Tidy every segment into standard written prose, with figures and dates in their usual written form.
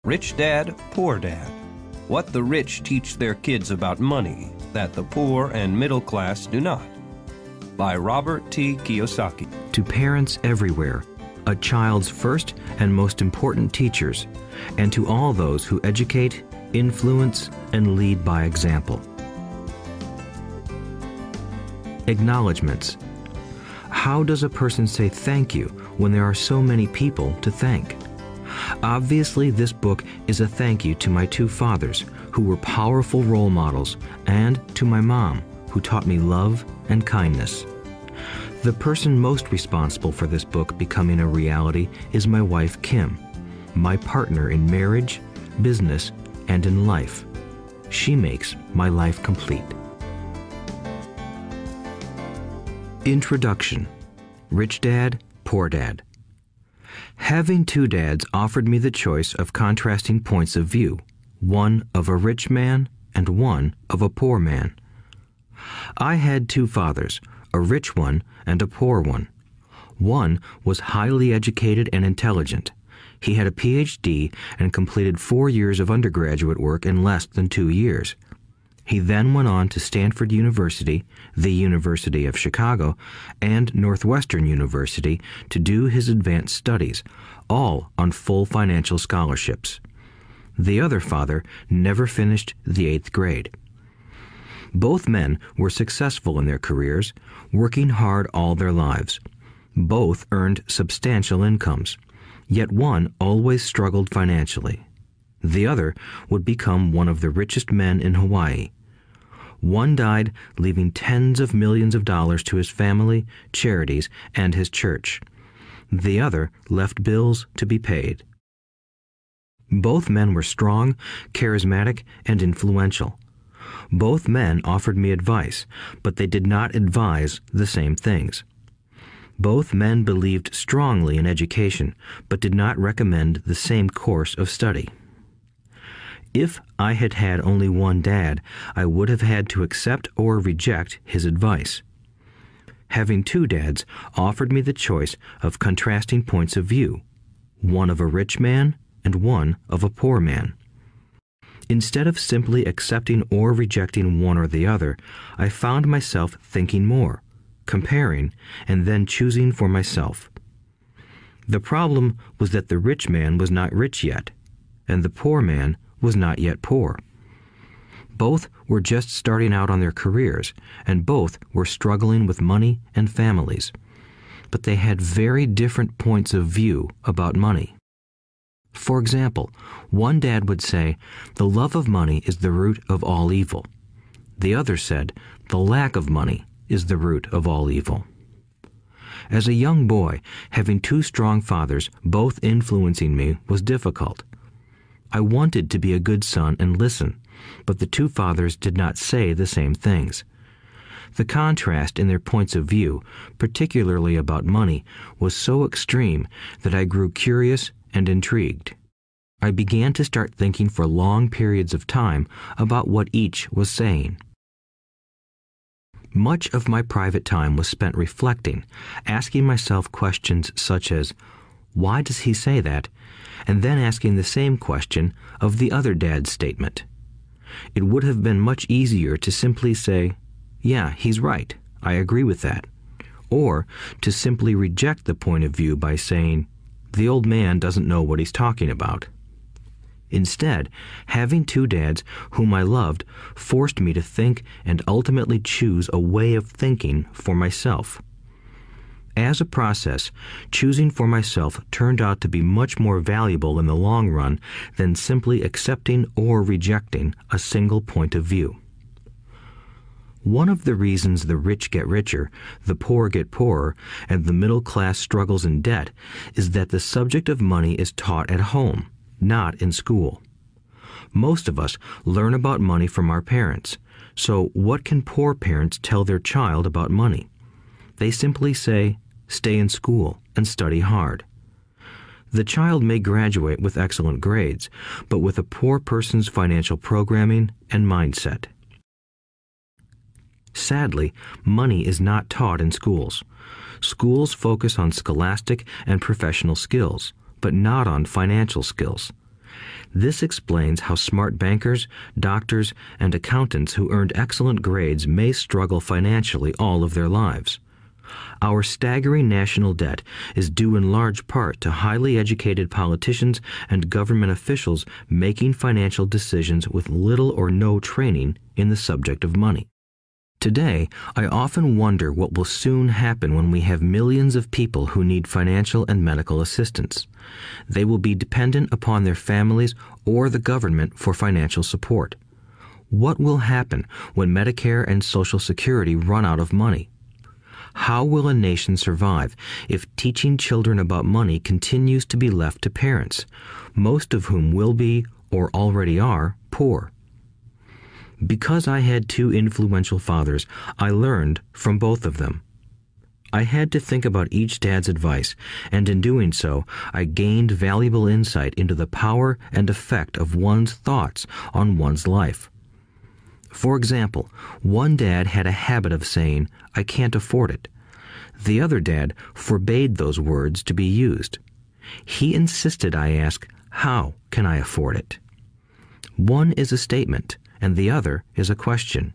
Rich Dad, Poor Dad. What the rich teach their kids about money that the poor and middle class do not. By Robert T. Kiyosaki. To parents everywhere, a child's first and most important teachers, and to all those who educate, influence, and lead by example. Acknowledgements. How does a person say thank you when there are so many people to thank? Obviously, this book is a thank you to my two fathers, who were powerful role models, and to my mom, who taught me love and kindness. The person most responsible for this book becoming a reality is my wife, Kim, my partner in marriage, business, and in life. She makes my life complete. Introduction. Rich Dad, Poor Dad. Having two dads offered me the choice of contrasting points of view, one of a rich man and one of a poor man. I had two fathers, a rich one and a poor one. One was highly educated and intelligent. He had a PhD and completed 4 years of undergraduate work in less than 2 years. He then went on to Stanford University, the University of Chicago, and Northwestern University to do his advanced studies, all on full financial scholarships. The other father never finished the 8th grade. Both men were successful in their careers, working hard all their lives. Both earned substantial incomes, yet one always struggled financially. The other would become one of the richest men in Hawaii. One died, leaving tens of millions of dollars to his family, charities, and his church. The other left bills to be paid. Both men were strong, charismatic, and influential. Both men offered me advice, but they did not advise the same things. Both men believed strongly in education, but did not recommend the same course of study. If I had had only one dad, I would have had to accept or reject his advice. Having two dads offered me the choice of contrasting points of view, one of a rich man and one of a poor man. Instead of simply accepting or rejecting one or the other, I found myself thinking more, comparing, and then choosing for myself. The problem was that the rich man was not rich yet, and the poor man was not yet poor. Both were just starting out on their careers, and both were struggling with money and families. But they had very different points of view about money. For example, one dad would say, "The love of money is the root of all evil." The other said, "The lack of money is the root of all evil." As a young boy, having two strong fathers, both influencing me, was difficult. I wanted to be a good son and listen, but the two fathers did not say the same things. The contrast in their points of view, particularly about money, was so extreme that I grew curious and intrigued. I began to start thinking for long periods of time about what each was saying. Much of my private time was spent reflecting, asking myself questions such as, "Why does he say that?" and then asking the same question of the other dad's statement. It would have been much easier to simply say, "Yeah, he's right, I agree with that," or to simply reject the point of view by saying, "The old man doesn't know what he's talking about." Instead, having two dads whom I loved forced me to think and ultimately choose a way of thinking for myself. As a process, choosing for myself turned out to be much more valuable in the long run than simply accepting or rejecting a single point of view. One of the reasons the rich get richer, the poor get poorer, and the middle class struggles in debt is that the subject of money is taught at home, not in school. Most of us learn about money from our parents, so what can poor parents tell their child about money? They simply say, "Stay in school and study hard." The child may graduate with excellent grades, but with a poor person's financial programming and mindset. Sadly, money is not taught in schools. Schools focus on scholastic and professional skills, but not on financial skills. This explains how smart bankers, doctors, and accountants who earned excellent grades may struggle financially all of their lives. Our staggering national debt is due in large part to highly educated politicians and government officials making financial decisions with little or no training in the subject of money. Today, I often wonder what will soon happen when we have millions of people who need financial and medical assistance. They will be dependent upon their families or the government for financial support. What will happen when Medicare and Social Security run out of money? How will a nation survive if teaching children about money continues to be left to parents, most of whom will be, or already are, poor? Because I had two influential fathers, I learned from both of them. I had to think about each dad's advice, and in doing so, I gained valuable insight into the power and effect of one's thoughts on one's life. For example, one dad had a habit of saying, "I can't afford it." The other dad forbade those words to be used. He insisted I ask, "How can I afford it?" One is a statement, and the other is a question.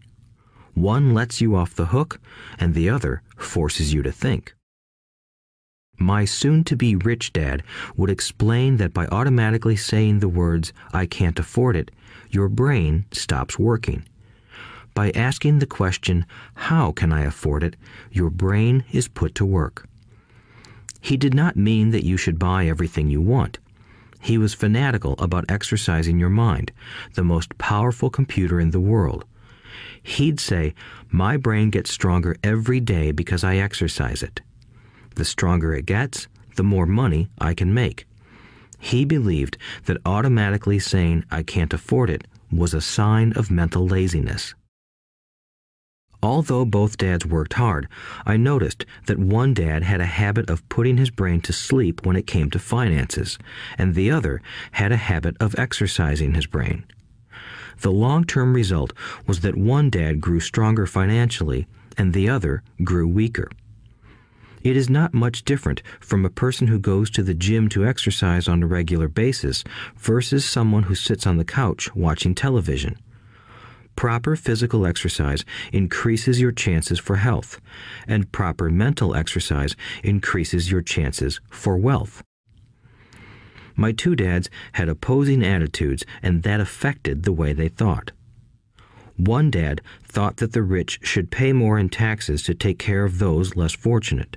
One lets you off the hook, and the other forces you to think. My soon-to-be rich dad would explain that by automatically saying the words, "I can't afford it," your brain stops working. By asking the question, "How can I afford it?" your brain is put to work. He did not mean that you should buy everything you want. He was fanatical about exercising your mind, the most powerful computer in the world. He'd say, "My brain gets stronger every day because I exercise it. The stronger it gets, the more money I can make." He believed that automatically saying, "I can't afford it," was a sign of mental laziness. Although both dads worked hard, I noticed that one dad had a habit of putting his brain to sleep when it came to finances, and the other had a habit of exercising his brain. The long-term result was that one dad grew stronger financially, and the other grew weaker. It is not much different from a person who goes to the gym to exercise on a regular basis versus someone who sits on the couch watching television. Proper physical exercise increases your chances for health, and proper mental exercise increases your chances for wealth. My two dads had opposing attitudes, and that affected the way they thought. One dad thought that the rich should pay more in taxes to take care of those less fortunate.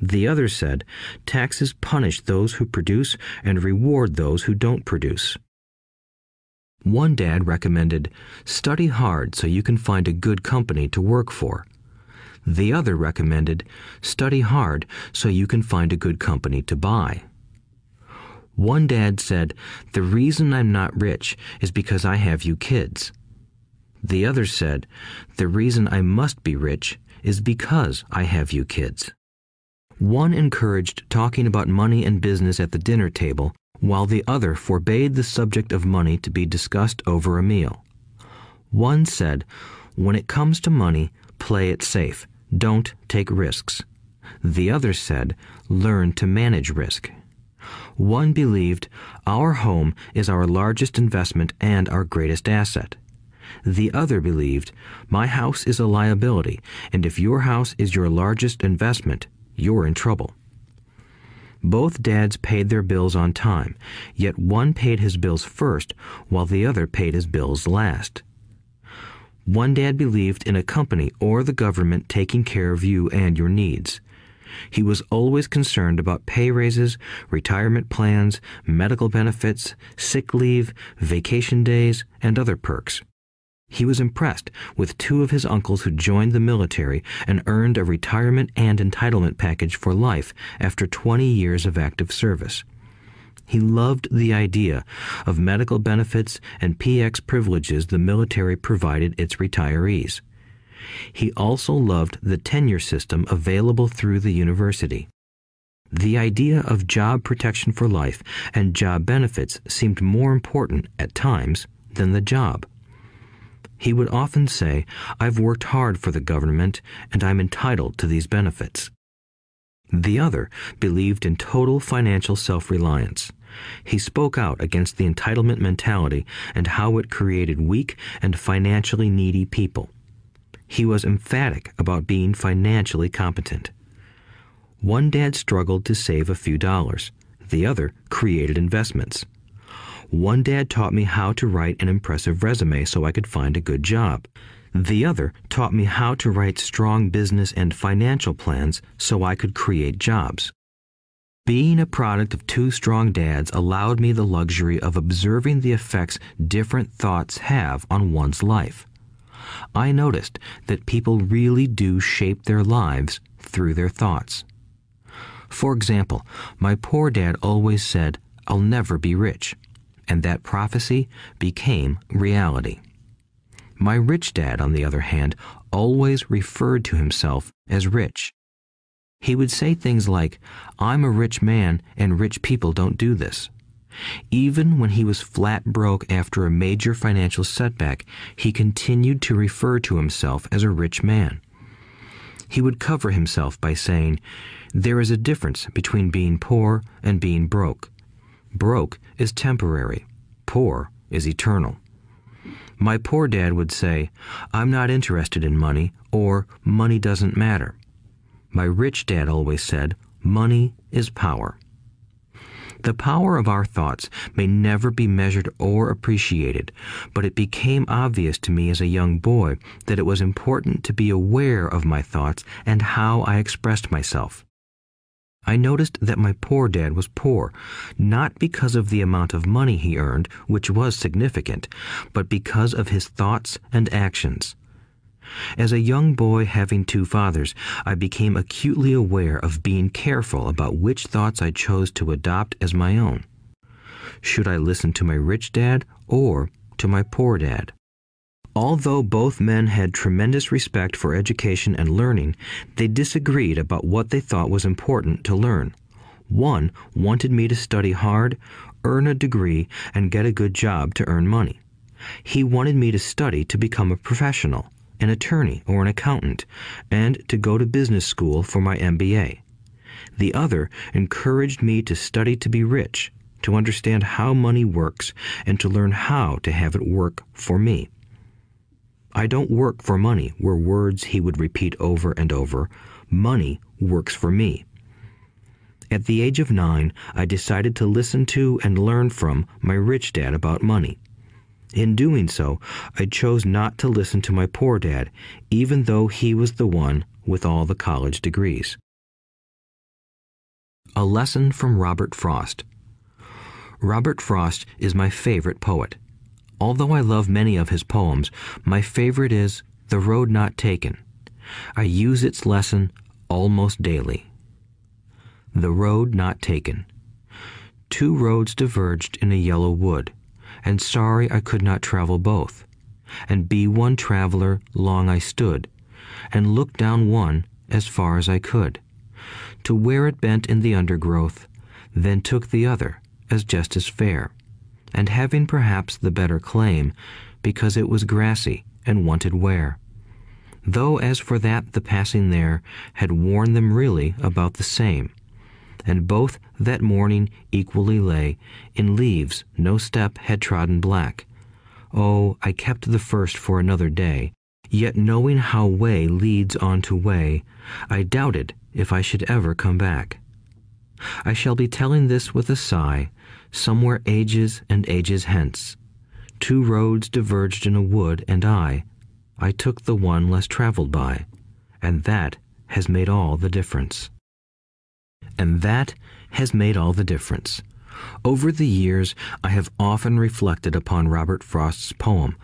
The other said, taxes punish those who produce and reward those who don't produce. One dad recommended, study hard so you can find a good company to work for. The other recommended, study hard so you can find a good company to buy. One dad said, the reason I'm not rich is because I have you kids. The other said, the reason I must be rich is because I have you kids. One encouraged talking about money and business at the dinner table, while the other forbade the subject of money to be discussed over a meal. One said, when it comes to money, play it safe, don't take risks. The other said, learn to manage risk. One believed, our home is our largest investment and our greatest asset. The other believed, my house is a liability, and if your house is your largest investment, you're in trouble. Both dads paid their bills on time, yet one paid his bills first while the other paid his bills last. One dad believed in a company or the government taking care of you and your needs. He was always concerned about pay raises, retirement plans, medical benefits, sick leave, vacation days, and other perks. He was impressed with two of his uncles who joined the military and earned a retirement and entitlement package for life after 20 years of active service. He loved the idea of medical benefits and PX privileges the military provided its retirees. He also loved the tenure system available through the university. The idea of job protection for life and job benefits seemed more important at times than the job. He would often say, I've worked hard for the government and I'm entitled to these benefits. The other believed in total financial self-reliance. He spoke out against the entitlement mentality and how it created weak and financially needy people. He was emphatic about being financially competent. One dad struggled to save a few dollars. The other created investments. One dad taught me how to write an impressive resume so I could find a good job. The other taught me how to write strong business and financial plans so I could create jobs. Being a product of two strong dads allowed me the luxury of observing the effects different thoughts have on one's life. I noticed that people really do shape their lives through their thoughts. For example, my poor dad always said, "I'll never be rich," and that prophecy became reality. My rich dad, on the other hand, always referred to himself as rich. He would say things like, "I'm a rich man and rich people don't do this." Even when he was flat broke after a major financial setback, he continued to refer to himself as a rich man. He would cover himself by saying, "There is a difference between being poor and being broke. Broke is temporary. Poor is eternal." My poor dad would say, "I'm not interested in money," or "money doesn't matter." My rich dad always said, "Money is power." The power of our thoughts may never be measured or appreciated, but it became obvious to me as a young boy that it was important to be aware of my thoughts and how I expressed myself. I noticed that my poor dad was poor, not because of the amount of money he earned, which was significant, but because of his thoughts and actions. As a young boy having two fathers, I became acutely aware of being careful about which thoughts I chose to adopt as my own. Should I listen to my rich dad or to my poor dad? Although both men had tremendous respect for education and learning, they disagreed about what they thought was important to learn. One wanted me to study hard, earn a degree, and get a good job to earn money. He wanted me to study to become a professional, an attorney or an accountant, and to go to business school for my MBA. The other encouraged me to study to be rich, to understand how money works, and to learn how to have it work for me. "I don't work for money" were words he would repeat over and over. "Money works for me." At the age of 9, I decided to listen to and learn from my rich dad about money. In doing so, I chose not to listen to my poor dad, even though he was the one with all the college degrees. A lesson from Robert Frost. Robert Frost is my favorite poet. Although I love many of his poems, my favorite is "The Road Not Taken." I use its lesson almost daily. The road not taken. Two roads diverged in a yellow wood, and sorry I could not travel both. And be one traveler long I stood, and looked down one as far as I could, to where it bent in the undergrowth, then took the other as just as fair, and having perhaps the better claim, because it was grassy and wanted wear. Though as for that the passing there had worn them really about the same, and both that morning equally lay in leaves no step had trodden black. Oh, I kept the first for another day, yet knowing how way leads on to way, I doubted if I should ever come back. I shall be telling this with a sigh, somewhere ages and ages hence. Two roads diverged in a wood, and I took the one less traveled by, and that has made all the difference. And that has made all the difference. Over the years, I have often reflected upon Robert Frost's poem.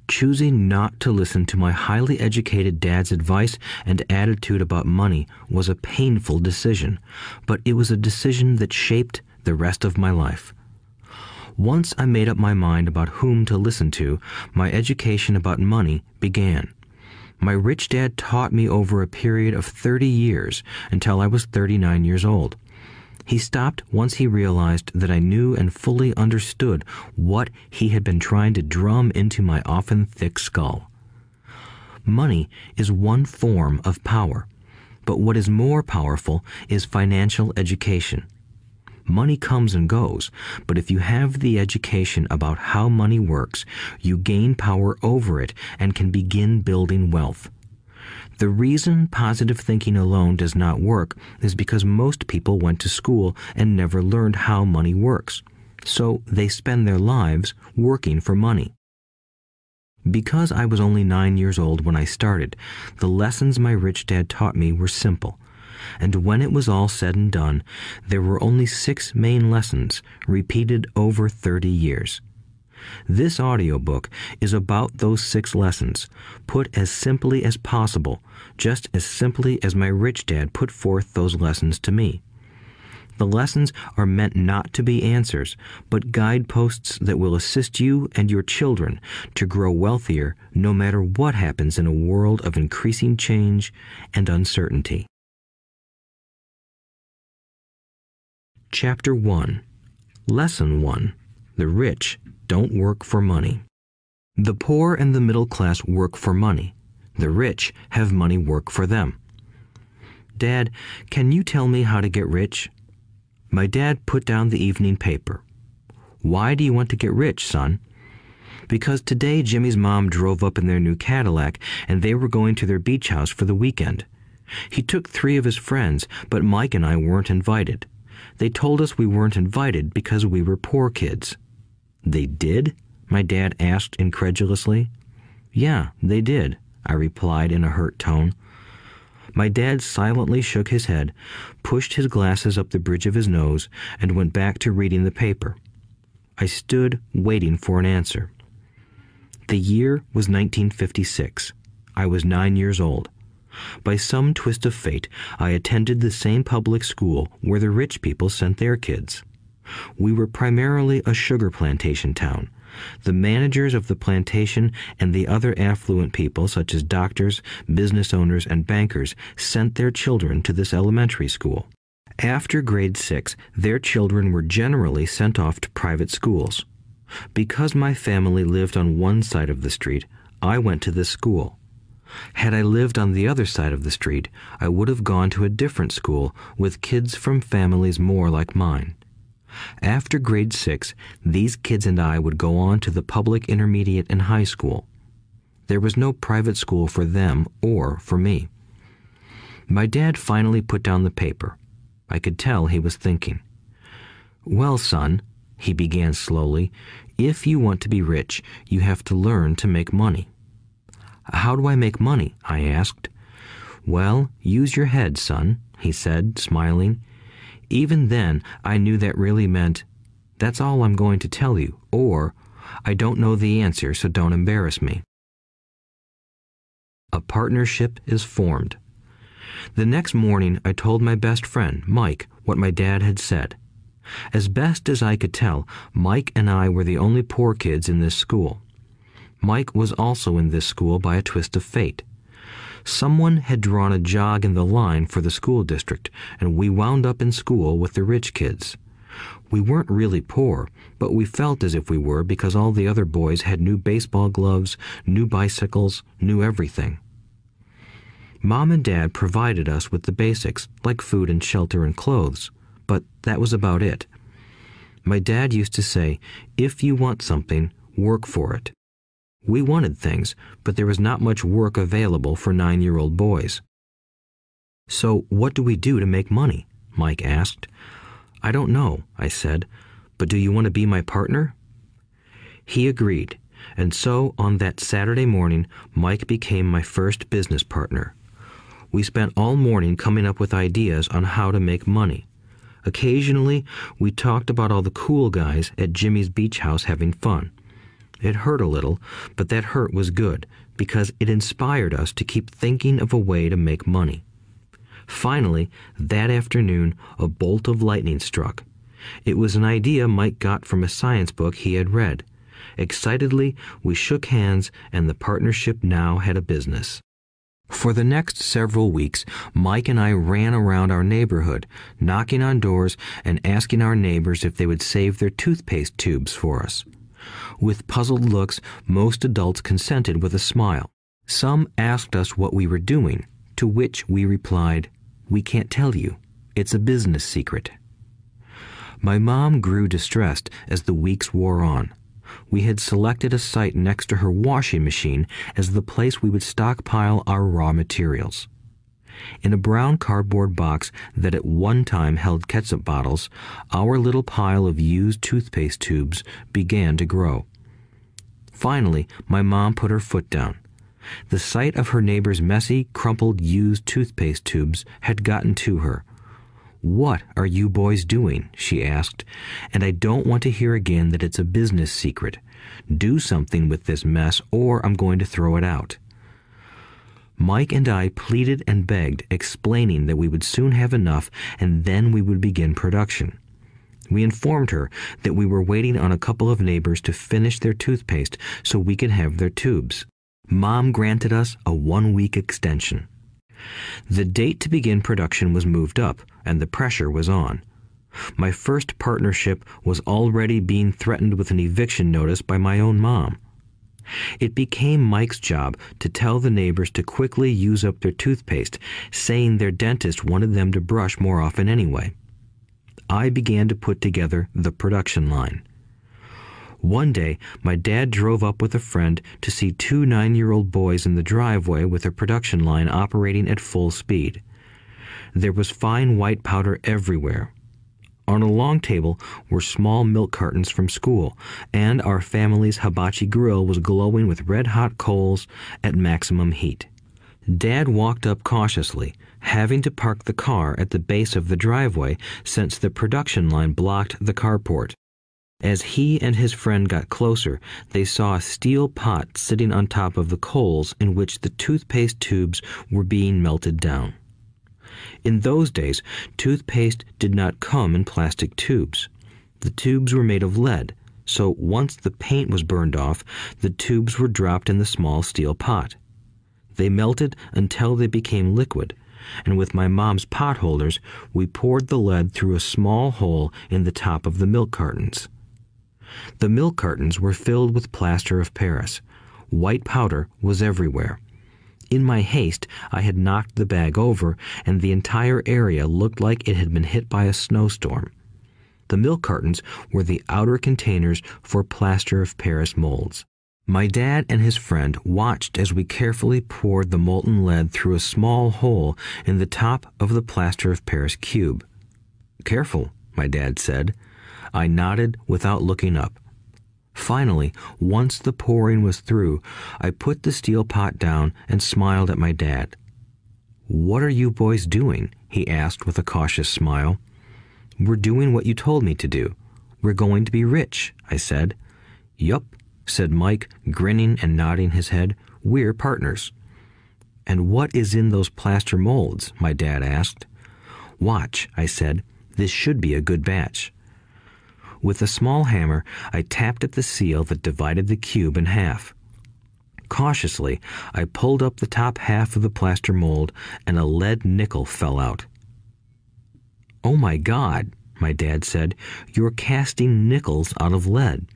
Choosing not to listen to my highly educated dad's advice and attitude about money was a painful decision, but it was a decision that shaped the rest of my life. Once I made up my mind about whom to listen to, my education about money began. My rich dad taught me over a period of 30 years until I was 39 years old. He stopped once he realized that I knew and fully understood what he had been trying to drum into my often thick skull. Money is one form of power, but what is more powerful is financial education. Money comes and goes, but if you have the education about how money works, you gain power over it and can begin building wealth. The reason positive thinking alone does not work is because most people went to school and never learned how money works, so they spend their lives working for money. Because I was only 9 years old when I started, the lessons my rich dad taught me were simple. And when it was all said and done, there were only 6 main lessons, repeated over 30 years. This audiobook is about those 6 lessons, put as simply as possible, just as simply as my rich dad put forth those lessons to me. The lessons are meant not to be answers, but guideposts that will assist you and your children to grow wealthier no matter what happens in a world of increasing change and uncertainty. Chapter 1. Lesson 1. The rich don't work for money. The poor and the middle class work for money. The rich have money work for them. Dad, can you tell me how to get rich? My dad put down the evening paper. Why do you want to get rich, son? Because today Jimmy's mom drove up in their new Cadillac and they were going to their beach house for the weekend. He took 3 of his friends, but Mike and I weren't invited. They told us we weren't invited because we were poor kids. They did? My dad asked incredulously. Yeah, they did, I replied in a hurt tone. My dad silently shook his head, pushed his glasses up the bridge of his nose, and went back to reading the paper. I stood waiting for an answer. The year was 1956. I was 9 years old. By some twist of fate, I attended the same public school where the rich people sent their kids. We were primarily a sugar plantation town. The managers of the plantation and the other affluent people, such as doctors, business owners, and bankers, sent their children to this elementary school. After grade 6, their children were generally sent off to private schools. Because my family lived on one side of the street, I went to this school. Had I lived on the other side of the street, I would have gone to a different school with kids from families more like mine. After grade 6, these kids and I would go on to the public intermediate and high school. There was no private school for them or for me. My dad finally put down the paper. I could tell he was thinking. Well, son, he began slowly, if you want to be rich, you have to learn to make money. How do I make money? I asked. Well, use your head, son, he said, smiling. Even then, I knew that really meant, that's all I'm going to tell you, or, I don't know the answer, so don't embarrass me. A partnership is formed. The next morning, I told my best friend, Mike, what my dad had said. As best as I could tell, Mike and I were the only poor kids in this school. Mike was also in this school by a twist of fate. Someone had drawn a jog in the line for the school district, and we wound up in school with the rich kids. We weren't really poor, but we felt as if we were because all the other boys had new baseball gloves, new bicycles, new everything. Mom and Dad provided us with the basics, like food and shelter and clothes, but that was about it. My dad used to say, if you want something, work for it. We wanted things, but there was not much work available for 9-year-old boys. So what do we do to make money? Mike asked. I don't know, I said, but do you want to be my partner? He agreed, and so on that Saturday morning, Mike became my first business partner. We spent all morning coming up with ideas on how to make money. Occasionally, we talked about all the cool guys at Jimmy's beach house having fun. It hurt a little, but that hurt was good, because it inspired us to keep thinking of a way to make money. Finally, that afternoon, a bolt of lightning struck. It was an idea Mike got from a science book he had read. Excitedly, we shook hands, and the partnership now had a business. For the next several weeks, Mike and I ran around our neighborhood, knocking on doors and asking our neighbors if they would save their toothpaste tubes for us. With puzzled looks, most adults consented with a smile. Some asked us what we were doing, to which we replied, "We can't tell you. It's a business secret." My mom grew distressed as the weeks wore on. We had selected a site next to her washing machine as the place we would stockpile our raw materials. In a brown cardboard box that at one time held ketchup bottles, our little pile of used toothpaste tubes began to grow. Finally, my mom put her foot down. The sight of her neighbor's messy, crumpled used toothpaste tubes had gotten to her. "What are you boys doing?" she asked, "and I don't want to hear again that it's a business secret. Do something with this mess or I'm going to throw it out." Mike and I pleaded and begged, explaining that we would soon have enough and then we would begin production. We informed her that we were waiting on a couple of neighbors to finish their toothpaste so we could have their tubes. Mom granted us a 1-week extension. The date to begin production was moved up, and the pressure was on. My first partnership was already being threatened with an eviction notice by my own mom. It became Mike's job to tell the neighbors to quickly use up their toothpaste, saying their dentist wanted them to brush more often anyway. I began to put together the production line. One day, my dad drove up with a friend to see 2 9-year-old boys in the driveway with a production line operating at full speed. There was fine white powder everywhere. On a long table were small milk cartons from school, and our family's hibachi grill was glowing with red-hot coals at maximum heat. Dad walked up cautiously, having to park the car at the base of the driveway since the production line blocked the carport. As he and his friend got closer, they saw a steel pot sitting on top of the coals in which the toothpaste tubes were being melted down. In those days, toothpaste did not come in plastic tubes. The tubes were made of lead, so once the paint was burned off, the tubes were dropped in the small steel pot. They melted until they became liquid, and with my mom's pot holders, we poured the lead through a small hole in the top of the milk cartons. The milk cartons were filled with plaster of Paris. White powder was everywhere. In my haste, I had knocked the bag over, and the entire area looked like it had been hit by a snowstorm. The milk cartons were the outer containers for plaster of Paris molds. My dad and his friend watched as we carefully poured the molten lead through a small hole in the top of the plaster of Paris cube. "Careful," my dad said. I nodded without looking up. Finally, once the pouring was through, I put the steel pot down and smiled at my dad. "What are you boys doing?" he asked with a cautious smile. "We're doing what you told me to do. We're going to be rich," I said. "Yup," said Mike, grinning and nodding his head. "We're partners." "And what is in those plaster molds?" my dad asked. "Watch," I said. "This should be a good batch." With a small hammer, I tapped at the seal that divided the cube in half. Cautiously, I pulled up the top half of the plaster mold, and a lead nickel fell out. "Oh my God," my dad said, "you're casting nickels out of lead."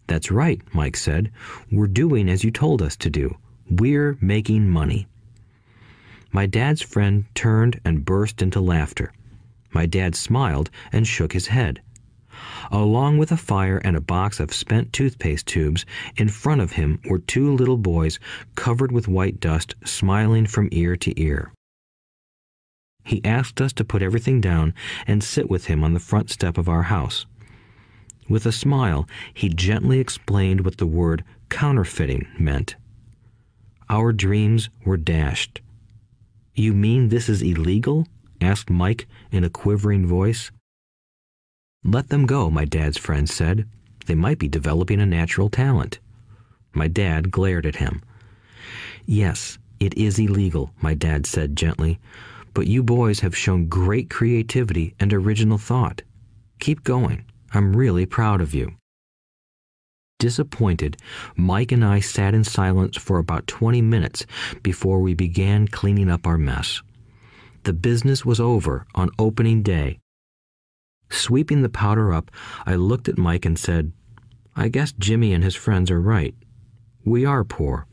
"That's right," Mike said. "We're doing as you told us to do. We're making money." My dad's friend turned and burst into laughter. My dad smiled and shook his head. Along with a fire and a box of spent toothpaste tubes, in front of him were 2 little boys covered with white dust, smiling from ear to ear. He asked us to put everything down and sit with him on the front step of our house. With a smile, he gently explained what the word counterfeiting meant. Our dreams were dashed. "You mean this is illegal?" asked Mike in a quivering voice. "Let them go," my dad's friend said. "They might be developing a natural talent." My dad glared at him. "Yes, it is illegal," my dad said gently, "but you boys have shown great creativity and original thought. Keep going. I'm really proud of you." Disappointed, Mike and I sat in silence for about 20 minutes before we began cleaning up our mess. The business was over on opening day. Sweeping the powder up, I looked at Mike and said, "I guess Jimmy and his friends are right. We are poor."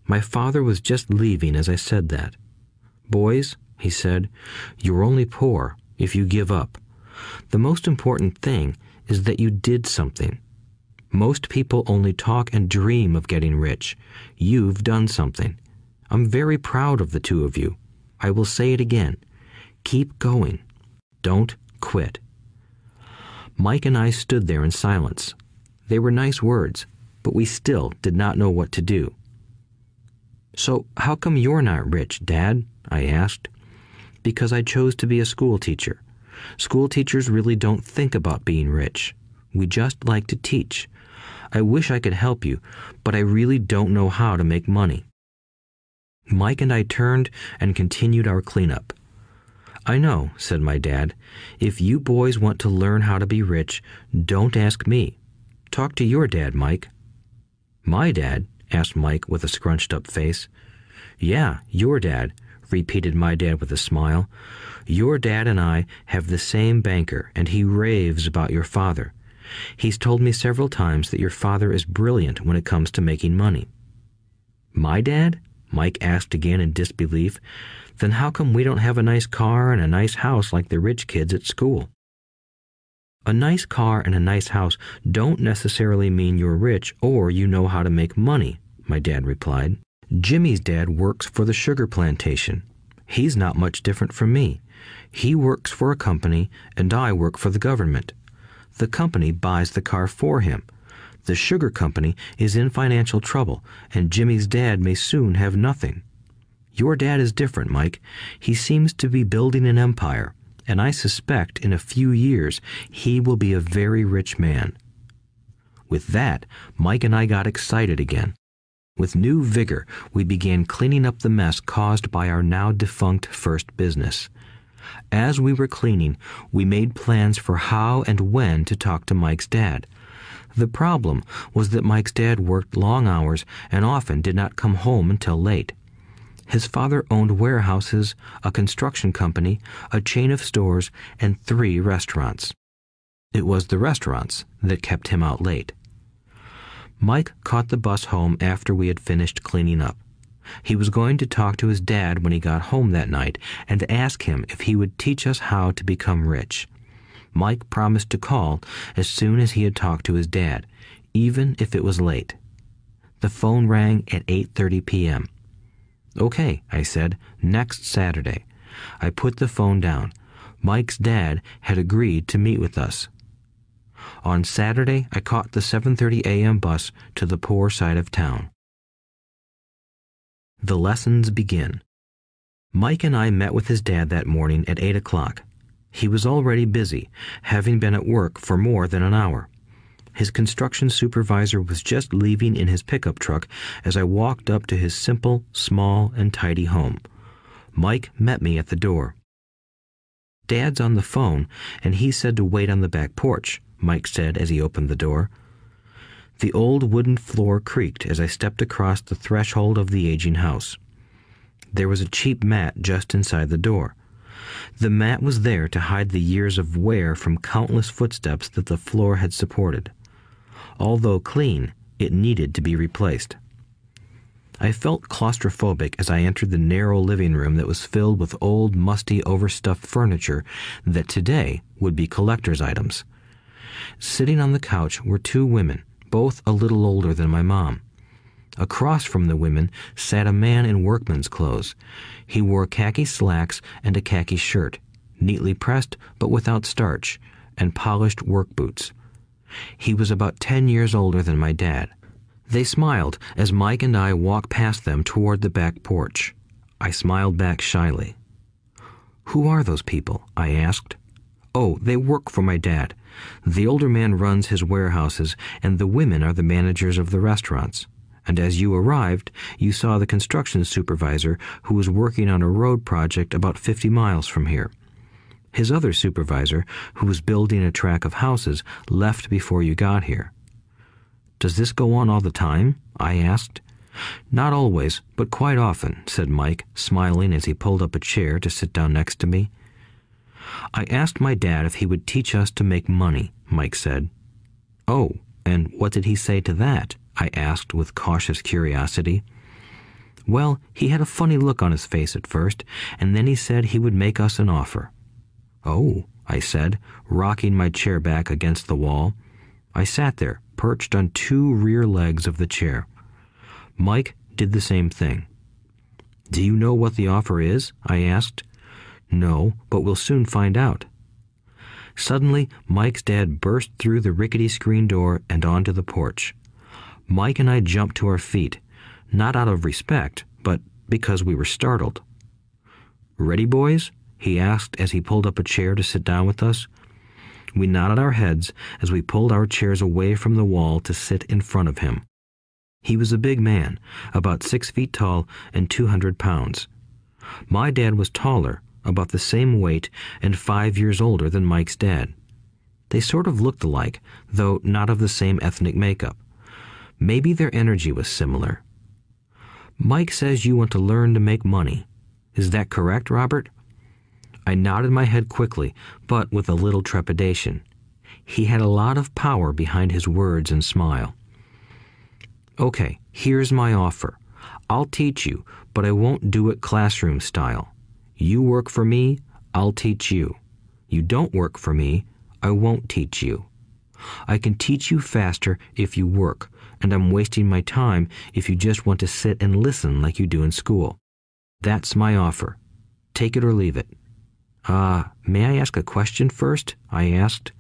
My father was just leaving as I said that. "Boys," he said, "you're only poor if you give up. The most important thing is that you did something. Most people only talk and dream of getting rich. You've done something. I'm very proud of the two of you. I will say it again. Keep going. Don't quit. Mike and I stood there in silence. They were nice words, but we still did not know what to do. "So how come you're not rich, Dad?" I asked. "Because I chose to be a school teacher. School teachers really don't think about being rich. We just like to teach. I wish I could help you, but I really don't know how to make money." Mike and I turned and continued our cleanup. "I know," said my dad. "If you boys want to learn how to be rich, don't ask me. Talk to your dad, Mike." "My dad?" asked Mike with a scrunched-up face. "Yeah, your dad," repeated my dad with a smile. "Your dad and I have the same banker, and he raves about your father. He's told me several times that your father is brilliant when it comes to making money." "My dad?" Mike asked again in disbelief. "Then how come we don't have a nice car and a nice house like the rich kids at school?" "A nice car and a nice house don't necessarily mean you're rich or you know how to make money," my dad replied. "Jimmy's dad works for the sugar plantation. He's not much different from me. He works for a company and I work for the government. The company buys the car for him. The sugar company is in financial trouble, and Jimmy's dad may soon have nothing. Your dad is different, Mike. He seems to be building an empire, and I suspect in a few years he will be a very rich man." With that, Mike and I got excited again. With new vigor, we began cleaning up the mess caused by our now defunct first business. As we were cleaning, we made plans for how and when to talk to Mike's dad. The problem was that Mike's dad worked long hours and often did not come home until late. His father owned warehouses, a construction company, a chain of stores, and 3 restaurants. It was the restaurants that kept him out late. Mike caught the bus home after we had finished cleaning up. He was going to talk to his dad when he got home that night and ask him if he would teach us how to become rich. Mike promised to call as soon as he had talked to his dad, even if it was late. The phone rang at 8:30 p.m. "Okay," I said, "next Saturday." I put the phone down. Mike's dad had agreed to meet with us. On Saturday, I caught the 7:30 a.m. bus to the poor side of town. The lessons begin. Mike and I met with his dad that morning at 8 o'clock. He was already busy, having been at work for more than an hour. His construction supervisor was just leaving in his pickup truck as I walked up to his simple, small, and tidy home. Mike met me at the door. "Dad's on the phone, and he said to wait on the back porch," Mike said as he opened the door. The old wooden floor creaked as I stepped across the threshold of the aging house. There was a cheap mat just inside the door. The mat was there to hide the years of wear from countless footsteps that the floor had supported. Although clean, it needed to be replaced. I felt claustrophobic as I entered the narrow living room that was filled with old, musty, overstuffed furniture that today would be collector's items. Sitting on the couch were 2 women, both a little older than my mom. Across from the women sat a man in workman's clothes. He wore khaki slacks and a khaki shirt, neatly pressed but without starch, and polished work boots. He was about 10 years older than my dad. They smiled as Mike and I walked past them toward the back porch. I smiled back shyly. "Who are those people?" I asked. "Oh, they work for my dad. The older man runs his warehouses, and the women are the managers of the restaurants. And as you arrived, you saw the construction supervisor who was working on a road project about 50 miles from here. His other supervisor, who was building a track of houses, left before you got here." "Does this go on all the time?" I asked. "Not always, but quite often," said Mike, smiling as he pulled up a chair to sit down next to me. "I asked my dad if he would teach us to make money," Mike said. "Oh, and what did he say to that?" I asked with cautious curiosity. "Well, he had a funny look on his face at first, and then he said he would make us an offer." "Oh," I said, rocking my chair back against the wall. I sat there, perched on two rear legs of the chair. Mike did the same thing. "Do you know what the offer is?" I asked. "No, but we'll soon find out." Suddenly, Mike's dad burst through the rickety screen door and onto the porch. Mike and I jumped to our feet, not out of respect, but because we were startled. "Ready, boys?" he asked as he pulled up a chair to sit down with us. We nodded our heads as we pulled our chairs away from the wall to sit in front of him. He was a big man, about 6 feet tall and 200 pounds. My dad was taller, about the same weight, and 5 years older than Mike's dad. They sort of looked alike, though not of the same ethnic makeup. Maybe their energy was similar. "Mike says you want to learn to make money. Is that correct, Robert?" I nodded my head quickly, but with a little trepidation. He had a lot of power behind his words and smile. "Okay, here's my offer. I'll teach you, but I won't do it classroom style. You work for me, I'll teach you. You don't work for me, I won't teach you. I can teach you faster if you work, and I'm wasting my time if you just want to sit and listen like you do in school. That's my offer. Take it or leave it." May I ask a question first?" I asked.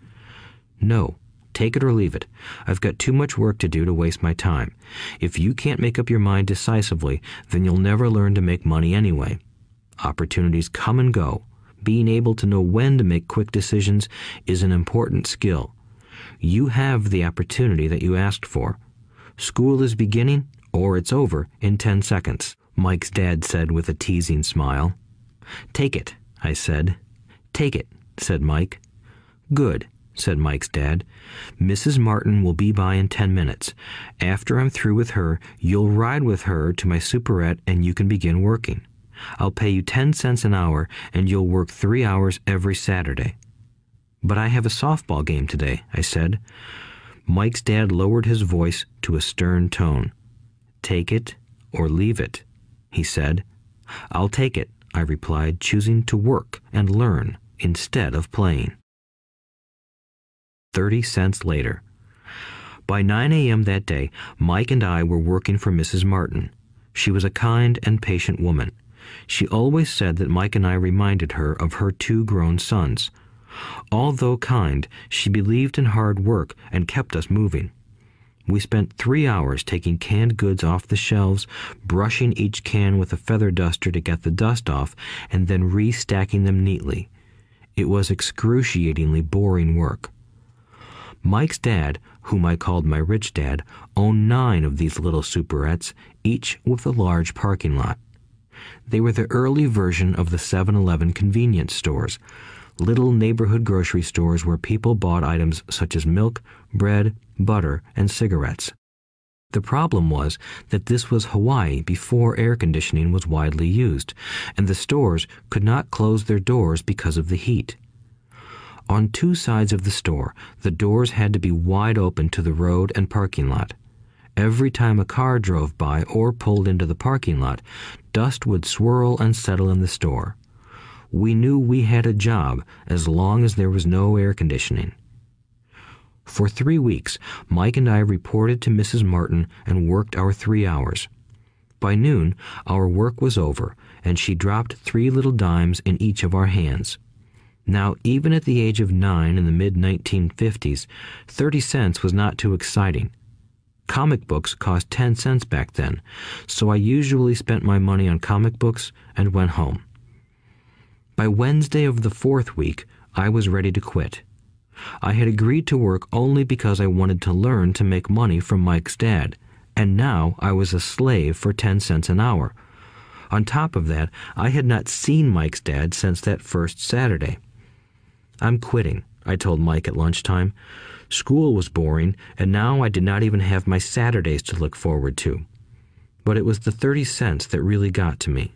"No. Take it or leave it. I've got too much work to do to waste my time. If you can't make up your mind decisively, then you'll never learn to make money anyway. Opportunities come and go. Being able to know when to make quick decisions is an important skill. You have the opportunity that you asked for. School is beginning, or it's over in 10 seconds, Mike's dad said with a teasing smile. "Take it," I said. "Take it," said Mike. "Good," said Mike's dad. "Mrs. Martin will be by in 10 minutes. After I'm through with her, you'll ride with her to my superette and you can begin working. I'll pay you 10 cents an hour and you'll work 3 hours every Saturday." "But I have a softball game today," I said. Mike's dad lowered his voice to a stern tone. "Take it or leave it," he said. "I'll take it," I replied, choosing to work and learn instead of playing. 30 cents later. By 9 a.m. that day, Mike and I were working for Mrs. Martin. She was a kind and patient woman. She always said that Mike and I reminded her of her 2 grown sons. Although kind, she believed in hard work and kept us moving. We spent 3 hours taking canned goods off the shelves, brushing each can with a feather duster to get the dust off, and then restacking them neatly. It was excruciatingly boring work. Mike's dad, whom I called my rich dad, owned 9 of these little superettes, each with a large parking lot. They were the early version of the 7-Eleven convenience stores, little neighborhood grocery stores where people bought items such as milk, bread, butter, and cigarettes. The problem was that this was Hawaii before air conditioning was widely used, and the stores could not close their doors because of the heat. On 2 sides of the store, the doors had to be wide open to the road and parking lot. Every time a car drove by or pulled into the parking lot, dust would swirl and settle in the store. We knew we had a job as long as there was no air conditioning. For 3 weeks, Mike and I reported to Mrs. Martin and worked our 3 hours. By noon, our work was over, and she dropped 3 little dimes in each of our hands. Now, even at the age of 9 in the mid-1950s, 30 cents was not too exciting. Comic books cost 10 cents back then, so I usually spent my money on comic books and went home. By Wednesday of the 4th week, I was ready to quit. I had agreed to work only because I wanted to learn to make money from Mike's dad, and now I was a slave for 10 cents an hour. On top of that, I had not seen Mike's dad since that first Saturday. "I'm quitting," I told Mike at lunchtime. School was boring, and now I did not even have my Saturdays to look forward to. But it was the 30 cents that really got to me.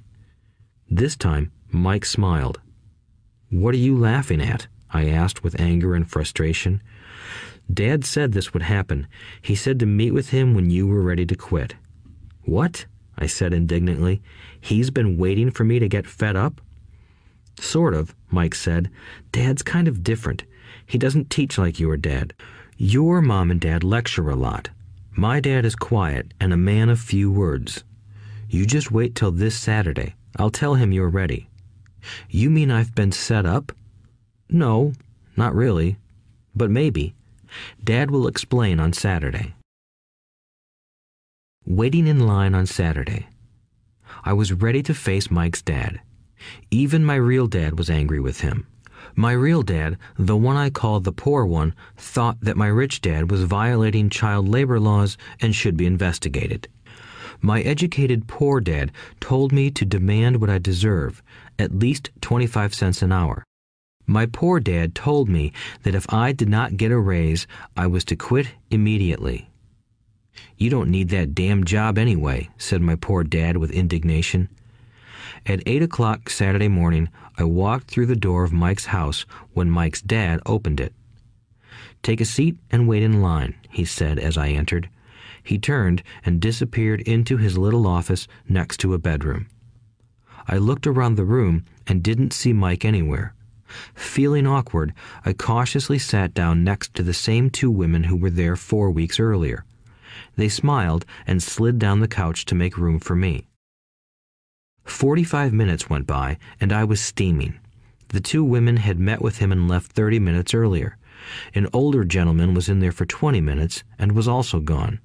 This time, Mike smiled. "What are you laughing at?" I asked with anger and frustration. "Dad said this would happen. He said to meet with him when you were ready to quit." "What?" I said indignantly. "He's been waiting for me to get fed up?" Sort of, Mike said. Dad's kind of different. He doesn't teach like your dad. Your mom and dad lecture a lot. My dad is quiet and a man of few words. You just wait till this Saturday. I'll tell him you're ready. You mean I've been set up? No, not really. But maybe. Dad will explain on Saturday. Waiting in line on Saturday. I was ready to face Mike's dad. Even my real dad was angry with him. My real dad, the one I called the poor one, thought that my rich dad was violating child labor laws and should be investigated. My educated poor dad told me to demand what I deserve, at least 25 cents an hour. My poor dad told me that if I did not get a raise, I was to quit immediately. You don't need that damn job anyway, said my poor dad with indignation. At 8 o'clock Saturday morning, I walked through the door of Mike's house when Mike's dad opened it. Take a seat and wait in line, he said as I entered. He turned and disappeared into his little office next to a bedroom. I looked around the room and didn't see Mike anywhere. Feeling awkward, I cautiously sat down next to the same two women who were there 4 weeks earlier. They smiled and slid down the couch to make room for me. 45 minutes went by, and I was steaming. The two women had met with him and left 30 minutes earlier. An older gentleman was in there for 20 minutes and was also gone.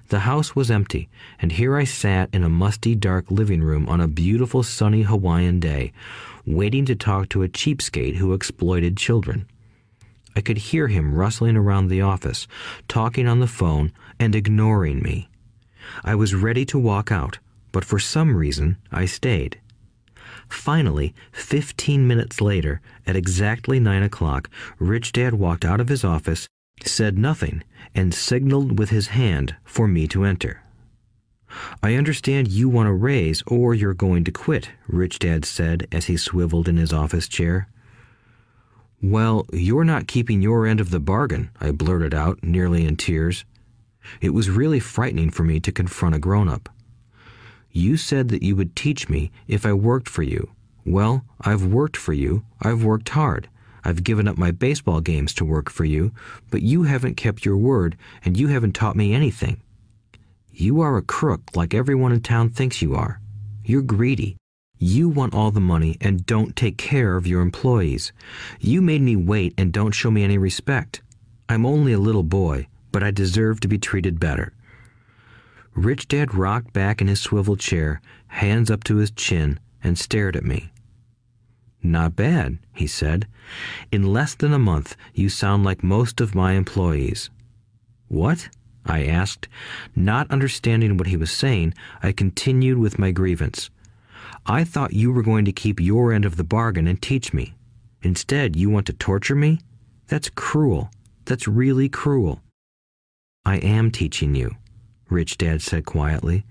The house was empty, and here I sat in a musty, dark living room on a beautiful, sunny Hawaiian day, waiting to talk to a cheapskate who exploited children. I could hear him rustling around the office, talking on the phone, and ignoring me. I was ready to walk out, but for some reason I stayed. Finally, 15 minutes later, at exactly 9 o'clock, Rich Dad walked out of his office, said nothing, and signaled with his hand for me to enter. I understand you want a raise or you're going to quit, Rich Dad said as he swiveled in his office chair. Well, you're not keeping your end of the bargain, I blurted out, nearly in tears. It was really frightening for me to confront a grown-up. You said that you would teach me if I worked for you. Well, I've worked for you. I've worked hard. I've given up my baseball games to work for you, but you haven't kept your word, and you haven't taught me anything. You are a crook like everyone in town thinks you are. You're greedy. You want all the money and don't take care of your employees. You made me wait and don't show me any respect. I'm only a little boy, but I deserve to be treated better. Rich Dad rocked back in his swivel chair, hands up to his chin, and stared at me. Not bad, he said. In less than a month, you sound like most of my employees. What? I asked. Not understanding what he was saying, I continued with my grievance. I thought you were going to keep your end of the bargain and teach me. Instead, you want to torture me? That's cruel. That's really cruel. I am teaching you, Rich Dad said quietly.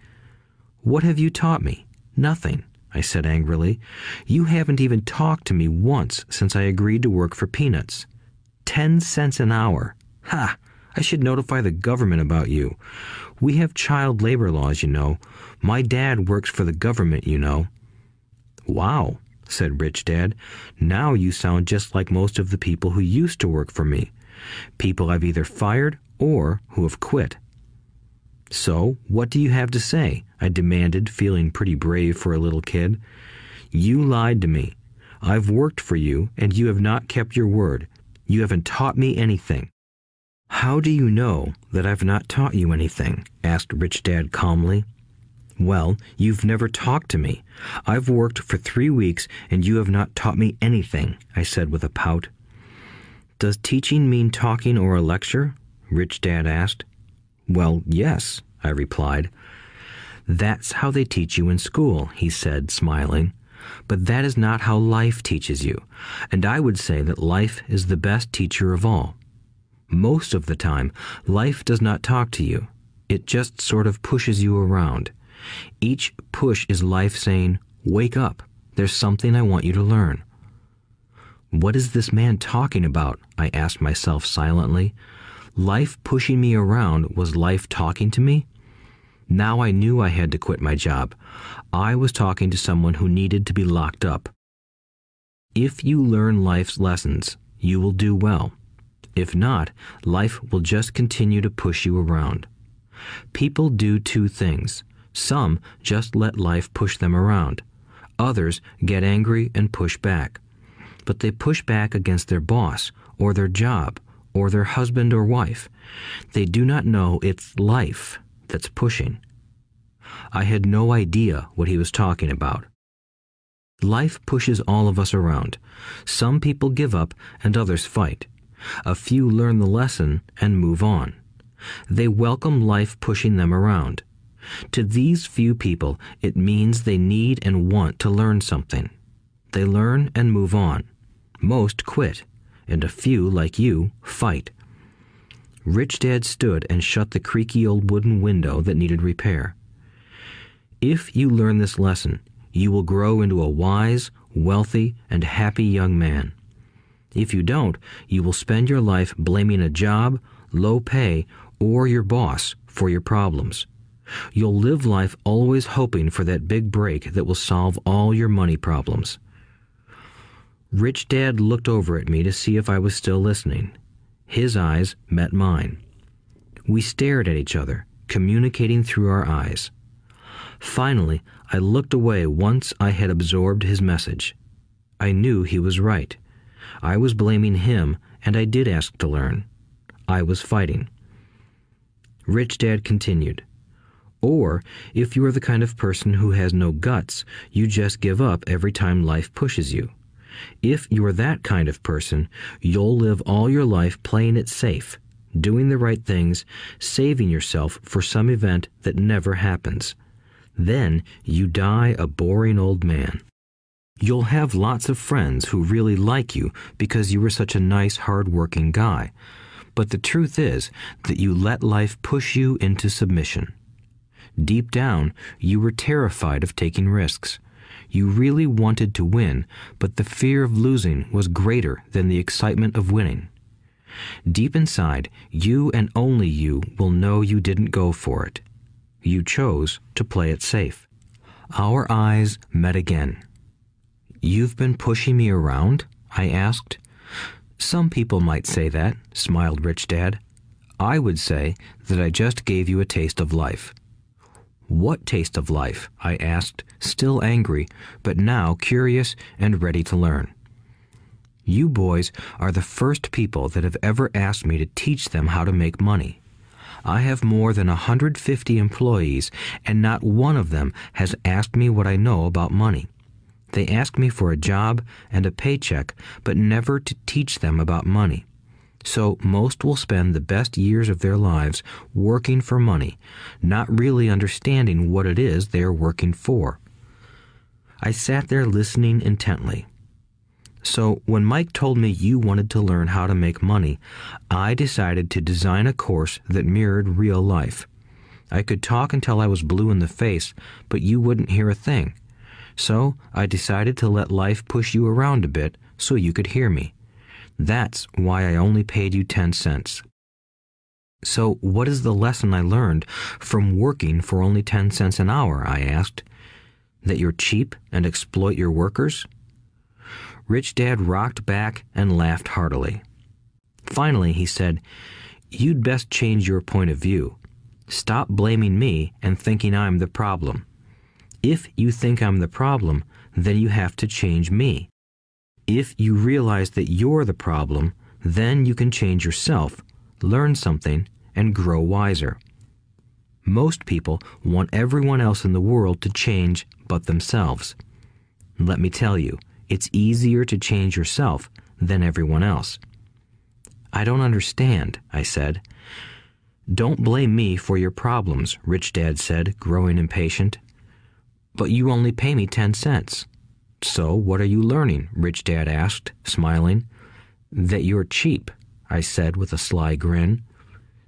What have you taught me? Nothing, I said angrily. You haven't even talked to me once since I agreed to work for peanuts. 10 cents an hour. Ha! I should notify the government about you. We have child labor laws, you know. My dad works for the government, you know. Wow, said Rich Dad. Now you sound just like most of the people who used to work for me. People I've either fired or who have quit. So, what do you have to say? I demanded, feeling pretty brave for a little kid. You lied to me. I've worked for you, and you have not kept your word. You haven't taught me anything. How do you know that I've not taught you anything? Asked Rich Dad calmly. Well, you've never talked to me. I've worked for 3 weeks, and you have not taught me anything, I said with a pout. Does teaching mean talking or a lecture? Rich Dad asked. Well, yes, I replied. That's how they teach you in school, he said, smiling. But that is not how life teaches you, and I would say that life is the best teacher of all. Most of the time, life does not talk to you. It just sort of pushes you around. Each push is life saying, wake up, there's something I want you to learn. What is this man talking about? I asked myself silently. Life pushing me around was life talking to me? Now I knew I had to quit my job. I was talking to someone who needed to be locked up. If you learn life's lessons, you will do well. If not, life will just continue to push you around. People do two things. Some just let life push them around. Others get angry and push back. But they push back against their boss, or their job, or their husband or wife. They do not know it's life that's pushing. I had no idea what he was talking about. Life pushes all of us around. Some people give up and others fight. A few learn the lesson and move on. They welcome life pushing them around. To these few people, it means they need and want to learn something. They learn and move on. Most quit, and a few, like you, fight. Rich Dad stood and shut the creaky old wooden window that needed repair. If you learn this lesson, you will grow into a wise, wealthy, and happy young man. If you don't, you will spend your life blaming a job, low pay, or your boss for your problems. You'll live life always hoping for that big break that will solve all your money problems. Rich Dad looked over at me to see if I was still listening. His eyes met mine. We stared at each other, communicating through our eyes. Finally, I looked away once I had absorbed his message. I knew he was right. I was blaming him, and I did ask to learn. I was fighting. Rich Dad continued. Or, if you are the kind of person who has no guts, you just give up every time life pushes you. If you are that kind of person, you'll live all your life playing it safe, doing the right things, saving yourself for some event that never happens. Then you die a boring old man. You'll have lots of friends who really like you because you were such a nice, hard-working guy. But the truth is that you let life push you into submission. Deep down, you were terrified of taking risks. You really wanted to win, but the fear of losing was greater than the excitement of winning. Deep inside, you and only you will know you didn't go for it. You chose to play it safe. Our eyes met again. "You've been pushing me around?" I asked. "Some people might say that," smiled Rich Dad. "I would say that I just gave you a taste of life." "What taste of life?" I asked, still angry, but now curious and ready to learn. "You boys are the first people that have ever asked me to teach them how to make money. I have more than 150 employees, and not one of them has asked me what I know about money. They ask me for a job and a paycheck, but never to teach them about money. So most will spend the best years of their lives working for money, not really understanding what it is they are working for." I sat there listening intently. "So when Mike told me you wanted to learn how to make money, I decided to design a course that mirrored real life. I could talk until I was blue in the face, but you wouldn't hear a thing. So I decided to let life push you around a bit so you could hear me. That's why I only paid you 10 cents. "So what is the lesson I learned from working for only 10 cents an hour?" I asked. "That you're cheap and exploit your workers?" Rich Dad rocked back and laughed heartily. Finally, he said, "You'd best change your point of view. Stop blaming me and thinking I'm the problem. If you think I'm the problem, then you have to change me. If you realize that you're the problem, then you can change yourself, learn something, and grow wiser. Most people want everyone else in the world to change but themselves. Let me tell you, it's easier to change yourself than everyone else." "I don't understand," I said. "Don't blame me for your problems," Rich Dad said, growing impatient. "But you only pay me 10 cents. "So what are you learning?" Rich Dad asked, smiling. "That you're cheap," I said with a sly grin.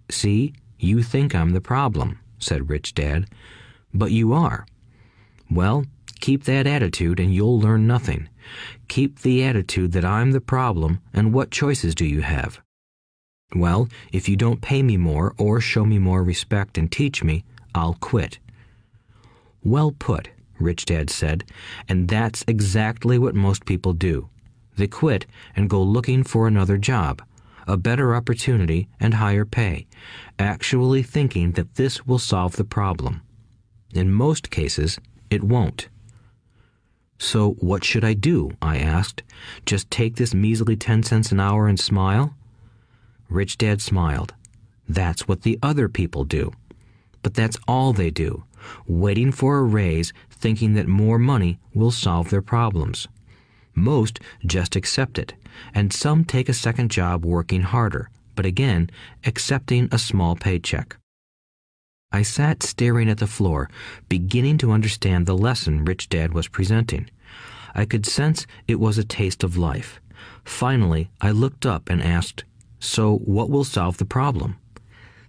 "See, you think I'm the problem," said Rich Dad. "But you are. Well, keep that attitude and you'll learn nothing. Keep the attitude that I'm the problem, and what choices do you have?" "Well, if you don't pay me more or show me more respect and teach me, I'll quit." "Well put," Rich Dad said, "and that's exactly what most people do. They quit and go looking for another job, a better opportunity and higher pay, actually thinking that this will solve the problem. In most cases, it won't. So what should I do? I asked. Just take this measly 10 cents an hour and smile? Rich Dad smiled. That's what the other people do. But that's all they do, waiting for a raise, thinking that more money will solve their problems. Most just accept it, and some take a second job working harder, but again, accepting a small paycheck. I sat staring at the floor, beginning to understand the lesson Rich Dad was presenting. I could sense it was a taste of life. Finally, I looked up and asked, "So what will solve the problem?"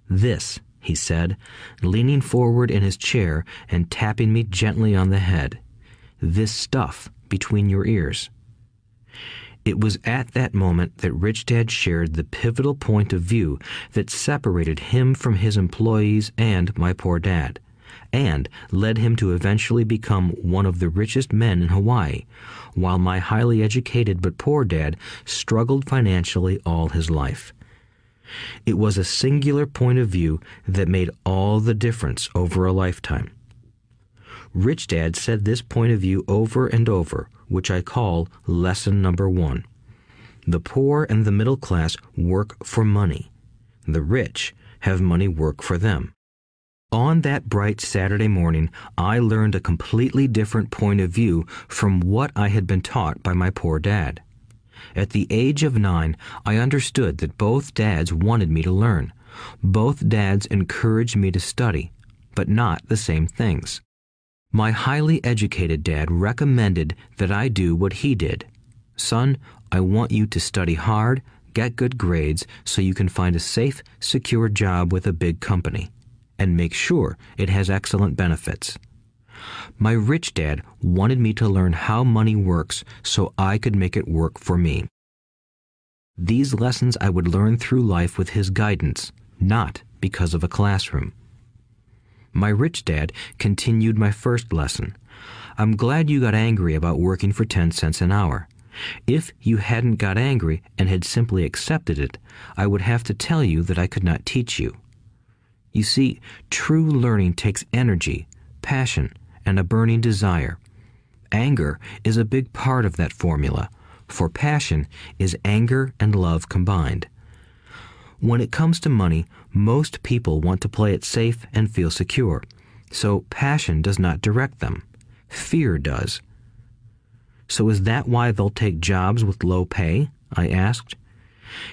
"This," he said, leaning forward in his chair and tapping me gently on the head. "This stuff between your ears." It was at that moment that Rich Dad shared the pivotal point of view that separated him from his employees and my poor dad, and led him to eventually become one of the richest men in Hawaii, while my highly educated but poor dad struggled financially all his life. It was a singular point of view that made all the difference over a lifetime. Rich Dad said this point of view over and over, which I call lesson number 1. The poor and the middle class work for money. The rich have money work for them. On that bright Saturday morning, I learned a completely different point of view from what I had been taught by my poor dad. At the age of 9, I understood that both dads wanted me to learn. Both dads encouraged me to study, but not the same things. My highly educated dad recommended that I do what he did. "Son, I want you to study hard, get good grades so you can find a safe, secure job with a big company, and make sure it has excellent benefits." My rich dad wanted me to learn how money works so I could make it work for me. These lessons I would learn through life with his guidance, not because of a classroom. My rich dad continued my first lesson. "I'm glad you got angry about working for 10 cents an hour. If you hadn't got angry and had simply accepted it, I would have to tell you that I could not teach you. You see, true learning takes energy, passion, and a burning desire. Anger is a big part of that formula, for passion is anger and love combined. When it comes to money, most people want to play it safe and feel secure, so passion does not direct them. Fear does. So is that why they'll take jobs with low pay?" I asked.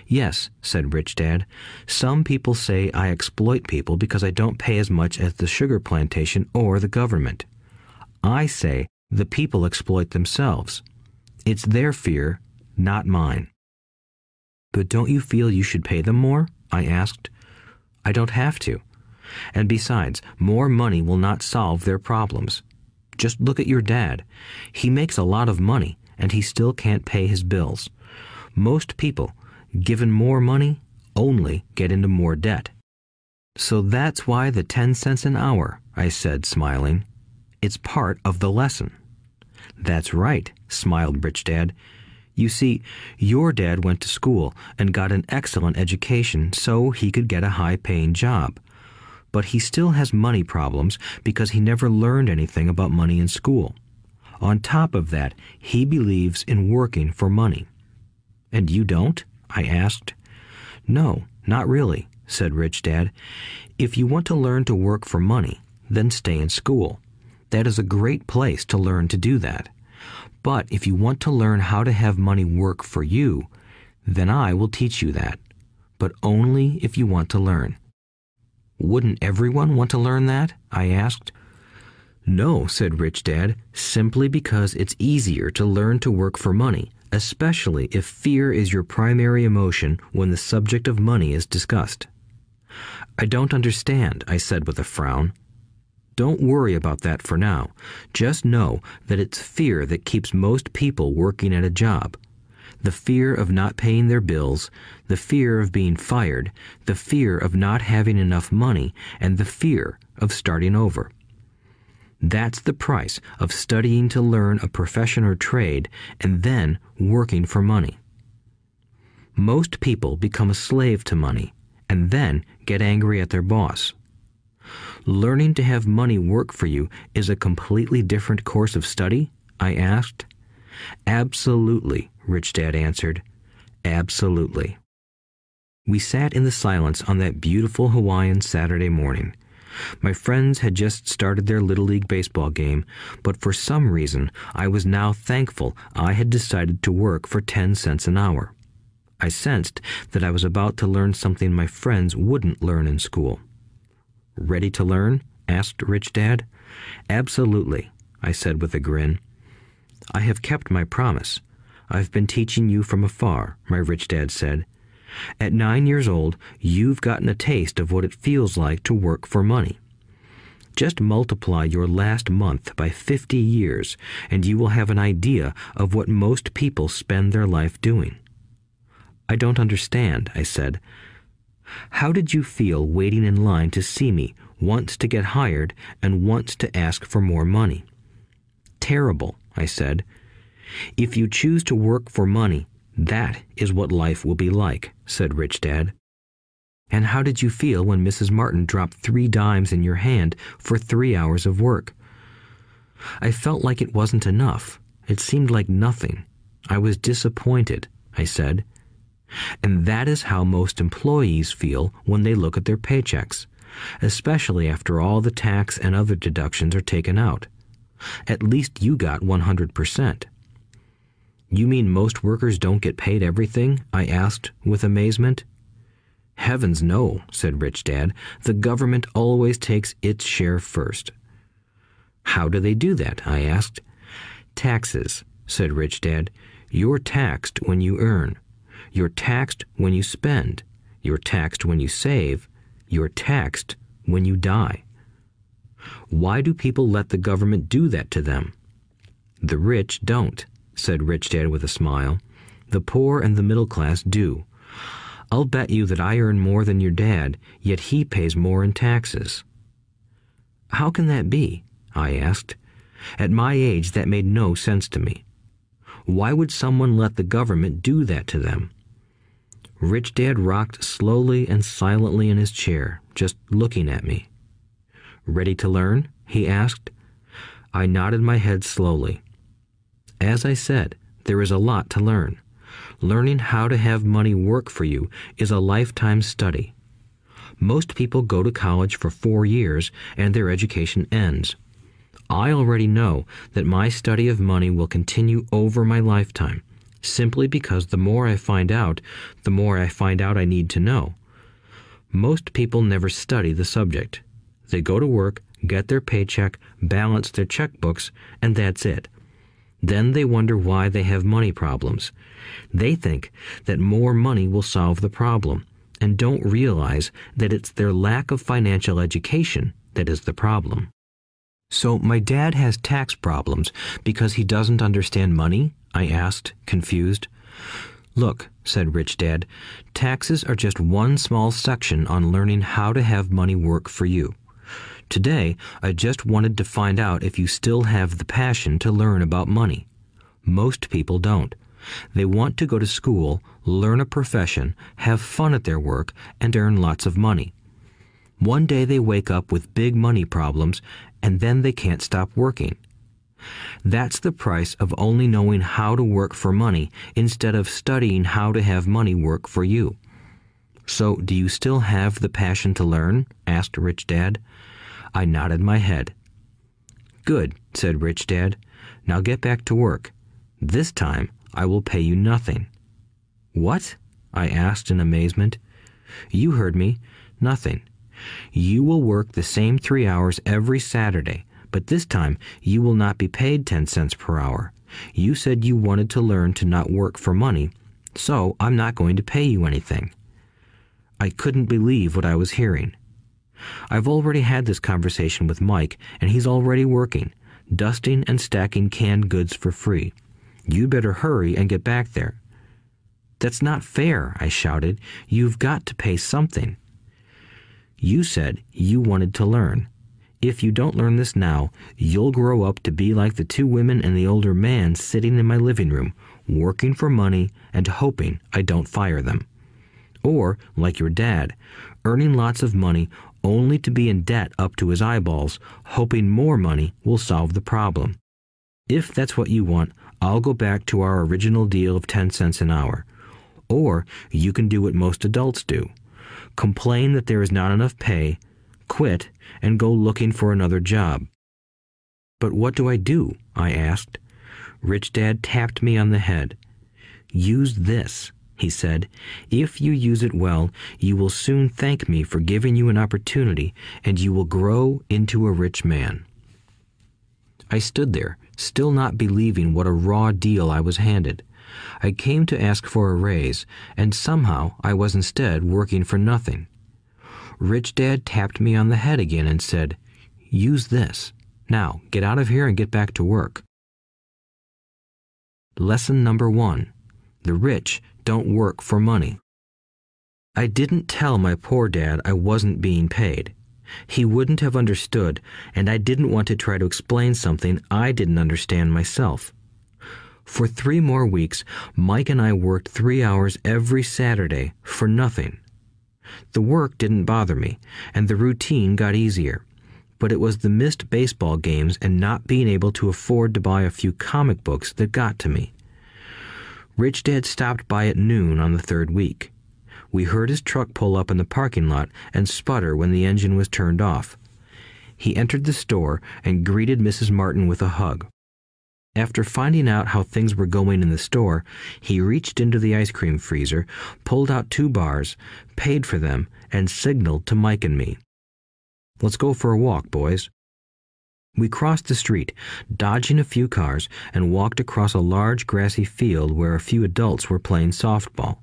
"Yes," said Rich Dad. "Some people say I exploit people because I don't pay as much as the sugar plantation or the government. I say the people exploit themselves. It's their fear, not mine." "But don't you feel you should pay them more?" I asked. "I don't have to. And besides, more money will not solve their problems. Just look at your dad. He makes a lot of money, and he still can't pay his bills. Most people, given more money, only get into more debt." "So that's why the 10 cents an hour," I said, smiling. "It's part of the lesson." "That's right," smiled Rich Dad. "You see, your dad went to school and got an excellent education so he could get a high-paying job. But he still has money problems because he never learned anything about money in school. On top of that, he believes in working for money." "And you don't?" I asked. "No, not really," said Rich Dad. "If you want to learn to work for money, then stay in school. That is a great place to learn to do that. But if you want to learn how to have money work for you, then I will teach you that. But only if you want to learn." "Wouldn't everyone want to learn that?" I asked. "No," said Rich Dad, "simply because it's easier to learn to work for money, especially if fear is your primary emotion when the subject of money is discussed." "I don't understand," I said with a frown. "Don't worry about that for now. Just know that it's fear that keeps most people working at a job. The fear of not paying their bills, the fear of being fired, the fear of not having enough money, and the fear of starting over. That's the price of studying to learn a profession or trade and then working for money. Most people become a slave to money and then get angry at their boss. Learning to have money work for you is a completely different course of study? I asked. Absolutely, Rich Dad answered. Absolutely. We sat in the silence on that beautiful Hawaiian Saturday morning. My friends had just started their Little League baseball game, but for some reason I was now thankful I had decided to work for 10 cents an hour. I sensed that I was about to learn something my friends wouldn't learn in school. Ready to learn? Asked Rich Dad. Absolutely, I said with a grin. I have kept my promise. I've been teaching you from afar, my Rich Dad said. At 9 years old, you've gotten a taste of what it feels like to work for money. Just multiply your last month by 50 years, and you will have an idea of what most people spend their life doing. I don't understand, I said. How did you feel waiting in line to see me, once to get hired and once to ask for more money? Terrible, I said. If you choose to work for money, that is what life will be like, said Rich Dad. And how did you feel when Mrs. Martin dropped 3 dimes in your hand for 3 hours of work? I felt like it wasn't enough. It seemed like nothing. I was disappointed, I said. And that is how most employees feel when they look at their paychecks, especially after all the tax and other deductions are taken out. At least you got 100%. You mean most workers don't get paid everything? I asked with amazement. Heavens no, said Rich Dad. The government always takes its share first. How do they do that? I asked. Taxes, said Rich Dad. You're taxed when you earn. You're taxed when you spend. You're taxed when you save. You're taxed when you die. Why do people let the government do that to them? The rich don't, said Rich Dad with a smile. The poor and the middle class do. I'll bet you that I earn more than your dad, yet he pays more in taxes. How can that be? I asked. At my age, that made no sense to me. Why would someone let the government do that to them? Rich Dad rocked slowly and silently in his chair, just looking at me. Ready to learn? He asked. I nodded my head slowly. As I said, there is a lot to learn. Learning how to have money work for you is a lifetime study. Most people go to college for 4 years and their education ends. I already know that my study of money will continue over my lifetime, simply because the more I find out, the more I find out I need to know. Most people never study the subject. They go to work, get their paycheck, balance their checkbooks, and that's it. Then they wonder why they have money problems. They think that more money will solve the problem, and don't realize that it's their lack of financial education that is the problem. So my dad has tax problems because he doesn't understand money? I asked, confused. Look, said Rich Dad, taxes are just one small section on learning how to have money work for you. Today, I just wanted to find out if you still have the passion to learn about money. Most people don't. They want to go to school, learn a profession, have fun at their work, and earn lots of money. One day they wake up with big money problems, and then they can't stop working. That's the price of only knowing how to work for money instead of studying how to have money work for you. So, do you still have the passion to learn? Asked Rich Dad. I nodded my head. Good, said Rich Dad. Now get back to work. This time, I will pay you nothing. What? I asked in amazement. You heard me. Nothing. You will work the same 3 hours every Saturday, but this time you will not be paid 10 cents per hour. You said you wanted to learn to not work for money, so I'm not going to pay you anything. I couldn't believe what I was hearing. I've already had this conversation with Mike, and he's already working, dusting and stacking canned goods for free. You better hurry and get back there. That's not fair, I shouted. You've got to pay something. You said you wanted to learn. If you don't learn this now, you'll grow up to be like the two women and the older man sitting in my living room, working for money and hoping I don't fire them. Or, like your dad, earning lots of money only to be in debt up to his eyeballs, hoping more money will solve the problem. If that's what you want, I'll go back to our original deal of 10 cents an hour. Or you can do what most adults do. Complain that there is not enough pay, quit, and go looking for another job. But what do I do? I asked. Rich Dad tapped me on the head. Use this, he said. If you use it well, you will soon thank me for giving you an opportunity, and you will grow into a rich man. I stood there, still not believing what a raw deal I was handed. I came to ask for a raise, and somehow I was instead working for nothing. Rich Dad tapped me on the head again and said, "Use this. Now, get out of here and get back to work." Lesson number 1. The rich don't work for money. I didn't tell my poor dad I wasn't being paid. He wouldn't have understood, and I didn't want to try to explain something I didn't understand myself. For 3 more weeks, Mike and I worked 3 hours every Saturday for nothing. The work didn't bother me, and the routine got easier. But it was the missed baseball games and not being able to afford to buy a few comic books that got to me. Rich Dad stopped by at noon on the 3rd week. We heard his truck pull up in the parking lot and sputter when the engine was turned off. He entered the store and greeted Mrs. Martin with a hug. After finding out how things were going in the store, he reached into the ice cream freezer, pulled out 2 bars, paid for them, and signaled to Mike and me. "Let's go for a walk, boys." We crossed the street, dodging a few cars, and walked across a large grassy field where a few adults were playing softball.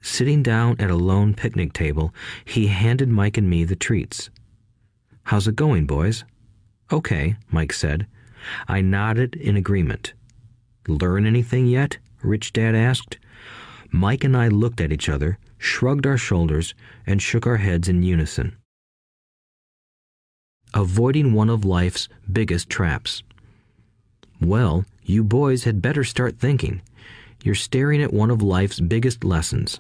Sitting down at a lone picnic table, he handed Mike and me the treats. "How's it going, boys?" "Okay," Mike said. I nodded in agreement. "Learn anything yet?" Rich Dad asked. Mike and I looked at each other, shrugged our shoulders, and shook our heads in unison. Avoiding one of life's biggest traps. Well, you boys had better start thinking. You're staring at one of life's biggest lessons.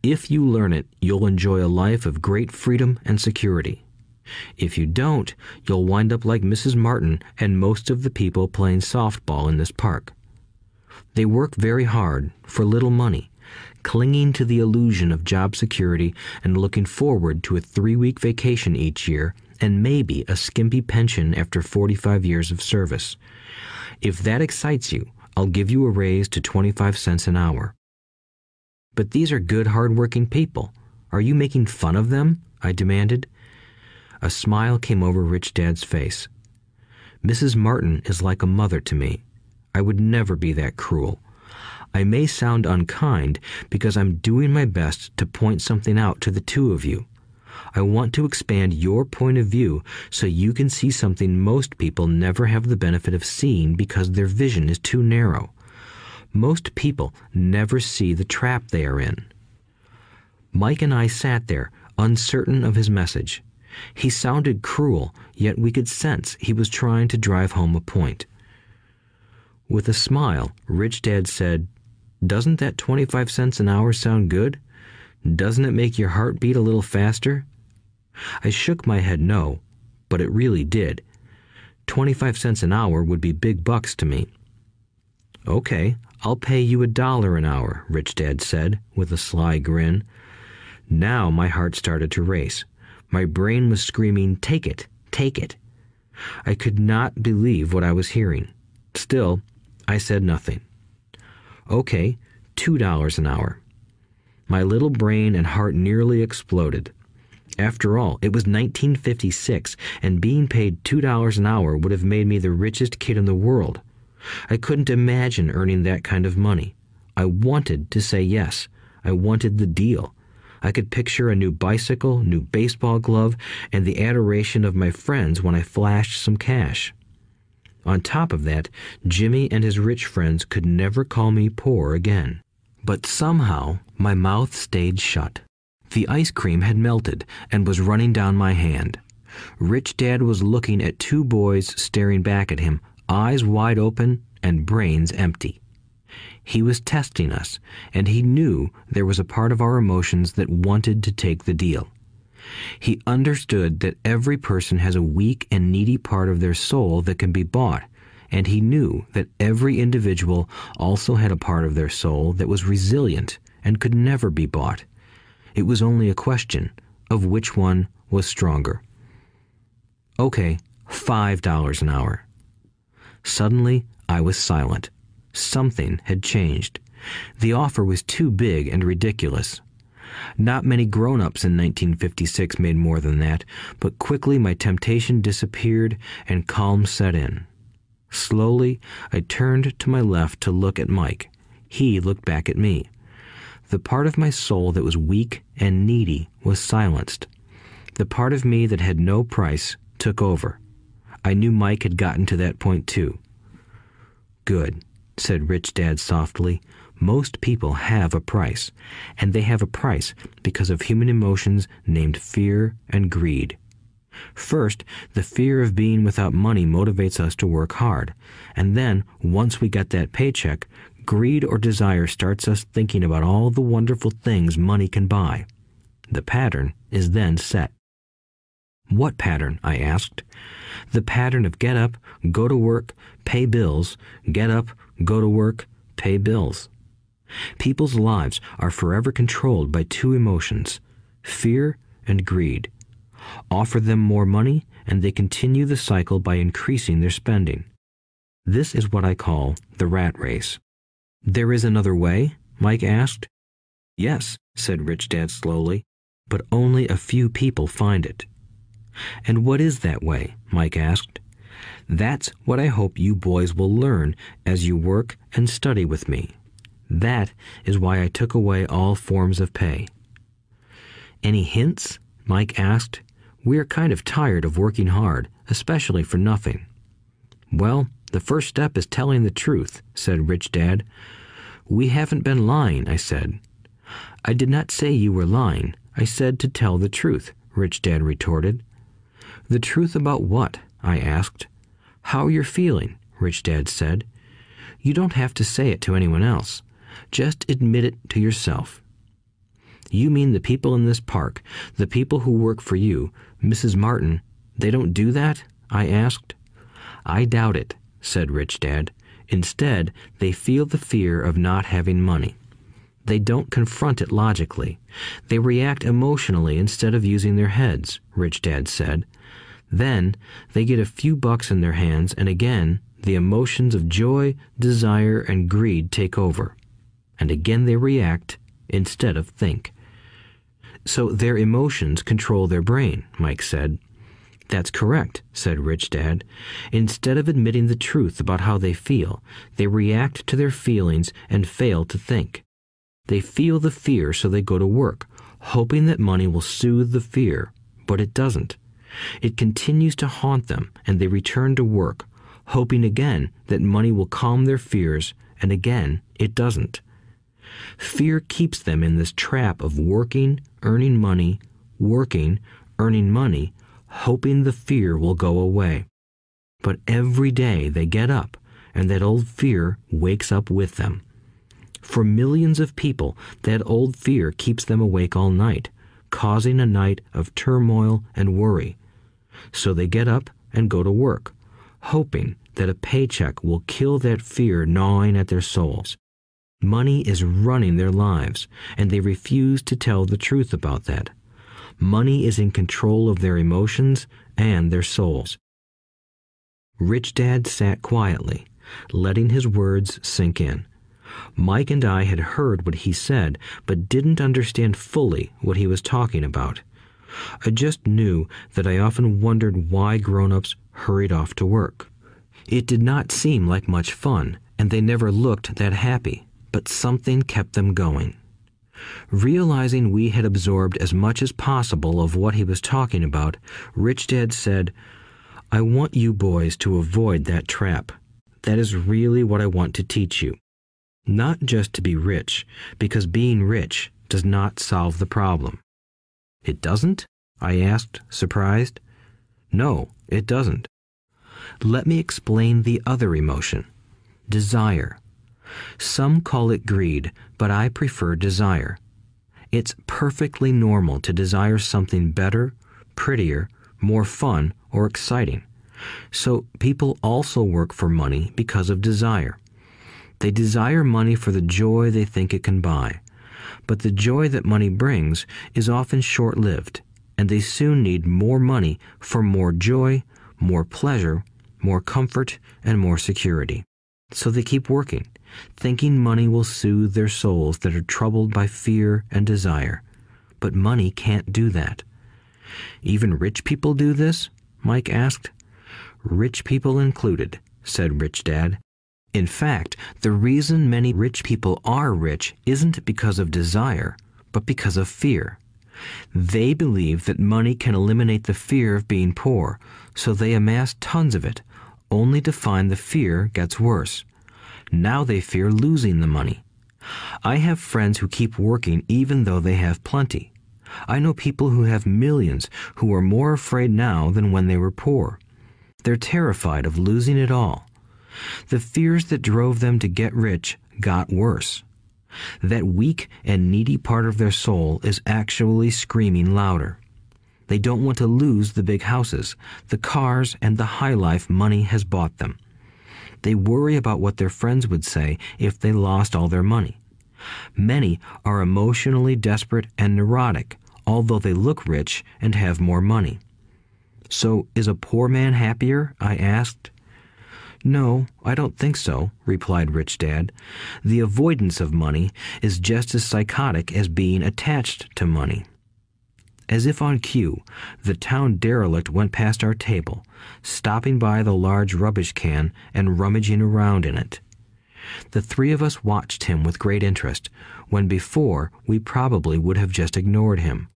If you learn it, you'll enjoy a life of great freedom and security. If you don't, you'll wind up like Mrs. Martin and most of the people playing softball in this park. They work very hard for little money, clinging to the illusion of job security and looking forward to a 3-week vacation each year and maybe a skimpy pension after 45 years of service. If that excites you, I'll give you a raise to 25 cents an hour. But these are good, hard-working people. Are you making fun of them? I demanded. A smile came over Rich Dad's face. Mrs. Martin is like a mother to me. I would never be that cruel. I may sound unkind because I'm doing my best to point something out to the two of you. I want to expand your point of view so you can see something most people never have the benefit of seeing because their vision is too narrow. Most people never see the trap they are in. Mike and I sat there, uncertain of his message. He sounded cruel, yet we could sense he was trying to drive home a point. With a smile, Rich Dad said, "Doesn't that 25 cents an hour sound good? Doesn't it make your heart beat a little faster?" I shook my head no, but it really did. 25 cents an hour would be big bucks to me. "Okay, I'll pay you $1 an hour," Rich Dad said, with a sly grin. Now my heart started to race. My brain was screaming, "Take it, take it." I could not believe what I was hearing. Still, I said nothing. "Okay, $2 an hour." My little brain and heart nearly exploded. After all, it was 1956, and being paid $2 an hour would have made me the richest kid in the world. I couldn't imagine earning that kind of money. I wanted to say yes. I wanted the deal. I could picture a new bicycle, new baseball glove, and the adoration of my friends when I flashed some cash. On top of that, Jimmy and his rich friends could never call me poor again. But somehow, my mouth stayed shut. The ice cream had melted and was running down my hand. Rich Dad was looking at two boys staring back at him, eyes wide open and brains empty. He was testing us, and he knew there was a part of our emotions that wanted to take the deal. He understood that every person has a weak and needy part of their soul that can be bought, and he knew that every individual also had a part of their soul that was resilient and could never be bought. It was only a question of which one was stronger. Okay, $5 an hour. Suddenly, I was silent. Something had changed. The offer was too big and ridiculous. Not many grown-ups in 1956 made more than that, but quickly my temptation disappeared and calm set in. Slowly, I turned to my left to look at Mike. He looked back at me. The part of my soul that was weak and needy was silenced. The part of me that had no price took over. I knew Mike had gotten to that point too. "Good," said Rich Dad softly. "Most people have a price, and they have a price because of human emotions named fear and greed. First, the fear of being without money motivates us to work hard, and then, once we get that paycheck, greed or desire starts us thinking about all the wonderful things money can buy. The pattern is then set." "What pattern?" I asked. "The pattern of get up, go to work, pay bills, get up, go to work, pay bills." People's lives are forever controlled by two emotions, fear and greed. Offer them more money, and they continue the cycle by increasing their spending. This is what I call the rat race. "There is another way?" Mike asked. "Yes," said Rich Dad slowly, "but only a few people find it." "And what is that way?" Mike asked. "That's what I hope you boys will learn as you work and study with me. That is why I took away all forms of pay." "Any hints?" Mike asked. "We're kind of tired of working hard, especially for nothing." "Well, the first step is telling the truth," said Rich Dad. "We haven't been lying," I said. "I did not say you were lying. I said to tell the truth," Rich Dad retorted. "The truth about what?" I asked. "How you're feeling," Rich Dad said. "You don't have to say it to anyone else. Just admit it to yourself." "You mean the people in this park, the people who work for you, Mrs. Martin, they don't do that?" I asked. "I doubt it," said Rich Dad. "Instead, they feel the fear of not having money. They don't confront it logically. They react emotionally instead of using their heads," Rich Dad said. "Then they get a few bucks in their hands, and again, the emotions of joy, desire, and greed take over. And again they react instead of think." "So their emotions control their brain," Mike said. "That's correct," said Rich Dad. "Instead of admitting the truth about how they feel, they react to their feelings and fail to think. They feel the fear, so they go to work, hoping that money will soothe the fear, but it doesn't. It continues to haunt them, and they return to work, hoping again that money will calm their fears, and again it doesn't. Fear keeps them in this trap of working, earning money, hoping the fear will go away. But every day they get up, and that old fear wakes up with them. For millions of people, that old fear keeps them awake all night, causing a night of turmoil and worry. So they get up and go to work, hoping that a paycheck will kill that fear gnawing at their souls. Money is running their lives, and they refuse to tell the truth about that. Money is in control of their emotions and their souls." Rich Dad sat quietly, letting his words sink in. Mike and I had heard what he said, but didn't understand fully what he was talking about. I just knew that I often wondered why grown-ups hurried off to work. It did not seem like much fun, and they never looked that happy, but something kept them going. Realizing we had absorbed as much as possible of what he was talking about, Rich Dad said, "I want you boys to avoid that trap. That is really what I want to teach you. Not just to be rich, because being rich does not solve the problem." "It doesn't?" I asked, surprised. No, it doesn't. Let me explain the other emotion, desire. Some call it greed, but I prefer desire. It's perfectly normal to desire something better, prettier, more fun, or exciting. So people also work for money because of desire. They desire money for the joy they think it can buy. But the joy that money brings is often short-lived, and they soon need more money for more joy, more pleasure, more comfort, and more security. So they keep working, thinking money will soothe their souls that are troubled by fear and desire. But money can't do that. Even rich people do this? Mike asked. Rich people included, said Rich Dad. In fact, the reason many rich people are rich isn't because of desire, but because of fear. They believe that money can eliminate the fear of being poor, so they amass tons of it, only to find the fear gets worse. Now they fear losing the money. I have friends who keep working even though they have plenty. I know people who have millions who are more afraid now than when they were poor. They're terrified of losing it all. The fears that drove them to get rich got worse. That weak and needy part of their soul is actually screaming louder. They don't want to lose the big houses, the cars, and the high life money has bought them. They worry about what their friends would say if they lost all their money. Many are emotionally desperate and neurotic, although they look rich and have more money. So, is a poor man happier? I asked. No, I don't think so, replied Rich Dad. The avoidance of money is just as psychotic as being attached to money. As if on cue, the town derelict went past our table, stopping by the large rubbish can and rummaging around in it. The three of us watched him with great interest, when before we probably would have just ignored him.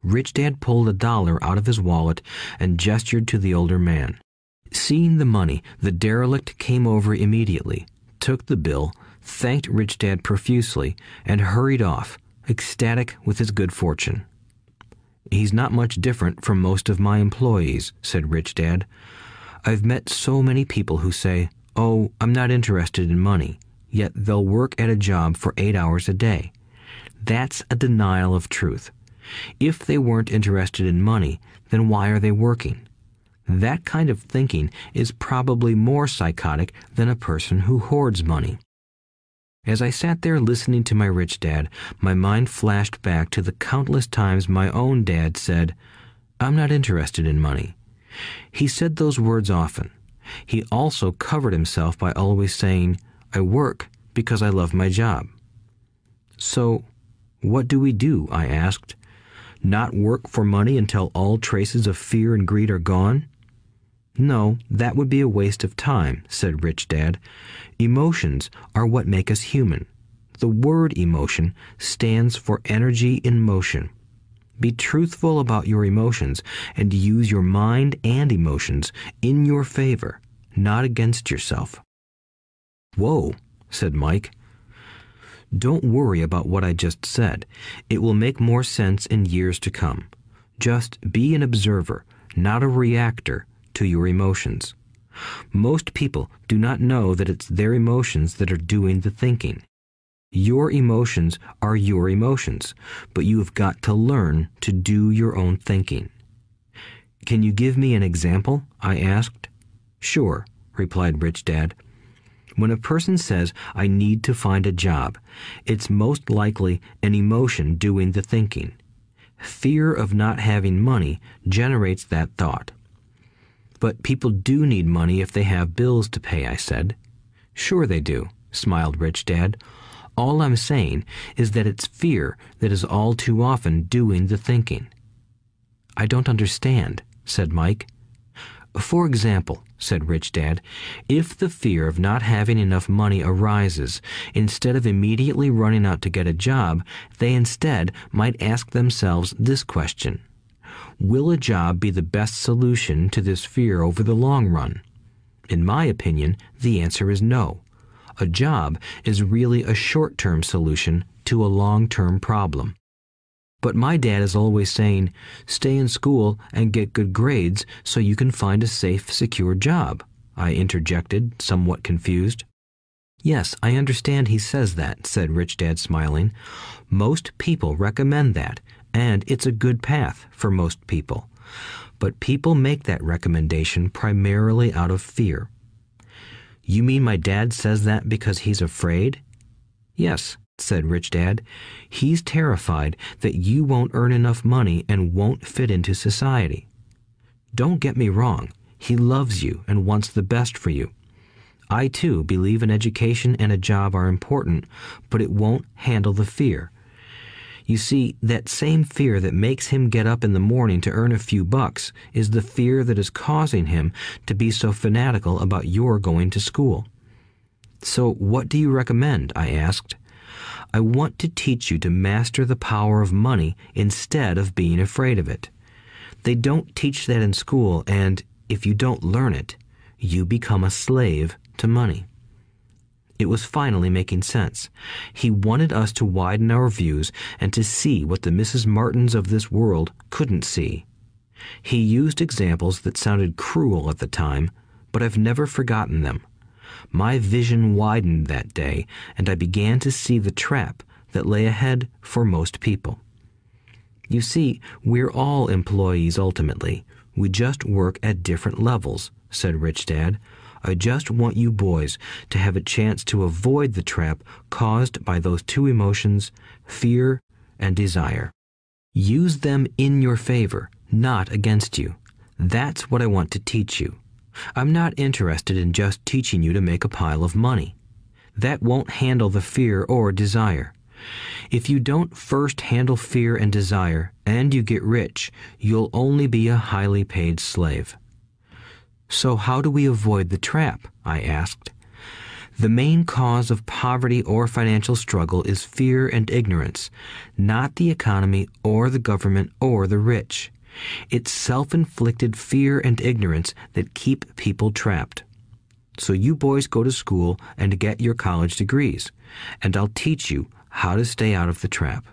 Rich Dad pulled $1 out of his wallet and gestured to the older man. Seeing the money, the derelict came over immediately, took the bill, thanked Rich Dad profusely, and hurried off, ecstatic with his good fortune. He's not much different from most of my employees, said Rich Dad. I've met so many people who say, "Oh, I'm not interested in money," yet they'll work at a job for 8 hours a day. That's a denial of truth. If they weren't interested in money, then why are they working? That kind of thinking is probably more psychotic than a person who hoards money. As I sat there listening to my Rich Dad, my mind flashed back to the countless times my own dad said, "I'm not interested in money." He said those words often. He also covered himself by always saying, "I work because I love my job." So, what do we do? I asked. Not work for money until all traces of fear and greed are gone? No, that would be a waste of time, said Rich Dad. Emotions are what make us human. The word emotion stands for energy in motion. Be truthful about your emotions and use your mind and emotions in your favor, not against yourself. Whoa, said Mike. Don't worry about what I just said. It will make more sense in years to come. Just be an observer, not a reactor to your emotions. Most people do not know that it's their emotions that are doing the thinking. Your emotions are your emotions, but you have got to learn to do your own thinking. Can you give me an example? I asked. Sure, replied Rich Dad. When a person says, "I need to find a job," it's most likely an emotion doing the thinking. Fear of not having money generates that thought. But people do need money if they have bills to pay, I said. Sure they do, smiled Rich Dad. All I'm saying is that it's fear that is all too often doing the thinking. I don't understand, said Mike. For example, said Rich Dad, if the fear of not having enough money arises, instead of immediately running out to get a job, they instead might ask themselves this question. Will a job be the best solution to this fear over the long run? In my opinion, the answer is no. A job is really a short-term solution to a long-term problem. But my dad is always saying, stay in school and get good grades so you can find a safe, secure job, I interjected, somewhat confused. Yes, I understand he says that, said Rich Dad, smiling. Most people recommend that, and it's a good path for most people. But people make that recommendation primarily out of fear. You mean my dad says that because he's afraid? Yes, said Rich Dad. He's terrified that you won't earn enough money and won't fit into society. Don't get me wrong. He loves you and wants the best for you. I, too, believe an education and a job are important, but it won't handle the fear. You see, that same fear that makes him get up in the morning to earn a few bucks is the fear that is causing him to be so fanatical about your going to school. So what do you recommend? I asked. I want to teach you to master the power of money instead of being afraid of it. They don't teach that in school, and if you don't learn it, you become a slave to money. It was finally making sense. He wanted us to widen our views and to see what the Mrs. Martins of this world couldn't see. He used examples that sounded cruel at the time, but I've never forgotten them. My vision widened that day, and I began to see the trap that lay ahead for most people. You see, we're all employees ultimately. We just work at different levels, said Rich Dad. I just want you boys to have a chance to avoid the trap caused by those two emotions, fear and desire. Use them in your favor, not against you. That's what I want to teach you. I'm not interested in just teaching you to make a pile of money. That won't handle the fear or desire. If you don't first handle fear and desire, and you get rich, you'll only be a highly paid slave. So how do we avoid the trap? I asked. The main cause of poverty or financial struggle is fear and ignorance, not the economy or the government or the rich. It's self-inflicted fear and ignorance that keep people trapped. So you boys go to school and get your college degrees, and I'll teach you how to stay out of the trap.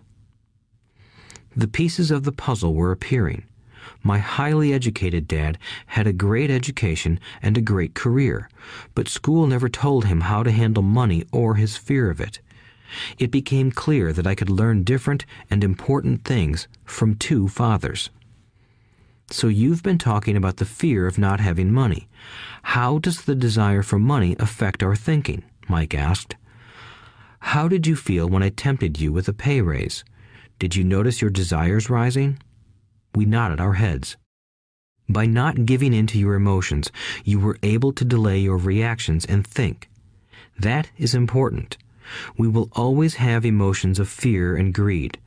The pieces of the puzzle were appearing. My highly educated dad had a great education and a great career, but school never told him how to handle money or his fear of it. It became clear that I could learn different and important things from two fathers. So you've been talking about the fear of not having money. How does the desire for money affect our thinking? Mike asked. How did you feel when I tempted you with a pay raise? Did you notice your desires rising? We nodded our heads. By not giving in to your emotions, you were able to delay your reactions and think. That is important. We will always have emotions of fear and greed.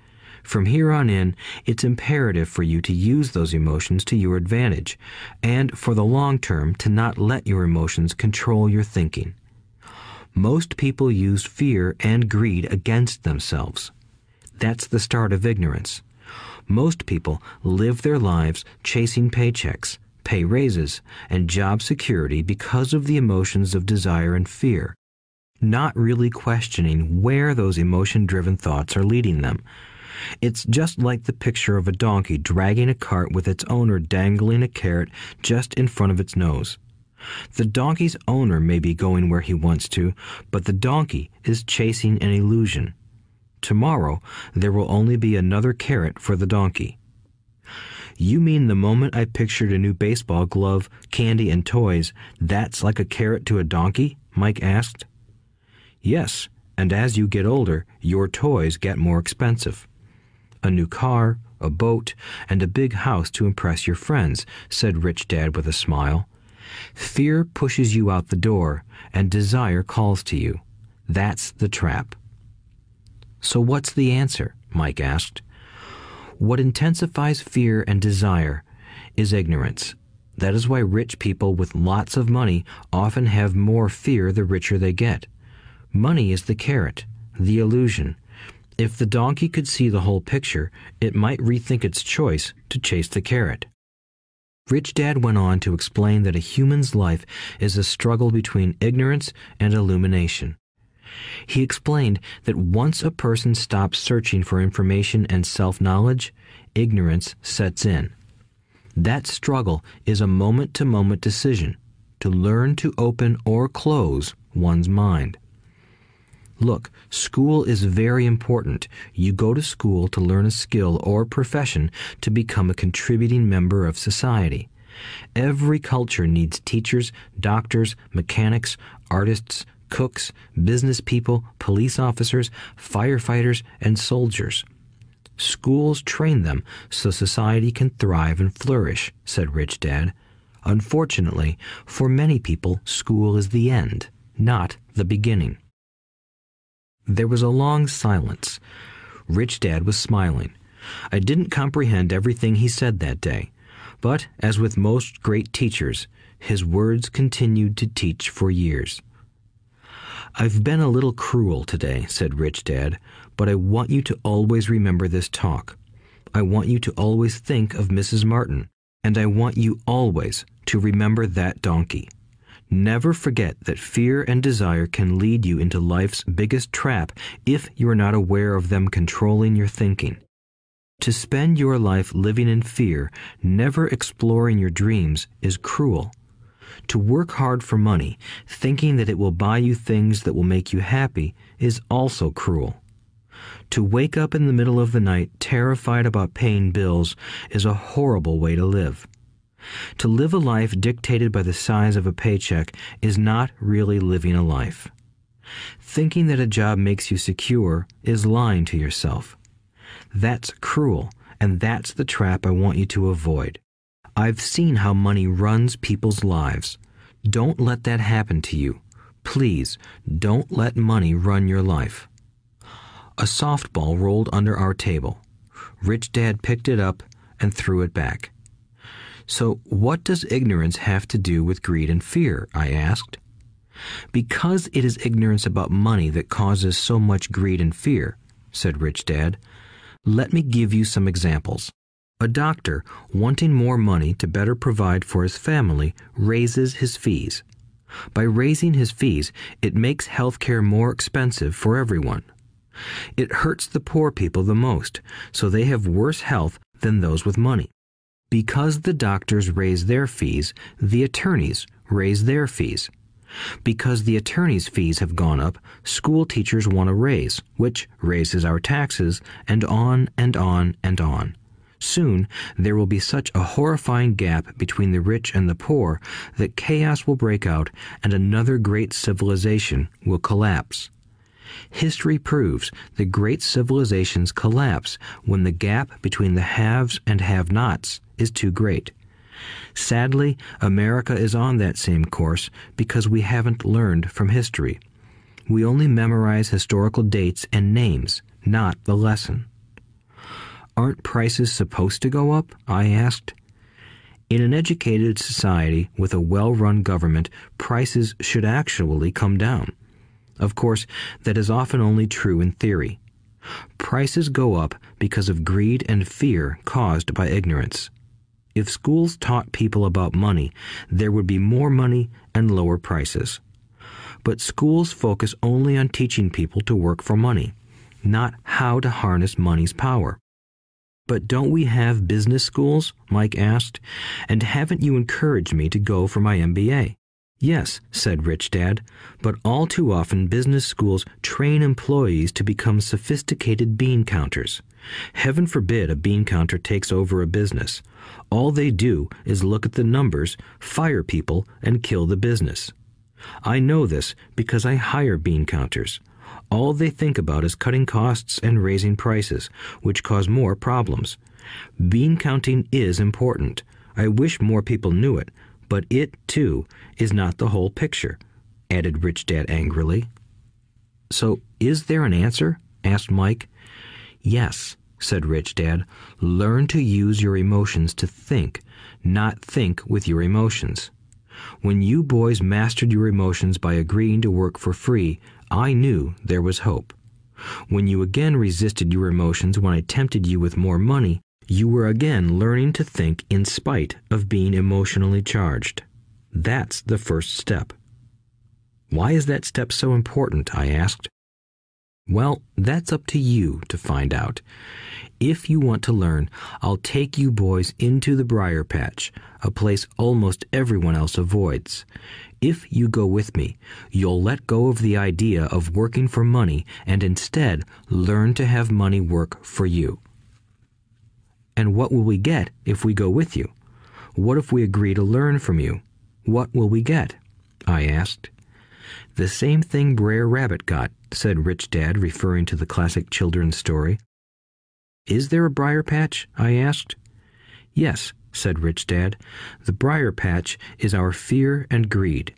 From here on in, it's imperative for you to use those emotions to your advantage, and for the long term to not let your emotions control your thinking. Most people use fear and greed against themselves. That's the start of ignorance. Most people live their lives chasing paychecks, pay raises, and job security because of the emotions of desire and fear, not really questioning where those emotion-driven thoughts are leading them. It's just like the picture of a donkey dragging a cart with its owner dangling a carrot just in front of its nose. The donkey's owner may be going where he wants to, but the donkey is chasing an illusion. Tomorrow, there will only be another carrot for the donkey. You mean the moment I pictured a new baseball glove, candy, and toys, that's like a carrot to a donkey? Mike asked. Yes, and as you get older, your toys get more expensive. A new car, a boat, and a big house to impress your friends, said Rich Dad with a smile. Fear pushes you out the door, and desire calls to you. That's the trap. So what's the answer? Mike asked. What intensifies fear and desire is ignorance. That is why rich people with lots of money often have more fear the richer they get. Money is the carrot, the illusion. If the donkey could see the whole picture, it might rethink its choice to chase the carrot. Rich Dad went on to explain that a human's life is a struggle between ignorance and illumination. He explained that once a person stops searching for information and self-knowledge, ignorance sets in. That struggle is a moment-to-moment decision to learn to open or close one's mind. Look, school is very important. You go to school to learn a skill or profession to become a contributing member of society. Every culture needs teachers, doctors, mechanics, artists, cooks, business people, police officers, firefighters, and soldiers. Schools train them so society can thrive and flourish, said Rich Dad. Unfortunately, for many people, school is the end, not the beginning. There was a long silence. Rich Dad was smiling. I didn't comprehend everything he said that day, but, as with most great teachers, his words continued to teach for years. I've been a little cruel today, said Rich Dad, but I want you to always remember this talk. I want you to always think of Mrs. Martin, and I want you always to remember that donkey. Never forget that fear and desire can lead you into life's biggest trap if you are not aware of them controlling your thinking. To spend your life living in fear, never exploring your dreams, is cruel. To work hard for money, thinking that it will buy you things that will make you happy, is also cruel. To wake up in the middle of the night terrified about paying bills is a horrible way to live. To live a life dictated by the size of a paycheck is not really living a life. Thinking that a job makes you secure is lying to yourself. That's cruel, and that's the trap I want you to avoid. I've seen how money runs people's lives. Don't let that happen to you. Please, don't let money run your life. A softball rolled under our table. Rich Dad picked it up and threw it back. So what does ignorance have to do with greed and fear? I asked. Because it is ignorance about money that causes so much greed and fear, said Rich Dad. Let me give you some examples. A doctor, wanting more money to better provide for his family, raises his fees. By raising his fees, it makes healthcare more expensive for everyone. It hurts the poor people the most, so they have worse health than those with money. Because the doctors raise their fees, the attorneys raise their fees. Because the attorneys' fees have gone up, school teachers want a raise, which raises our taxes, and on and on and on. Soon, there will be such a horrifying gap between the rich and the poor that chaos will break out and another great civilization will collapse. History proves that great civilizations collapse when the gap between the haves and have-nots is too great. Sadly, America is on that same course because we haven't learned from history. We only memorize historical dates and names, not the lesson. Aren't prices supposed to go up? I asked. In an educated society with a well-run government, prices should actually come down. Of course, that is often only true in theory. Prices go up because of greed and fear caused by ignorance. If schools taught people about money, there would be more money and lower prices. But schools focus only on teaching people to work for money, not how to harness money's power. But don't we have business schools? Mike asked. And haven't you encouraged me to go for my MBA? Yes, said Rich Dad, but all too often business schools train employees to become sophisticated bean counters. Heaven forbid a bean counter takes over a business. All they do is look at the numbers, fire people, and kill the business. I know this because I hire bean counters. All they think about is cutting costs and raising prices, which cause more problems. Bean counting is important. I wish more people knew it, but it, too, is not the whole picture, added Rich Dad angrily. So, is there an answer? Asked Mike. Yes, said Rich Dad. Learn to use your emotions to think, not think with your emotions. When you boys mastered your emotions by agreeing to work for free, I knew there was hope. When you again resisted your emotions when I tempted you with more money, you were again learning to think in spite of being emotionally charged. That's the first step. Why is that step so important? I asked. Well, that's up to you to find out. If you want to learn, I'll take you boys into the briar patch, a place almost everyone else avoids. If you go with me, you'll let go of the idea of working for money and instead learn to have money work for you. And what will we get if we go with you? What if we agree to learn from you? What will we get? I asked. The same thing Brer Rabbit got, said Rich Dad, referring to the classic children's story. Is there a briar patch? I asked. Yes, said Rich Dad. The briar patch is our fear and greed.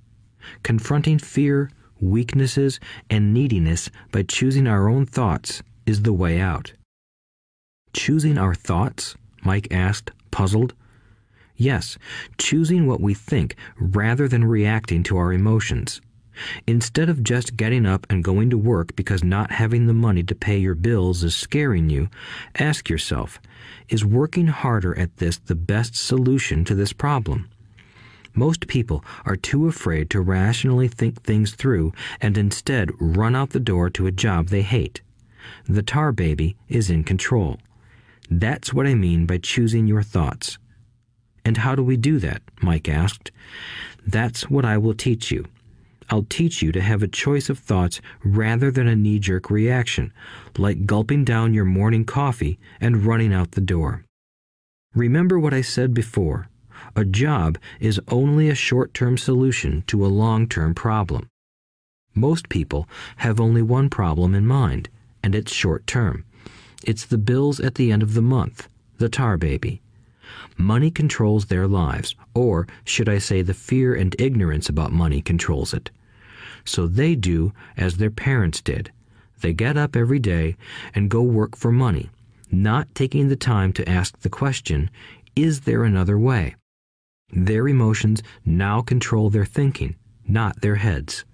Confronting fear, weaknesses, and neediness by choosing our own thoughts is the way out. Choosing our thoughts? Mike asked, puzzled. Yes, choosing what we think rather than reacting to our emotions. Instead of just getting up and going to work because not having the money to pay your bills is scaring you, ask yourself, is working harder at this the best solution to this problem? Most people are too afraid to rationally think things through and instead run out the door to a job they hate. The tar baby is in control. That's what I mean by choosing your thoughts. And how do we do that? Mike asked. That's what I will teach you. I'll teach you to have a choice of thoughts rather than a knee-jerk reaction, like gulping down your morning coffee and running out the door. Remember what I said before. A job is only a short-term solution to a long-term problem. Most people have only one problem in mind, and it's short-term. It's the bills at the end of the month, the tar baby. Money controls their lives, or should I say the fear and ignorance about money controls it. So they do as their parents did. They get up every day and go work for money, not taking the time to ask the question, is there another way? Their emotions now control their thinking, not their heads.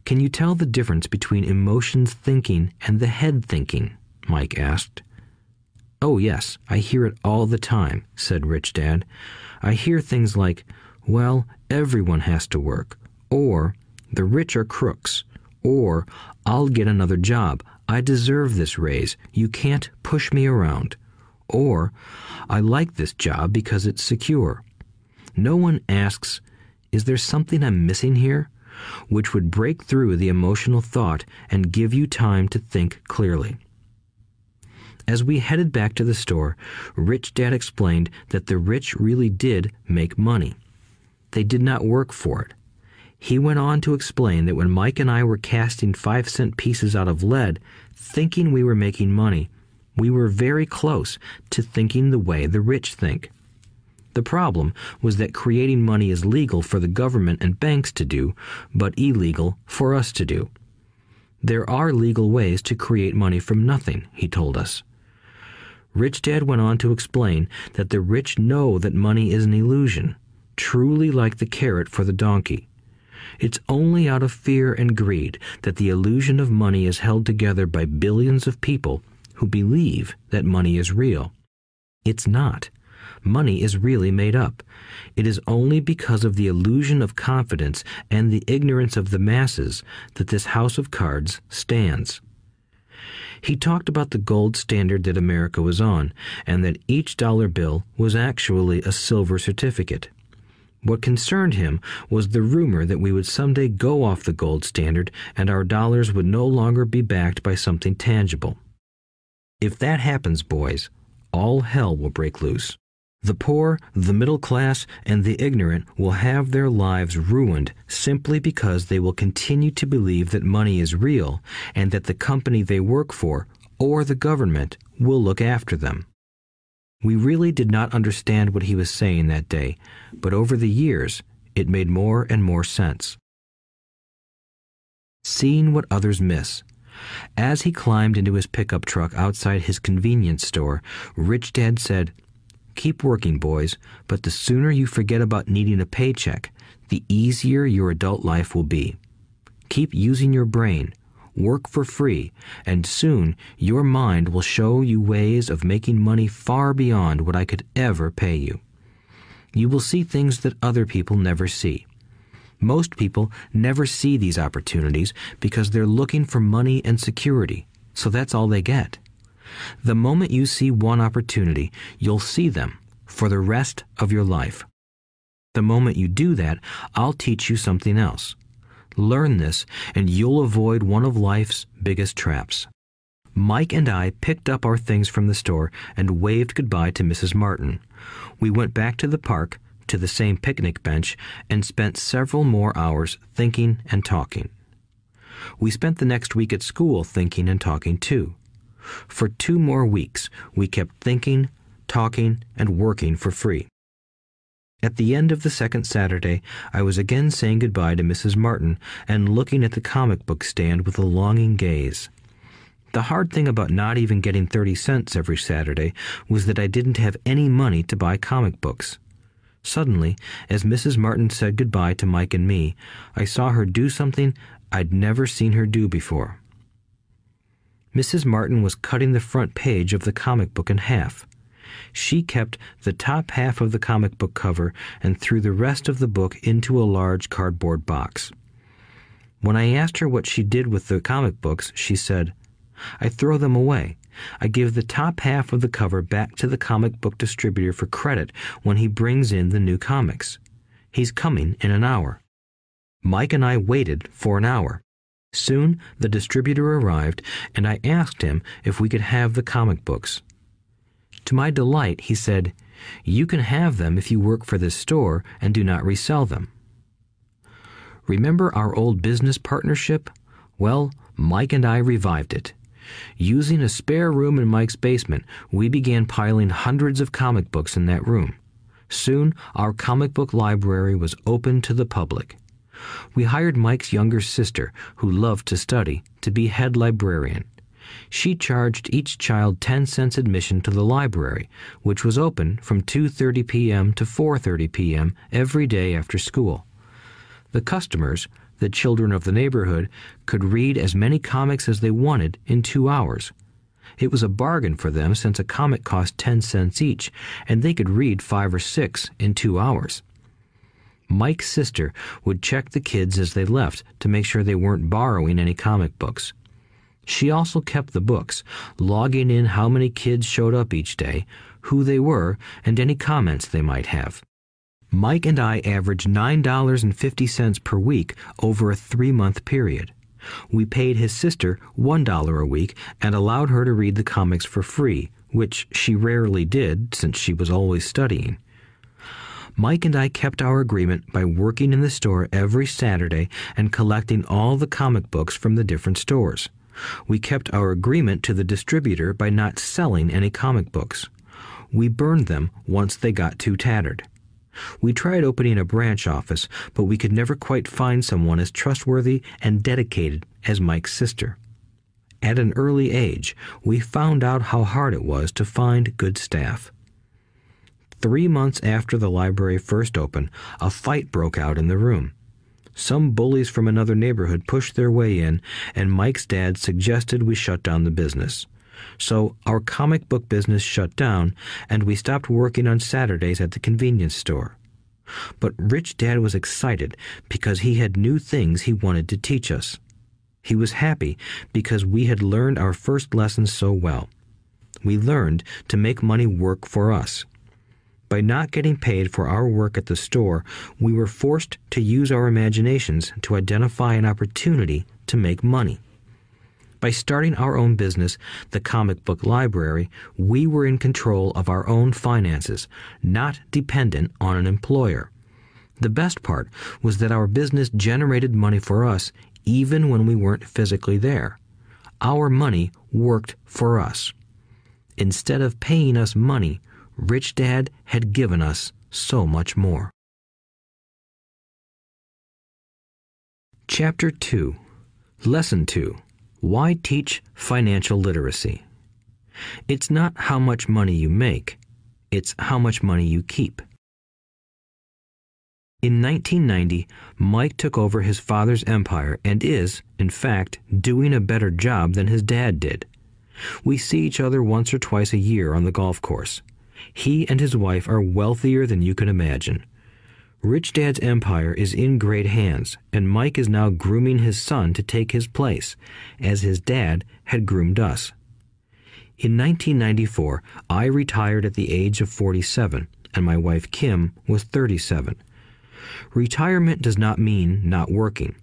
Can you tell the difference between emotions thinking and the head thinking? Mike asked. Oh yes, I hear it all the time, said Rich Dad. I hear things like, well, everyone has to work, or the rich are crooks, or I'll get another job, I deserve this raise, you can't push me around, or I like this job because it's secure. No one asks, is there something I'm missing here? Which would break through the emotional thought and give you time to think clearly. As we headed back to the store, Rich Dad explained that the rich really did make money. They did not work for it. He went on to explain that when Mike and I were casting 5-cent pieces out of lead, thinking we were making money, we were very close to thinking the way the rich think. The problem was that creating money is legal for the government and banks to do, but illegal for us to do. There are legal ways to create money from nothing, he told us. Rich Dad went on to explain that the rich know that money is an illusion, truly like the carrot for the donkey. It's only out of fear and greed that the illusion of money is held together by billions of people who believe that money is real. It's not. Money is really made up. It is only because of the illusion of confidence and the ignorance of the masses that this house of cards stands. He talked about the gold standard that America was on, and that each dollar bill was actually a silver certificate. What concerned him was the rumor that we would someday go off the gold standard and our dollars would no longer be backed by something tangible. If that happens, boys, all hell will break loose. The poor, the middle class, and the ignorant will have their lives ruined simply because they will continue to believe that money is real and that the company they work for, or the government, will look after them. We really did not understand what he was saying that day, but over the years, it made more and more sense. Seeing what others miss. As he climbed into his pickup truck outside his convenience store, Rich Dad said, "Keep working, boys, but the sooner you forget about needing a paycheck, the easier your adult life will be. Keep using your brain, work for free, and soon your mind will show you ways of making money far beyond what I could ever pay you. You will see things that other people never see. Most people never see these opportunities because they're looking for money and security, so that's all they get. The moment you see one opportunity, you'll see them for the rest of your life. The moment you do that, I'll teach you something else. Learn this, and you'll avoid one of life's biggest traps. Mike and I picked up our things from the store and waved goodbye to Mrs. Martin. We went back to the park, to the same picnic bench, and spent several more hours thinking and talking. We spent the next week at school thinking and talking too. For 2 more weeks, we kept thinking, talking, and working for free. At the end of the second Saturday, I was again saying goodbye to Mrs. Martin and looking at the comic book stand with a longing gaze. The hard thing about not even getting 30 cents every Saturday was that I didn't have any money to buy comic books. Suddenly, as Mrs. Martin said goodbye to Mike and me, I saw her do something I'd never seen her do before. Mrs. Martin was cutting the front page of the comic book in half. She kept the top half of the comic book cover and threw the rest of the book into a large cardboard box. When I asked her what she did with the comic books, she said, "I throw them away. I give the top half of the cover back to the comic book distributor for credit when he brings in the new comics. He's coming in an hour." Mike and I waited for an hour. Soon the distributor arrived, and I asked him if we could have the comic books. To my delight, he said, "You can have them if you work for this store and do not resell them." Remember our old business partnership? Well, Mike and I revived it. Using a spare room in Mike's basement, we began piling hundreds of comic books in that room. Soon, our comic book library was open to the public. We hired Mike's younger sister, who loved to study, to be head librarian. She charged each child 10 cents admission to the library, which was open from 2:30 p.m. to 4:30 p.m. every day after school. The customers, the children of the neighborhood, could read as many comics as they wanted in 2 hours. It was a bargain for them since a comic cost 10 cents each, and they could read 5 or 6 in 2 hours. Mike's sister would check the kids as they left to make sure they weren't borrowing any comic books. She also kept the books, logging in how many kids showed up each day, who they were, and any comments they might have. Mike and I averaged $9.50 per week over a 3-month period. We paid his sister $1 a week and allowed her to read the comics for free, which she rarely did since she was always studying. Mike and I kept our agreement by working in the store every Saturday and collecting all the comic books from the different stores. We kept our agreement to the distributor by not selling any comic books. We burned them once they got too tattered. We tried opening a branch office, but we could never quite find someone as trustworthy and dedicated as Mike's sister. At an early age, we found out how hard it was to find good staff. 3 months after the library first opened, a fight broke out in the room. Some bullies from another neighborhood pushed their way in, and Mike's dad suggested we shut down the business. So our comic book business shut down, and we stopped working on Saturdays at the convenience store. But Rich Dad was excited because he had new things he wanted to teach us. He was happy because we had learned our first lessons so well. We learned to make money work for us. By not getting paid for our work at the store, we were forced to use our imaginations to identify an opportunity to make money. By starting our own business, the comic book library, we were in control of our own finances, not dependent on an employer. The best part was that our business generated money for us even when we weren't physically there. Our money worked for us. Instead of paying us money, Rich Dad had given us so much more. Chapter 2. Lesson 2. Why teach financial literacy? It's not how much money you make, it's how much money you keep. In 1990, Mike took over his father's empire and is, in fact, doing a better job than his dad did. We see each other once or twice a year on the golf course. He and his wife are wealthier than you can imagine. Rich Dad's empire is in great hands, and Mike is now grooming his son to take his place, as his dad had groomed us. In 1994, I retired at the age of 47, and my wife Kim was 37. Retirement does not mean not working.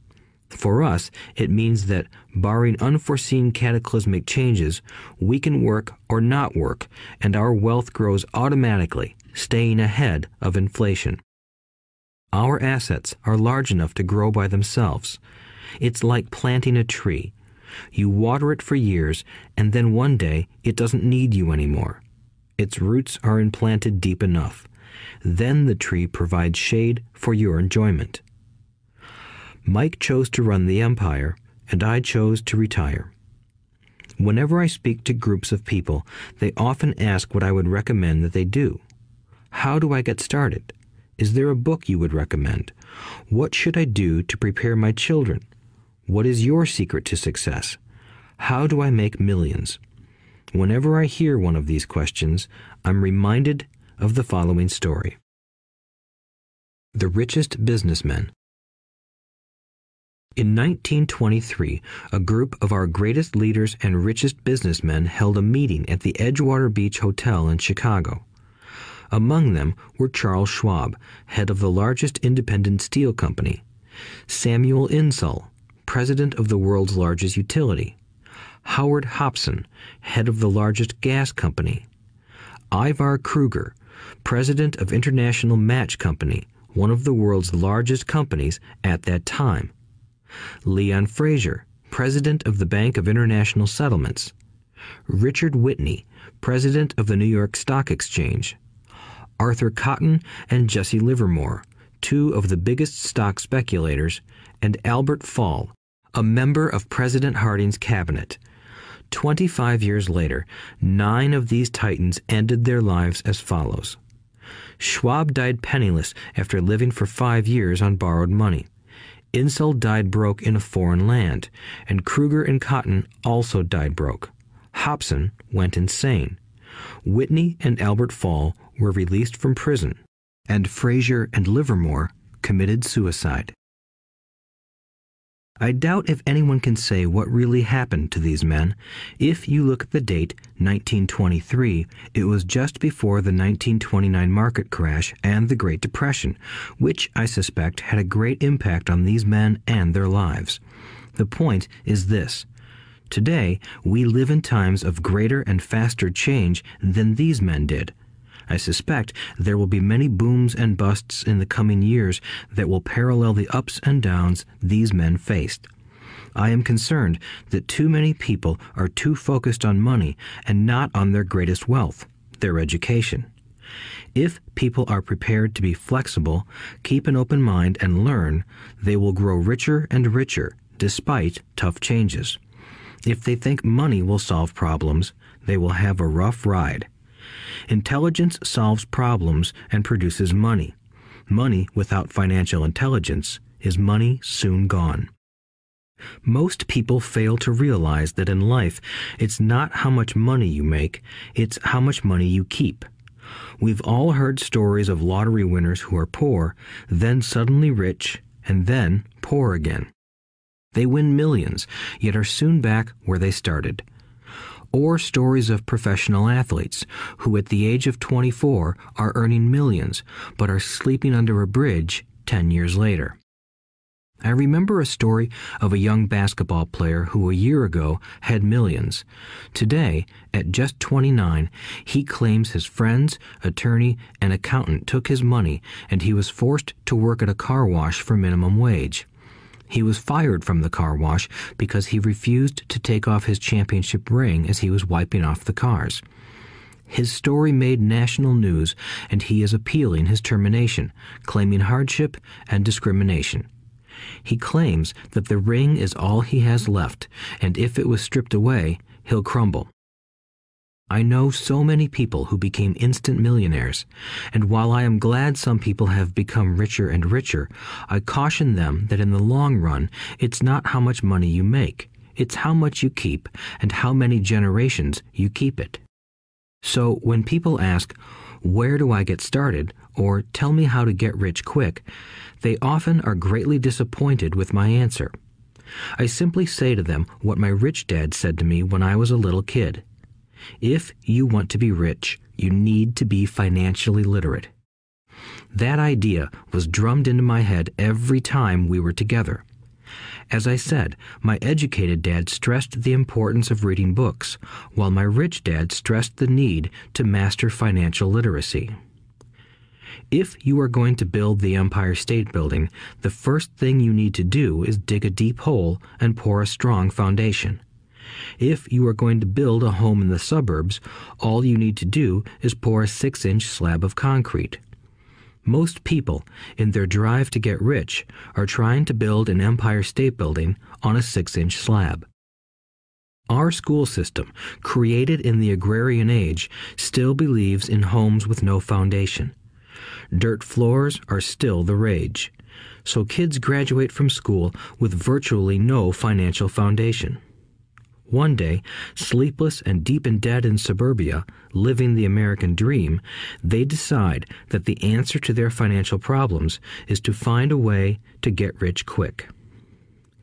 For us, it means that, barring unforeseen cataclysmic changes, we can work or not work, and our wealth grows automatically, staying ahead of inflation. Our assets are large enough to grow by themselves. It's like planting a tree. You water it for years, and then one day it doesn't need you anymore. Its roots are implanted deep enough. Then the tree provides shade for your enjoyment. Mike chose to run the empire, and I chose to retire. Whenever I speak to groups of people, they often ask what I would recommend that they do. How do I get started? Is there a book you would recommend? What should I do to prepare my children? What is your secret to success? How do I make millions? Whenever I hear one of these questions, I'm reminded of the following story. The Richest Businessmen. In 1923, a group of our greatest leaders and richest businessmen held a meeting at the Edgewater Beach Hotel in Chicago. Among them were Charles Schwab, head of the largest independent steel company; Samuel Insull, president of the world's largest utility; Howard Hobson, head of the largest gas company; Ivar Kruger, president of International Match Company, one of the world's largest companies at that time; Leon Fraser, president of the Bank of International Settlements; Richard Whitney, president of the New York Stock Exchange; Arthur Cotton and Jesse Livermore, two of the biggest stock speculators; and Albert Fall, a member of President Harding's cabinet. 25 years later, 9 of these titans ended their lives as follows. Schwab died penniless after living for 5 years on borrowed money. Insull died broke in a foreign land, and Kruger and Cotton also died broke. Hobson went insane. Whitney and Albert Fall were released from prison, and Fraser and Livermore committed suicide. I doubt if anyone can say what really happened to these men. If you look at the date, 1923, it was just before the 1929 market crash and the Great Depression, which I suspect had a great impact on these men and their lives. The point is this. Today, we live in times of greater and faster change than these men did. I suspect there will be many booms and busts in the coming years that will parallel the ups and downs these men faced. I am concerned that too many people are too focused on money and not on their greatest wealth, their education. If people are prepared to be flexible, keep an open mind, and learn, they will grow richer and richer despite tough changes. If they think money will solve problems, they will have a rough ride. Intelligence solves problems and produces money. Money without financial intelligence is money soon gone. Most people fail to realize that in life, it's not how much money you make, it's how much money you keep. We've all heard stories of lottery winners who are poor, then suddenly rich, and then poor again. They win millions, yet are soon back where they started. Or stories of professional athletes who at the age of 24 are earning millions but are sleeping under a bridge 10 years later. I remember a story of a young basketball player who a year ago had millions. Today, at just 29, he claims his friends, attorney, and accountant took his money and he was forced to work at a car wash for minimum wage. He was fired from the car wash because he refused to take off his championship ring as he was wiping off the cars. His story made national news, and he is appealing his termination, claiming hardship and discrimination. He claims that the ring is all he has left, and if it was stripped away, he'll crumble. I know so many people who became instant millionaires, and while I am glad some people have become richer and richer, I caution them that in the long run, it's not how much money you make, it's how much you keep and how many generations you keep it. So when people ask, "Where do I get started?" or "Tell me how to get rich quick," they often are greatly disappointed with my answer. I simply say to them what my rich dad said to me when I was a little kid. If you want to be rich, you need to be financially literate. That idea was drummed into my head every time we were together. As I said, my educated dad stressed the importance of reading books, while my rich dad stressed the need to master financial literacy. If you are going to build the Empire State Building, the first thing you need to do is dig a deep hole and pour a strong foundation. If you are going to build a home in the suburbs, all you need to do is pour a 6-inch slab of concrete. Most people, in their drive to get rich, are trying to build an Empire State Building on a 6-inch slab. Our school system, created in the agrarian age, still believes in homes with no foundation. Dirt floors are still the rage, so kids graduate from school with virtually no financial foundation. One day, sleepless and deep in debt in suburbia, living the American dream, they decide that the answer to their financial problems is to find a way to get rich quick.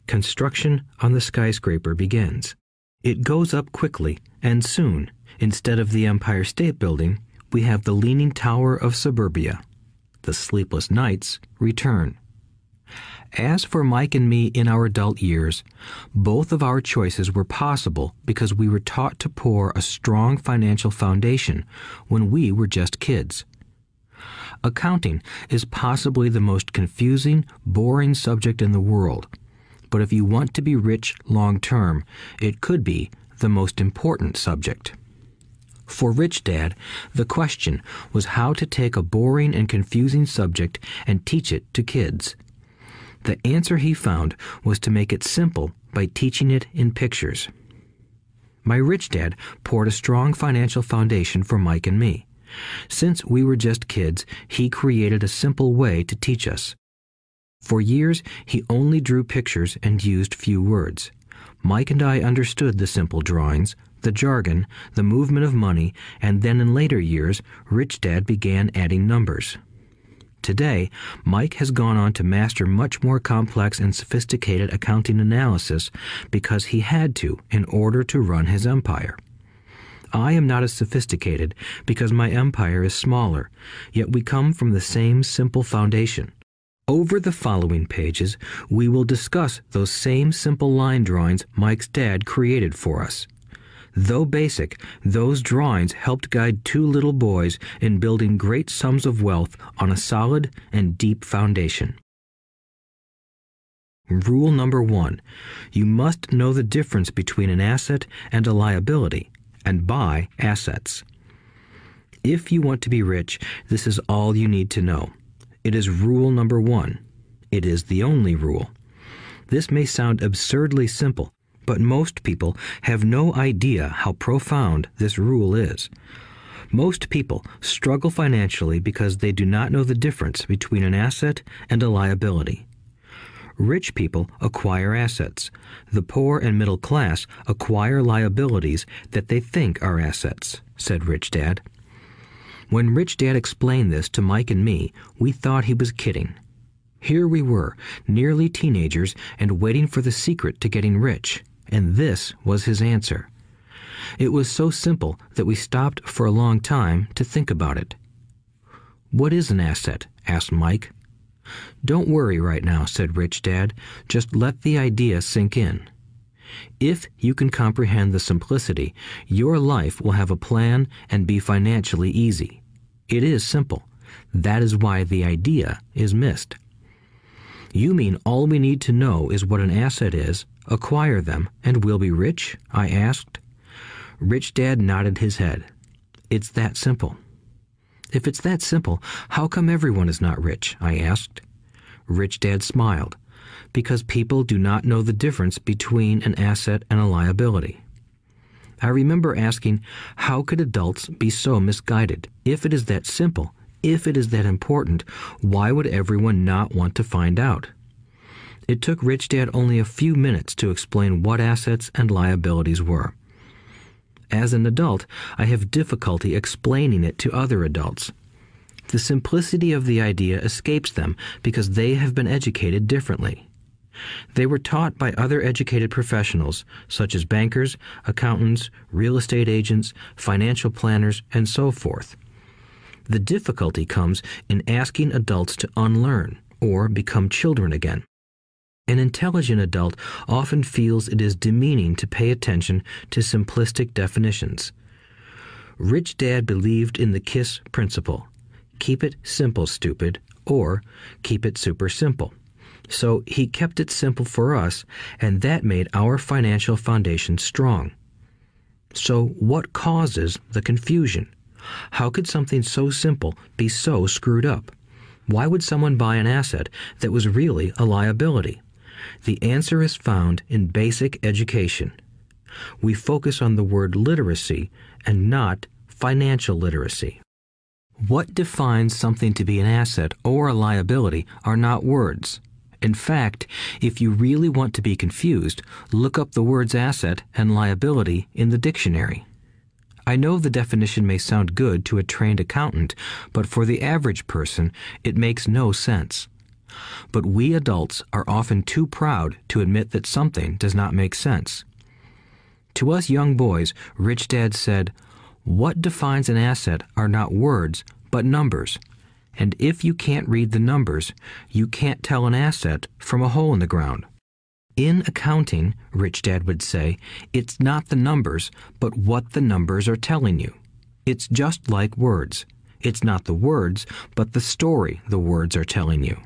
Construction on the skyscraper begins. It goes up quickly, and soon, instead of the Empire State Building, we have the Leaning Tower of suburbia. The sleepless nights return. As for Mike and me in our adult years, both of our choices were possible because we were taught to pour a strong financial foundation when we were just kids. Accounting is possibly the most confusing, boring subject in the world, but if you want to be rich long term, it could be the most important subject. For Rich Dad, the question was how to take a boring and confusing subject and teach it to kids. The answer he found was to make it simple by teaching it in pictures. My rich dad poured a strong financial foundation for Mike and me. Since we were just kids, he created a simple way to teach us. For years, he only drew pictures and used few words. Mike and I understood the simple drawings, the jargon, the movement of money, and then in later years, Rich Dad began adding numbers. Today, Mike has gone on to master much more complex and sophisticated accounting analysis because he had to in order to run his empire. I am not as sophisticated because my empire is smaller, yet we come from the same simple foundation. Over the following pages, we will discuss those same simple line drawings Mike's dad created for us. Though basic, those drawings helped guide two little boys in building great sums of wealth on a solid and deep foundation. Rule number 1. You must know the difference between an asset and a liability, and buy assets. If you want to be rich, this is all you need to know. It is rule number 1. It is the only rule. This may sound absurdly simple, but most people have no idea how profound this rule is. Most people struggle financially because they do not know the difference between an asset and a liability. Rich people acquire assets. The poor and middle class acquire liabilities that they think are assets, said Rich Dad. When Rich Dad explained this to Mike and me, we thought he was kidding. Here we were, nearly teenagers, and waiting for the secret to getting rich. And this was his answer. It was so simple that we stopped for a long time to think about it. "What is an asset?" asked Mike. "Don't worry right now," said Rich Dad. "Just let the idea sink in. If you can comprehend the simplicity, your life will have a plan and be financially easy. It is simple. That is why the idea is missed." "You mean all we need to know is what an asset is, acquire them, and we'll be rich?" I asked. Rich Dad nodded his head. "It's that simple." "If it's that simple, how come everyone is not rich?" I asked. Rich Dad smiled. "Because people do not know the difference between an asset and a liability." I remember asking, how could adults be so misguided? If it is that simple, if it is that important, why would everyone not want to find out? It took Rich Dad only a few minutes to explain what assets and liabilities were. As an adult, I have difficulty explaining it to other adults. The simplicity of the idea escapes them because they have been educated differently. They were taught by other educated professionals, such as bankers, accountants, real estate agents, financial planners, and so forth. The difficulty comes in asking adults to unlearn or become children again. An intelligent adult often feels it is demeaning to pay attention to simplistic definitions. Rich Dad believed in the KISS principle: keep it simple, stupid, or keep it super simple. So he kept it simple for us, and that made our financial foundation strong. So what causes the confusion? How could something so simple be so screwed up? Why would someone buy an asset that was really a liability? The answer is found in basic education. We focus on the word literacy and not financial literacy. What defines something to be an asset or a liability are not words. In fact, if you really want to be confused, look up the words asset and liability in the dictionary. I know the definition may sound good to a trained accountant, but for the average person, it makes no sense. But we adults are often too proud to admit that something does not make sense. To us young boys, Rich Dad said, "What defines an asset are not words, but numbers. And if you can't read the numbers, you can't tell an asset from a hole in the ground." In accounting, Rich Dad would say, it's not the numbers, but what the numbers are telling you. It's just like words. It's not the words, but the story the words are telling you.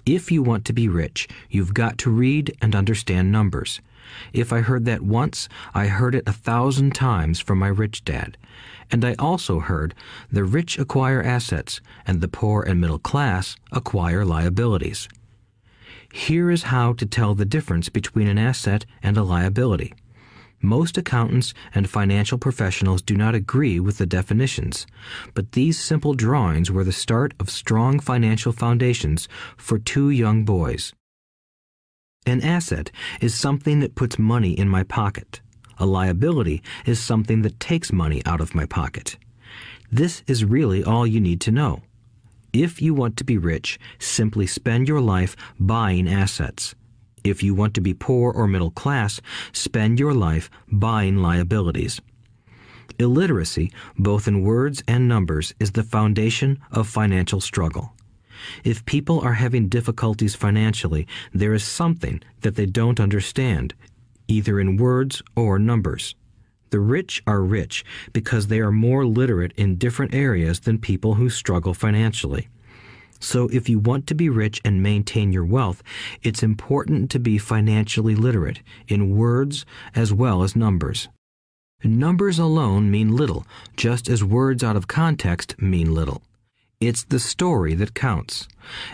If you want to be rich, you've got to read and understand numbers. If I heard that once, I heard it 1,000 times from my rich dad. And I also heard the rich acquire assets and the poor and middle class acquire liabilities. Here is how to tell the difference between an asset and a liability. Most accountants and financial professionals do not agree with the definitions, but these simple drawings were the start of strong financial foundations for two young boys. An asset is something that puts money in my pocket. A liability is something that takes money out of my pocket. This is really all you need to know. If you want to be rich, simply spend your life buying assets. If you want to be poor or middle class, spend your life buying liabilities. Illiteracy, both in words and numbers, is the foundation of financial struggle. If people are having difficulties financially, there is something that they don't understand, either in words or numbers. The rich are rich because they are more literate in different areas than people who struggle financially. So if you want to be rich and maintain your wealth, it's important to be financially literate in words as well as numbers. Numbers alone mean little, just as words out of context mean little. It's the story that counts.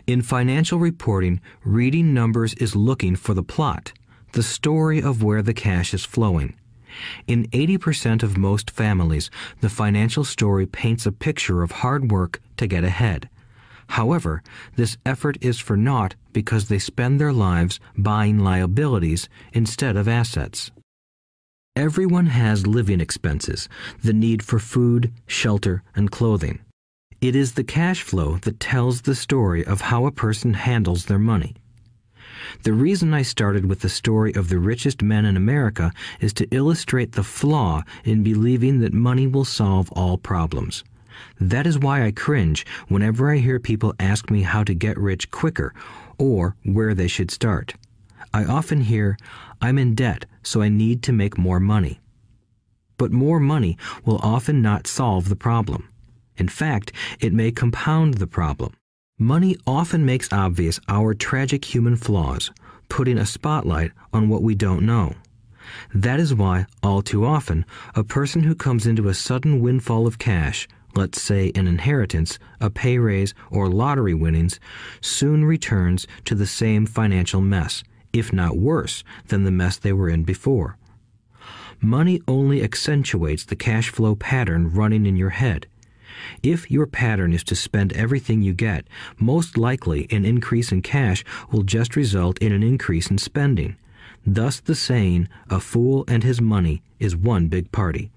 In financial reporting, reading numbers is looking for the plot, the story of where the cash is flowing. In 80% of most families, the financial story paints a picture of hard work to get ahead. However, this effort is for naught because they spend their lives buying liabilities instead of assets. Everyone has living expenses, the need for food, shelter, and clothing. It is the cash flow that tells the story of how a person handles their money. The reason I started with the story of the richest men in America is to illustrate the flaw in believing that money will solve all problems. That is why I cringe whenever I hear people ask me how to get rich quicker or where they should start. I often hear, "I'm in debt, so I need to make more money." But more money will often not solve the problem. In fact, it may compound the problem. Money often makes obvious our tragic human flaws, putting a spotlight on what we don't know. That is why, all too often, a person who comes into a sudden windfall of cash, let's say an inheritance, a pay raise, or lottery winnings, soon returns to the same financial mess, if not worse than the mess they were in before. Money only accentuates the cash flow pattern running in your head. If your pattern is to spend everything you get, most likely an increase in cash will just result in an increase in spending. Thus the saying, "A fool and his money is one big party."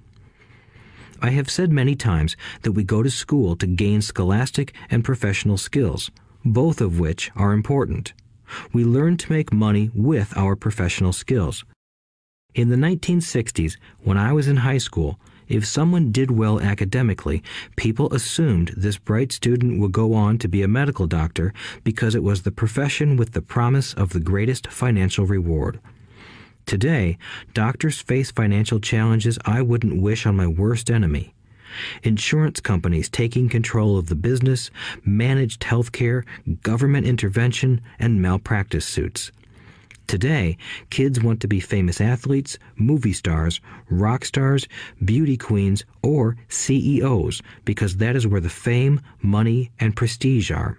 I have said many times that we go to school to gain scholastic and professional skills, both of which are important. We learn to make money with our professional skills. In the 1960s, when I was in high school, if someone did well academically, people assumed this bright student would go on to be a medical doctor because it was the profession with the promise of the greatest financial reward. Today, doctors face financial challenges I wouldn't wish on my worst enemy. Insurance companies taking control of the business, managed health care, government intervention, and malpractice suits. Today, kids want to be famous athletes, movie stars, rock stars, beauty queens, or CEOs because that is where the fame, money, and prestige are.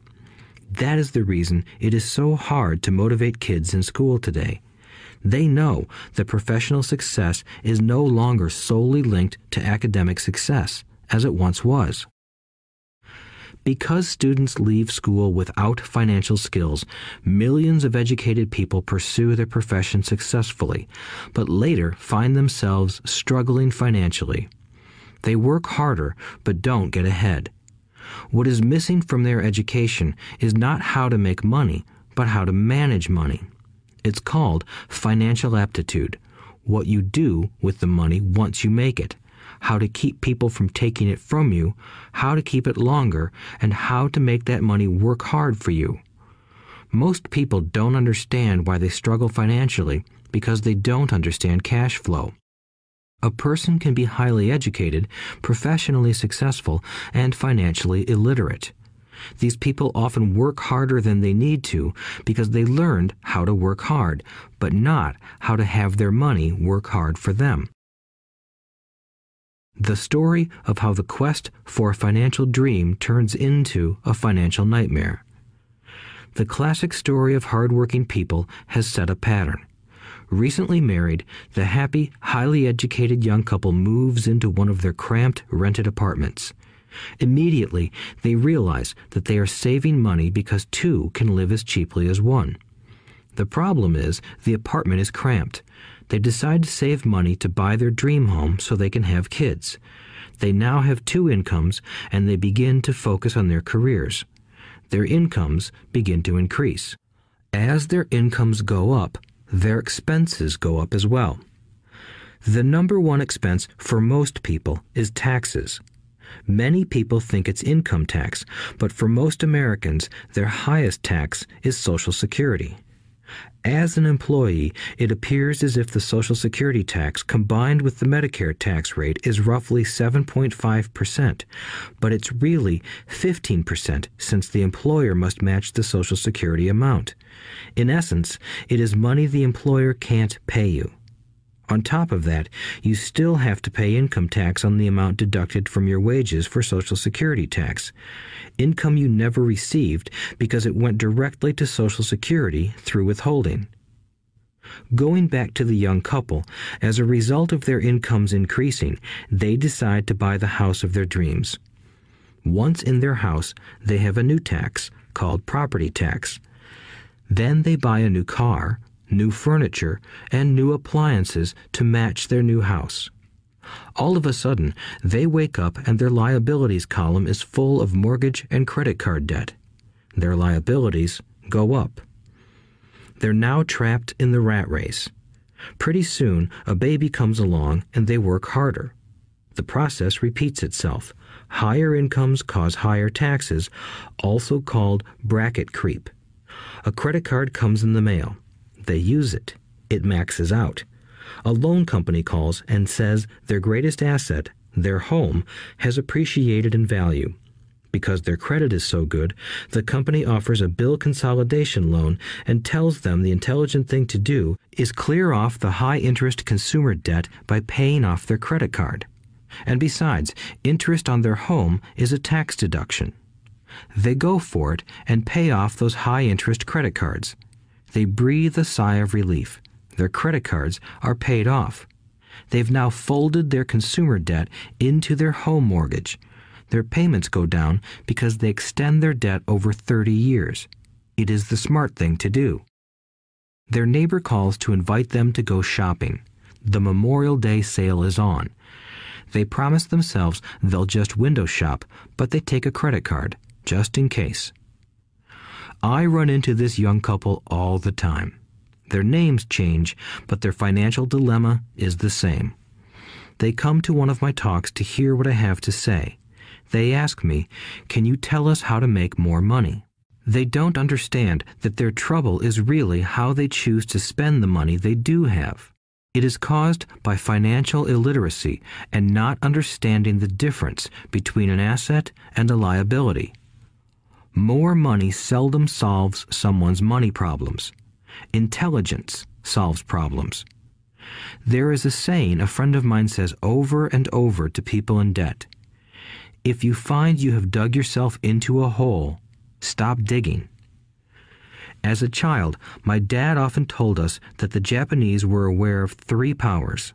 That is the reason it is so hard to motivate kids in school today. They know that professional success is no longer solely linked to academic success, as it once was. Because students leave school without financial skills, millions of educated people pursue their profession successfully, but later find themselves struggling financially. They work harder, but don't get ahead. What is missing from their education is not how to make money, but how to manage money. It's called financial aptitude, what you do with the money once you make it, how to keep people from taking it from you, how to keep it longer, and how to make that money work hard for you. Most people don't understand why they struggle financially because they don't understand cash flow. A person can be highly educated, professionally successful, and financially illiterate. These people often work harder than they need to because they learned how to work hard, but not how to have their money work hard for them. The story of how the quest for a financial dream turns into a financial nightmare. The classic story of hardworking people has set a pattern. Recently married, the happy, highly educated young couple moves into one of their cramped, rented apartments. Immediately, they realize that they are saving money because two can live as cheaply as one. The problem is the apartment is cramped. They decide to save money to buy their dream home so they can have kids. They now have two incomes, and they begin to focus on their careers. Their incomes begin to increase. As their incomes go up, their expenses go up as well. The number one expense for most people is taxes. Many people think it's income tax, but for most Americans, their highest tax is Social Security. As an employee, it appears as if the Social Security tax combined with the Medicare tax rate is roughly 7.5%, but it's really 15% since the employer must match the Social Security amount. In essence, it is money the employer can't pay you. On top of that, you still have to pay income tax on the amount deducted from your wages for Social Security tax. Income you never received because it went directly to Social Security through withholding. Going back to the young couple, as a result of their incomes increasing, they decide to buy the house of their dreams. Once in their house, they have a new tax called property tax. Then they buy a new car, new furniture, and new appliances to match their new house. All of a sudden, they wake up and their liabilities column is full of mortgage and credit card debt. Their liabilities go up. They're now trapped in the rat race. Pretty soon, a baby comes along and they work harder. The process repeats itself. Higher incomes cause higher taxes, also called bracket creep. A credit card comes in the mail. They use it. It maxes out. A loan company calls and says their greatest asset, their home, has appreciated in value. Because their credit is so good, the company offers a bill consolidation loan and tells them the intelligent thing to do is clear off the high-interest consumer debt by paying off their credit card. And besides, interest on their home is a tax deduction. They go for it and pay off those high-interest credit cards. They breathe a sigh of relief. Their credit cards are paid off. They've now folded their consumer debt into their home mortgage. Their payments go down because they extend their debt over 30 years. It is the smart thing to do. Their neighbor calls to invite them to go shopping. The Memorial Day sale is on. They promise themselves they'll just window shop, but they take a credit card, just in case. I run into this young couple all the time. Their names change, but their financial dilemma is the same. They come to one of my talks to hear what I have to say. They ask me, "Can you tell us how to make more money?" They don't understand that their trouble is really how they choose to spend the money they do have. It is caused by financial illiteracy and not understanding the difference between an asset and a liability. More money seldom solves someone's money problems. Intelligence solves problems. There is a saying a friend of mine says over and over to people in debt. If you find you have dug yourself into a hole, stop digging. As a child, my dad often told us that the Japanese were aware of 3 powers: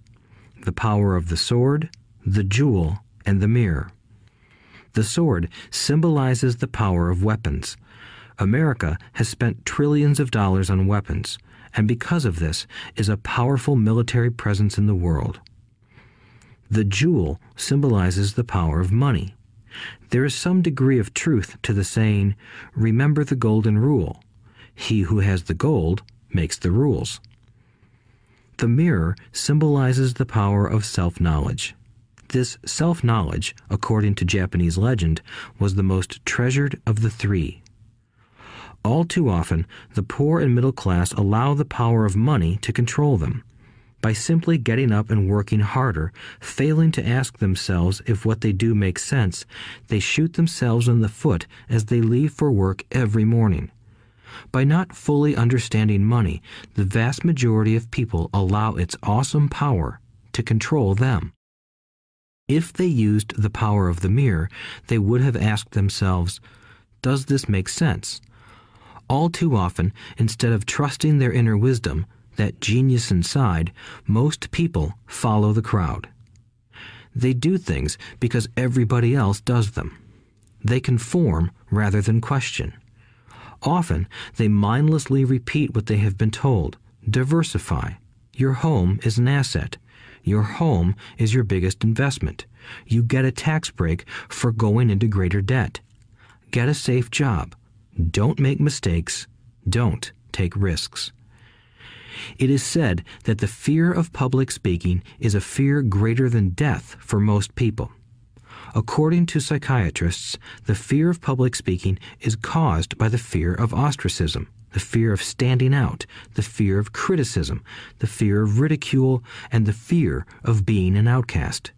the power of the sword, the jewel, and the mirror. The sword symbolizes the power of weapons. America has spent trillions of dollars on weapons, and because of this is a powerful military presence in the world. The jewel symbolizes the power of money. There is some degree of truth to the saying, "Remember the golden rule. He who has the gold makes the rules." The mirror symbolizes the power of self-knowledge. This self-knowledge, according to Japanese legend, was the most treasured of the 3. All too often, the poor and middle class allow the power of money to control them. By simply getting up and working harder, failing to ask themselves if what they do makes sense, they shoot themselves in the foot as they leave for work every morning. By not fully understanding money, the vast majority of people allow its awesome power to control them. If they used the power of the mirror, they would have asked themselves, "Does this make sense?" All too often, instead of trusting their inner wisdom, that genius inside, most people follow the crowd. They do things because everybody else does them. They conform rather than question. Often, they mindlessly repeat what they have been told. Diversify. Your home is an asset. Your home is your biggest investment. You get a tax break for going into greater debt. Get a safe job. Don't make mistakes. Don't take risks. It is said that the fear of public speaking is a fear greater than death for most people. According to psychiatrists, the fear of public speaking is caused by the fear of ostracism, the fear of standing out, the fear of criticism, the fear of ridicule, and the fear of being an outcast.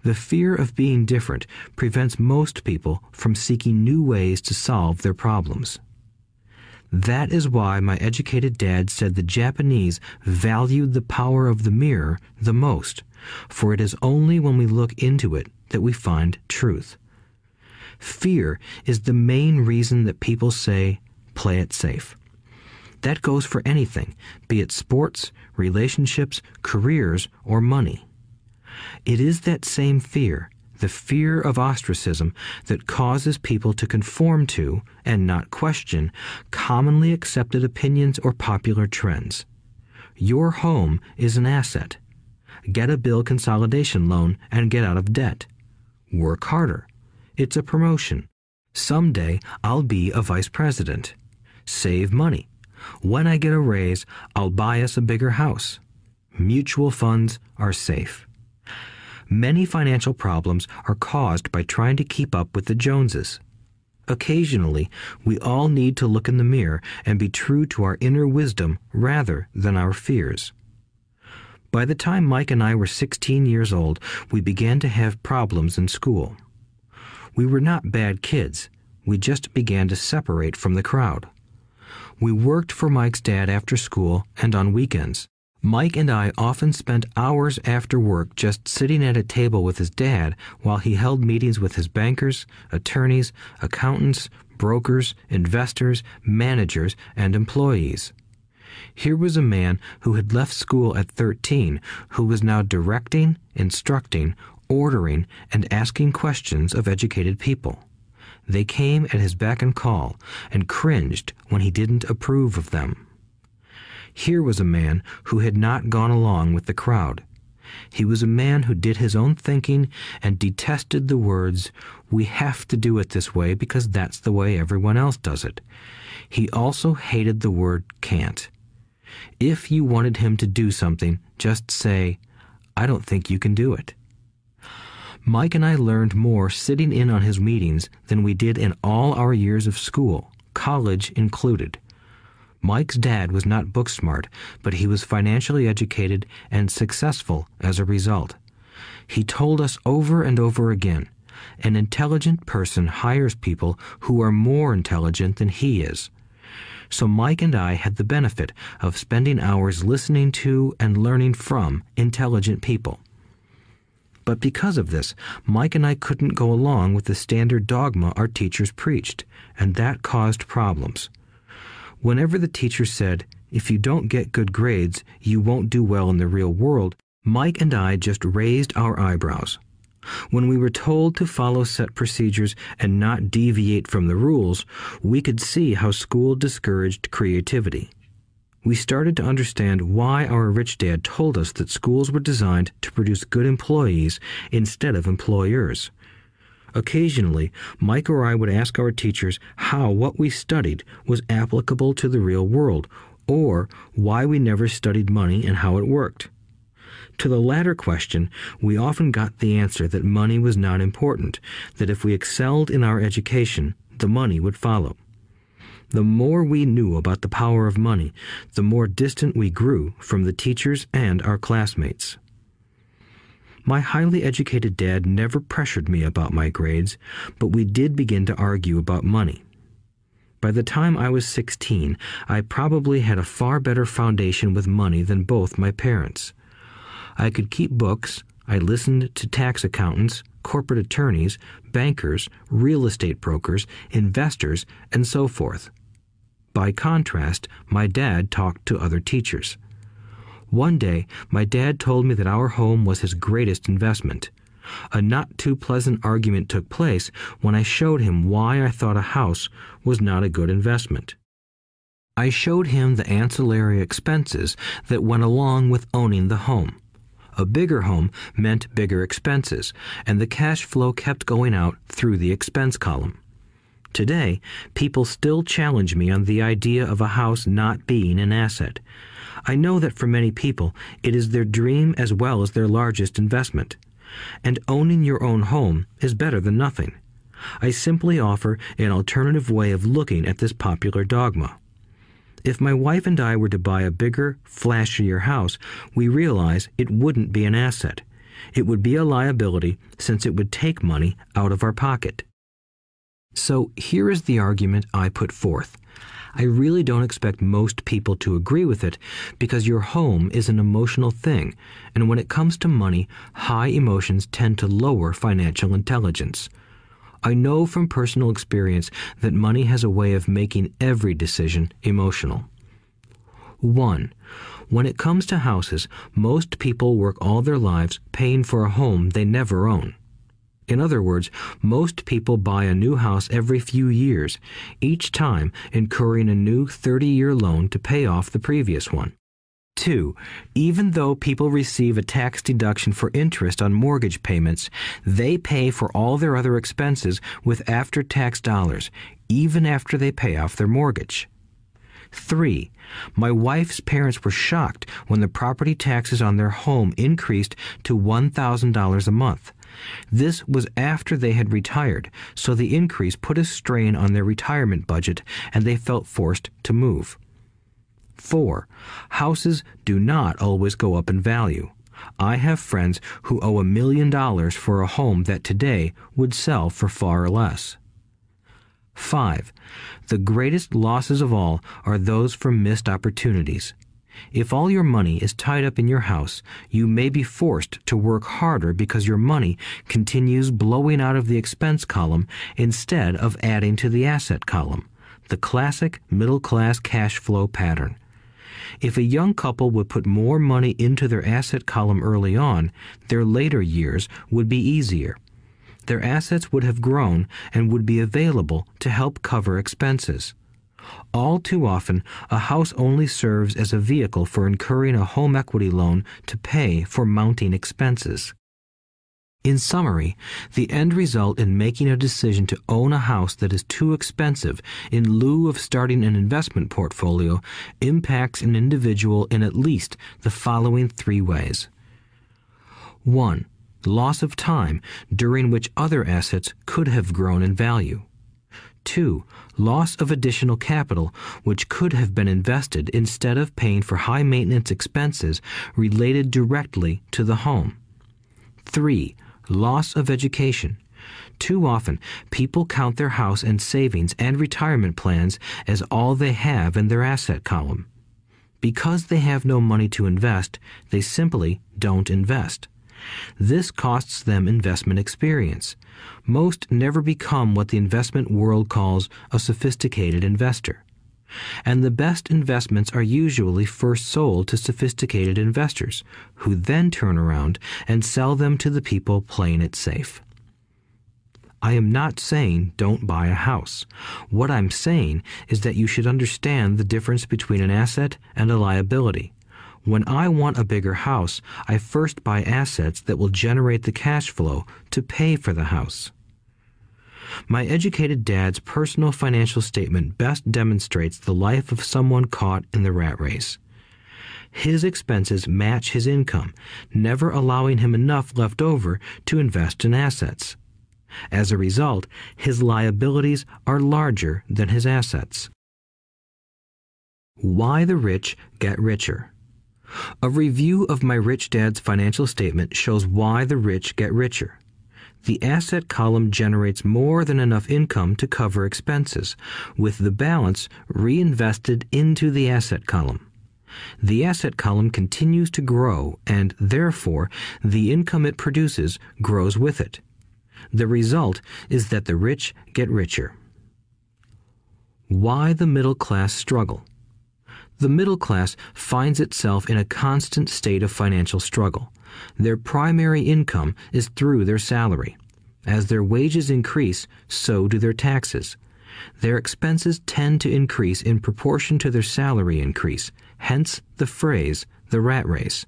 The fear of being different prevents most people from seeking new ways to solve their problems. That is why my educated dad said the Japanese valued the power of the mirror the most, for it is only when we look into it that we find truth. Fear is the main reason that people say, "Play it safe." That goes for anything, be it sports, relationships, careers, or money. It is that same fear, the fear of ostracism, that causes people to conform to, and not question, commonly accepted opinions or popular trends. Your home is an asset. Get a bill consolidation loan and get out of debt. Work harder. It's a promotion. Someday I'll be a vice president. Save money. When I get a raise, I'll buy us a bigger house. Mutual funds are safe. Many financial problems are caused by trying to keep up with the Joneses. Occasionally, we all need to look in the mirror and be true to our inner wisdom rather than our fears. By the time Mike and I were 16 years old, we began to have problems in school. We were not bad kids. We just began to separate from the crowd. We worked for Mike's dad after school and on weekends. Mike and I often spent hours after work just sitting at a table with his dad while he held meetings with his bankers, attorneys, accountants, brokers, investors, managers, and employees. Here was a man who had left school at 13, who was now directing, instructing, ordering, and asking questions of educated people. They came at his beck and call and cringed when he didn't approve of them. Here was a man who had not gone along with the crowd. He was a man who did his own thinking and detested the words, "We have to do it this way because that's the way everyone else does it." He also hated the word can't. If you wanted him to do something, just say, "I don't think you can do it." Mike and I learned more sitting in on his meetings than we did in all our years of school, college included. Mike's dad was not book smart, but he was financially educated and successful as a result. He told us over and over again, an intelligent person hires people who are more intelligent than he is. So Mike and I had the benefit of spending hours listening to and learning from intelligent people. But because of this, Mike and I couldn't go along with the standard dogma our teachers preached, and that caused problems. Whenever the teacher said, "If you don't get good grades, you won't do well in the real world," Mike and I just raised our eyebrows. When we were told to follow set procedures and not deviate from the rules, we could see how school discouraged creativity. We started to understand why our rich dad told us that schools were designed to produce good employees instead of employers. Occasionally, Mike or I would ask our teachers how what we studied was applicable to the real world, or why we never studied money and how it worked. To the latter question, we often got the answer that money was not important, that if we excelled in our education, the money would follow. The more we knew about the power of money, the more distant we grew from the teachers and our classmates. My highly educated dad never pressured me about my grades, but we did begin to argue about money. By the time I was 16, I probably had a far better foundation with money than both my parents. I could keep books, I listened to tax accountants, corporate attorneys, bankers, real estate brokers, investors, and so forth. By contrast, my dad talked to other teachers. One day, my dad told me that our home was his greatest investment. A not-too-pleasant argument took place when I showed him why I thought a house was not a good investment. I showed him the ancillary expenses that went along with owning the home. A bigger home meant bigger expenses, and the cash flow kept going out through the expense column. Today, people still challenge me on the idea of a house not being an asset. I know that for many people, it is their dream as well as their largest investment. And owning your own home is better than nothing. I simply offer an alternative way of looking at this popular dogma. If my wife and I were to buy a bigger, flashier house, we realize it wouldn't be an asset. It would be a liability since it would take money out of our pocket. So here is the argument I put forth. I really don't expect most people to agree with it because your home is an emotional thing, and when it comes to money, high emotions tend to lower financial intelligence. I know from personal experience that money has a way of making every decision emotional. 1. When it comes to houses, most people work all their lives paying for a home they never own. In other words, most people buy a new house every few years, each time incurring a new 30-year loan to pay off the previous one. 2. Even though people receive a tax deduction for interest on mortgage payments, they pay for all their other expenses with after-tax dollars, even after they pay off their mortgage. 3. My wife's parents were shocked when the property taxes on their home increased to $1,000 a month. This was after they had retired, so the increase put a strain on their retirement budget and they felt forced to move. 4. Houses do not always go up in value. I have friends who owe $1 million for a home that today would sell for far less. 5. The greatest losses of all are those from missed opportunities. If all your money is tied up in your house, you may be forced to work harder because your money continues blowing out of the expense column instead of adding to the asset column, the classic middle-class cash flow pattern. If a young couple would put more money into their asset column early on, their later years would be easier. Their assets would have grown and would be available to help cover expenses. All too often, a house only serves as a vehicle for incurring a home equity loan to pay for mounting expenses. In summary, the end result in making a decision to own a house that is too expensive in lieu of starting an investment portfolio impacts an individual in at least the following 3 ways. 1. Loss of time during which other assets could have grown in value. 2. Loss of additional capital which could have been invested instead of paying for high-maintenance expenses related directly to the home. 3. Loss of education. Too often, people count their house and savings and retirement plans as all they have in their asset column. Because they have no money to invest, they simply don't invest. This costs them investment experience. Most never become what the investment world calls a sophisticated investor. And the best investments are usually first sold to sophisticated investors, who then turn around and sell them to the people playing it safe. I am not saying don't buy a house. What I'm saying is that you should understand the difference between an asset and a liability. When I want a bigger house, I first buy assets that will generate the cash flow to pay for the house. My educated dad's personal financial statement best demonstrates the life of someone caught in the rat race. His expenses match his income, never allowing him enough left over to invest in assets. As a result, his liabilities are larger than his assets. Why the rich get richer. A review of my rich dad's financial statement shows why the rich get richer. The asset column generates more than enough income to cover expenses, with the balance reinvested into the asset column. The asset column continues to grow, and therefore the income it produces grows with it. The result is that the rich get richer. Why the middle class struggle. The middle class finds itself in a constant state of financial struggle. Their primary income is through their salary. As their wages increase, so do their taxes. Their expenses tend to increase in proportion to their salary increase, hence the phrase, the rat race.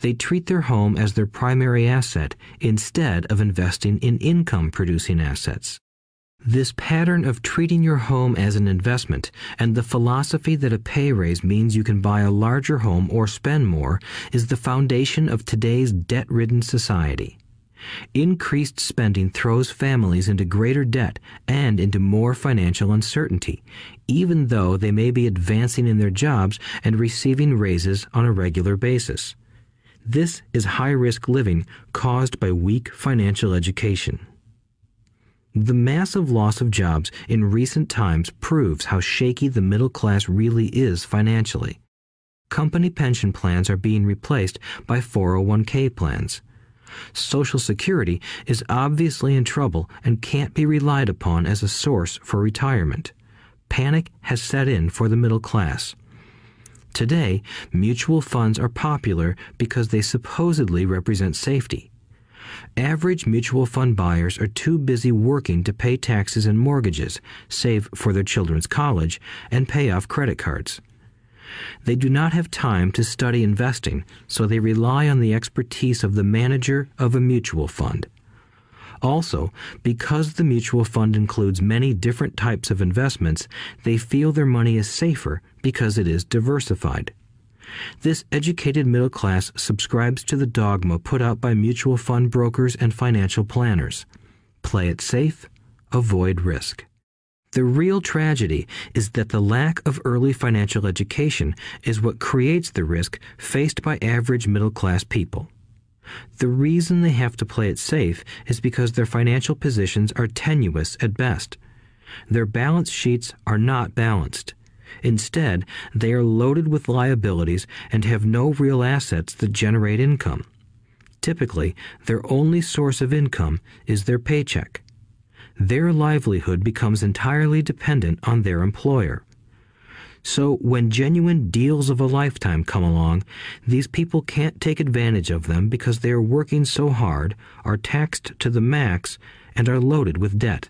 They treat their home as their primary asset instead of investing in income-producing assets. This pattern of treating your home as an investment and the philosophy that a pay raise means you can buy a larger home or spend more is the foundation of today's debt-ridden society. Increased spending throws families into greater debt and into more financial uncertainty, even though they may be advancing in their jobs and receiving raises on a regular basis. This is high-risk living caused by weak financial education. The massive loss of jobs in recent times proves how shaky the middle class really is financially. Company pension plans are being replaced by 401k plans. Social Security is obviously in trouble and can't be relied upon as a source for retirement. Panic has set in for the middle class. Today, mutual funds are popular because they supposedly represent safety. Average mutual fund buyers are too busy working to pay taxes and mortgages, save for their children's college, and pay off credit cards. They do not have time to study investing, so they rely on the expertise of the manager of a mutual fund. Also, because the mutual fund includes many different types of investments, they feel their money is safer because it is diversified. This educated middle class subscribes to the dogma put out by mutual fund brokers and financial planners. Play it safe, avoid risk. The real tragedy is that the lack of early financial education is what creates the risk faced by average middle class people. The reason they have to play it safe is because their financial positions are tenuous at best. Their balance sheets are not balanced. Instead, they are loaded with liabilities and have no real assets that generate income. Typically, their only source of income is their paycheck. Their livelihood becomes entirely dependent on their employer. So when genuine deals of a lifetime come along, these people can't take advantage of them because they are working so hard, are taxed to the max, and are loaded with debt.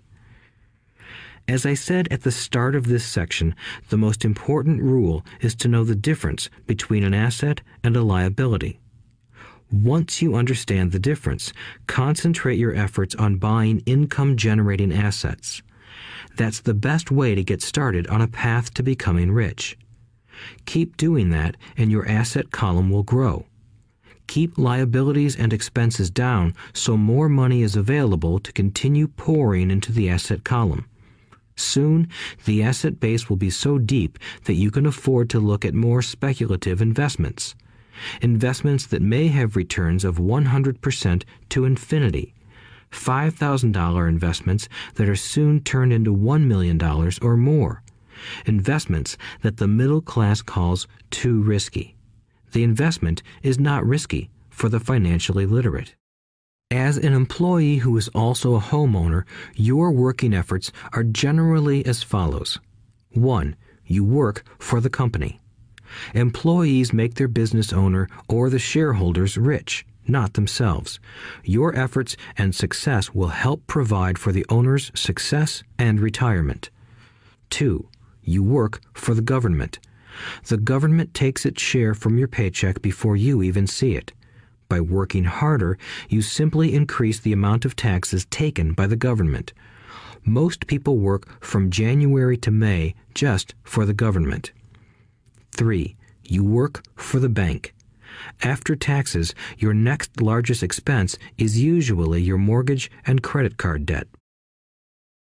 As I said at the start of this section, the most important rule is to know the difference between an asset and a liability. Once you understand the difference, concentrate your efforts on buying income-generating assets. That's the best way to get started on a path to becoming rich. Keep doing that and your asset column will grow. Keep liabilities and expenses down so more money is available to continue pouring into the asset column. Soon, the asset base will be so deep that you can afford to look at more speculative investments. Investments that may have returns of 100% to infinity. $5,000 investments that are soon turned into $1 million or more. Investments that the middle class calls too risky. The investment is not risky for the financially literate. As an employee who is also a homeowner, your working efforts are generally as follows. 1. You work for the company. Employees make their business owner or the shareholders rich, not themselves. Your efforts and success will help provide for the owner's success and retirement. 2. You work for the government. The government takes its share from your paycheck before you even see it. By working harder, you simply increase the amount of taxes taken by the government. Most people work from January to May just for the government. 3. You work for the bank. After taxes, your next largest expense is usually your mortgage and credit card debt.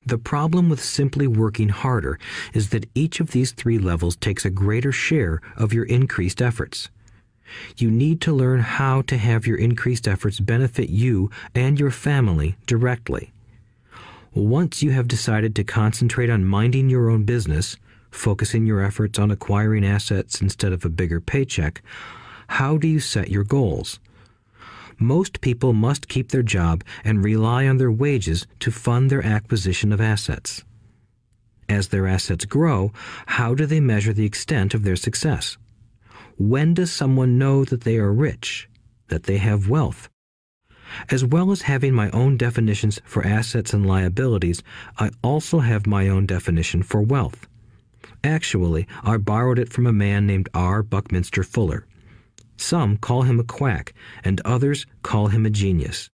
The problem with simply working harder is that each of these 3 levels takes a greater share of your increased efforts. You need to learn how to have your increased efforts benefit you and your family directly. Once you have decided to concentrate on minding your own business, focusing your efforts on acquiring assets instead of a bigger paycheck, how do you set your goals? Most people must keep their job and rely on their wages to fund their acquisition of assets. As their assets grow, how do they measure the extent of their success? When does someone know that they are rich, that they have wealth? As well as having my own definitions for assets and liabilities, I also have my own definition for wealth. Actually, I borrowed it from a man named R. Buckminster Fuller. Some call him a quack, and others call him a genius.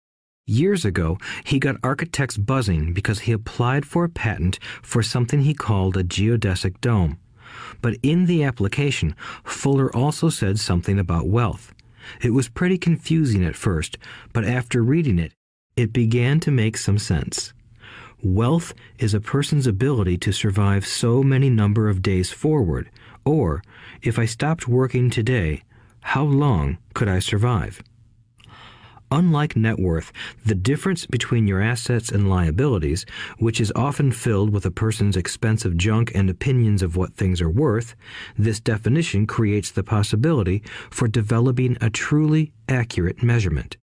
Years ago, he got architects buzzing because he applied for a patent for something he called a geodesic dome. But in the application, Fuller also said something about wealth. It was pretty confusing at first, but after reading it, it began to make some sense. Wealth is a person's ability to survive so many number of days forward, or, if I stopped working today, how long could I survive? Unlike net worth, the difference between your assets and liabilities, which is often filled with a person's expensive junk and opinions of what things are worth, this definition creates the possibility for developing a truly accurate measurement.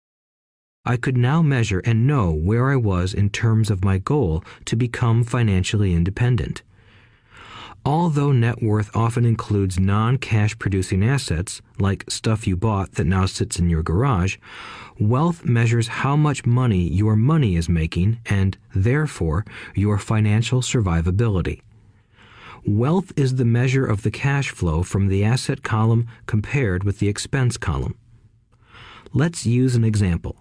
I could now measure and know where I was in terms of my goal to become financially independent. Although net worth often includes non-cash producing assets, like stuff you bought that now sits in your garage, wealth measures how much money your money is making and, therefore, your financial survivability. Wealth is the measure of the cash flow from the asset column compared with the expense column. Let's use an example.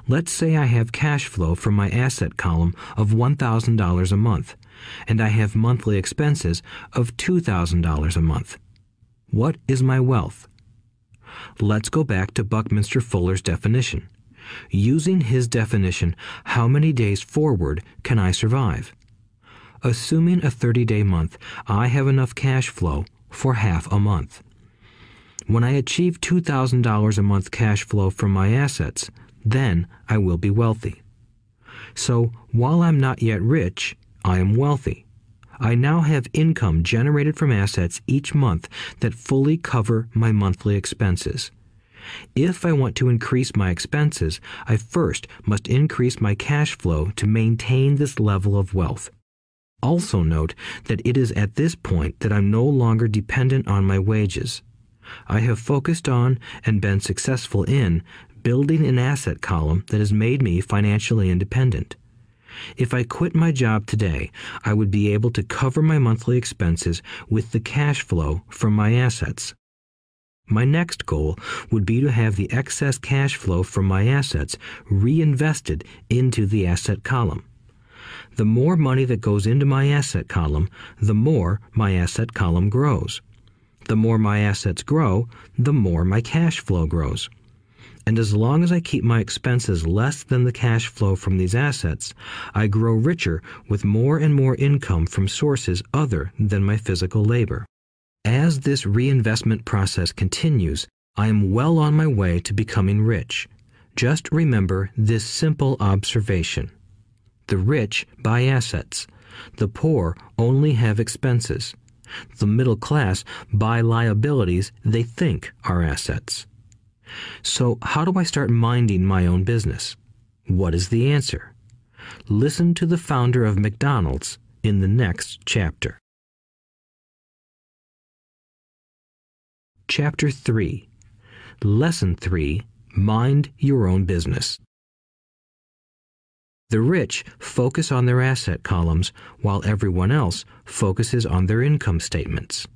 Let's say I have cash flow from my asset column of $1,000 a month, and I have monthly expenses of $2,000 a month. What is my wealth? Let's go back to Buckminster Fuller's definition. Using his definition, how many days forward can I survive? Assuming a 30-day month, I have enough cash flow for half a month. When I achieve $2,000 a month cash flow from my assets, then I will be wealthy. So, while I'm not yet rich, I am wealthy. I now have income generated from assets each month that fully cover my monthly expenses. If I want to increase my expenses, I first must increase my cash flow to maintain this level of wealth. Also note that it is at this point that I'm no longer dependent on my wages. I have focused on and been successful in building an asset column that has made me financially independent. If I quit my job today, I would be able to cover my monthly expenses with the cash flow from my assets. My next goal would be to have the excess cash flow from my assets reinvested into the asset column. The more money that goes into my asset column, the more my asset column grows. The more my assets grow, the more my cash flow grows. And as long as I keep my expenses less than the cash flow from these assets, I grow richer with more and more income from sources other than my physical labor. As this reinvestment process continues, I am well on my way to becoming rich. Just remember this simple observation. The rich buy assets. The poor only have expenses. The middle class buy liabilities they think are assets. So how do I start minding my own business? What is the answer? Listen to the founder of McDonald's in the next chapter. Chapter 3. Lesson 3. Mind your own business. The rich focus on their asset columns while everyone else focuses on their income statements.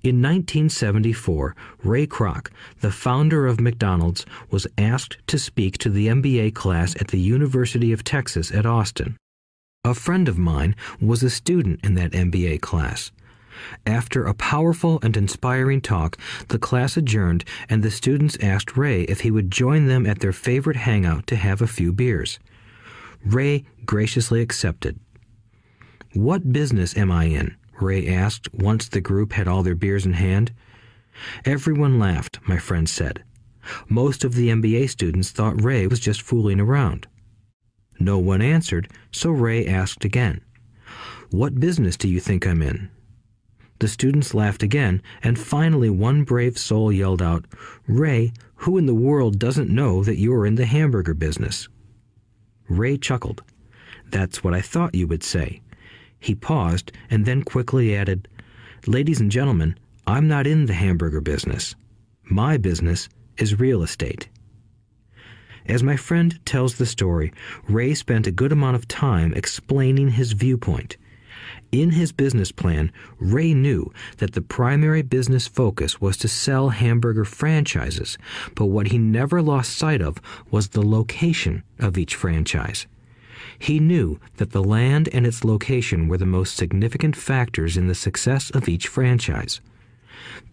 In 1974, Ray Kroc, the founder of McDonald's, was asked to speak to the MBA class at the University of Texas at Austin. A friend of mine was a student in that MBA class. After a powerful and inspiring talk, the class adjourned and the students asked Ray if he would join them at their favorite hangout to have a few beers. Ray graciously accepted. "What business am I in?" Ray asked once the group had all their beers in hand. Everyone laughed, my friend said. Most of the MBA students thought Ray was just fooling around. No one answered, so Ray asked again. "What business do you think I'm in?" The students laughed again, and finally one brave soul yelled out, "Ray, who in the world doesn't know that you're in the hamburger business?" Ray chuckled. "That's what I thought you would say." He paused and then quickly added, "Ladies and gentlemen, I'm not in the hamburger business. My business is real estate." As my friend tells the story, Ray spent a good amount of time explaining his viewpoint. In his business plan, Ray knew that the primary business focus was to sell hamburger franchises, but what he never lost sight of was the location of each franchise. He knew that the land and its location were the most significant factors in the success of each franchise.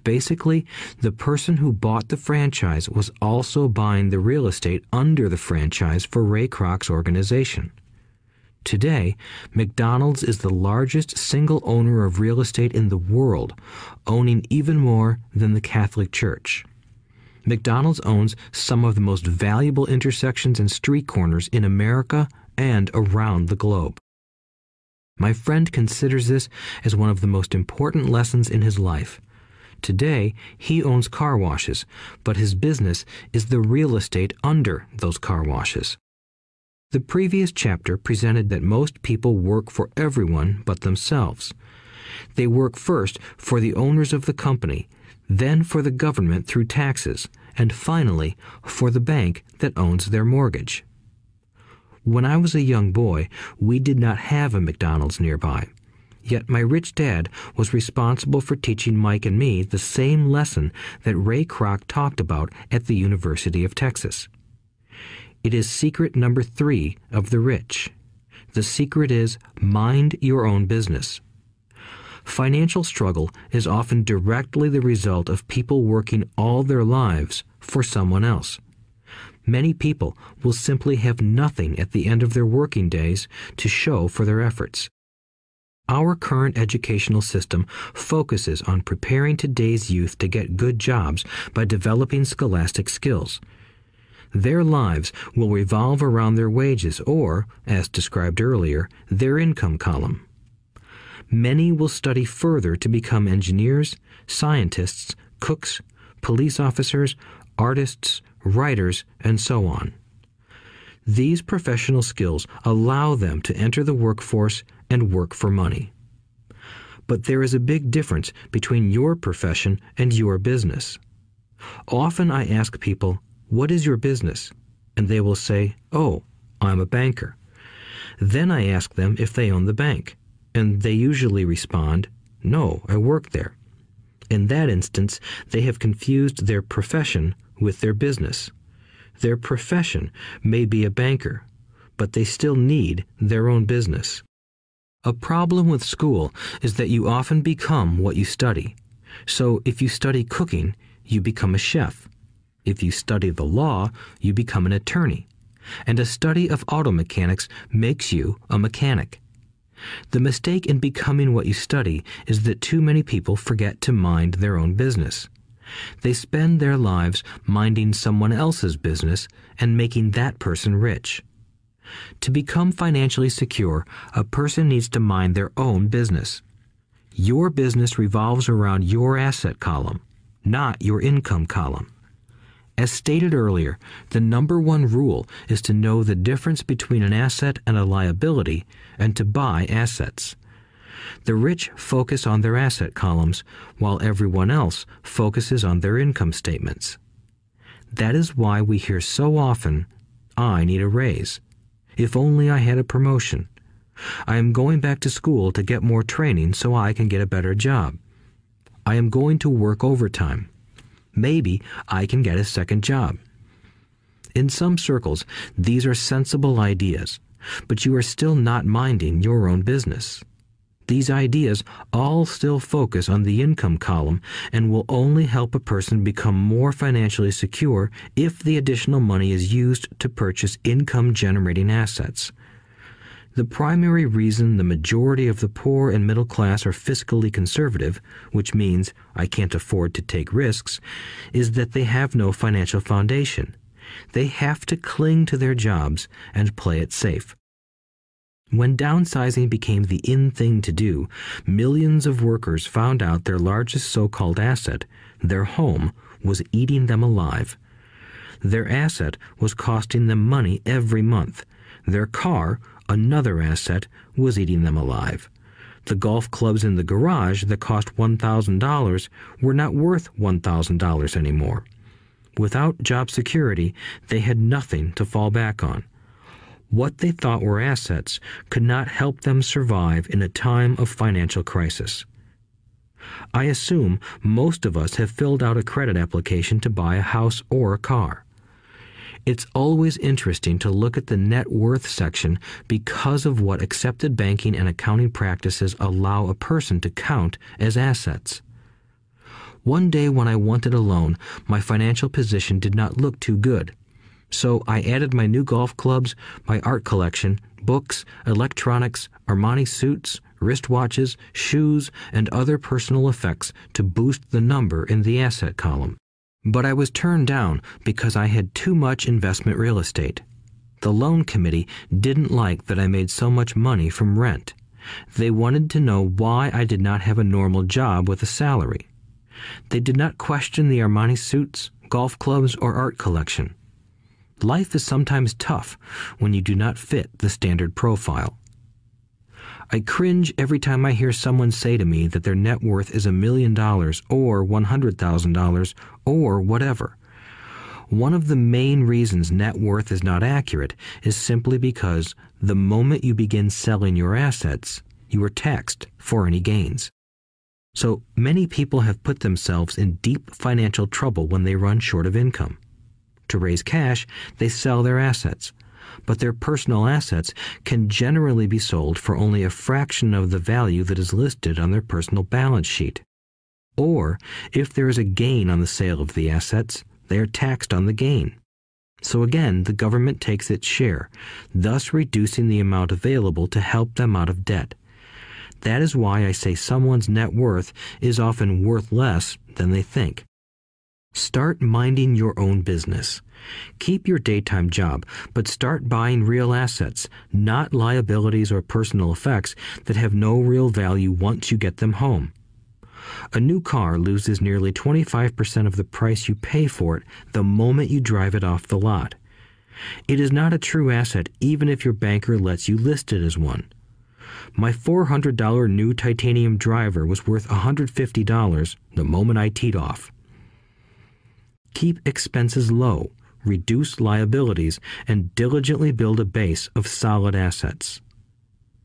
Basically, the person who bought the franchise was also buying the real estate under the franchise for Ray Kroc's organization. Today, McDonald's is the largest single owner of real estate in the world, owning even more than the Catholic Church. McDonald's owns some of the most valuable intersections and street corners in America and around the globe. My friend considers this as one of the most important lessons in his life. Today, he owns car washes, but his business is the real estate under those car washes. The previous chapter presented that most people work for everyone but themselves. They work first for the owners of the company, then for the government through taxes, and finally for the bank that owns their mortgage. When I was a young boy, we did not have a McDonald's nearby. Yet my rich dad was responsible for teaching Mike and me the same lesson that Ray Kroc talked about at the University of Texas. It is secret number 3 of the rich. The secret is mind your own business. Financial struggle is often directly the result of people working all their lives for someone else. Many people will simply have nothing at the end of their working days to show for their efforts. Our current educational system focuses on preparing today's youth to get good jobs by developing scholastic skills. Their lives will revolve around their wages or, as described earlier, their income column. Many will study further to become engineers, scientists, cooks, police officers, artists, writers, and so on. These professional skills allow them to enter the workforce and work for money. But there is a big difference between your profession and your business. Often I ask people, "What is your business?" And they will say, "Oh, I'm a banker." Then I ask them if they own the bank, and they usually respond, "No, I work there." In that instance, they have confused their profession with their business. Their profession may be a banker, but they still need their own business. A problem with school is that you often become what you study. So if you study cooking, you become a chef. If you study the law, you become an attorney. And a study of auto mechanics makes you a mechanic. The mistake in becoming what you study is that too many people forget to mind their own business. They spend their lives minding someone else's business and making that person rich. To become financially secure, a person needs to mind their own business. Your business revolves around your asset column, not your income column. As stated earlier, the number one rule is to know the difference between an asset and a liability and to buy assets. The rich focus on their asset columns, while everyone else focuses on their income statements. That is why we hear so often, "I need a raise. If only I had a promotion. I am going back to school to get more training so I can get a better job. I am going to work overtime. Maybe I can get a second job." In some circles, these are sensible ideas, but you are still not minding your own business. These ideas all still focus on the income column and will only help a person become more financially secure if the additional money is used to purchase income-generating assets. The primary reason the majority of the poor and middle class are fiscally conservative, which means I can't afford to take risks, is that they have no financial foundation. They have to cling to their jobs and play it safe. When downsizing became the in thing to do, millions of workers found out their largest so-called asset, their home, was eating them alive. Their asset was costing them money every month. Their car, another asset, was eating them alive. The golf clubs in the garage that cost $1,000 were not worth $1,000 anymore. Without job security, they had nothing to fall back on. What they thought were assets could not help them survive in a time of financial crisis. I assume most of us have filled out a credit application to buy a house or a car. It's always interesting to look at the net worth section because of what accepted banking and accounting practices allow a person to count as assets. One day when I wanted a loan, my financial position did not look too good. So I added my new golf clubs, my art collection, books, electronics, Armani suits, wristwatches, shoes, and other personal effects to boost the number in the asset column. But I was turned down because I had too much investment real estate. The loan committee didn't like that I made so much money from rent. They wanted to know why I did not have a normal job with a salary. They did not question the Armani suits, golf clubs, or art collection. Life is sometimes tough when you do not fit the standard profile. I cringe every time I hear someone say to me that their net worth is $1 million or $100,000 or whatever. One of the main reasons net worth is not accurate is simply because the moment you begin selling your assets, you are taxed for any gains. So many people have put themselves in deep financial trouble when they run short of income. To raise cash, they sell their assets, but their personal assets can generally be sold for only a fraction of the value that is listed on their personal balance sheet. Or, if there is a gain on the sale of the assets, they are taxed on the gain. So again, the government takes its share, thus reducing the amount available to help them out of debt. That is why I say someone's net worth is often worth less than they think. Start minding your own business. Keep your daytime job, but start buying real assets, not liabilities or personal effects that have no real value once you get them home. A new car loses nearly 25% of the price you pay for it the moment you drive it off the lot. It is not a true asset even if your banker lets you list it as one. My $400 new titanium driver was worth $150 the moment I teed off. Keep expenses low. reduce liabilities, and diligently build a base of solid assets.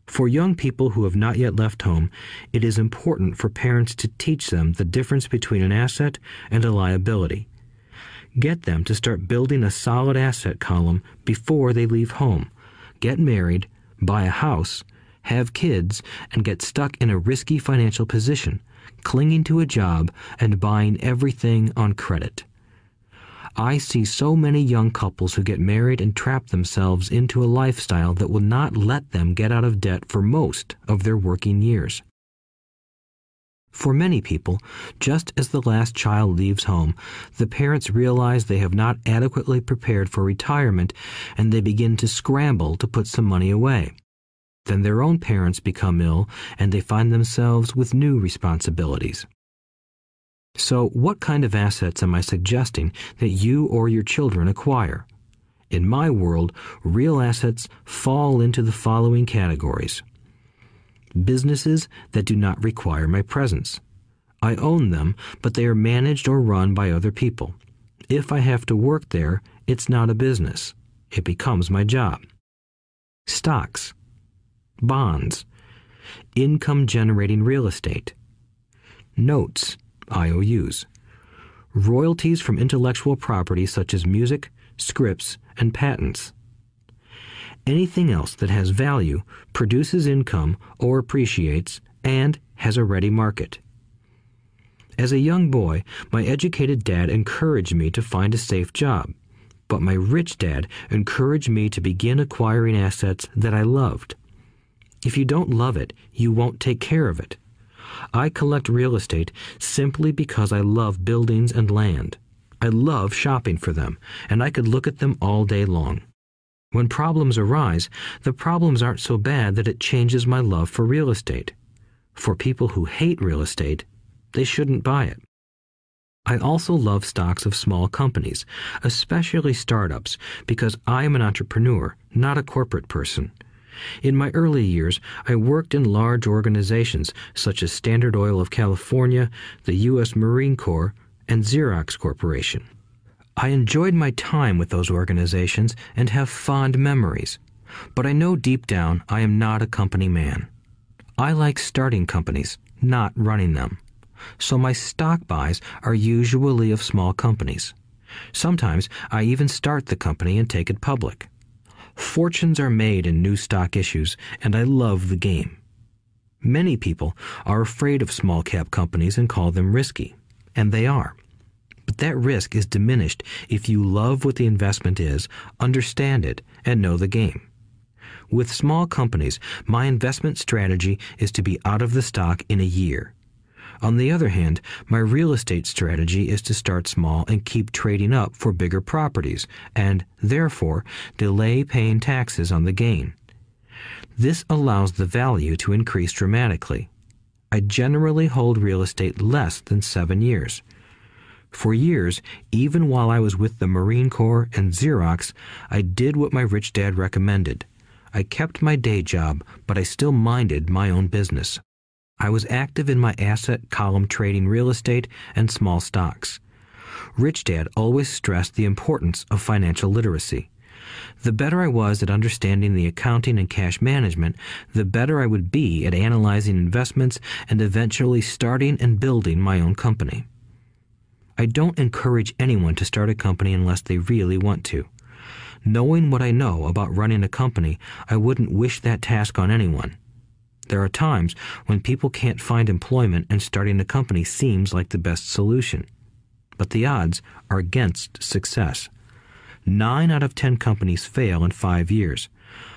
For young people who have not yet left home, it is important for parents to teach them the difference between an asset and a liability. Get them to start building a solid asset column before they leave home, get married, buy a house, have kids, and get stuck in a risky financial position, clinging to a job and buying everything on credit. I see so many young couples who get married and trap themselves into a lifestyle that will not let them get out of debt for most of their working years. For many people, just as the last child leaves home, the parents realize they have not adequately prepared for retirement and they begin to scramble to put some money away. Then their own parents become ill and they find themselves with new responsibilities. So what kind of assets am I suggesting that you or your children acquire? In my world, real assets fall into the following categories. Businesses that do not require my presence. I own them, but they are managed or run by other people. If I have to work there, it's not a business. It becomes my job. Stocks, bonds, income-generating real estate, notes, IOUs, royalties from intellectual property such as music, scripts, and patents. Anything else that has value, produces income, or appreciates, and has a ready market. As a young boy, my educated dad encouraged me to find a safe job, but my rich dad encouraged me to begin acquiring assets that I loved. If you don't love it, you won't take care of it. I collect real estate simply because I love buildings and land. I love shopping for them, and I could look at them all day long. When problems arise, the problems aren't so bad that it changes my love for real estate. For people who hate real estate, they shouldn't buy it. I also love stocks of small companies, especially startups, because I am an entrepreneur, not a corporate person. In my early years, I worked in large organizations such as Standard Oil of California, the U.S. Marine Corps, and Xerox Corporation. I enjoyed my time with those organizations and have fond memories, but I know deep down I am not a company man. I like starting companies, not running them. So my stock buys are usually of small companies. Sometimes I even start the company and take it public. Fortunes are made in new stock issues, and I love the game. Many people are afraid of small-cap companies and call them risky, and they are. But that risk is diminished if you love what the investment is, understand it, and know the game. With small companies, my investment strategy is to be out of the stock in a year. On the other hand, my real estate strategy is to start small and keep trading up for bigger properties, and, therefore, delay paying taxes on the gain. This allows the value to increase dramatically. I generally hold real estate less than 7 years. For years, even while I was with the Marine Corps and Xerox, I did what my rich dad recommended. I kept my day job, but I still minded my own business. I was active in my asset column trading real estate and small stocks. Rich Dad always stressed the importance of financial literacy. The better I was at understanding the accounting and cash management, the better I would be at analyzing investments and eventually starting and building my own company. I don't encourage anyone to start a company unless they really want to. Knowing what I know about running a company, I wouldn't wish that task on anyone. There are times when people can't find employment and starting a company seems like the best solution. But the odds are against success. 9 out of 10 companies fail in 5 years.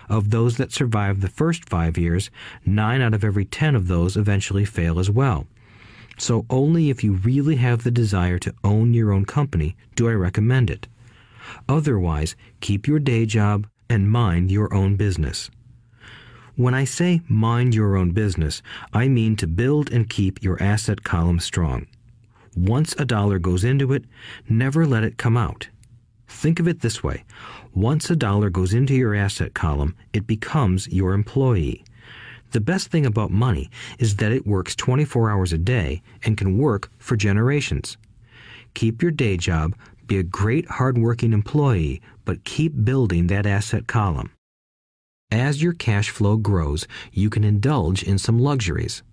Of those that survive the first 5 years, 9 out of every 10 of those eventually fail as well. So only if you really have the desire to own your own company do I recommend it. Otherwise, keep your day job and mind your own business. When I say mind your own business, I mean to build and keep your asset column strong. Once a dollar goes into it, never let it come out. Think of it this way. Once a dollar goes into your asset column, it becomes your employee. The best thing about money is that it works 24 hours a day and can work for generations. Keep your day job, Be a great hard-working employee, but keep building that asset column. As your cash flow grows, you can indulge in some luxuries.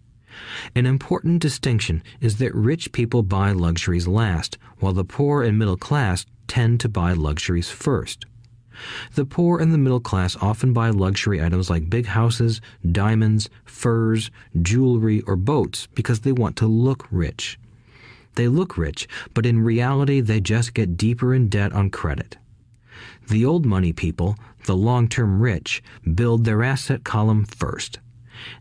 An important distinction is that rich people buy luxuries last, while the poor and middle class tend to buy luxuries first. The poor and the middle class often buy luxury items like big houses, diamonds, furs, jewelry, or boats because they want to look rich. They look rich, but in reality they just get deeper in debt on credit. The old money people, the long-term rich, build their asset column first.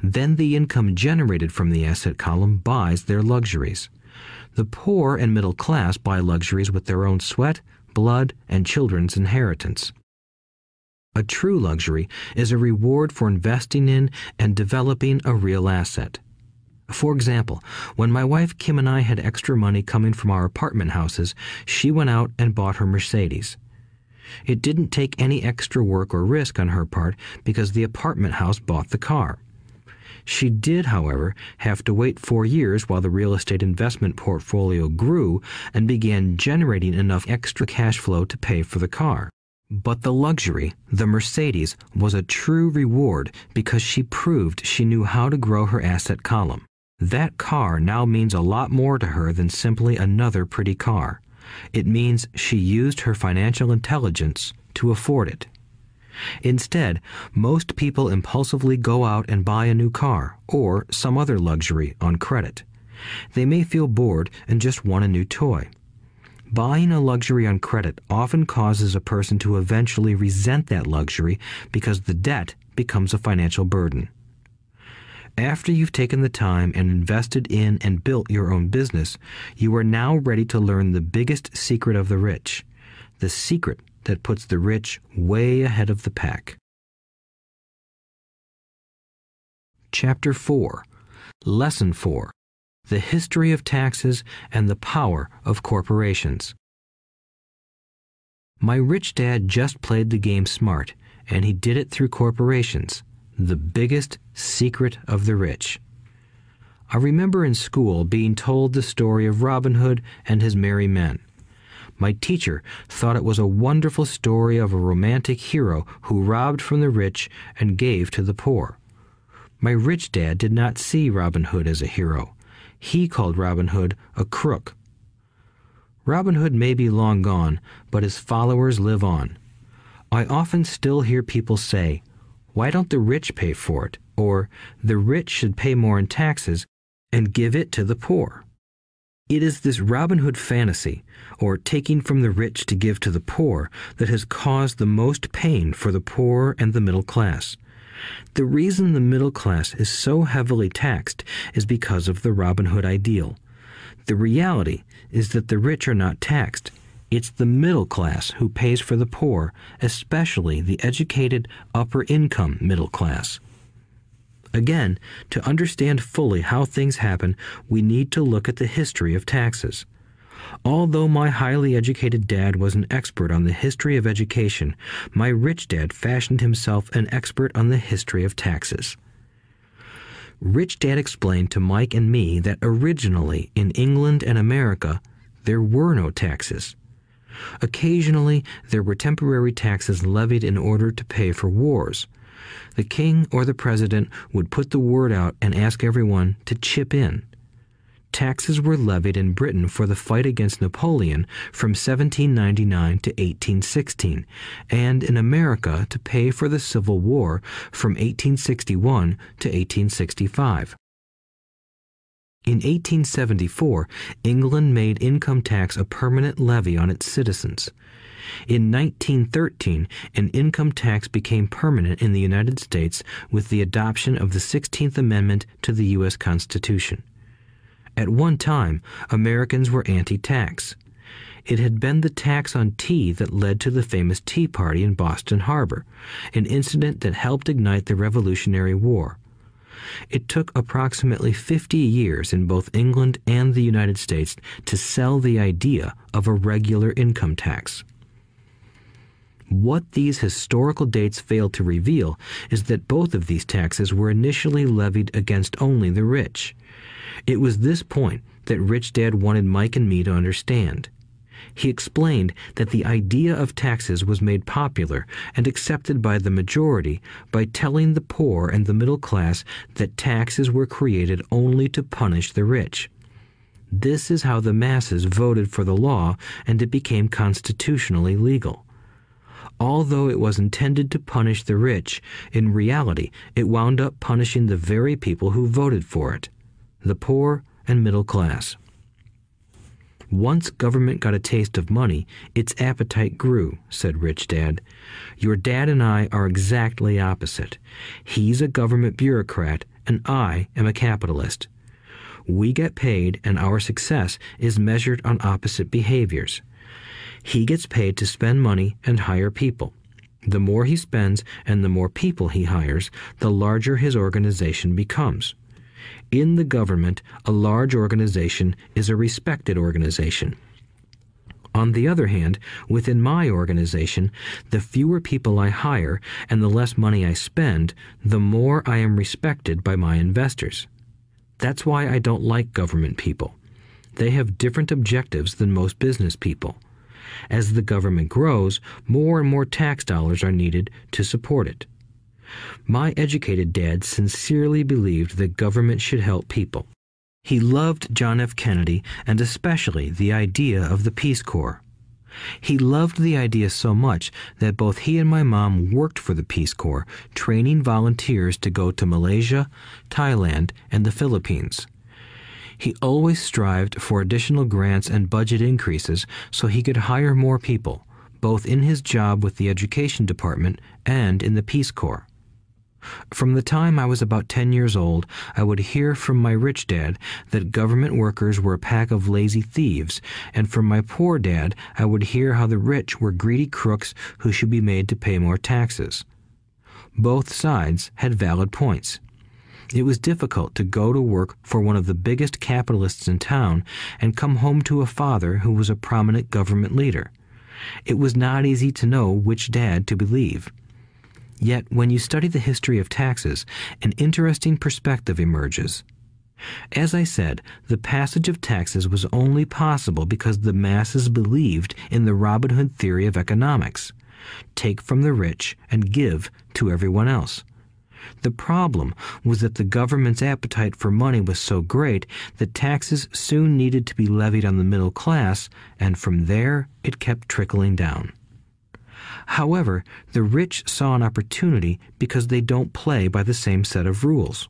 Then the income generated from the asset column buys their luxuries. The poor and middle class buy luxuries with their own sweat, blood, and children's inheritance. A true luxury is a reward for investing in and developing a real asset. For example, when my wife Kim and I had extra money coming from our apartment houses, she went out and bought her Mercedes. It didn't take any extra work or risk on her part because the apartment house bought the car. She did, however, have to wait 4 years while the real estate investment portfolio grew and began generating enough extra cash flow to pay for the car. But the luxury, the Mercedes, was a true reward because she proved she knew how to grow her asset column. That car now means a lot more to her than simply another pretty car. It means she used her financial intelligence to afford it. Instead, most people impulsively go out and buy a new car or some other luxury on credit. They may feel bored and just want a new toy. Buying a luxury on credit often causes a person to eventually resent that luxury because the debt becomes a financial burden. After you've taken the time and invested in and built your own business, you are now ready to learn the biggest secret of the rich, the secret that puts the rich way ahead of the pack. Chapter 4. Lesson 4. The History of Taxes and the Power of Corporations. My rich dad just played the game smart, and he did it through corporations, the biggest secret of the rich. I remember in school being told the story of Robin Hood and his merry men. My teacher thought it was a wonderful story of a romantic hero who robbed from the rich and gave to the poor. My rich dad did not see Robin Hood as a hero. He called Robin Hood a crook. Robin Hood may be long gone, but his followers live on. I often still hear people say, "Why don't the rich pay for it?" or "The rich should pay more in taxes and give it to the poor." It is this Robin Hood fantasy, or taking from the rich to give to the poor, that has caused the most pain for the poor and the middle class. The reason the middle class is so heavily taxed is because of the Robin Hood ideal. The reality is that the rich are not taxed. It's the middle class who pays for the poor, especially the educated, upper-income middle class. Again, to understand fully how things happen, we need to look at the history of taxes. Although my highly educated dad was an expert on the history of education, my rich dad fashioned himself an expert on the history of taxes. Rich Dad explained to Mike and me that originally in England and America, there were no taxes. Occasionally, there were temporary taxes levied in order to pay for wars. The king or the president would put the word out and ask everyone to chip in. Taxes were levied in Britain for the fight against Napoleon from 1799 to 1816, and in America to pay for the Civil War from 1861 to 1865. In 1874, England made income tax a permanent levy on its citizens. In 1913, an income tax became permanent in the United States with the adoption of the 16th Amendment to the U.S. Constitution. At one time, Americans were anti-tax. It had been the tax on tea that led to the famous Tea Party in Boston Harbor, an incident that helped ignite the Revolutionary War. It took approximately 50 years in both England and the United States to sell the idea of a regular income tax. What these historical dates fail to reveal is that both of these taxes were initially levied against only the rich. It was this point that Rich Dad wanted Mike and me to understand. He explained that the idea of taxes was made popular and accepted by the majority by telling the poor and the middle class that taxes were created only to punish the rich. This is how the masses voted for the law, and it became constitutionally legal. Although it was intended to punish the rich, in reality it wound up punishing the very people who voted for it, the poor and middle class. Once government got a taste of money, its appetite grew, said Rich Dad. Your dad and I are exactly opposite. He's a government bureaucrat, and I am a capitalist. We get paid, and our success is measured on opposite behaviors. He gets paid to spend money and hire people. The more he spends and the more people he hires, the larger his organization becomes. In the government, a large organization is a respected organization. On the other hand, within my organization, the fewer people I hire and the less money I spend, the more I am respected by my investors. That's why I don't like government people. They have different objectives than most business people. As the government grows, more and more tax dollars are needed to support it. My educated dad sincerely believed that government should help people. He loved John F. Kennedy and especially the idea of the Peace Corps. He loved the idea so much that both he and my mom worked for the Peace Corps, training volunteers to go to Malaysia, Thailand, and the Philippines. He always strived for additional grants and budget increases so he could hire more people, both in his job with the Education Department and in the Peace Corps. From the time I was about 10 years old, I would hear from my rich dad that government workers were a pack of lazy thieves, and from my poor dad I would hear how the rich were greedy crooks who should be made to pay more taxes. Both sides had valid points. It was difficult to go to work for one of the biggest capitalists in town and come home to a father who was a prominent government leader. It was not easy to know which dad to believe. Yet, when you study the history of taxes, an interesting perspective emerges. As I said, the passage of taxes was only possible because the masses believed in the Robin Hood theory of economics. Take from the rich and give to everyone else. The problem was that the government's appetite for money was so great that taxes soon needed to be levied on the middle class, and from there it kept trickling down. However, the rich saw an opportunity because they don't play by the same set of rules.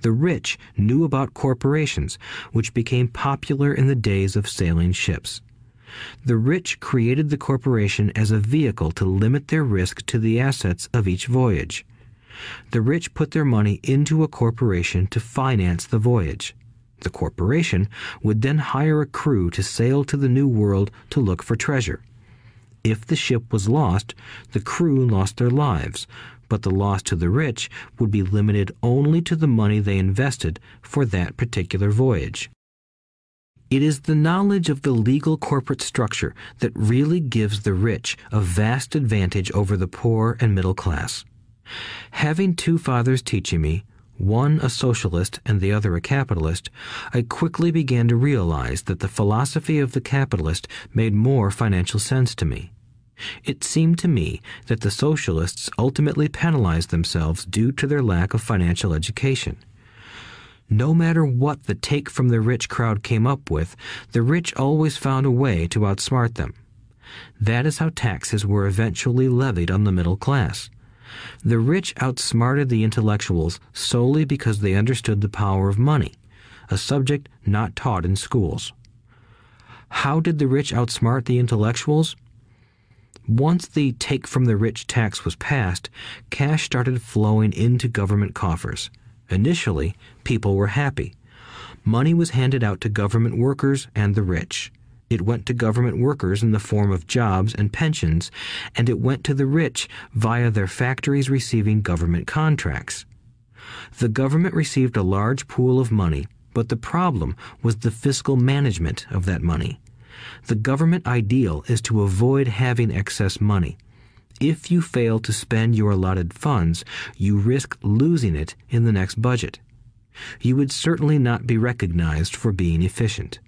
The rich knew about corporations, which became popular in the days of sailing ships. The rich created the corporation as a vehicle to limit their risk to the assets of each voyage. The rich put their money into a corporation to finance the voyage. The corporation would then hire a crew to sail to the New World to look for treasure. If the ship was lost, the crew lost their lives, but the loss to the rich would be limited only to the money they invested for that particular voyage. It is the knowledge of the legal corporate structure that really gives the rich a vast advantage over the poor and middle class. Having two fathers teaching me, one a socialist and the other a capitalist, I quickly began to realize that the philosophy of the capitalist made more financial sense to me. It seemed to me that the socialists ultimately penalized themselves due to their lack of financial education. No matter what the take from the rich crowd came up with, the rich always found a way to outsmart them. That is how taxes were eventually levied on the middle class. The rich outsmarted the intellectuals solely because they understood the power of money, a subject not taught in schools. How did the rich outsmart the intellectuals? Once the take from the rich tax was passed, cash started flowing into government coffers. Initially, people were happy. Money was handed out to government workers and the rich. It went to government workers in the form of jobs and pensions, and it went to the rich via their factories receiving government contracts. The government received a large pool of money, but the problem was the fiscal management of that money. The government ideal is to avoid having excess money. If you fail to spend your allotted funds, you risk losing it in the next budget. You would certainly not be recognized for being efficient.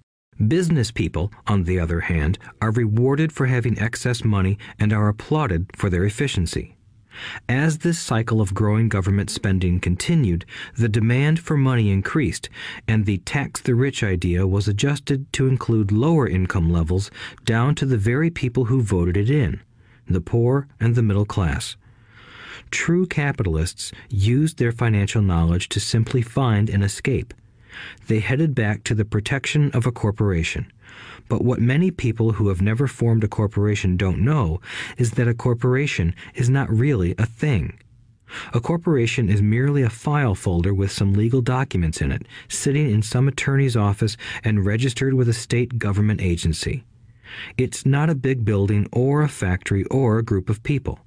Business people, on the other hand, are rewarded for having excess money and are applauded for their efficiency. As this cycle of growing government spending continued, the demand for money increased, and the tax the rich idea was adjusted to include lower income levels down to the very people who voted it in, the poor and the middle class. True capitalists used their financial knowledge to simply find an escape. They headed back to the protection of a corporation. But what many people who have never formed a corporation don't know is that a corporation is not really a thing. A corporation is merely a file folder with some legal documents in it, sitting in some attorney's office and registered with a state government agency. It's not a big building or a factory or a group of people.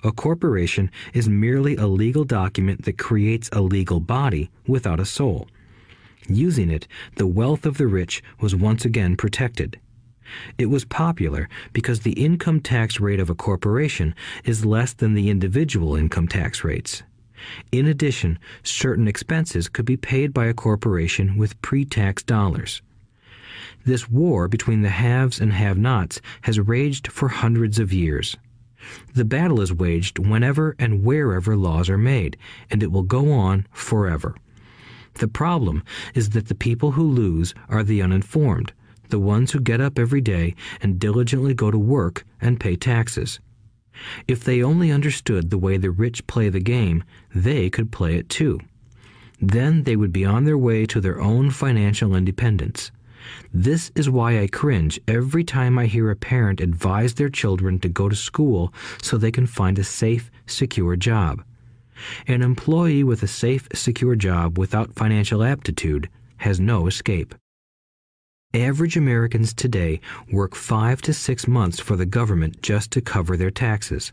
A corporation is merely a legal document that creates a legal body without a soul. Using it, the wealth of the rich was once again protected. It was popular because the income tax rate of a corporation is less than the individual income tax rates. In addition, certain expenses could be paid by a corporation with pre-tax dollars. This war between the haves and have-nots has raged for hundreds of years. The battle is waged whenever and wherever laws are made, and it will go on forever. The problem is that the people who lose are the uninformed, the ones who get up every day and diligently go to work and pay taxes. If they only understood the way the rich play the game, they could play it too. Then they would be on their way to their own financial independence. This is why I cringe every time I hear a parent advise their children to go to school so they can find a safe, secure job. An employee with a safe, secure job without financial aptitude has no escape. Average Americans today work 5 to 6 months for the government just to cover their taxes.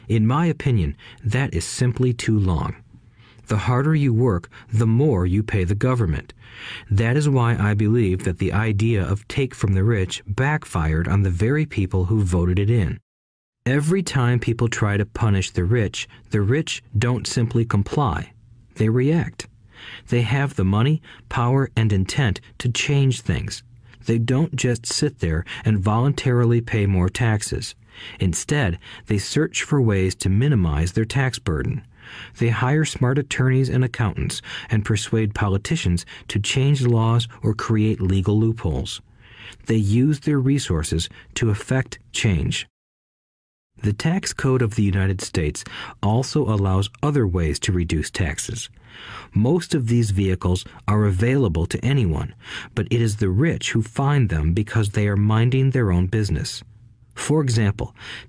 In my opinion, that is simply too long. The harder you work, the more you pay the government. That is why I believe that the idea of take from the rich backfired on the very people who voted it in. Every time people try to punish the rich don't simply comply. They react. They have the money, power, and intent to change things. They don't just sit there and voluntarily pay more taxes. Instead, they search for ways to minimize their tax burden. They hire smart attorneys and accountants and persuade politicians to change laws or create legal loopholes. They use their resources to effect change. The tax code of the United States also allows other ways to reduce taxes. Most of these vehicles are available to anyone, but it is the rich who find them because they are minding their own business. For example,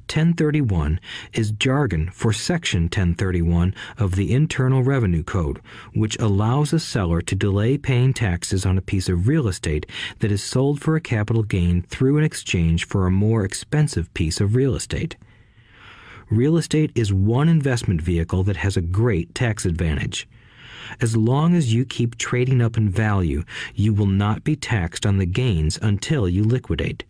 1031 is jargon for Section 1031 of the Internal Revenue Code, which allows a seller to delay paying taxes on a piece of real estate that is sold for a capital gain through an exchange for a more expensive piece of real estate. Real estate is one investment vehicle that has a great tax advantage. As long as you keep trading up in value, you will not be taxed on the gains until you liquidate.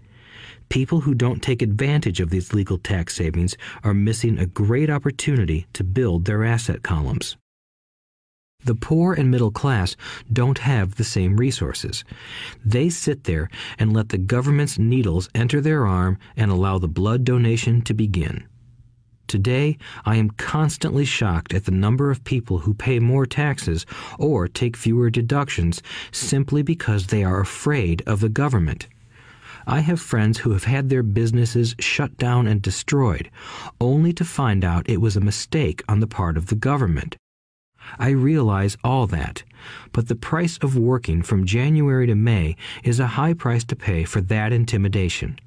People who don't take advantage of these legal tax savings are missing a great opportunity to build their asset columns. The poor and middle class don't have the same resources. They sit there and let the government's needles enter their arm and allow the blood donation to begin. Today, I am constantly shocked at the number of people who pay more taxes or take fewer deductions simply because they are afraid of the government. I have friends who have had their businesses shut down and destroyed, only to find out it was a mistake on the part of the government. I realize all that, but the price of working from January to May is a high price to pay for that intimidation.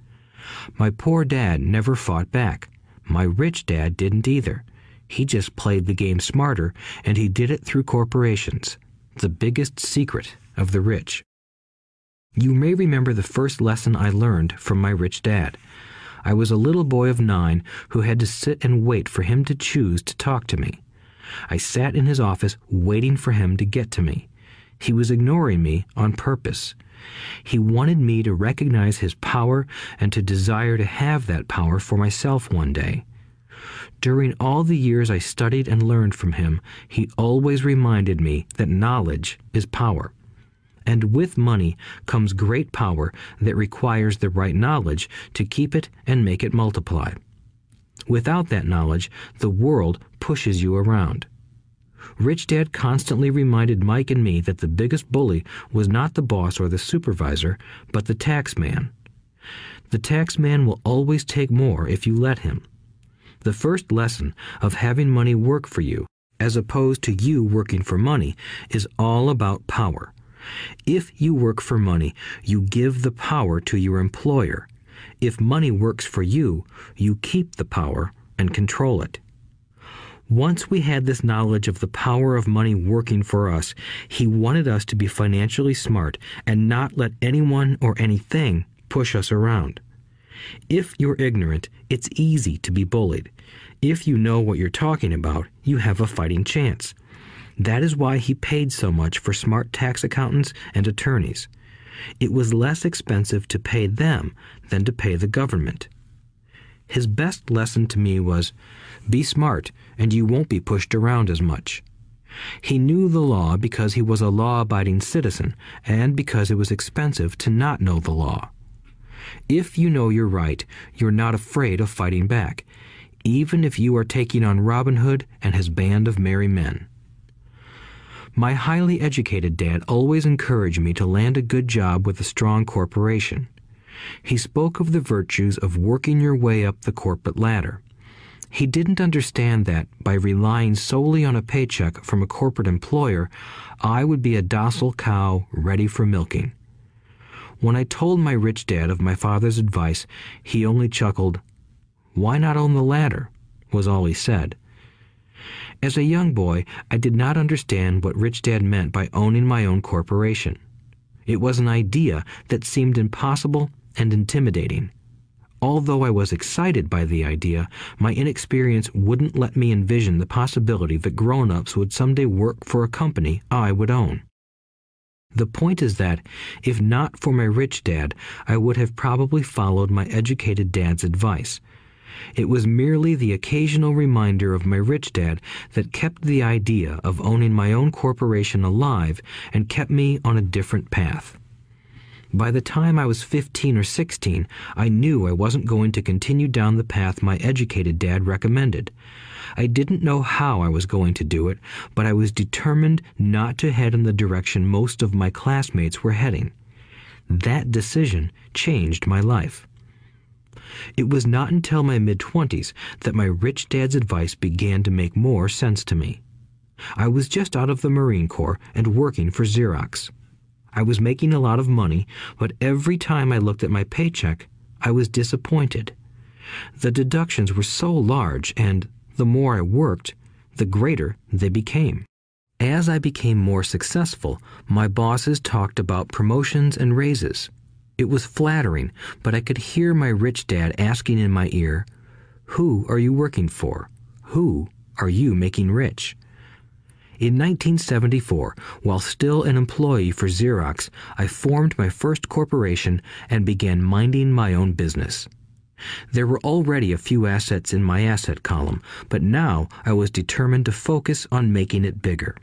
My poor dad never fought back. My rich dad didn't either. He just played the game smarter, and he did it through corporations, the biggest secret of the rich. You may remember the first lesson I learned from my rich dad. I was a little boy of 9 who had to sit and wait for him to choose to talk to me. I sat in his office waiting for him to get to me. He was ignoring me on purpose. He wanted me to recognize his power and to desire to have that power for myself one day. During all the years I studied and learned from him, he always reminded me that knowledge is power. and with money comes great power that requires the right knowledge to keep it and make it multiply. Without that knowledge, the world pushes you around. Rich Dad constantly reminded Mike and me that the biggest bully was not the boss or the supervisor, but the tax man. The tax man will always take more if you let him. The first lesson of having money work for you, as opposed to you working for money, is all about power. If you work for money, you give the power to your employer. If money works for you, you keep the power and control it. Once we had this knowledge of the power of money working for us, he wanted us to be financially smart and not let anyone or anything push us around. If you're ignorant, it's easy to be bullied. If you know what you're talking about, you have a fighting chance. That is why he paid so much for smart tax accountants and attorneys. It was less expensive to pay them than to pay the government. His best lesson to me was, be smart and you won't be pushed around as much. He knew the law because he was a law-abiding citizen and because it was expensive to not know the law. If you know you're right, you're not afraid of fighting back, even if you are taking on Robin Hood and his band of merry men. My highly educated dad always encouraged me to land a good job with a strong corporation. He spoke of the virtues of working your way up the corporate ladder. He didn't understand that, by relying solely on a paycheck from a corporate employer, I would be a docile cow ready for milking. When I told my rich dad of my father's advice, he only chuckled. "Why not own the ladder?" was all he said. As a young boy, I did not understand what Rich Dad meant by owning my own corporation. It was an idea that seemed impossible and intimidating. Although I was excited by the idea, my inexperience wouldn't let me envision the possibility that grown-ups would someday work for a company I would own. The point is that, if not for my rich dad, I would have probably followed my educated dad's advice. It was merely the occasional reminder of my rich dad that kept the idea of owning my own corporation alive and kept me on a different path. By the time I was 15 or 16, I knew I wasn't going to continue down the path my educated dad recommended. I didn't know how I was going to do it, but I was determined not to head in the direction most of my classmates were heading. That decision changed my life. It was not until my mid-20s that my rich dad's advice began to make more sense to me. I was just out of the Marine Corps and working for Xerox. I was making a lot of money, but every time I looked at my paycheck, I was disappointed. The deductions were so large, and the more I worked, the greater they became. As I became more successful, my bosses talked about promotions and raises. It was flattering, but I could hear my rich dad asking in my ear, "Who are you working for? Who are you making rich?" In 1974, while still an employee for Xerox, I formed my first corporation and began minding my own business. There were already a few assets in my asset column, but now I was determined to focus on making it bigger.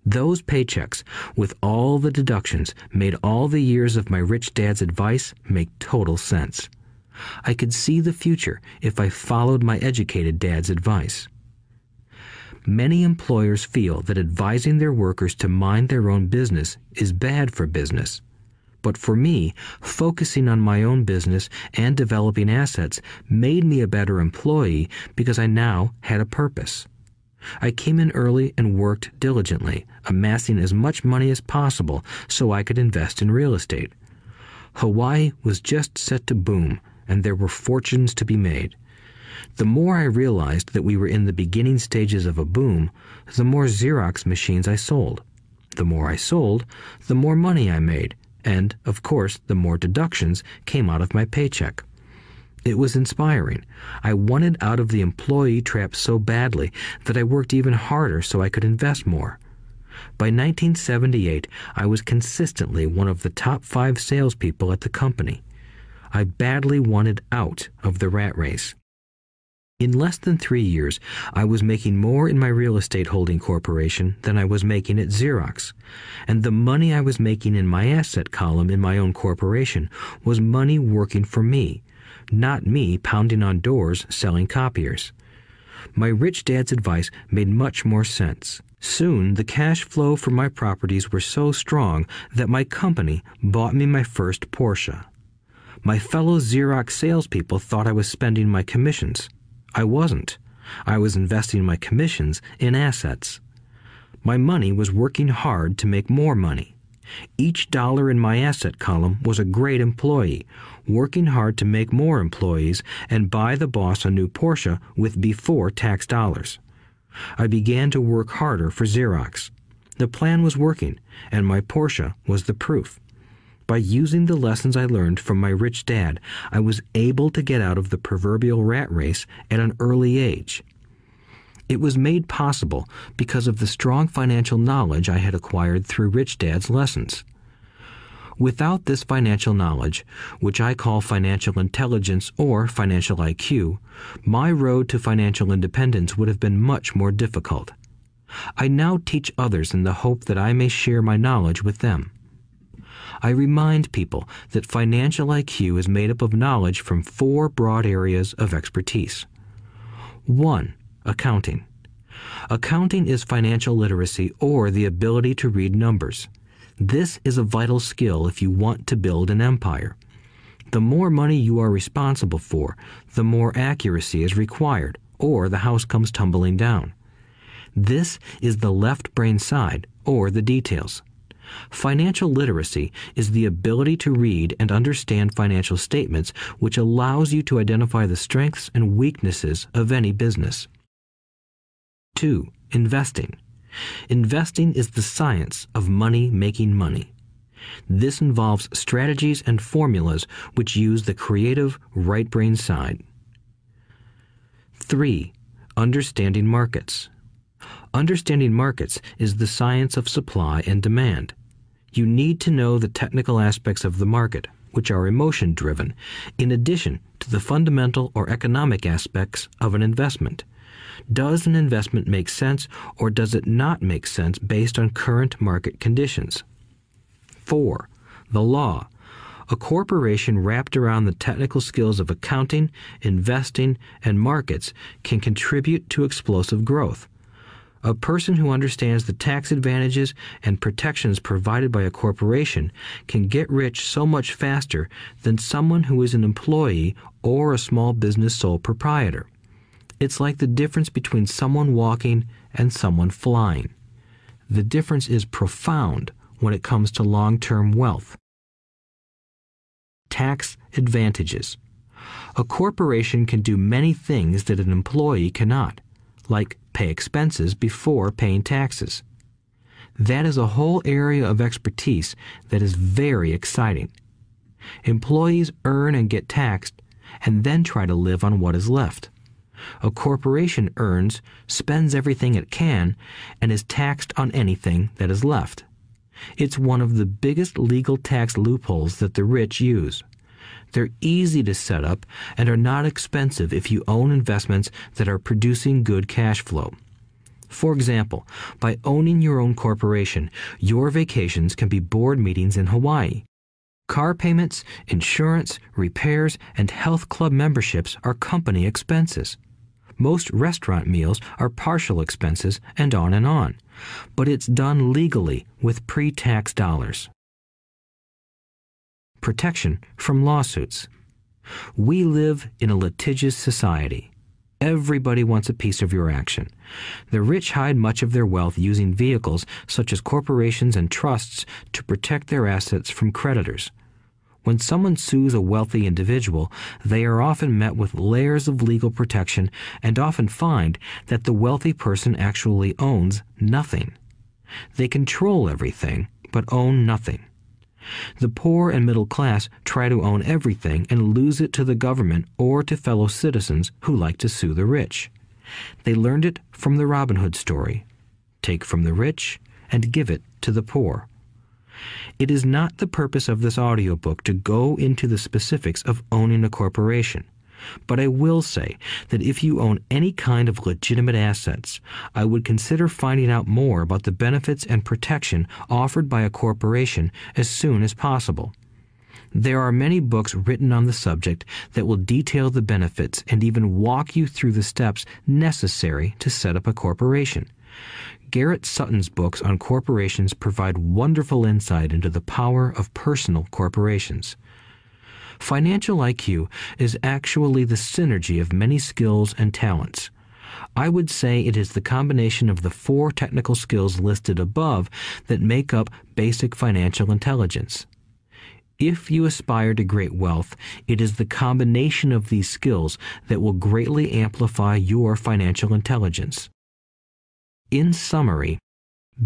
Those paychecks, with all the deductions, made all the years of my rich dad's advice make total sense. I could see the future if I followed my educated dad's advice. Many employers feel that advising their workers to mind their own business is bad for business. But for me, focusing on my own business and developing assets made me a better employee because I now had a purpose. I came in early and worked diligently, amassing as much money as possible so I could invest in real estate. Hawaii was just set to boom, and there were fortunes to be made. The more I realized that we were in the beginning stages of a boom, the more Xerox machines I sold. The more I sold, the more money I made, and, of course, the more deductions came out of my paycheck. It was inspiring. I wanted out of the employee trap so badly that I worked even harder so I could invest more. By 1978, I was consistently one of the top 5 salespeople at the company. I badly wanted out of the rat race. In less than 3 years, I was making more in my real estate holding corporation than I was making at Xerox, and the money I was making in my asset column in my own corporation was money working for me, not me pounding on doors selling copiers. My rich dad's advice made much more sense. Soon, the cash flow from my properties were so strong that my company bought me my first Porsche. My fellow Xerox salespeople thought I was spending my commissions. I wasn't. I was investing my commissions in assets. My money was working hard to make more money. Each dollar in my asset column was a great employee, working hard to make more employees and buy the boss a new Porsche with before-tax dollars. I began to work harder for Xerox. The plan was working, and my Porsche was the proof. By using the lessons I learned from my rich dad, I was able to get out of the proverbial rat race at an early age. It was made possible because of the strong financial knowledge I had acquired through Rich Dad's lessons. Without this financial knowledge, which I call financial intelligence or financial IQ, my road to financial independence would have been much more difficult. I now teach others in the hope that I may share my knowledge with them. I remind people that financial IQ is made up of knowledge from 4 broad areas of expertise. 1. Accounting. Accounting is financial literacy or the ability to read numbers. This is a vital skill if you want to build an empire. The more money you are responsible for, the more accuracy is required, or the house comes tumbling down. This is the left brain side, or the details. Financial literacy is the ability to read and understand financial statements, which allows you to identify the strengths and weaknesses of any business. 2. Investing. Investing is the science of money making money. This involves strategies and formulas which use the creative right brain side. 3. Understanding markets. Understanding markets is the science of supply and demand. You need to know the technical aspects of the market, which are emotion-driven, in addition to the fundamental or economic aspects of an investment. Does an investment make sense or does it not make sense based on current market conditions? 4. The law. A corporation wrapped around the technical skills of accounting, investing, and markets can contribute to explosive growth. A person who understands the tax advantages and protections provided by a corporation can get rich so much faster than someone who is an employee or a small business sole proprietor. It's like the difference between someone walking and someone flying. The difference is profound when it comes to long-term wealth. Tax advantages. A corporation can do many things that an employee cannot, like pay expenses before paying taxes. That is a whole area of expertise that is very exciting. Employees earn and get taxed, and then try to live on what is left. A corporation earns, spends everything it can, and is taxed on anything that is left. It's one of the biggest legal tax loopholes that the rich use. They're easy to set up and are not expensive if you own investments that are producing good cash flow. For example, by owning your own corporation, your vacations can be board meetings in Hawaii. Car payments, insurance, repairs, and health club memberships are company expenses. Most restaurant meals are partial expenses, and on. But it's done legally with pre-tax dollars. Protection from lawsuits. We live in a litigious society. Everybody wants a piece of your action. The rich hide much of their wealth using vehicles such as corporations and trusts to protect their assets from creditors. When someone sues a wealthy individual, they are often met with layers of legal protection and often find that the wealthy person actually owns nothing. They control everything, but own nothing. The poor and middle class try to own everything and lose it to the government or to fellow citizens who like to sue the rich. They learned it from the Robin Hood story. Take from the rich and give it to the poor. It is not the purpose of this audiobook to go into the specifics of owning a corporation. But I will say that if you own any kind of legitimate assets, I would consider finding out more about the benefits and protection offered by a corporation as soon as possible. There are many books written on the subject that will detail the benefits and even walk you through the steps necessary to set up a corporation. Garrett Sutton's books on corporations provide wonderful insight into the power of personal corporations. Financial IQ is actually the synergy of many skills and talents. I would say it is the combination of the 4 technical skills listed above that make up basic financial intelligence. If you aspire to great wealth, it is the combination of these skills that will greatly amplify your financial intelligence. In summary,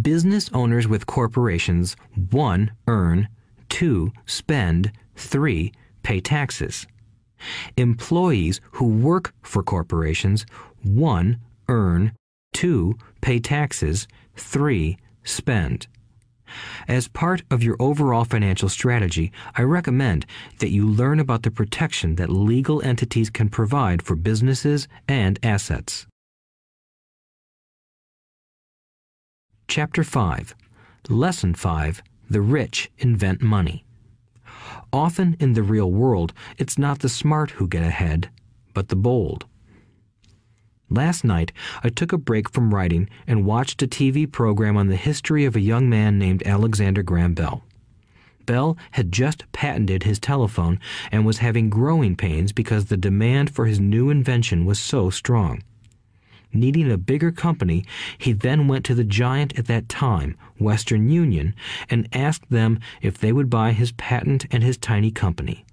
business owners with corporations 1. Earn, 2. Spend, 3. Pay taxes. Employees who work for corporations 1. Earn, 2. Pay taxes, 3. Spend. As part of your overall financial strategy, I recommend that you learn about the protection that legal entities can provide for businesses and assets. Chapter 5. Lesson 5. The rich invent money. Often in the real world, it's not the smart who get ahead, but the bold. Last night, I took a break from writing and watched a TV program on the history of a young man named Alexander Graham Bell. Bell had just patented his telephone and was having growing pains because the demand for his new invention was so strong. Needing a bigger company, he then went to the giant at that time, Western Union, and asked them if they would buy his patent and his tiny company.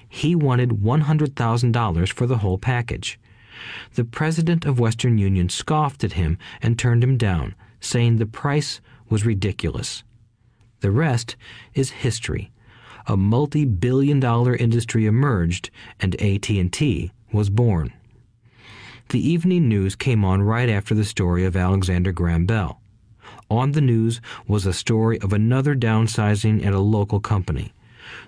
He wanted $100,000 for the whole package. The president of Western Union scoffed at him and turned him down, saying the price was ridiculous. The rest is history. A multi-billion-dollar industry emerged, and AT&T was born. The evening news came on right after the story of Alexander Graham Bell. On the news was a story of another downsizing at a local company.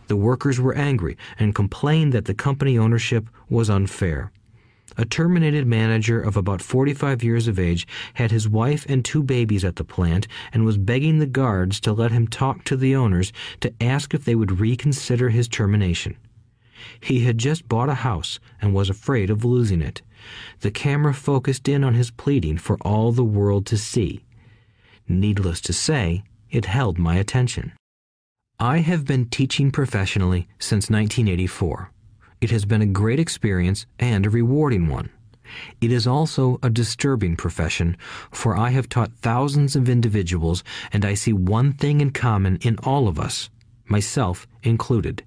The workers were angry and complained that the company ownership was unfair. A terminated manager of about 45 years of age had his wife and 2 babies at the plant and was begging the guards to let him talk to the owners to ask if they would reconsider his termination. He had just bought a house and was afraid of losing it. The camera focused in on his pleading for all the world to see. Needless to say, it held my attention. I have been teaching professionally since 1984. It has been a great experience and a rewarding one. It is also a disturbing profession, for I have taught thousands of individuals, and I see one thing in common in all of us, myself included.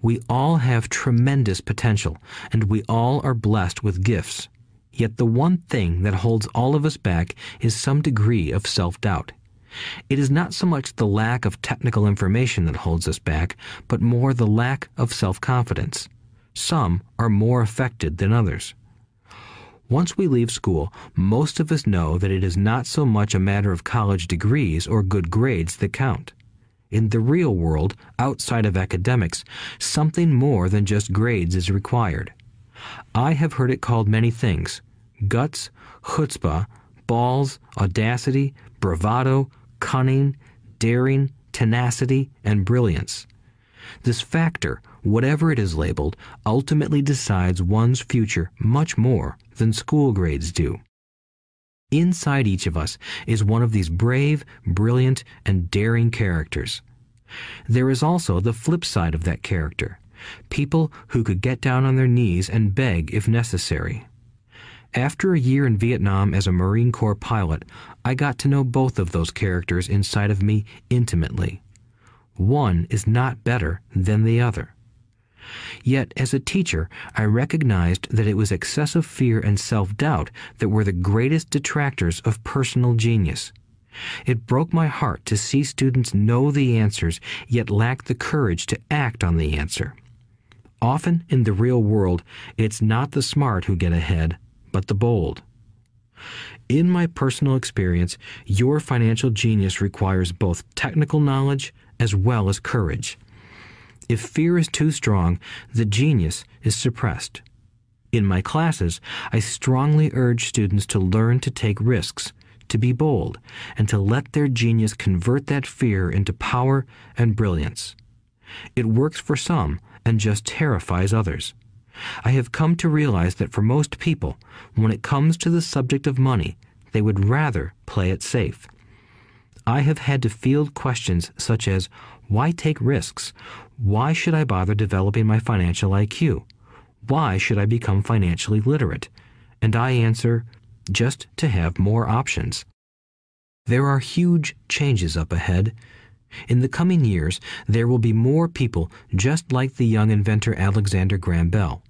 We all have tremendous potential, and we all are blessed with gifts. Yet the one thing that holds all of us back is some degree of self-doubt. It is not so much the lack of technical information that holds us back, but more the lack of self-confidence. Some are more affected than others. Once we leave school, most of us know that it is not so much a matter of college degrees or good grades that count. In the real world, outside of academics, something more than just grades is required. I have heard it called many things: guts, chutzpah, balls, audacity, bravado, cunning, daring, tenacity, and brilliance. This factor, whatever it is labeled, ultimately decides one's future much more than school grades do. Inside each of us is one of these brave, brilliant, and daring characters. There is also the flip side of that character, people who could get down on their knees and beg if necessary. After a year in Vietnam as a Marine Corps pilot, I got to know both of those characters inside of me intimately. One is not better than the other. Yet, as a teacher, I recognized that it was excessive fear and self-doubt that were the greatest detractors of personal genius. It broke my heart to see students know the answers, yet lack the courage to act on the answer. Often in the real world, it's not the smart who get ahead, but the bold. In my personal experience, your financial genius requires both technical knowledge as well as courage. If fear is too strong, the genius is suppressed. In my classes, I strongly urge students to learn to take risks, to be bold, and to let their genius convert that fear into power and brilliance. It works for some and just terrifies others. I have come to realize that for most people, when it comes to the subject of money, they would rather play it safe. I have had to field questions such as, why take risks? Why should I bother developing my financial IQ? Why should I become financially literate? And I answer, just to have more options. There are huge changes up ahead. In the coming years, there will be more people just like the young inventor Alexander Graham Bell.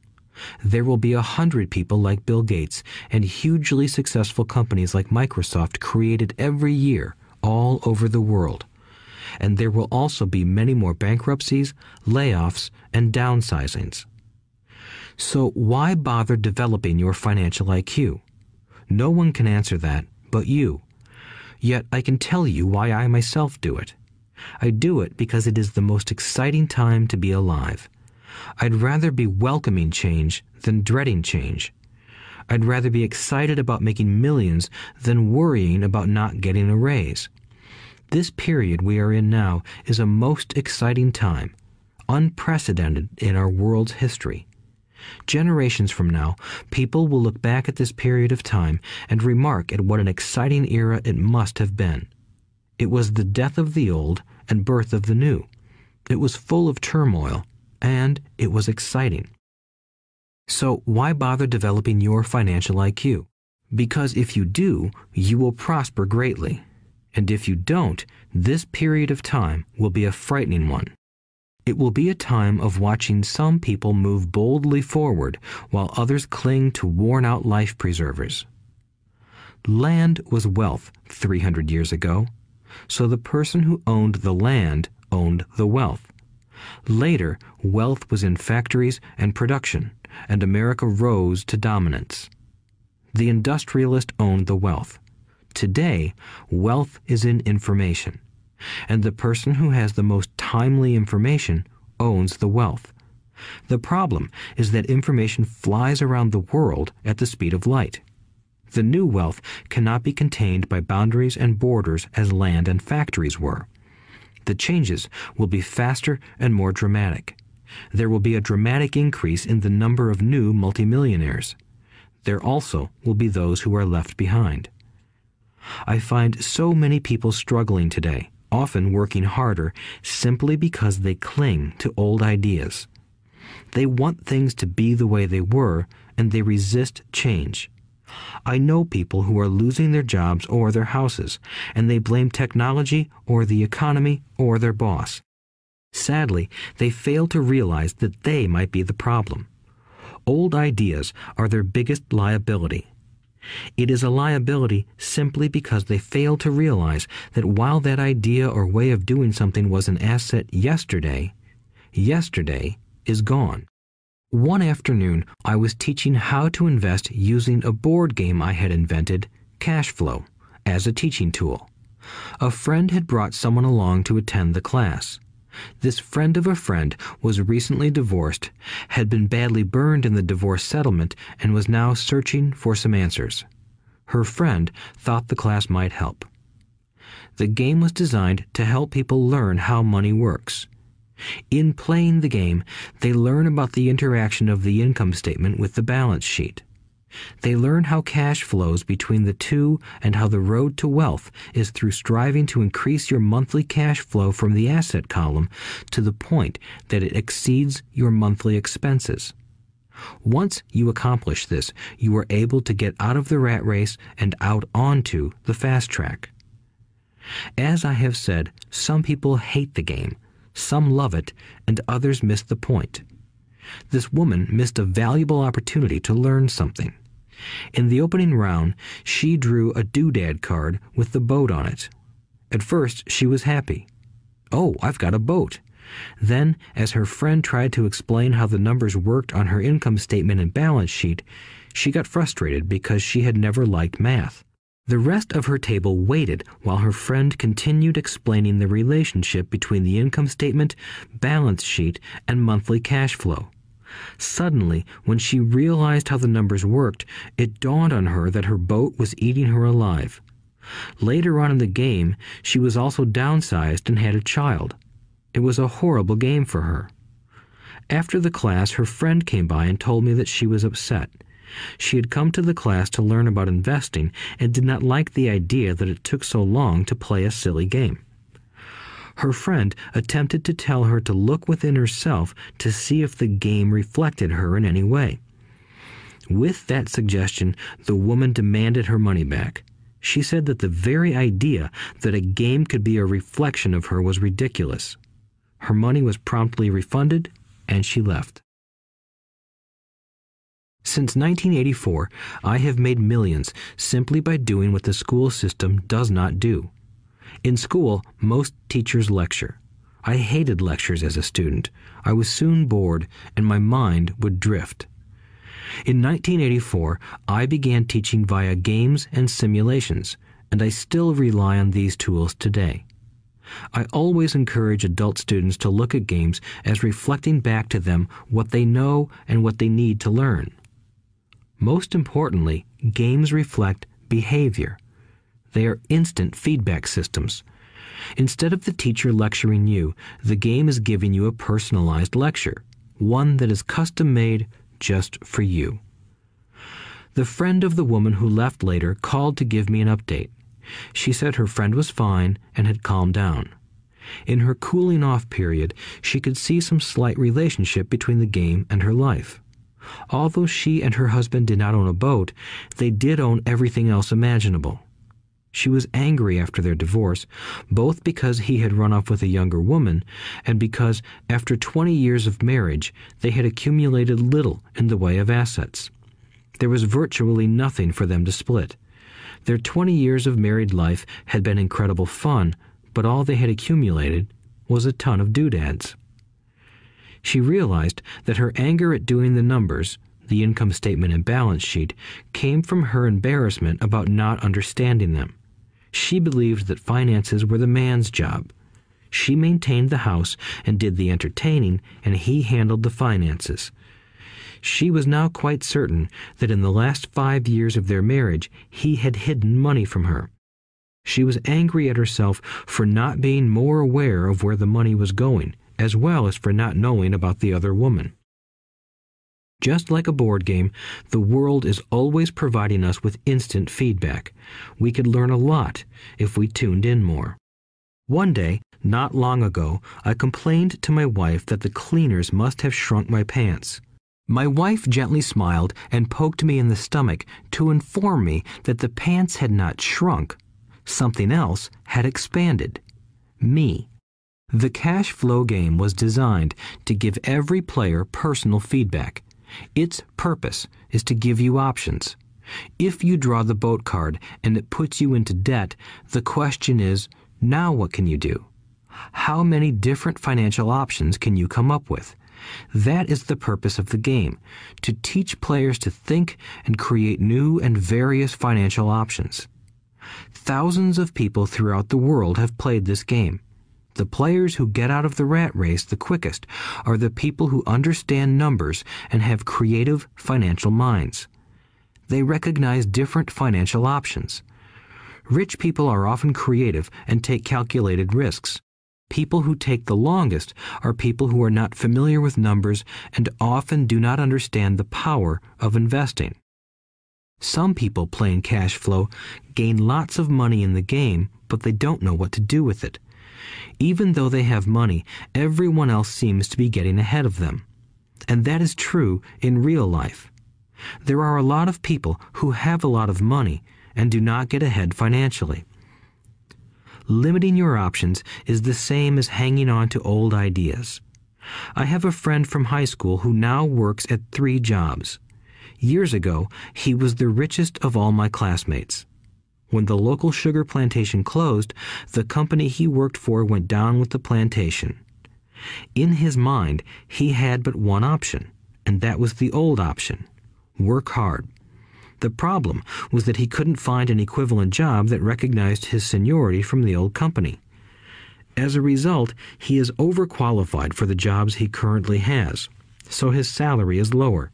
There will be 100 people like Bill Gates and hugely successful companies like Microsoft created every year all over the world. And there will also be many more bankruptcies, layoffs, and downsizings. So why bother developing your financial IQ? No one can answer that but you. Yet I can tell you why I myself do it. I do it because it is the most exciting time to be alive. I'd rather be welcoming change than dreading change. I'd rather be excited about making millions than worrying about not getting a raise. This period we are in now is a most exciting time, unprecedented in our world's history. Generations from now, people will look back at this period of time and remark at what an exciting era it must have been. It was the death of the old and birth of the new. It was full of turmoil, and it was exciting. So why bother developing your financial IQ? Because if you do, you will prosper greatly. And if you don't, this period of time will be a frightening one. It will be a time of watching some people move boldly forward while others cling to worn-out life preservers. Land was wealth 300 years ago, so the person who owned the land owned the wealth. Later, wealth was in factories and production, and America rose to dominance. The industrialist owned the wealth. Today, wealth is in information, and the person who has the most timely information owns the wealth. The problem is that information flies around the world at the speed of light. The new wealth cannot be contained by boundaries and borders as land and factories were. The changes will be faster and more dramatic. There will be a dramatic increase in the number of new multimillionaires. There also will be those who are left behind. I find so many people struggling today, often working harder, simply because they cling to old ideas. They want things to be the way they were, and they resist change. I know people who are losing their jobs or their houses, and they blame technology or the economy or their boss. Sadly, they fail to realize that they might be the problem. Old ideas are their biggest liability. It is a liability simply because they fail to realize that while that idea or way of doing something was an asset yesterday, yesterday is gone. One afternoon, I was teaching how to invest using a board game I had invented, Cash Flow, as a teaching tool. A friend had brought someone along to attend the class. This friend of a friend was recently divorced, had been badly burned in the divorce settlement, and was now searching for some answers. Her friend thought the class might help. The game was designed to help people learn how money works. In playing the game, they learn about the interaction of the income statement with the balance sheet. They learn how cash flows between the two and how the road to wealth is through striving to increase your monthly cash flow from the asset column to the point that it exceeds your monthly expenses. Once you accomplish this, you are able to get out of the rat race and out onto the fast track. As I have said, some people hate the game, some love it, and others miss the point. This woman missed a valuable opportunity to learn something. In the opening round, she drew a doodad card with the boat on it. At first, she was happy. "Oh, I've got a boat." Then, as her friend tried to explain how the numbers worked on her income statement and balance sheet, she got frustrated because she had never liked math. The rest of her table waited while her friend continued explaining the relationship between the income statement, balance sheet, and monthly cash flow. Suddenly, when she realized how the numbers worked, it dawned on her that her boat was eating her alive. Later on in the game, she was also downsized and had a child. It was a horrible game for her. After the class, her friend came by and told me that she was upset. She had come to the class to learn about investing and did not like the idea that it took so long to play a silly game. Her friend attempted to tell her to look within herself to see if the game reflected her in any way. With that suggestion, the woman demanded her money back. She said that the very idea that a game could be a reflection of her was ridiculous. Her money was promptly refunded, and she left. Since 1984, I have made millions simply by doing what the school system does not do. In school, most teachers lecture. I hated lectures as a student. I was soon bored, and my mind would drift. In 1984, I began teaching via games and simulations, and I still rely on these tools today. I always encourage adult students to look at games as reflecting back to them what they know and what they need to learn. Most importantly, games reflect behavior. They are instant feedback systems. Instead of the teacher lecturing you, the game is giving you a personalized lecture, one that is custom-made just for you. The friend of the woman who left later called to give me an update. She said her friend was fine and had calmed down. In her cooling-off period, she could see some slight relationship between the game and her life. Although she and her husband did not own a boat, they did own everything else imaginable. She was angry after their divorce, both because he had run off with a younger woman and because, after 20 years of marriage, they had accumulated little in the way of assets. There was virtually nothing for them to split. Their 20 years of married life had been incredible fun, but all they had accumulated was a ton of doodads. She realized that her anger at doing the numbers, the income statement and balance sheet, came from her embarrassment about not understanding them. She believed that finances were the man's job. She maintained the house and did the entertaining, and he handled the finances. She was now quite certain that in the last 5 years of their marriage, he had hidden money from her. She was angry at herself for not being more aware of where the money was going, as well as for not knowing about the other woman. Just like a board game, the world is always providing us with instant feedback. We could learn a lot if we tuned in more. One day, not long ago, I complained to my wife that the cleaners must have shrunk my pants. My wife gently smiled and poked me in the stomach to inform me that the pants had not shrunk. Something else had expanded. Me. The cash flow game was designed to give every player personal feedback. Its purpose is to give you options. If you draw the boat card and it puts you into debt, the question is, now what can you do? How many different financial options can you come up with? That is the purpose of the game, to teach players to think and create new and various financial options. Thousands of people throughout the world have played this game. The players who get out of the rat race the quickest are the people who understand numbers and have creative financial minds. They recognize different financial options. Rich people are often creative and take calculated risks. People who take the longest are people who are not familiar with numbers and often do not understand the power of investing. Some people playing cash flow gain lots of money in the game, but they don't know what to do with it. Even though they have money, everyone else seems to be getting ahead of them. And that is true in real life. There are a lot of people who have a lot of money and do not get ahead financially. Limiting your options is the same as hanging on to old ideas. I have a friend from high school who now works at 3 jobs. Years ago, he was the richest of all my classmates. When the local sugar plantation closed, the company he worked for went down with the plantation. In his mind, he had but one option, and that was the old option: work hard. The problem was that he couldn't find an equivalent job that recognized his seniority from the old company. As a result, he is overqualified for the jobs he currently has. so his salary is lower.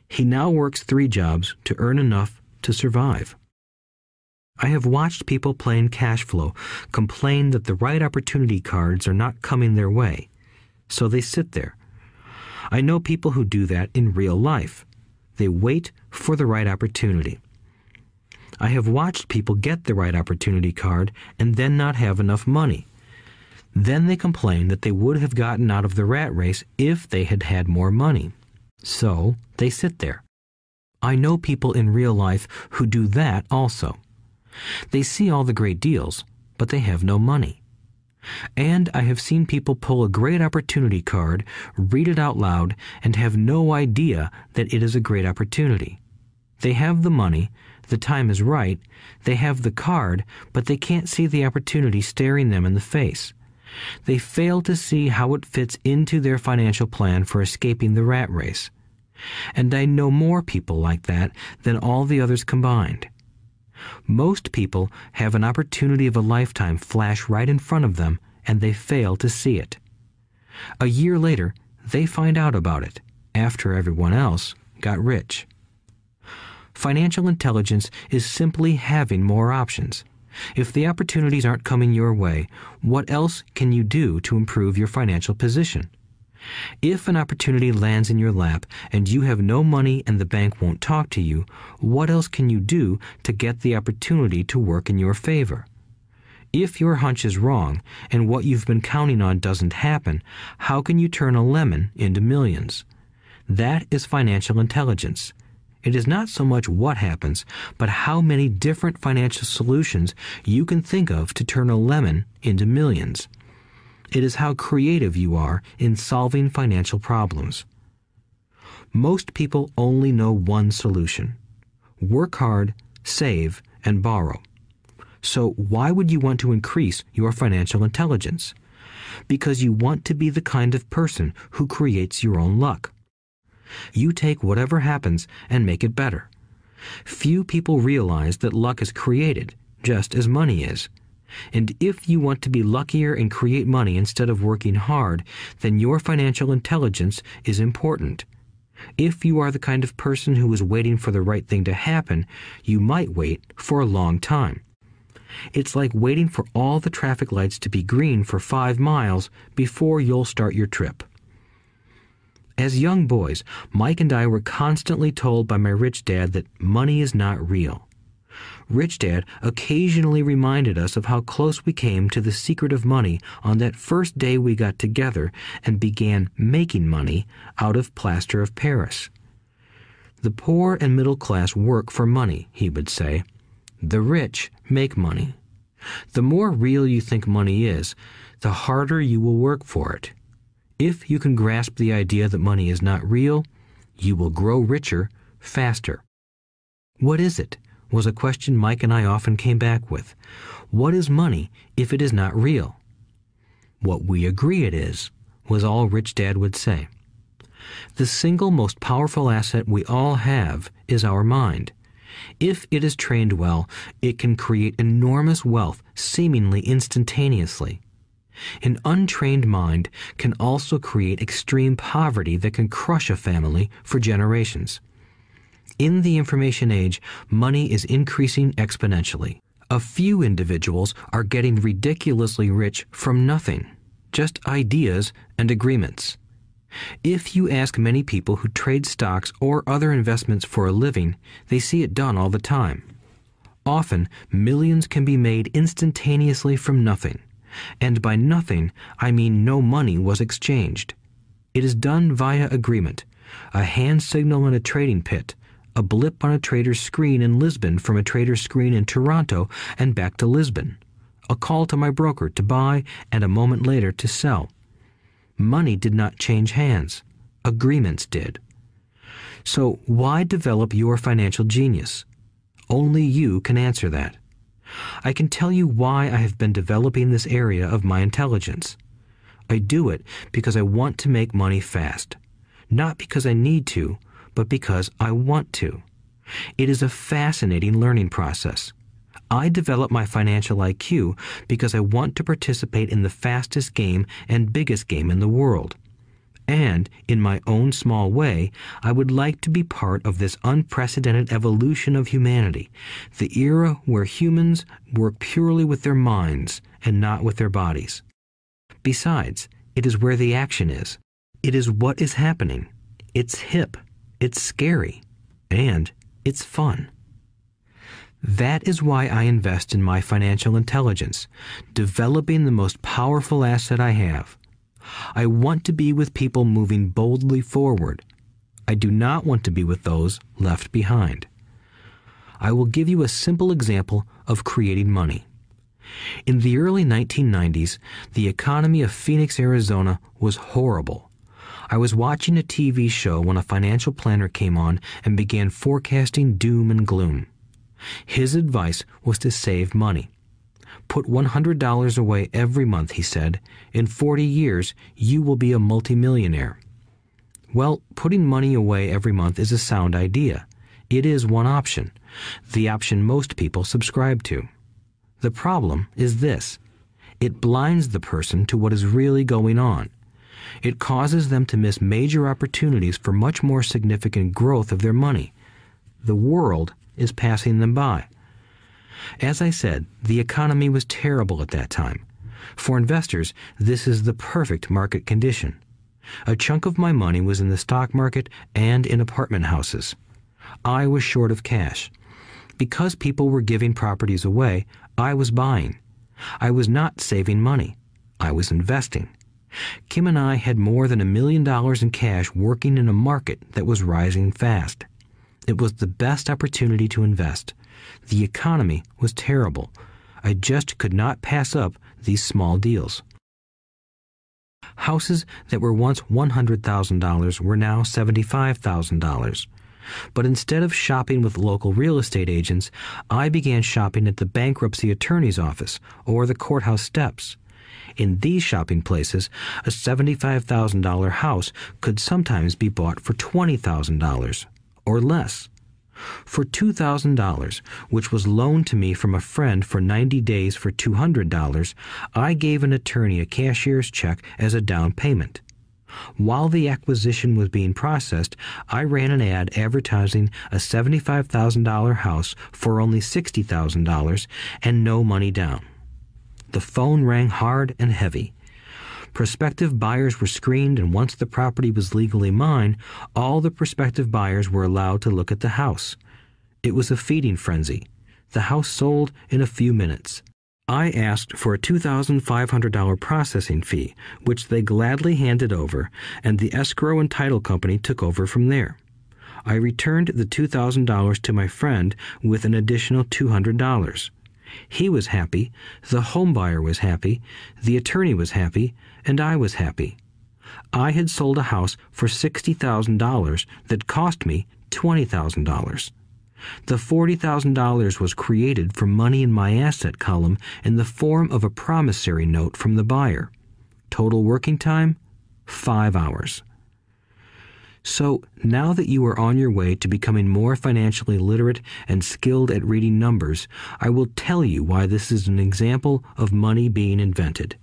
He now works 3 jobs to earn enough to survive. I have watched people playing cash flow complain that the right opportunity cards are not coming their way, so they sit there. I know people who do that in real life. They wait for the right opportunity. I have watched people get the right opportunity card and then not have enough money. Then they complain that they would have gotten out of the rat race if they had had more money. So they sit there. I know people in real life who do that also. They see all the great deals, but they have no money. And I have seen people pull a great opportunity card, read it out loud, and have no idea that it is a great opportunity. They have the money, the time is right, they have the card, but they can't see the opportunity staring them in the face. They fail to see how it fits into their financial plan for escaping the rat race. And I know more people like that than all the others combined. Most people have an opportunity of a lifetime flash right in front of them, and they fail to see it. A year later, they find out about it, after everyone else got rich. Financial intelligence is simply having more options. If the opportunities aren't coming your way, what else can you do to improve your financial position? If an opportunity lands in your lap and you have no money and the bank won't talk to you, what else can you do to get the opportunity to work in your favor? If your hunch is wrong and what you've been counting on doesn't happen, how can you turn a lemon into millions? That is financial intelligence. It is not so much what happens, but how many different financial solutions you can think of to turn a lemon into millions. It is how creative you are in solving financial problems. Most people only know one solution: work hard, save, and borrow. So why would you want to increase your financial intelligence? Because you want to be the kind of person who creates your own luck. You take whatever happens and make it better. Few people realize that luck is created, just as money is. And if you want to be luckier and create money instead of working hard, then your financial intelligence is important. If you are the kind of person who is waiting for the right thing to happen, you might wait for a long time. It's like waiting for all the traffic lights to be green for 5 miles before you'll start your trip. As young boys, Mike and I were constantly told by my rich dad that money is not real. Rich Dad occasionally reminded us of how close we came to the secret of money on that first day we got together and began making money out of plaster of Paris. The poor and middle class work for money, he would say. The rich make money. The more real you think money is, the harder you will work for it. If you can grasp the idea that money is not real, you will grow richer faster. What is it? Was a question Mike and I often came back with. What is money if it is not real? What we agree it is, was all Rich Dad would say. The single most powerful asset we all have is our mind. If it is trained well, it can create enormous wealth seemingly instantaneously. An untrained mind can also create extreme poverty that can crush a family for generations. In the information age, money is increasing exponentially. A few individuals are getting ridiculously rich from nothing, just ideas and agreements. If you ask many people who trade stocks or other investments for a living, they see it done all the time. Often, millions can be made instantaneously from nothing. And by nothing, I mean no money was exchanged. It is done via agreement, a hand signal in a trading pit, a blip on a trader's screen in Lisbon from a trader's screen in Toronto and back to Lisbon, a call to my broker to buy and a moment later to sell. Money did not change hands. Agreements did. So why develop your financial genius? Only you can answer that. I can tell you why I have been developing this area of my intelligence. I do it because I want to make money fast. Not because I need to, but because I want to. It is a fascinating learning process. I develop my financial IQ because I want to participate in the fastest game and biggest game in the world. And, in my own small way, I would like to be part of this unprecedented evolution of humanity, the era where humans work purely with their minds and not with their bodies. Besides, it is where the action is. It is what is happening. It's hip, it's scary, and it's fun. That is why I invest in my financial intelligence, developing the most powerful asset I have. I want to be with people moving boldly forward. I do not want to be with those left behind. I will give you a simple example of creating money. In the early 1990s, the economy of Phoenix, Arizona was horrible. I was watching a TV show when a financial planner came on and began forecasting doom and gloom. His advice was to save money. Put $100 away every month, he said. In 40 years, you will be a multimillionaire. Well, putting money away every month is a sound idea. It is one option, the option most people subscribe to. The problem is this. It blinds the person to what is really going on. It causes them to miss major opportunities for much more significant growth of their money. The world is passing them by. As I said, the economy was terrible at that time. For investors, this is the perfect market condition. A chunk of my money was in the stock market and in apartment houses. I was short of cash. Because people were giving properties away, I was buying. I was not saving money. I was investing. Kim and I had more than $1 million in cash working in a market that was rising fast. It was the best opportunity to invest. The economy was terrible. I just could not pass up these small deals. Houses that were once $100,000 were now $75,000. But instead of shopping with local real estate agents, I began shopping at the bankruptcy attorney's office or the courthouse steps. In these shopping places, a $75,000 house could sometimes be bought for $20,000 or less. For $2,000, which was loaned to me from a friend for 90 days for $200, I gave an attorney a cashier's check as a down payment. While the acquisition was being processed, I ran an ad advertising a $75,000 house for only $60,000 and no money down. The phone rang hard and heavy. Prospective buyers were screened, and once the property was legally mine, all the prospective buyers were allowed to look at the house. It was a feeding frenzy. The house sold in a few minutes. I asked for a $2,500 processing fee, which they gladly handed over, and the escrow and title company took over from there. I returned the $2,000 to my friend with an additional $200. He was happy, the home buyer was happy, the attorney was happy, and I was happy. I had sold a house for $60,000 that cost me $20,000. The $40,000 was created from money in my asset column in the form of a promissory note from the buyer. Total working time, 5 hours. So, now that you are on your way to becoming more financially literate and skilled at reading numbers, I will tell you why this is an example of money being invented.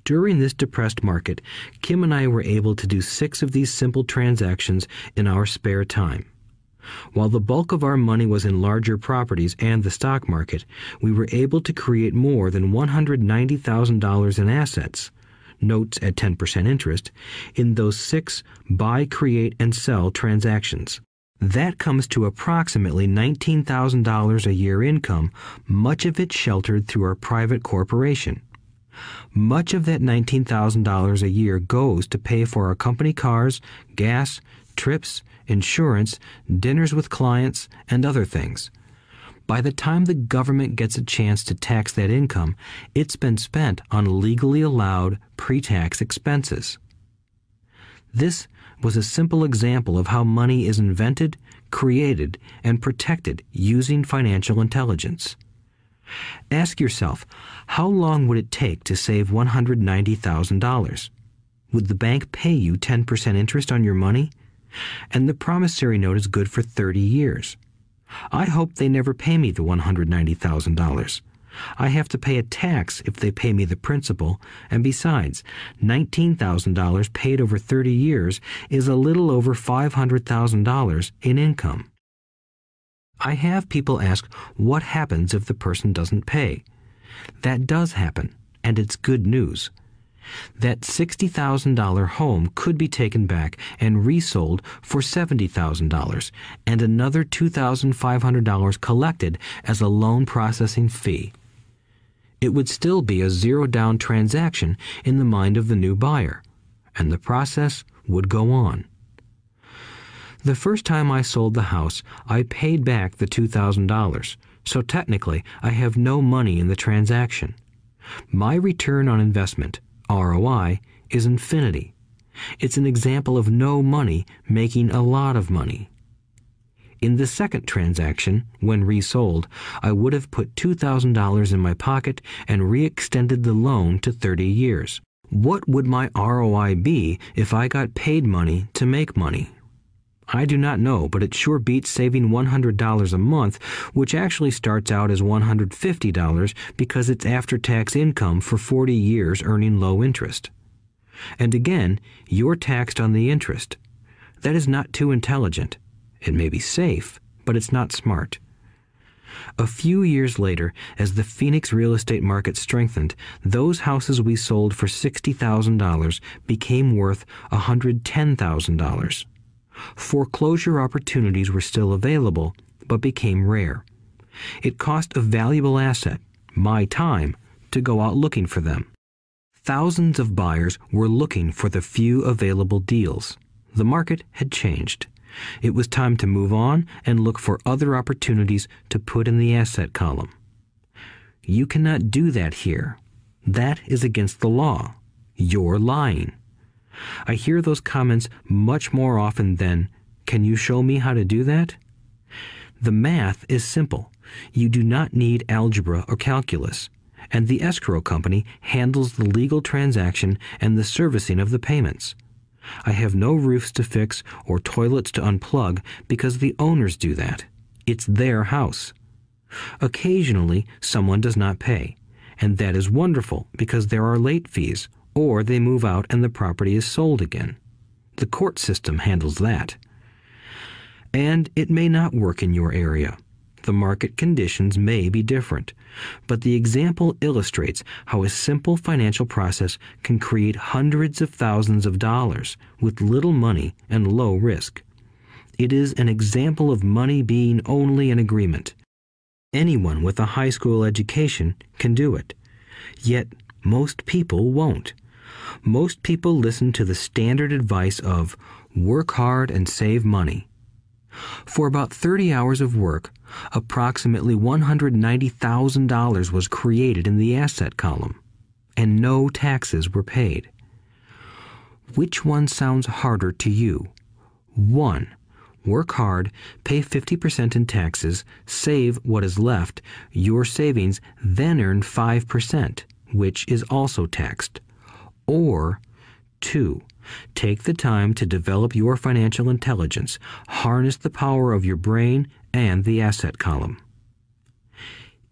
During this depressed market, Kim and I were able to do 6 of these simple transactions in our spare time. While the bulk of our money was in larger properties and the stock market, we were able to create more than $190,000 in assets, notes at 10% interest, in those 6 buy, create, and sell transactions. That comes to approximately $19,000 a year income, much of it sheltered through our private corporation. Much of that $19,000 a year goes to pay for our company cars, gas, trips, insurance, dinners with clients, and other things. By the time the government gets a chance to tax that income, it's been spent on legally allowed pre-tax expenses. This was a simple example of how money is invented, created, and protected using financial intelligence. Ask yourself, how long would it take to save $190,000? Would the bank pay you 10% interest on your money? And the promissory note is good for 30 years. I hope they never pay me the $190,000. I have to pay a tax if they pay me the principal, and besides, $19,000 paid over 30 years is a little over $500,000 in income. I have people ask what happens if the person doesn't pay. That does happen, and it's good news. That $60,000 home could be taken back and resold for $70,000 and another $2,500 collected as a loan processing fee. It would still be a zero-down transaction in the mind of the new buyer, and the process would go on. The first time I sold the house, I paid back the $2,000, so technically I have no money in the transaction. My return on investment, ROI, is infinity. It's an example of no money making a lot of money. In the second transaction, when resold, I would have put $2,000 in my pocket and re-extended the loan to 30 years. What would my ROI be if I got paid money to make money? I do not know, but it sure beats saving $100 a month, which actually starts out as $150 because it's after-tax income for 40 years earning low interest. And again, you're taxed on the interest. That is not too intelligent. It may be safe, but it's not smart. A few years later, as the Phoenix real estate market strengthened, those houses we sold for $60,000 became worth $110,000. Foreclosure opportunities were still available, but became rare. It cost a valuable asset, my time, to go out looking for them. Thousands of buyers were looking for the few available deals. The market had changed. It was time to move on and look for other opportunities to put in the asset column. You cannot do that here. That is against the law. You're lying. I hear those comments much more often than, "Can you show me how to do that?" The math is simple. You do not need algebra or calculus, and the escrow company handles the legal transaction and the servicing of the payments. I have no roofs to fix or toilets to unplug because the owners do that. It's their house. Occasionally, someone does not pay, and that is wonderful because there are late fees, or they move out and the property is sold again. The court system handles that. And it may not work in your area. The market conditions may be different, but the example illustrates how a simple financial process can create hundreds of thousands of dollars with little money and low risk. It is an example of money being only an agreement. Anyone with a high school education can do it. Yet most people won't. Most people listen to the standard advice of work hard and save money. For about 30 hours of work, approximately $190,000 was created in the asset column, and no taxes were paid. Which one sounds harder to you? 1. Work hard, pay 50% in taxes, save what is left, your savings, then earn 5%, which is also taxed. Or 2. Take the time to develop your financial intelligence, harness the power of your brain and the asset column.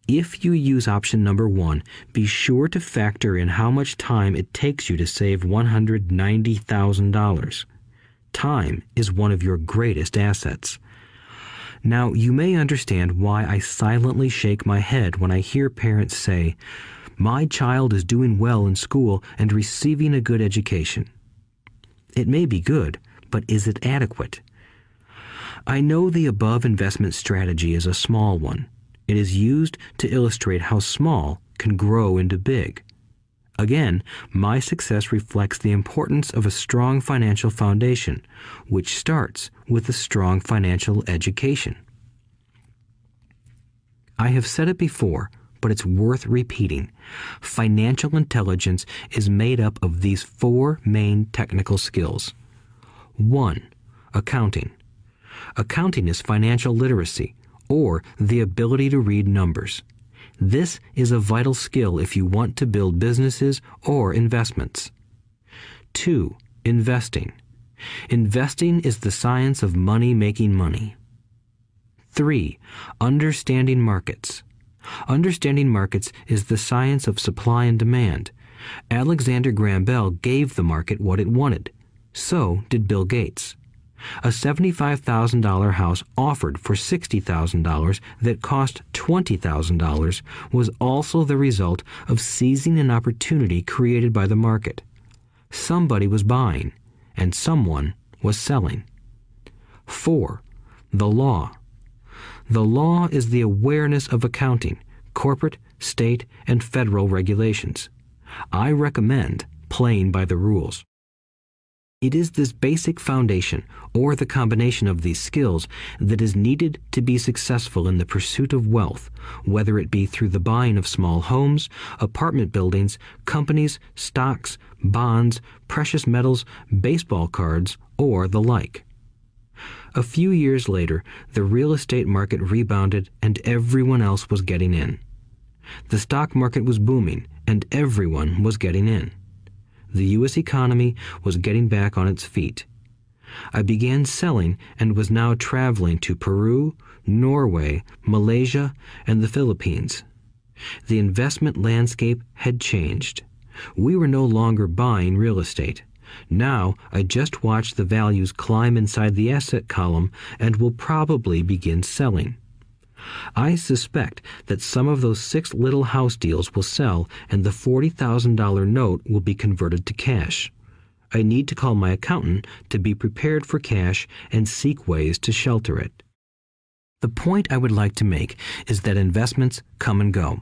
If you use option number 1, be sure to factor in how much time it takes you to save $190,000. Time is one of your greatest assets. Now, you may understand why I silently shake my head when I hear parents say, "My child is doing well in school and receiving a good education." It may be good, but is it adequate? I know the above investment strategy is a small one. It is used to illustrate how small can grow into big. Again, my success reflects the importance of a strong financial foundation, which starts with a strong financial education. I have said it before, but it's worth repeating. Financial intelligence is made up of these 4 main technical skills. 1. Accounting. Accounting is financial literacy, or the ability to read numbers. This is a vital skill if you want to build businesses or investments. 2. Investing. Investing is the science of money making money. 3. Understanding markets. Understanding markets is the science of supply and demand. Alexander Graham Bell gave the market what it wanted. So did Bill Gates. A $75,000 house offered for $60,000 that cost $20,000 was also the result of seizing an opportunity created by the market. Somebody was buying, and someone was selling. 4. The law. The law is the awareness of accounting, corporate, state, and federal regulations. I recommend playing by the rules. It is this basic foundation, or the combination of these skills, that is needed to be successful in the pursuit of wealth, whether it be through the buying of small homes, apartment buildings, companies, stocks, bonds, precious metals, baseball cards, or the like. A few years later, the real estate market rebounded and everyone else was getting in. The stock market was booming and everyone was getting in. The U.S. economy was getting back on its feet. I began selling and was now traveling to Peru, Norway, Malaysia, and the Philippines. The investment landscape had changed. We were no longer buying real estate. Now I just watch the values climb inside the asset column and will probably begin selling. I suspect that some of those 6 little house deals will sell and the $40,000 note will be converted to cash. I need to call my accountant to be prepared for cash and seek ways to shelter it. The point I would like to make is that investments come and go.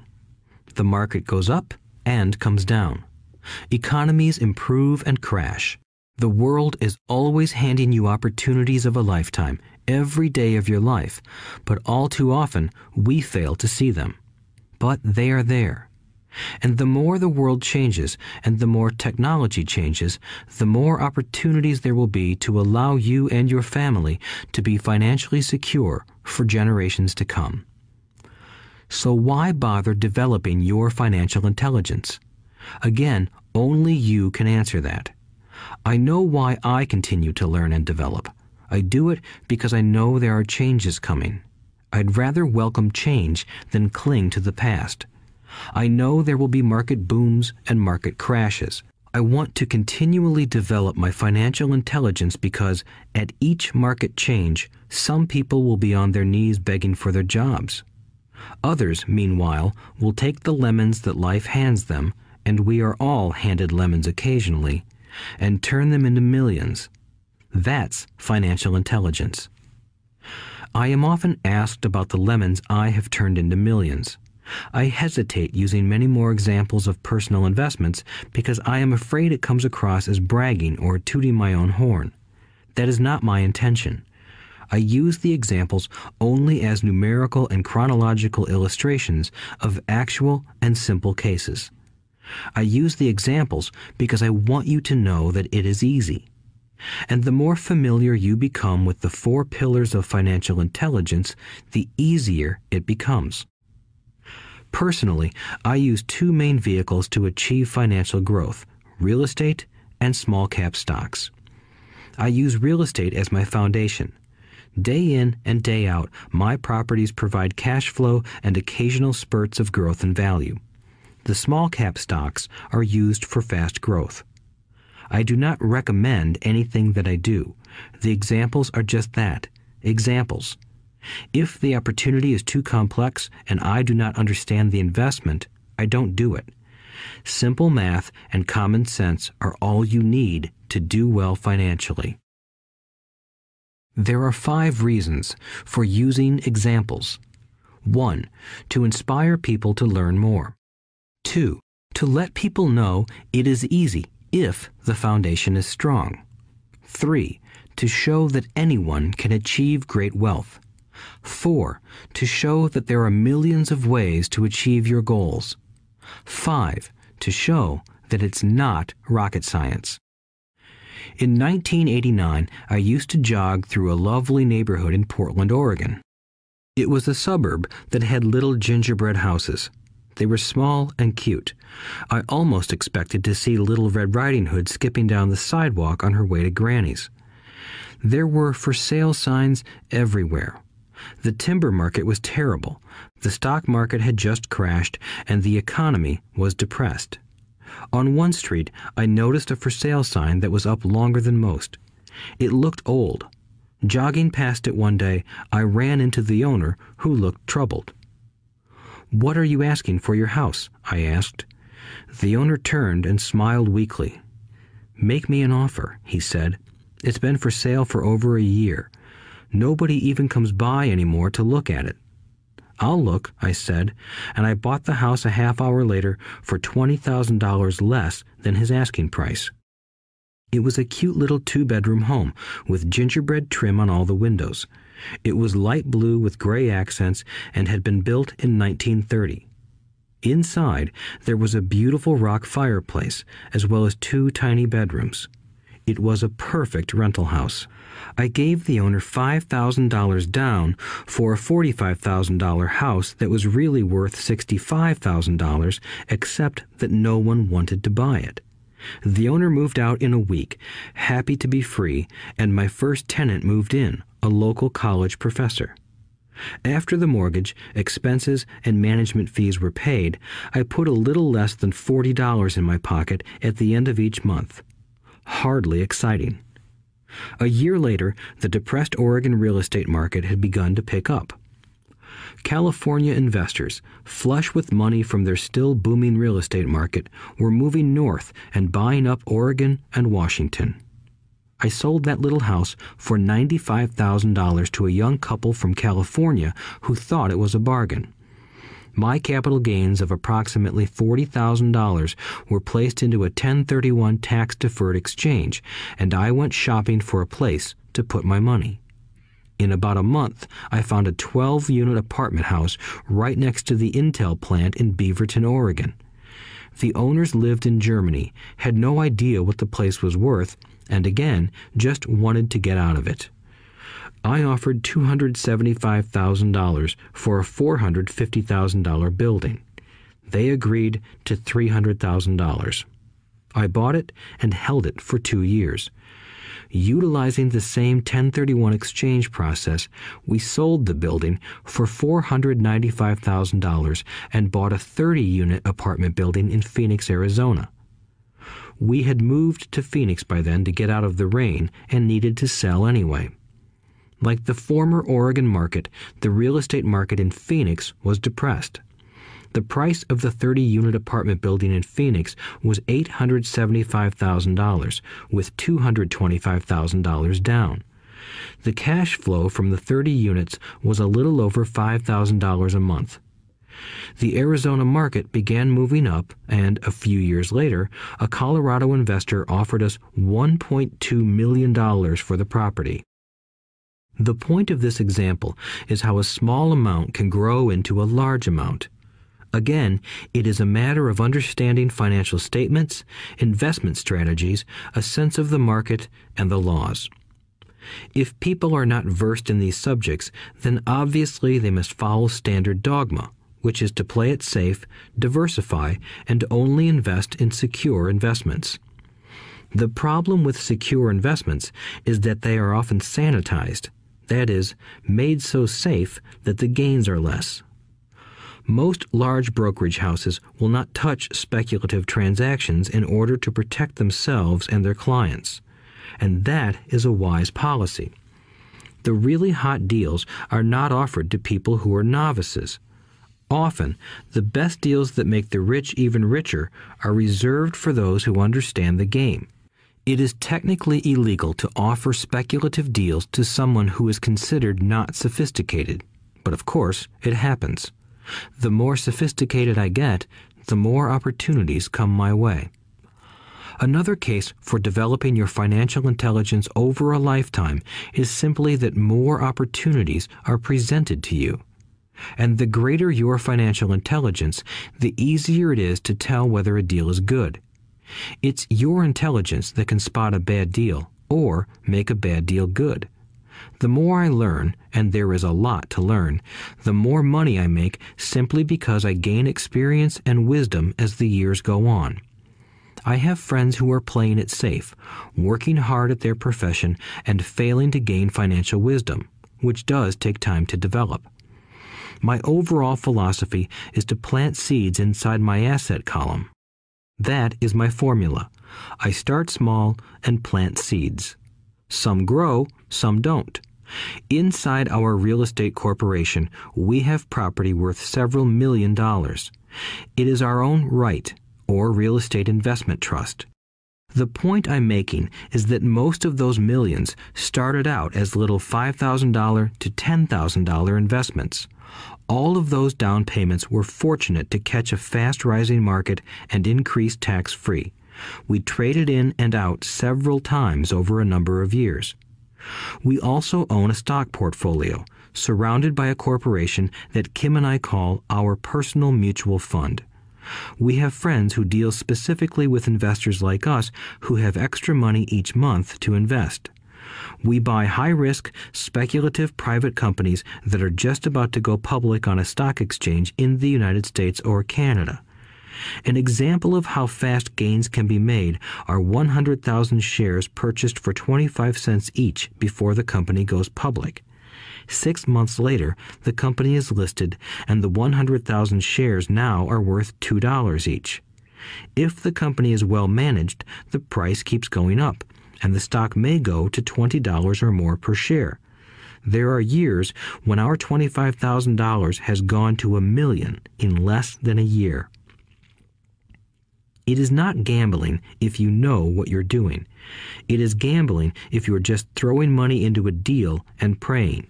The market goes up and comes down. Economies improve and crash. The world is always handing you opportunities of a lifetime, every day of your life, but all too often we fail to see them. But they are there. And the more the world changes and the more technology changes, the more opportunities there will be to allow you and your family to be financially secure for generations to come. So why bother developing your financial intelligence? Again, only you can answer that. I know why I continue to learn and develop. I do it because I know there are changes coming. I'd rather welcome change than cling to the past. I know there will be market booms and market crashes. I want to continually develop my financial intelligence because at each market change, some people will be on their knees begging for their jobs. Others, meanwhile, will take the lemons that life hands them, and we are all handed lemons occasionally, and turn them into millions. That's financial intelligence. I am often asked about the lemons I have turned into millions. I hesitate using many more examples of personal investments because I am afraid it comes across as bragging or tooting my own horn. That is not my intention. I use the examples only as numerical and chronological illustrations of actual and simple cases. I use the examples because I want you to know that it is easy. And the more familiar you become with the 4 pillars of financial intelligence, the easier it becomes. Personally, I use 2 main vehicles to achieve financial growth: real estate and small cap stocks. I use real estate as my foundation. Day in and day out, my properties provide cash flow and occasional spurts of growth and value. The small cap stocks are used for fast growth. I do not recommend anything that I do. The examples are just that, examples. If the opportunity is too complex and I do not understand the investment, I don't do it. Simple math and common sense are all you need to do well financially. There are 5 reasons for using examples. 1. To inspire people to learn more. 2. To let people know it is easy if the foundation is strong. 3. To show that anyone can achieve great wealth. 4. To show that there are millions of ways to achieve your goals. 5. To show that it's not rocket science. In 1989, I used to jog through a lovely neighborhood in Portland, Oregon. It was a suburb that had little gingerbread houses. They were small and cute. I almost expected to see Little Red Riding Hood skipping down the sidewalk on her way to Granny's. There were for sale signs everywhere. The timber market was terrible. The stock market had just crashed, and the economy was depressed. On one street, I noticed a for sale sign that was up longer than most. It looked old. Jogging past it one day, I ran into the owner, who looked troubled. "What are you asking for your house?" I asked. The owner turned and smiled weakly. "Make me an offer," he said. "It's been for sale for over a year. Nobody even comes by anymore to look at it." "I'll look," I said, and I bought the house a half hour later for $20,000 less than his asking price. It was a cute little 2-bedroom home with gingerbread trim on all the windows. It was light blue with gray accents and had been built in 1930. Inside, there was a beautiful rock fireplace, as well as 2 tiny bedrooms. It was a perfect rental house. I gave the owner $5,000 down for a $45,000 house that was really worth $65,000, except that no one wanted to buy it. The owner moved out in a week, happy to be free, and my first tenant moved in, a local college professor. After the mortgage, expenses, and management fees were paid, I put a little less than $40 in my pocket at the end of each month. Hardly exciting. A year later, the depressed Oregon real estate market had begun to pick up. California investors, flush with money from their still booming real estate market, were moving north and buying up Oregon and Washington. I sold that little house for $95,000 to a young couple from California who thought it was a bargain. My capital gains of approximately $40,000 were placed into a 1031 tax-deferred exchange, and I went shopping for a place to put my money. In about a month, I found a 12-unit apartment house right next to the Intel plant in Beaverton, Oregon. The owners lived in Germany, had no idea what the place was worth, and again, just wanted to get out of it. I offered $275,000 for a $450,000 building. They agreed to $300,000. I bought it and held it for 2 years. Utilizing the same 1031 exchange process, we sold the building for $495,000 and bought a 30-unit apartment building in Phoenix, Arizona. We had moved to Phoenix by then to get out of the rain and needed to sell anyway. Like the former Oregon market, the real estate market in Phoenix was depressed. The price of the 30-unit apartment building in Phoenix was $875,000, with $225,000 down. The cash flow from the 30 units was a little over $5,000 a month. The Arizona market began moving up, and a few years later, a Colorado investor offered us $1.2 million for the property. The point of this example is how a small amount can grow into a large amount. Again, it is a matter of understanding financial statements, investment strategies, a sense of the market, and the laws. If people are not versed in these subjects, then obviously they must follow standard dogma, which is to play it safe, diversify, and only invest in secure investments. The problem with secure investments is that they are often sanitized, that is, made so safe that the gains are less. Most large brokerage houses will not touch speculative transactions in order to protect themselves and their clients, and that is a wise policy. The really hot deals are not offered to people who are novices. Often, the best deals that make the rich even richer are reserved for those who understand the game. It is technically illegal to offer speculative deals to someone who is considered not sophisticated, but of course, it happens. The more sophisticated I get, the more opportunities come my way. Another case for developing your financial intelligence over a lifetime is simply that more opportunities are presented to you. And the greater your financial intelligence, the easier it is to tell whether a deal is good. It's your intelligence that can spot a bad deal or make a bad deal good. The more I learn, and there is a lot to learn, the more money I make simply because I gain experience and wisdom as the years go on. I have friends who are playing it safe, working hard at their profession and failing to gain financial wisdom, which does take time to develop. My overall philosophy is to plant seeds inside my asset column. That is my formula. I start small and plant seeds. Some grow, some don't. Inside our real estate corporation, we have property worth several $1 million. It is our own right, or real estate investment trust. The point I'm making is that most of those millions started out as little $5,000 to $10,000 investments. All of those down payments were fortunate to catch a fast-rising market and increase tax-free. We traded in and out several times over a number of years. We also own a stock portfolio, surrounded by a corporation that Kim and I call our personal mutual fund. We have friends who deal specifically with investors like us who have extra money each month to invest. We buy high-risk, speculative private companies that are just about to go public on a stock exchange in the United States or Canada. An example of how fast gains can be made are 100,000 shares purchased for 25 cents each before the company goes public. 6 months later, the company is listed, and the 100,000 shares now are worth $2 each. If the company is well managed, the price keeps going up, and the stock may go to $20 or more per share. There are years when our $25,000 has gone to $1 million in less than a year. It is not gambling if you know what you're doing. It is gambling if you're just throwing money into a deal and praying.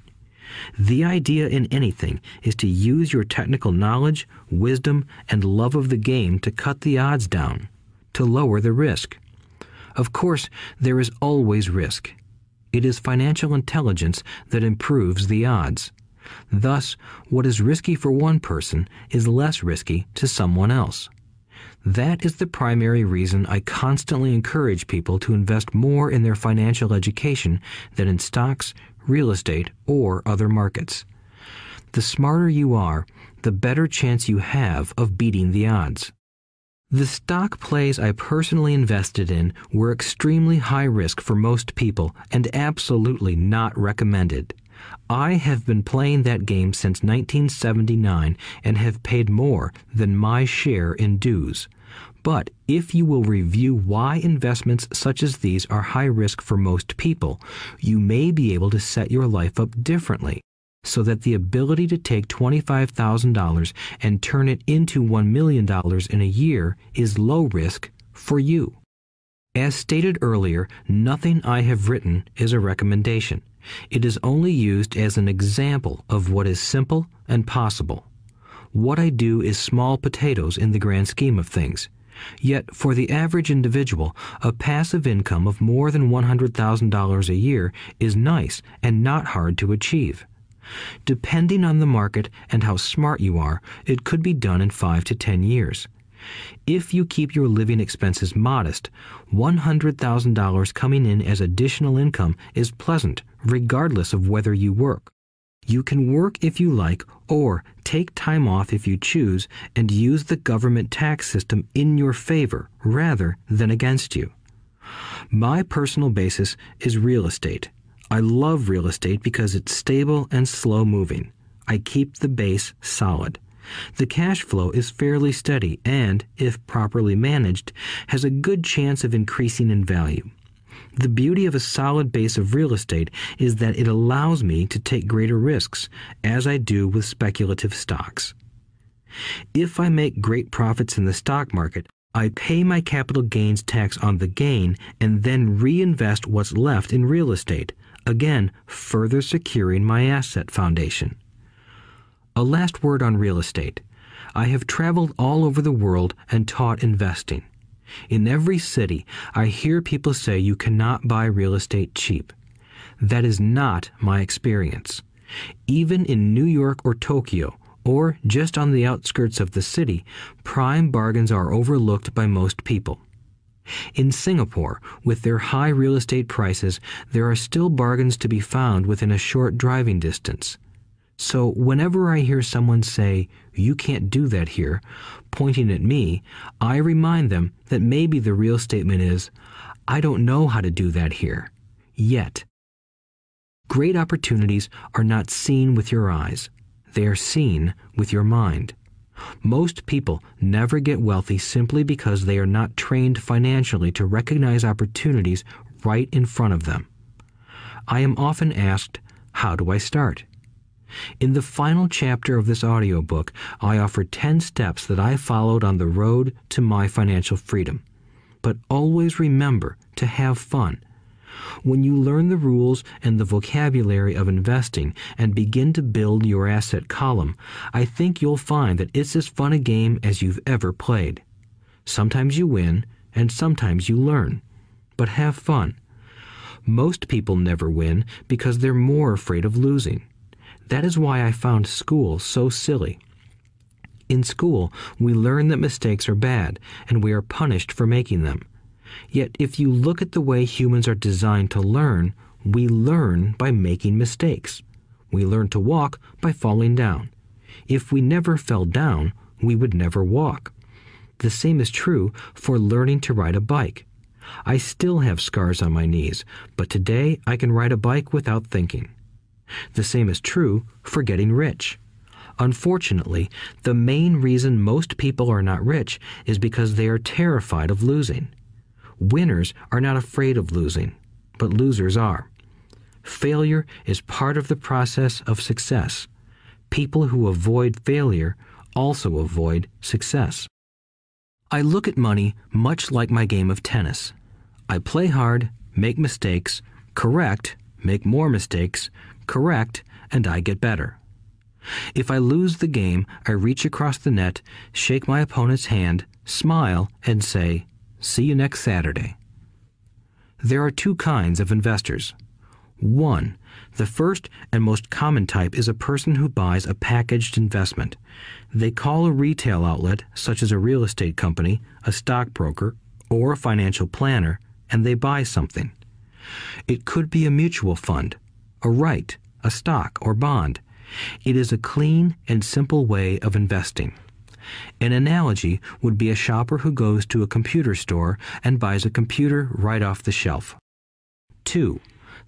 The idea in anything is to use your technical knowledge, wisdom, and love of the game to cut the odds down, to lower the risk. Of course, there is always risk. It is financial intelligence that improves the odds. Thus, what is risky for one person is less risky to someone else. That is the primary reason I constantly encourage people to invest more in their financial education than in stocks, real estate, or other markets. The smarter you are, the better chance you have of beating the odds. The stock plays I personally invested in were extremely high risk for most people and absolutely not recommended. I have been playing that game since 1979 and have paid more than my share in dues. But if you will review why investments such as these are high risk for most people, you may be able to set your life up differently, so that the ability to take $25,000 and turn it into $1 million in a year is low risk for you. As stated earlier, nothing I have written is a recommendation. It is only used as an example of what is simple and possible. What I do is small potatoes in the grand scheme of things. Yet, for the average individual, a passive income of more than $100,000 a year is nice and not hard to achieve. Depending on the market and how smart you are, it could be done in 5 to 10 years. If you keep your living expenses modest, $100,000 coming in as additional income is pleasant, regardless of whether you work. You can work if you like, or take time off if you choose, and use the government tax system in your favor rather than against you. My personal basis is real estate. I love real estate because it's stable and slow-moving. I keep the base solid. The cash flow is fairly steady and, if properly managed, has a good chance of increasing in value. The beauty of a solid base of real estate is that it allows me to take greater risks, as I do with speculative stocks. If I make great profits in the stock market, I pay my capital gains tax on the gain and then reinvest what's left in real estate, again further securing my asset foundation. A last word on real estate. I have traveled all over the world and taught investing. In every city, I hear people say you cannot buy real estate cheap. That is not my experience. Even in New York or Tokyo, or just on the outskirts of the city, prime bargains are overlooked by most people. In Singapore, with their high real estate prices, there are still bargains to be found within a short driving distance. So whenever I hear someone say, "You can't do that here," pointing at me, I remind them that maybe the real statement is, "I don't know how to do that here. Yet." Great opportunities are not seen with your eyes. They are seen with your mind. Most people never get wealthy simply because they are not trained financially to recognize opportunities right in front of them. I am often asked, how do I start? In the final chapter of this audiobook, I offer 10 steps that I followed on the road to my financial freedom. But always remember to have fun. When you learn the rules and the vocabulary of investing and begin to build your asset column, I think you'll find that it's as fun a game as you've ever played. Sometimes you win, and sometimes you learn. But have fun. Most people never win because they're more afraid of losing. That is why I found school so silly. In school, we learn that mistakes are bad, and we are punished for making them. Yet if you look at the way humans are designed to learn, we learn by making mistakes. We learn to walk by falling down. If we never fell down, we would never walk. The same is true for learning to ride a bike. I still have scars on my knees, but today I can ride a bike without thinking. The same is true for getting rich. Unfortunately, the main reason most people are not rich is because they are terrified of losing. Winners are not afraid of losing, but losers are. Failure is part of the process of success. People who avoid failure also avoid success. I look at money much like my game of tennis. I play hard, make mistakes, correct, make more mistakes, correct, and I get better. If I lose the game, I reach across the net, shake my opponent's hand, smile, and say, "See you next Saturday." There are two kinds of investors. One, the first and most common type is a person who buys a packaged investment. They call a retail outlet, such as a real estate company, a stockbroker, or a financial planner, and they buy something. It could be a mutual fund, a right, a stock, or bond. It is a clean and simple way of investing. An analogy would be a shopper who goes to a computer store and buys a computer right off the shelf. 2.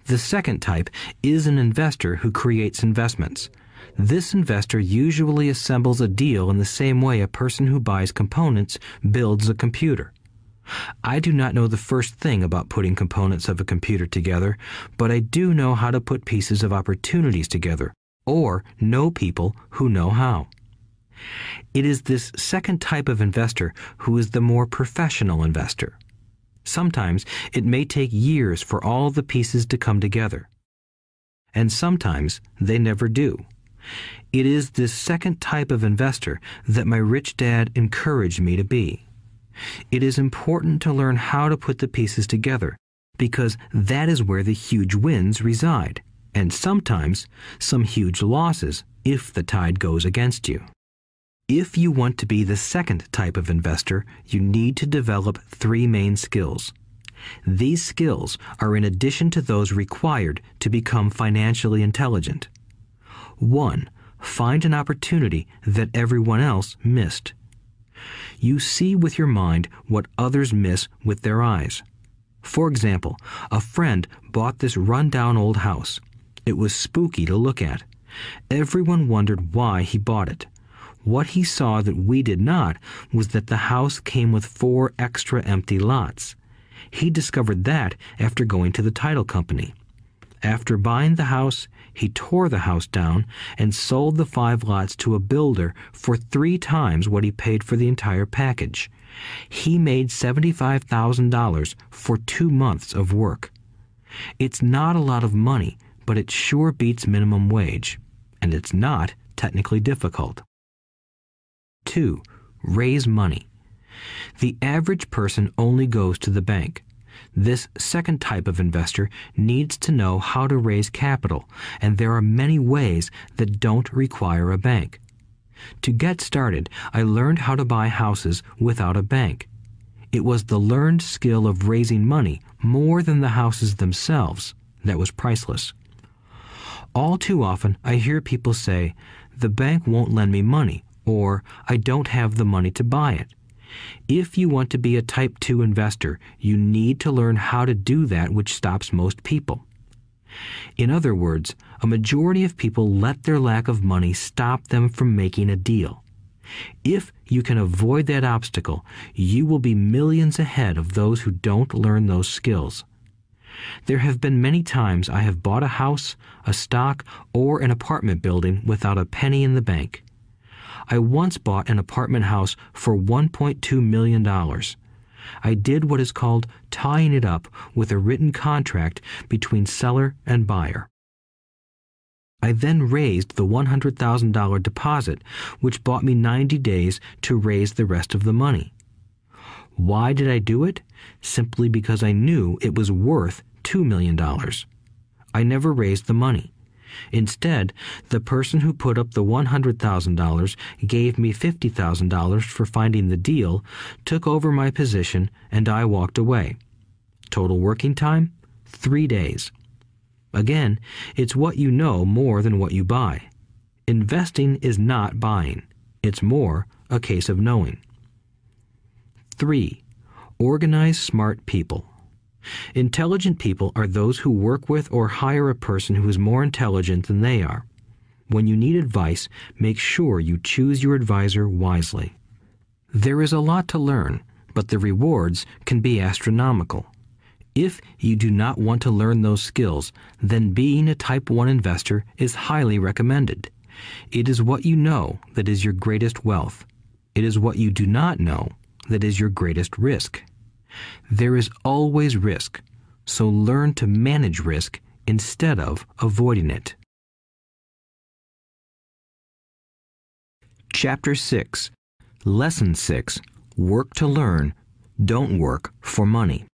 The second type is an investor who creates investments. This investor usually assembles a deal in the same way a person who buys components builds a computer. I do not know the first thing about putting components of a computer together, but I do know how to put pieces of opportunities together, or know people who know how. It is this second type of investor who is the more professional investor. Sometimes it may take years for all the pieces to come together. And sometimes they never do. It is this second type of investor that my rich dad encouraged me to be. It is important to learn how to put the pieces together, because that is where the huge wins reside, and sometimes some huge losses if the tide goes against you. If you want to be the second type of investor, you need to develop 3 main skills. These skills are in addition to those required to become financially intelligent. 1. Find an opportunity that everyone else missed. You see with your mind what others miss with their eyes. For example, a friend bought this run-down old house. It was spooky to look at. Everyone wondered why he bought it. What he saw that we did not was that the house came with 4 extra empty lots. He discovered that after going to the title company. After buying the house, he tore the house down and sold the 5 lots to a builder for 3 times what he paid for the entire package. He made $75,000 for 2 months of work. It's not a lot of money, but it sure beats minimum wage, and it's not technically difficult. 2. Raise money. The average person only goes to the bank. This second type of investor needs to know how to raise capital, and there are many ways that don't require a bank. To get started, I learned how to buy houses without a bank. It was the learned skill of raising money more than the houses themselves that was priceless. All too often, I hear people say, "The bank won't lend me money," or "I don't have the money to buy it." If you want to be a Type 2 investor, you need to learn how to do that which stops most people. In other words, a majority of people let their lack of money stop them from making a deal. If you can avoid that obstacle, you will be millions ahead of those who don't learn those skills. There have been many times I have bought a house, a stock, or an apartment building without a penny in the bank. I once bought an apartment house for $1.2 million. I did what is called tying it up with a written contract between seller and buyer. I then raised the $100,000 deposit, which bought me 90 days to raise the rest of the money. Why did I do it? Simply because I knew it was worth $2 million. I never raised the money. Instead, the person who put up the $100,000 gave me $50,000 for finding the deal, took over my position, and I walked away. Total working time? 3 days. Again, it's what you know more than what you buy. Investing is not buying. It's more a case of knowing. 3. Organize smart people. Intelligent people are those who work with or hire a person who is more intelligent than they are. When you need advice, make sure you choose your advisor wisely. There is a lot to learn, but the rewards can be astronomical. If you do not want to learn those skills, then being a Type 1 investor is highly recommended. It is what you know that is your greatest wealth. It is what you do not know that is your greatest risk. There is always risk, so learn to manage risk instead of avoiding it. Chapter 6. Lesson 6. Work to learn, don't work for money.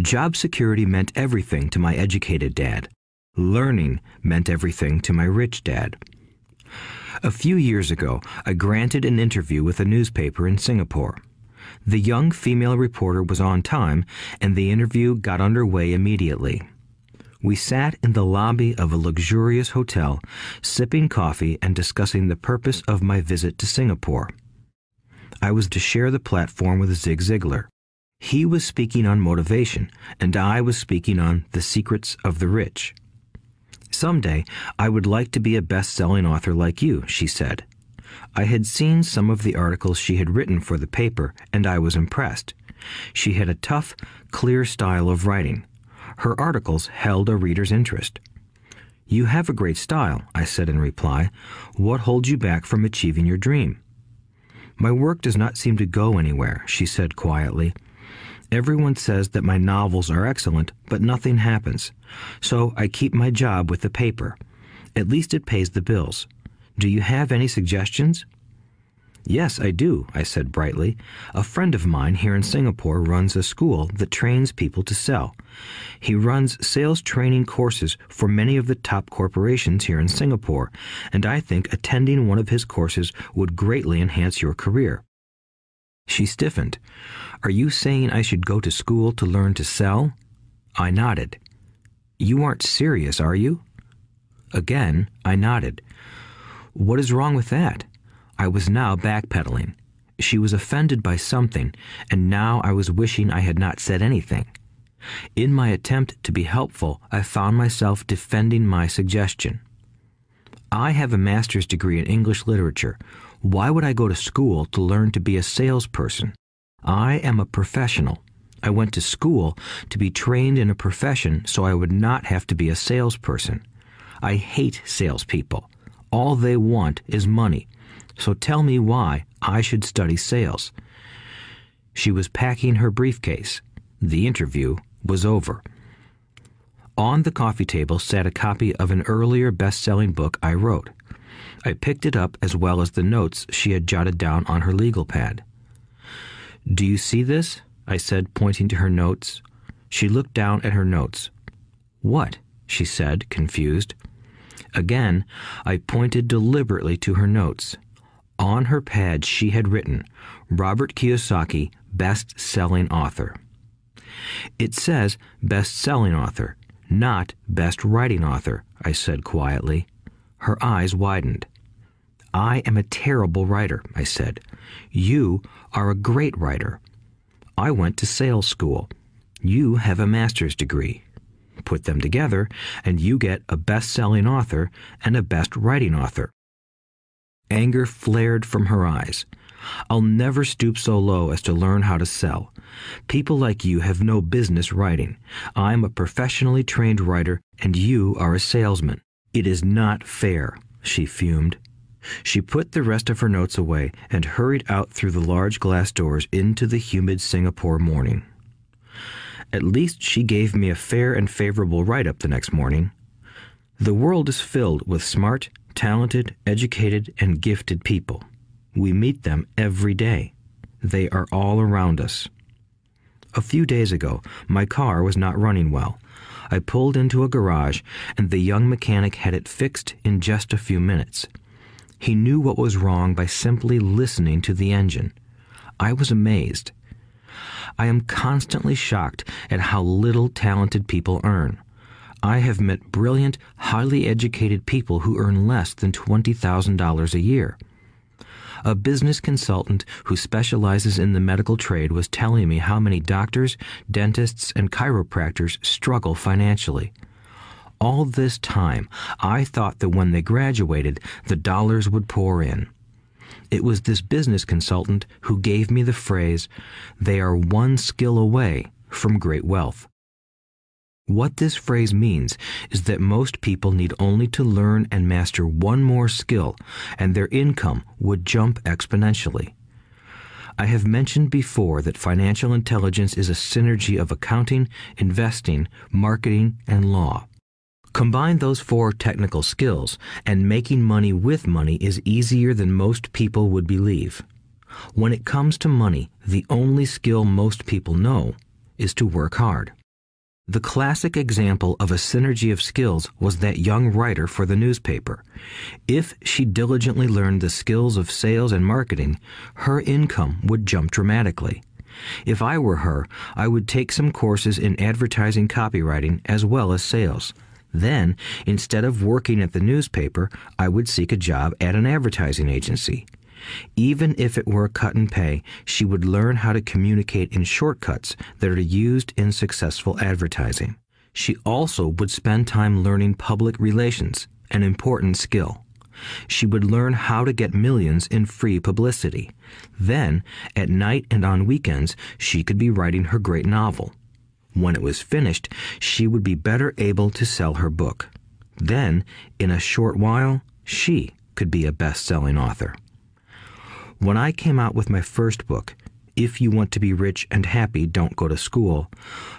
Job security meant everything to my educated dad. Learning meant everything to my rich dad. A few years ago, I granted an interview with a newspaper in Singapore. The young female reporter was on time, and the interview got underway immediately. We sat in the lobby of a luxurious hotel, sipping coffee and discussing the purpose of my visit to Singapore. I was to share the platform with Zig Ziglar. He was speaking on motivation, and I was speaking on the secrets of the rich. Someday, I would like to be a best-selling author like you, she said. I had seen some of the articles she had written for the paper, and I was impressed. She had a tough, clear style of writing. Her articles held a reader's interest. You have a great style, I said in reply. What holds you back from achieving your dream? My work does not seem to go anywhere, she said quietly. Everyone says that my novels are excellent, but nothing happens. So I keep my job with the paper. At least it pays the bills. Do you have any suggestions? Yes, I do, I said brightly. A friend of mine here in Singapore runs a school that trains people to sell. He runs sales training courses for many of the top corporations here in Singapore, and I think attending one of his courses would greatly enhance your career. She stiffened. Are you saying I should go to school to learn to sell? I nodded. You aren't serious, are you? Again, I nodded. What is wrong with that? I was now backpedaling. She was offended by something, and now I was wishing I had not said anything. In my attempt to be helpful, I found myself defending my suggestion. I have a master's degree in English literature. Why would I go to school to learn to be a salesperson? I am a professional. I went to school to be trained in a profession so I would not have to be a salesperson. I hate salespeople. All they want is money. So tell me why I should study sales. She was packing her briefcase. The interview was over. On the coffee table sat a copy of an earlier best-selling book I wrote. I picked it up as well as the notes she had jotted down on her legal pad. Do you see this? I said, pointing to her notes. She looked down at her notes. What? She said, confused. Again, I pointed deliberately to her notes. On her pad she had written, Robert Kiyosaki, best-selling author. It says best-selling author, not best-writing author, I said quietly. Her eyes widened. I am a terrible writer, I said. You are a great writer. I went to sales school. You have a master's degree. Put them together, and you get a best-selling author and a best-writing author. Anger flared from her eyes. I'll never stoop so low as to learn how to sell. People like you have no business writing. I'm a professionally trained writer, and you are a salesman. It is not fair, she fumed. She put the rest of her notes away and hurried out through the large glass doors into the humid Singapore morning. At least she gave me a fair and favorable write-up the next morning. The world is filled with smart, talented, educated, and gifted people. We meet them every day. They are all around us. A few days ago, my car was not running well. I pulled into a garage, and the young mechanic had it fixed in just a few minutes. He knew what was wrong by simply listening to the engine. I was amazed. I am constantly shocked at how little talented people earn. I have met brilliant, highly educated people who earn less than $20,000 a year. A business consultant who specializes in the medical trade was telling me how many doctors, dentists, and chiropractors struggle financially. All this time, I thought that when they graduated, the dollars would pour in. It was this business consultant who gave me the phrase, "They are one skill away from great wealth." What this phrase means is that most people need only to learn and master one more skill, and their income would jump exponentially. I have mentioned before that financial intelligence is a synergy of accounting, investing, marketing, and law. Combine those 4 technical skills, and making money with money is easier than most people would believe. When it comes to money, the only skill most people know is to work hard. The classic example of a synergy of skills was that young writer for the newspaper. If she diligently learned the skills of sales and marketing, her income would jump dramatically. If I were her, I would take some courses in advertising copywriting as well as sales. Then, instead of working at the newspaper, I would seek a job at an advertising agency. Even if it were a cut in pay, she would learn how to communicate in shortcuts that are used in successful advertising. She also would spend time learning public relations, an important skill. She would learn how to get millions in free publicity. Then, at night and on weekends, she could be writing her great novel. When it was finished, she would be better able to sell her book. Then, in a short while, she could be a best-selling author. When I came out with my first book, If You Want to Be Rich and Happy, Don't Go to School,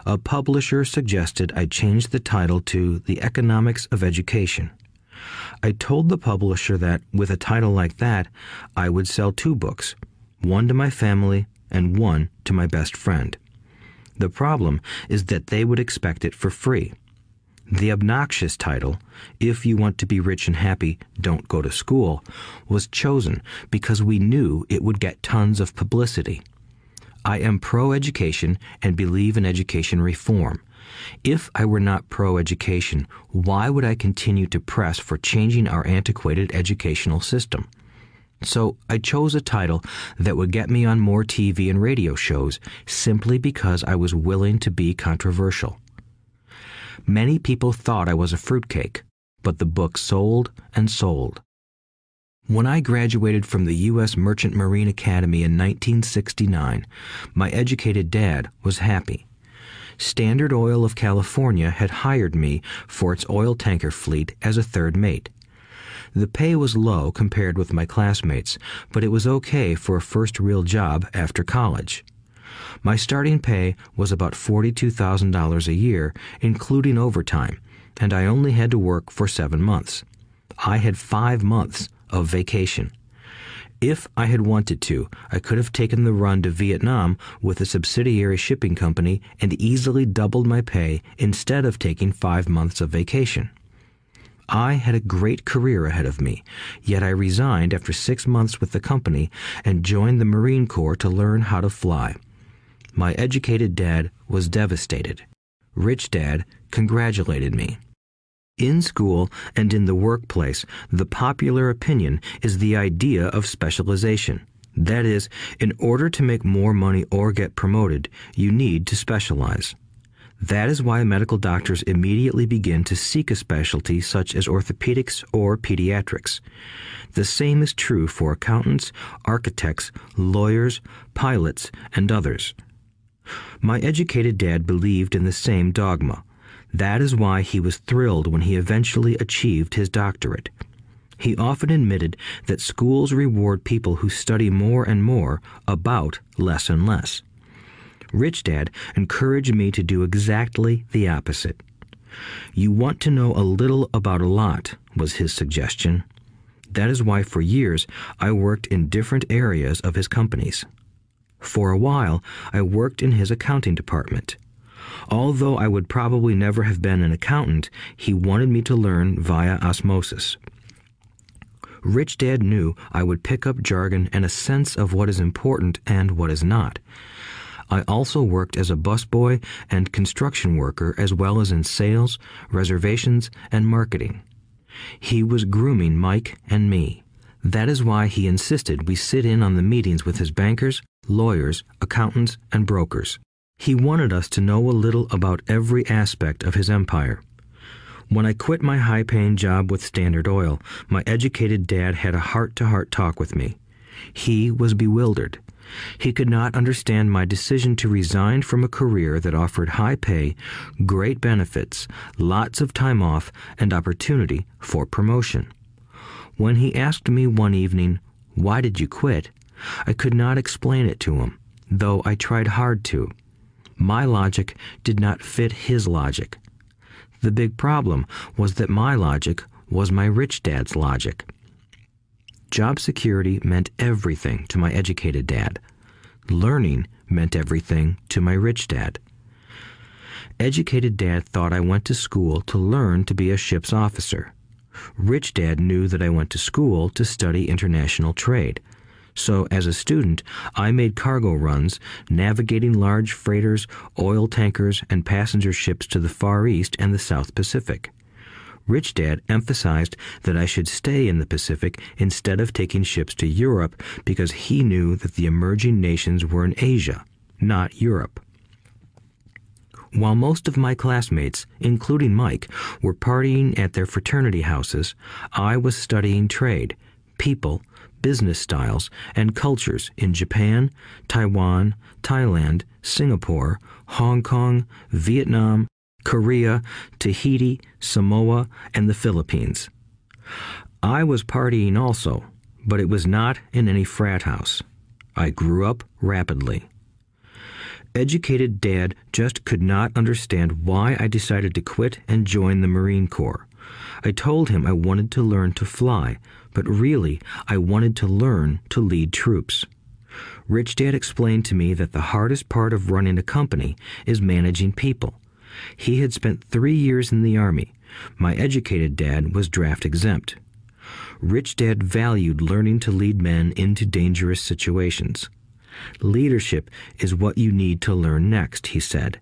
a publisher suggested I change the title to The Economics of Education. I told the publisher that, with a title like that, I would sell 2 books, one to my family and one to my best friend. The problem is that they would expect it for free. The obnoxious title, If You Want to Be Rich and Happy, Don't Go to School, was chosen because we knew it would get tons of publicity. I am pro-education and believe in education reform. If I were not pro-education, why would I continue to press for changing our antiquated educational system? So I chose a title that would get me on more TV and radio shows simply because I was willing to be controversial. Many people thought I was a fruitcake, but the book sold and sold. When I graduated from the U.S. Merchant Marine Academy in 1969, my educated dad was happy. Standard Oil of California had hired me for its oil tanker fleet as a third mate. The pay was low compared with my classmates, but it was okay for a first real job after college. My starting pay was about $42,000 a year, including overtime, and I only had to work for 7 months. I had 5 months of vacation. If I had wanted to, I could have taken the run to Vietnam with a subsidiary shipping company and easily doubled my pay instead of taking 5 months of vacation. I had a great career ahead of me, yet I resigned after 6 months with the company and joined the Marine Corps to learn how to fly. My educated dad was devastated. Rich Dad congratulated me. In school and in the workplace, the popular opinion is the idea of specialization. That is, in order to make more money or get promoted, you need to specialize. That is why medical doctors immediately begin to seek a specialty such as orthopedics or pediatrics. The same is true for accountants, architects, lawyers, pilots, and others. My educated dad believed in the same dogma. That is why he was thrilled when he eventually achieved his doctorate. He often admitted that schools reward people who study more and more about less and less. Rich Dad encouraged me to do exactly the opposite. You want to know a little about a lot, was his suggestion. That is why for years I worked in different areas of his companies. For a while, I worked in his accounting department. Although I would probably never have been an accountant, he wanted me to learn via osmosis. Rich Dad knew I would pick up jargon and a sense of what is important and what is not. I also worked as a busboy and construction worker as well as in sales, reservations, and marketing. He was grooming Mike and me. That is why he insisted we sit in on the meetings with his bankers, lawyers, accountants, and brokers. He wanted us to know a little about every aspect of his empire. When I quit my high-paying job with Standard Oil, my educated dad had a heart-to-heart talk with me. He was bewildered. He could not understand my decision to resign from a career that offered high pay, great benefits, lots of time off, and opportunity for promotion. When he asked me one evening, "Why did you quit?" I could not explain it to him, though I tried hard to. My logic did not fit his logic. The big problem was that my logic was my rich dad's logic. Job security meant everything to my educated dad. Learning meant everything to my rich dad. Educated dad thought I went to school to learn to be a ship's officer. Rich dad knew that I went to school to study international trade. So as a student, I made cargo runs, navigating large freighters, oil tankers, and passenger ships to the Far East and the South Pacific. Rich Dad emphasized that I should stay in the Pacific instead of taking ships to Europe because he knew that the emerging nations were in Asia, not Europe. While most of my classmates, including Mike, were partying at their fraternity houses, I was studying trade, people, business styles, and cultures in Japan, Taiwan, Thailand, Singapore, Hong Kong, Vietnam, Korea, Tahiti, Samoa, and the Philippines. I was partying also, but it was not in any frat house. I grew up rapidly. Educated Dad just could not understand why I decided to quit and join the Marine Corps. I told him I wanted to learn to fly, but really I wanted to learn to lead troops. Rich Dad explained to me that the hardest part of running a company is managing people. He had spent 3 years in the Army. My educated dad was draft exempt. Rich Dad valued learning to lead men into dangerous situations. Leadership is what you need to learn next, he said.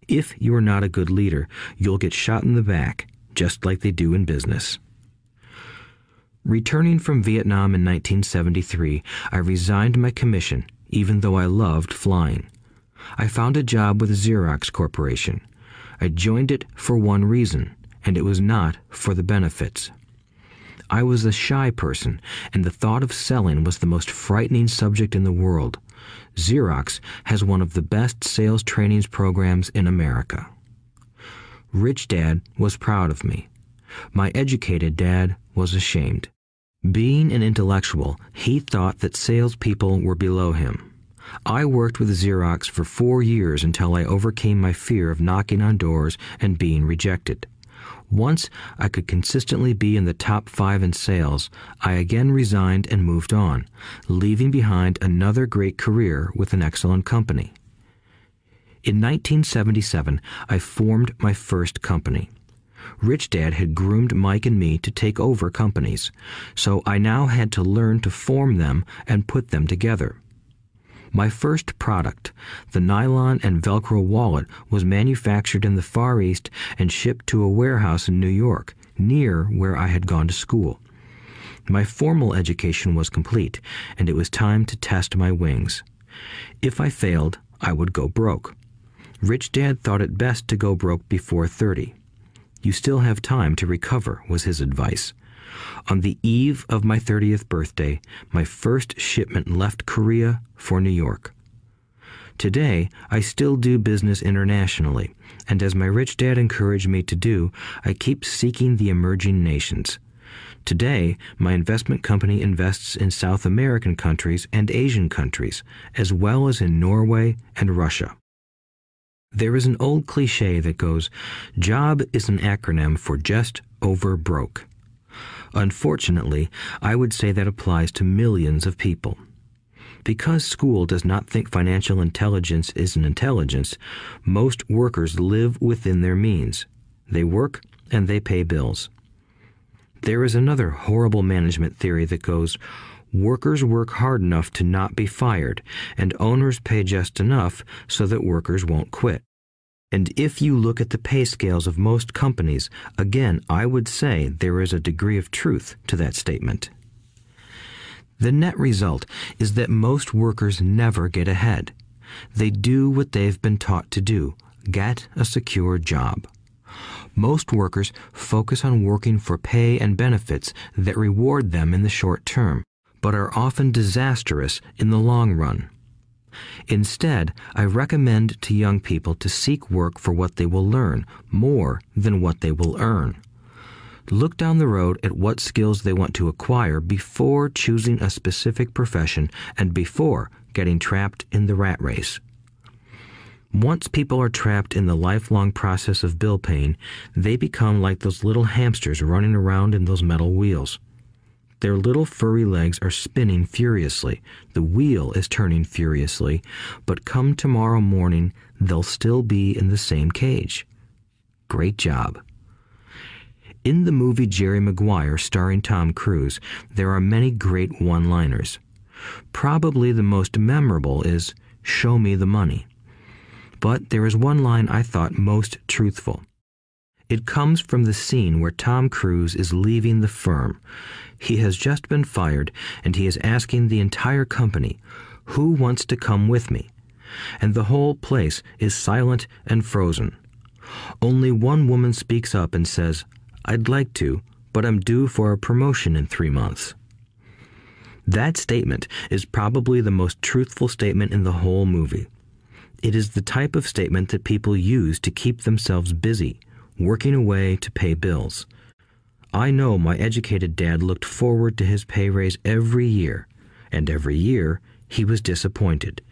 If you are not a good leader, you'll get shot in the back, just like they do in business. Returning from Vietnam in 1973, I resigned my commission, even though I loved flying. I found a job with Xerox Corporation. I joined it for one reason, and it was not for the benefits. I was a shy person, and the thought of selling was the most frightening subject in the world. Xerox has one of the best sales trainings programs in America. Rich Dad was proud of me. My educated dad was ashamed. Being an intellectual, he thought that salespeople were below him. I worked with Xerox for 4 years until I overcame my fear of knocking on doors and being rejected. Once I could consistently be in the top 5 in sales, I again resigned and moved on, leaving behind another great career with an excellent company. In 1977, I formed my first company. Rich Dad had groomed Mike and me to take over companies, so I now had to learn to form them and put them together. My first product, the nylon and Velcro wallet, was manufactured in the Far East and shipped to a warehouse in New York, near where I had gone to school. My formal education was complete, and it was time to test my wings. If I failed, I would go broke. Rich Dad thought it best to go broke before 30. You still have time to recover, was his advice. On the eve of my 30th birthday, my first shipment left Korea for New York. Today, I still do business internationally, and as my rich dad encouraged me to do, I keep seeking the emerging nations. Today, my investment company invests in South American countries and Asian countries, as well as in Norway and Russia. There is an old cliche that goes, "Job is an acronym for just over broke." Unfortunately, I would say that applies to millions of people. Because school does not think financial intelligence is an intelligence, most workers live within their means. They work and they pay bills. There is another horrible management theory that goes, workers work hard enough to not be fired, and owners pay just enough so that workers won't quit. And if you look at the pay scales of most companies, again, I would say there is a degree of truth to that statement. The net result is that most workers never get ahead. They do what they've been taught to do, get a secure job. Most workers focus on working for pay and benefits that reward them in the short term, but are often disastrous in the long run. Instead, I recommend to young people to seek work for what they will learn more than what they will earn. Look down the road at what skills they want to acquire before choosing a specific profession and before getting trapped in the rat race. Once people are trapped in the lifelong process of bill paying, they become like those little hamsters running around in those metal wheels. Their little furry legs are spinning furiously, the wheel is turning furiously, but come tomorrow morning, they'll still be in the same cage. Great job. In the movie Jerry Maguire, starring Tom Cruise, there are many great one-liners. Probably the most memorable is, "Show me the money." But there is one line I thought most truthful. It comes from the scene where Tom Cruise is leaving the firm. He has just been fired, and he is asking the entire company, "Who wants to come with me?" And the whole place is silent and frozen. Only one woman speaks up and says, "I'd like to, but I'm due for a promotion in 3 months." That statement is probably the most truthful statement in the whole movie. It is the type of statement that people use to keep themselves busy, working away to pay bills. I know my educated dad looked forward to his pay raise every year, and every year he was disappointed.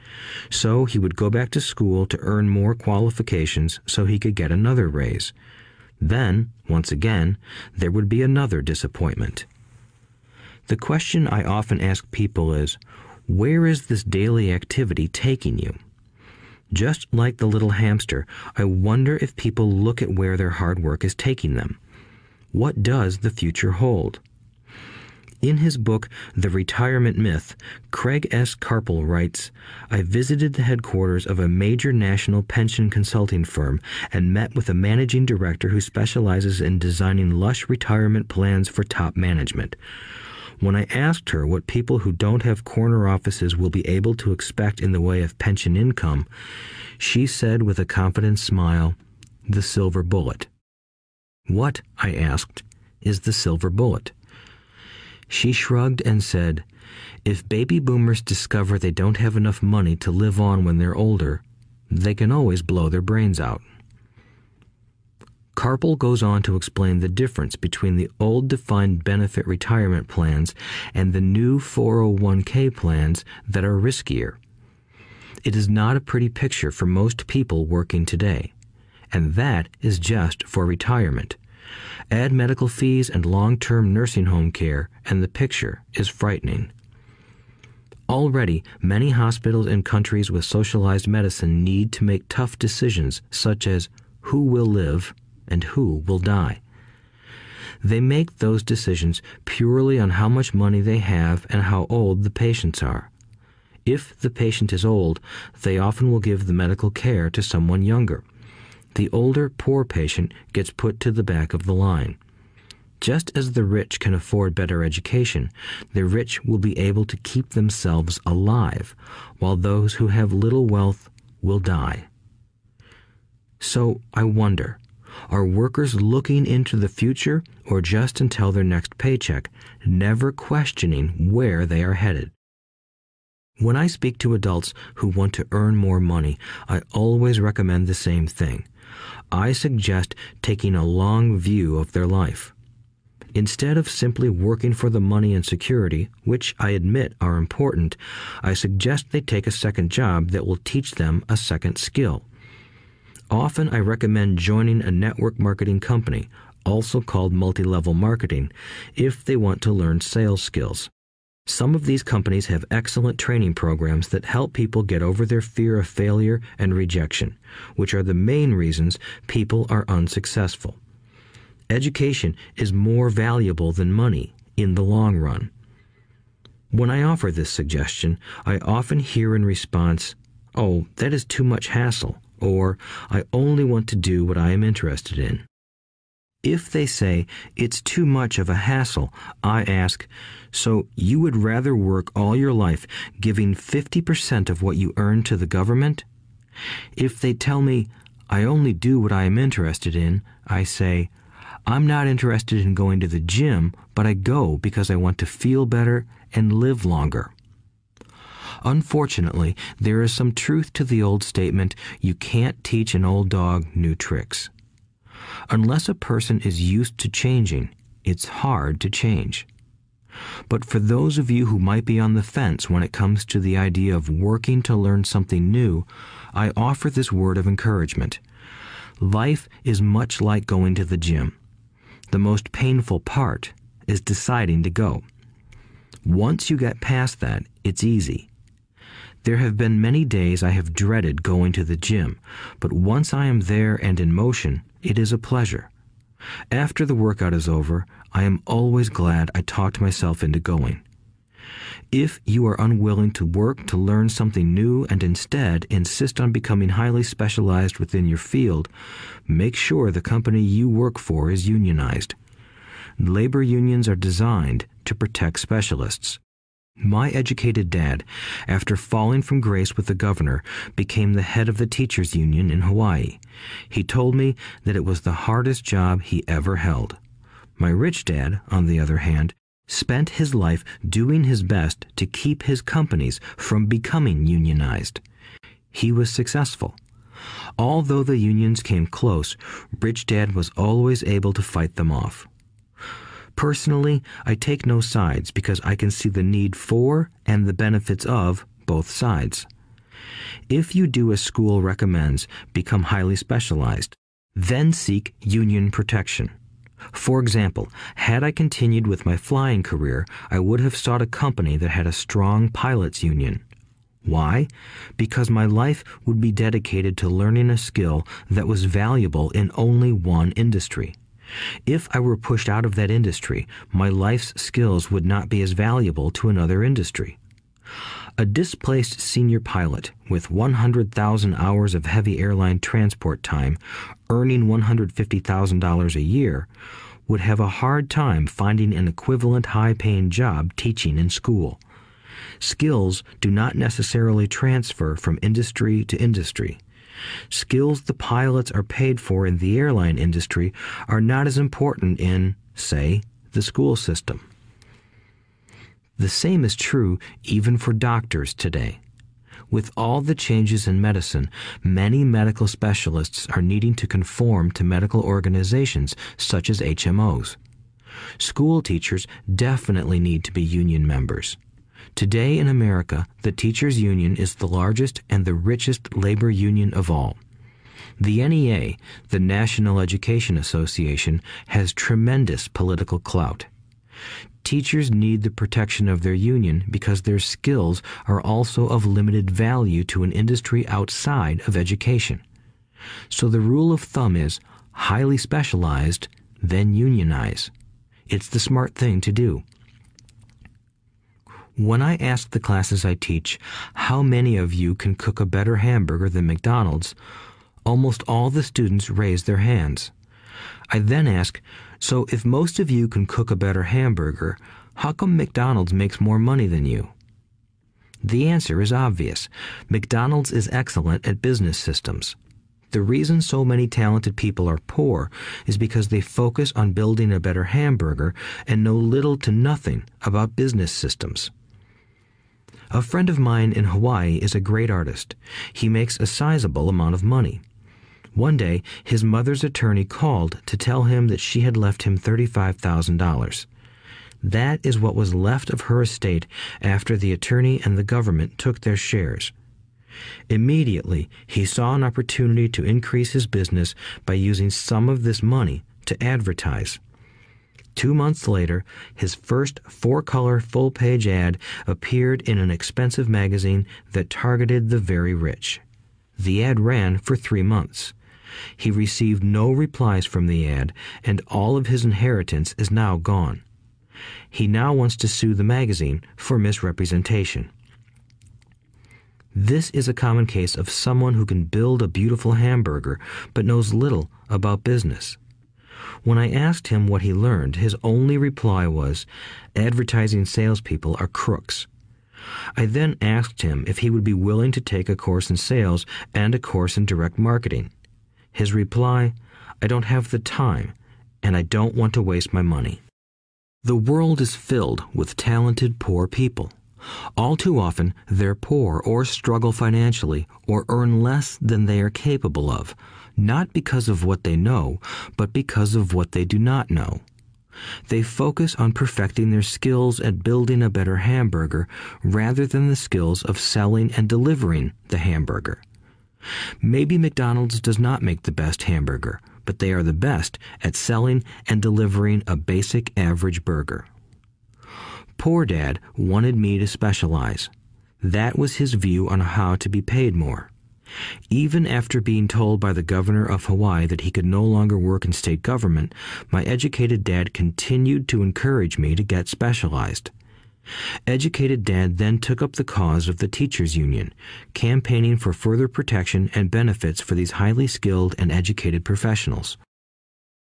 So he would go back to school to earn more qualifications so he could get another raise. Then, once again, there would be another disappointment. The question I often ask people is, where is this daily activity taking you? Just like the little hamster, I wonder if people look at where their hard work is taking them. What does the future hold? In his book, The Retirement Myth, Craig S. Carpel writes, "I visited the headquarters of a major national pension consulting firm and met with a managing director who specializes in designing lush retirement plans for top management. When I asked her what people who don't have corner offices will be able to expect in the way of pension income, she said with a confident smile, 'The silver bullet.'" "What," I asked, "is the silver bullet?" She shrugged and said, "If baby boomers discover they don't have enough money to live on when they're older, they can always blow their brains out." Carpel goes on to explain the difference between the old defined benefit retirement plans and the new 401k plans that are riskier. It is not a pretty picture for most people working today, and that is just for retirement. Add medical fees and long-term nursing home care, and the picture is frightening. Already, many hospitals in countries with socialized medicine need to make tough decisions such as who will live and who will die. They make those decisions purely on how much money they have and how old the patients are. If the patient is old, they often will give the medical care to someone younger. The older, poor patient gets put to the back of the line. Just as the rich can afford better education, the rich will be able to keep themselves alive, while those who have little wealth will die. So I wonder, are workers looking into the future or just until their next paycheck, never questioning where they are headed? When I speak to adults who want to earn more money, I always recommend the same thing. I suggest taking a long view of their life. Instead of simply working for the money and security, which I admit are important, I suggest they take a second job that will teach them a second skill. Often I recommend joining a network marketing company, also called multi-level marketing, if they want to learn sales skills. Some of these companies have excellent training programs that help people get over their fear of failure and rejection, which are the main reasons people are unsuccessful. Education is more valuable than money in the long run. When I offer this suggestion, I often hear in response, "Oh, that is too much hassle," or "I only want to do what I am interested in." If they say it's too much of a hassle, I ask, so you would rather work all your life giving 50% of what you earn to the government? If they tell me, I only do what I am interested in, I say, I'm not interested in going to the gym, but I go because I want to feel better and live longer. Unfortunately, there is some truth to the old statement, you can't teach an old dog new tricks. Unless a person is used to changing, it's hard to change. But for those of you who might be on the fence when it comes to the idea of working to learn something new, I offer this word of encouragement. Life is much like going to the gym. The most painful part is deciding to go. Once you get past that, it's easy. There have been many days I have dreaded going to the gym, but once I am there and in motion, it is a pleasure. After the workout is over, I am always glad I talked myself into going. If you are unwilling to work to learn something new and instead insist on becoming highly specialized within your field, make sure the company you work for is unionized. Labor unions are designed to protect specialists. My educated dad, after falling from grace with the governor, became the head of the teachers' union in Hawaii. He told me that it was the hardest job he ever held. My rich dad, on the other hand, spent his life doing his best to keep his companies from becoming unionized. He was successful. Although the unions came close, Rich Dad was always able to fight them off. Personally, I take no sides because I can see the need for and the benefits of both sides. If you do as school recommends, become highly specialized, then seek union protection. For example, had I continued with my flying career, I would have sought a company that had a strong pilots union. Why? Because my life would be dedicated to learning a skill that was valuable in only one industry. If I were pushed out of that industry, my life's skills would not be as valuable to another industry. A displaced senior pilot with 100,000 hours of heavy airline transport time, earning $150,000 a year, would have a hard time finding an equivalent high-paying job teaching in school. Skills do not necessarily transfer from industry to industry. Skills the pilots are paid for in the airline industry are not as important in, say, the school system. The same is true even for doctors today. With all the changes in medicine, many medical specialists are needing to conform to medical organizations such as HMOs. School teachers definitely need to be union members. Today in America, the teachers' union is the largest and the richest labor union of all. The NEA, the National Education Association, has tremendous political clout. Teachers need the protection of their union because their skills are also of limited value to an industry outside of education. So the rule of thumb is highly specialized, then unionize. It's the smart thing to do. When I ask the classes I teach, how many of you can cook a better hamburger than McDonald's, almost all the students raise their hands. I then ask, so if most of you can cook a better hamburger, how come McDonald's makes more money than you? The answer is obvious. McDonald's is excellent at business systems. The reason so many talented people are poor is because they focus on building a better hamburger and know little to nothing about business systems. A friend of mine in Hawaii is a great artist. He makes a sizable amount of money. One day, his mother's attorney called to tell him that she had left him $35,000. That is what was left of her estate after the attorney and the government took their shares. Immediately, he saw an opportunity to increase his business by using some of this money to advertise. 2 months later, his first 4-color full-page ad appeared in an expensive magazine that targeted the very rich. The ad ran for 3 months. He received no replies from the ad, and all of his inheritance is now gone. He now wants to sue the magazine for misrepresentation. This is a common case of someone who can build a beautiful hamburger but knows little about business. When I asked him what he learned, his only reply was, "Advertising salespeople are crooks." I then asked him if he would be willing to take a course in sales and a course in direct marketing. His reply, "I don't have the time, and I don't want to waste my money." The world is filled with talented poor people. All too often, they're poor or struggle financially or earn less than they are capable of, not because of what they know, but because of what they do not know. They focus on perfecting their skills at building a better hamburger rather than the skills of selling and delivering the hamburger. Maybe McDonald's does not make the best hamburger, but they are the best at selling and delivering a basic average burger. Poor Dad wanted me to specialize. That was his view on how to be paid more. Even after being told by the governor of Hawaii that he could no longer work in state government, my educated dad continued to encourage me to get specialized. Educated Dad then took up the cause of the teachers' union, campaigning for further protection and benefits for these highly skilled and educated professionals.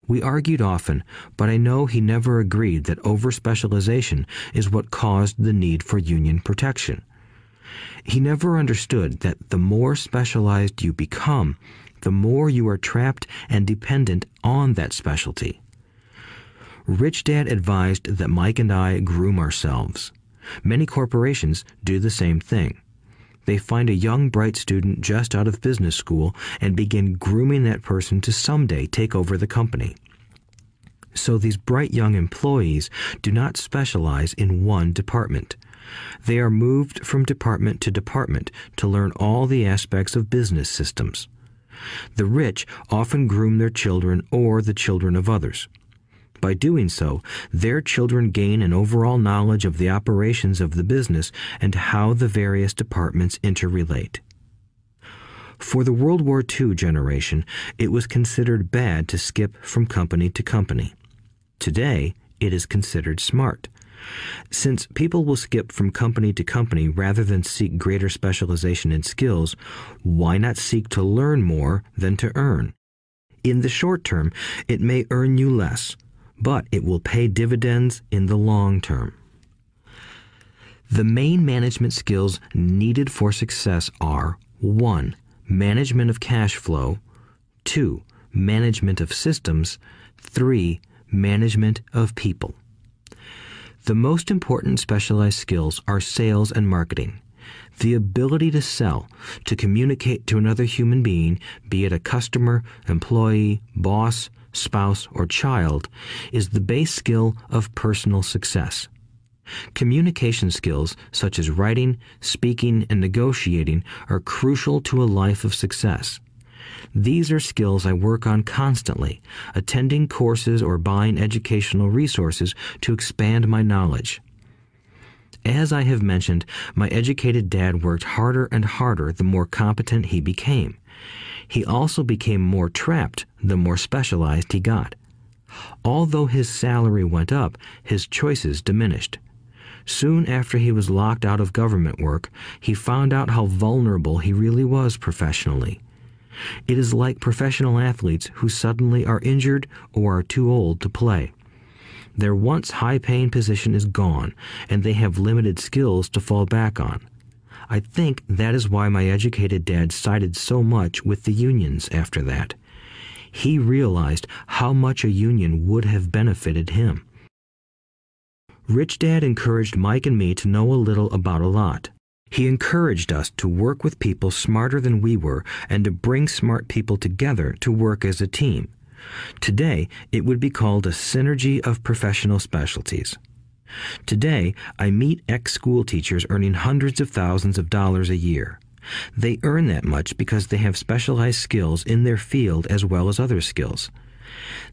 We argued often, but I know he never agreed that over-specialization is what caused the need for union protection. He never understood that the more specialized you become, the more you are trapped and dependent on that specialty. Rich Dad advised that Mike and I groom ourselves. Many corporations do the same thing. They find a young, bright student just out of business school and begin grooming that person to someday take over the company. So these bright young employees do not specialize in one department. They are moved from department to department to learn all the aspects of business systems. The rich often groom their children or the children of others. By doing so, their children gain an overall knowledge of the operations of the business and how the various departments interrelate. For the World War II generation, it was considered bad to skip from company to company. Today, it is considered smart. Since people will skip from company to company rather than seek greater specialization in skills, why not seek to learn more than to earn? In the short term, it may earn you less, but it will pay dividends in the long term. The main management skills needed for success are 1. Management of cash flow, 2. Management of systems, 3. Management of people. The most important specialized skills are sales and marketing. The ability to sell, to communicate to another human being, be it a customer, employee, boss, spouse, or child, is the base skill of personal success. Communication skills such as writing, speaking, and negotiating are crucial to a life of success. These are skills I work on constantly, attending courses or buying educational resources to expand my knowledge. As I have mentioned, my educated dad worked harder and harder the more competent he became. He also became more trapped the more specialized he got. Although his salary went up, his choices diminished. Soon after he was locked out of government work, he found out how vulnerable he really was professionally. It is like professional athletes who suddenly are injured or are too old to play. Their once high-paying position is gone, and they have limited skills to fall back on. I think that is why my educated dad sided so much with the unions after that. He realized how much a union would have benefited him. Rich Dad encouraged Mike and me to know a little about a lot. He encouraged us to work with people smarter than we were and to bring smart people together to work as a team. Today, it would be called a synergy of professional specialties. Today, I meet ex-school teachers earning hundreds of thousands of dollars a year. They earn that much because they have specialized skills in their field as well as other skills.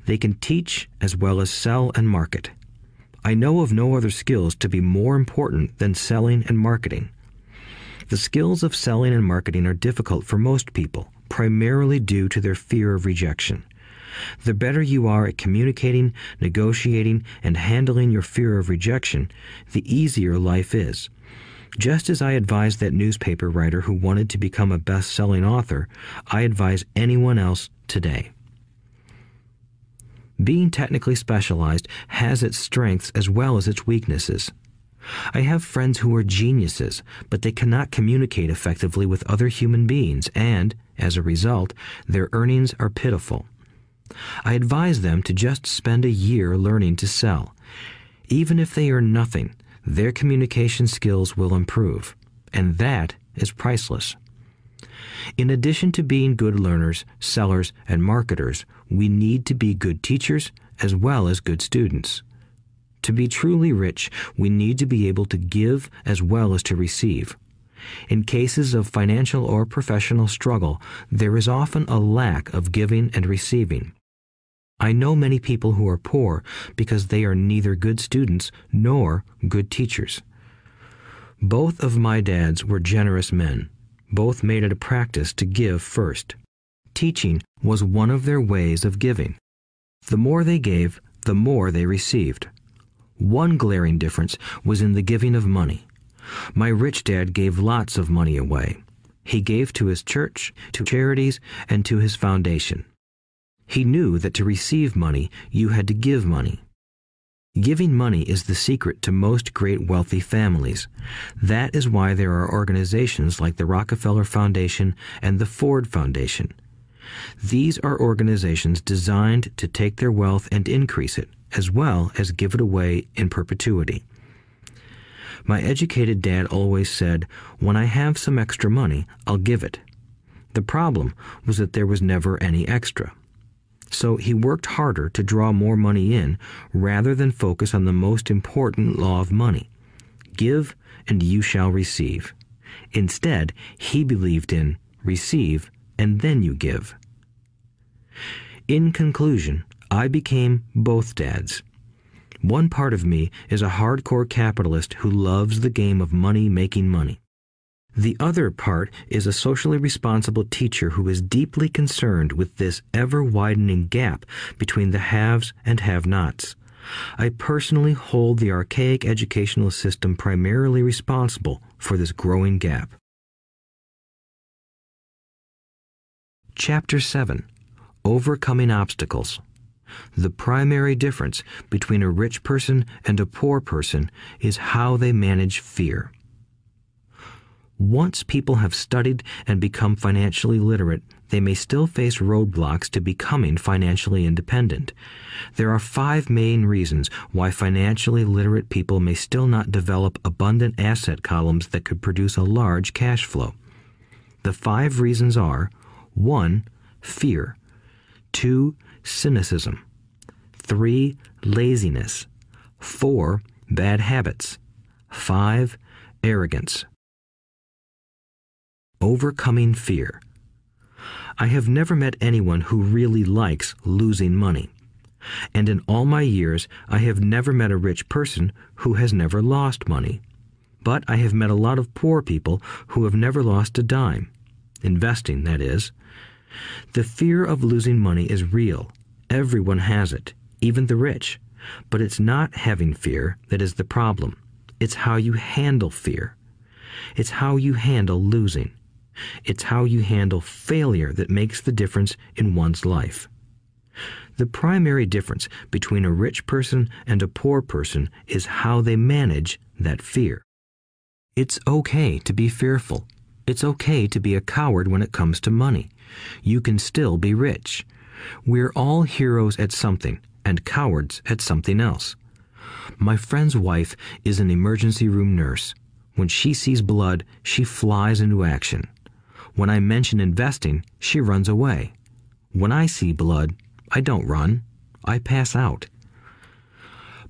They can teach as well as sell and market. I know of no other skills to be more important than selling and marketing. The skills of selling and marketing are difficult for most people, primarily due to their fear of rejection. The better you are at communicating, negotiating, and handling your fear of rejection, the easier life is. Just as I advise that newspaper writer who wanted to become a best-selling author, I advise anyone else today. Being technically specialized has its strengths as well as its weaknesses. I have friends who are geniuses, but they cannot communicate effectively with other human beings, and, as a result, their earnings are pitiful. I advise them to just spend a year learning to sell. Even if they earn nothing, their communication skills will improve, and that is priceless. In addition to being good learners, sellers, and marketers, we need to be good teachers as well as good students. To be truly rich, we need to be able to give as well as to receive. In cases of financial or professional struggle, there is often a lack of giving and receiving. I know many people who are poor because they are neither good students nor good teachers. Both of my dads were generous men. Both made it a practice to give first. Teaching was one of their ways of giving. The more they gave, the more they received. One glaring difference was in the giving of money. My rich dad gave lots of money away. He gave to his church, to charities, and to his foundation. He knew that to receive money, you had to give money. Giving money is the secret to most great wealthy families. That is why there are organizations like the Rockefeller Foundation and the Ford Foundation. These are organizations designed to take their wealth and increase it, as well as give it away in perpetuity. My educated dad always said, "When I have some extra money, I'll give it." The problem was that there was never any extra. So he worked harder to draw more money in rather than focus on the most important law of money. Give and you shall receive. Instead, he believed in receive and then you give. In conclusion, I became both dads. One part of me is a hardcore capitalist who loves the game of money making money. The other part is a socially responsible teacher who is deeply concerned with this ever-widening gap between the haves and have-nots. I personally hold the archaic educational system primarily responsible for this growing gap. Chapter 7. Overcoming Obstacles. The primary difference between a rich person and a poor person is how they manage fear. Once people have studied and become financially literate, they may still face roadblocks to becoming financially independent. There are 5 main reasons why financially literate people may still not develop abundant asset columns that could produce a large cash flow. The 5 reasons are: 1. Fear. 2. Cynicism. 3. Laziness. 4. Bad habits. 5. Arrogance. Overcoming fear. I have never met anyone who really likes losing money. And in all my years, I have never met a rich person who has never lost money. But I have met a lot of poor people who have never lost a dime. Investing, that is. The fear of losing money is real. Everyone has it, even the rich. But it's not having fear that is the problem. It's how you handle fear. It's how you handle losing. It's how you handle failure that makes the difference in one's life. The primary difference between a rich person and a poor person is how they manage that fear. It's okay to be fearful. It's okay to be a coward when it comes to money. You can still be rich. We're all heroes at something and cowards at something else. My friend's wife is an emergency room nurse. When she sees blood, she flies into action. When I mention investing, she runs away. When I see blood, I don't run. I pass out.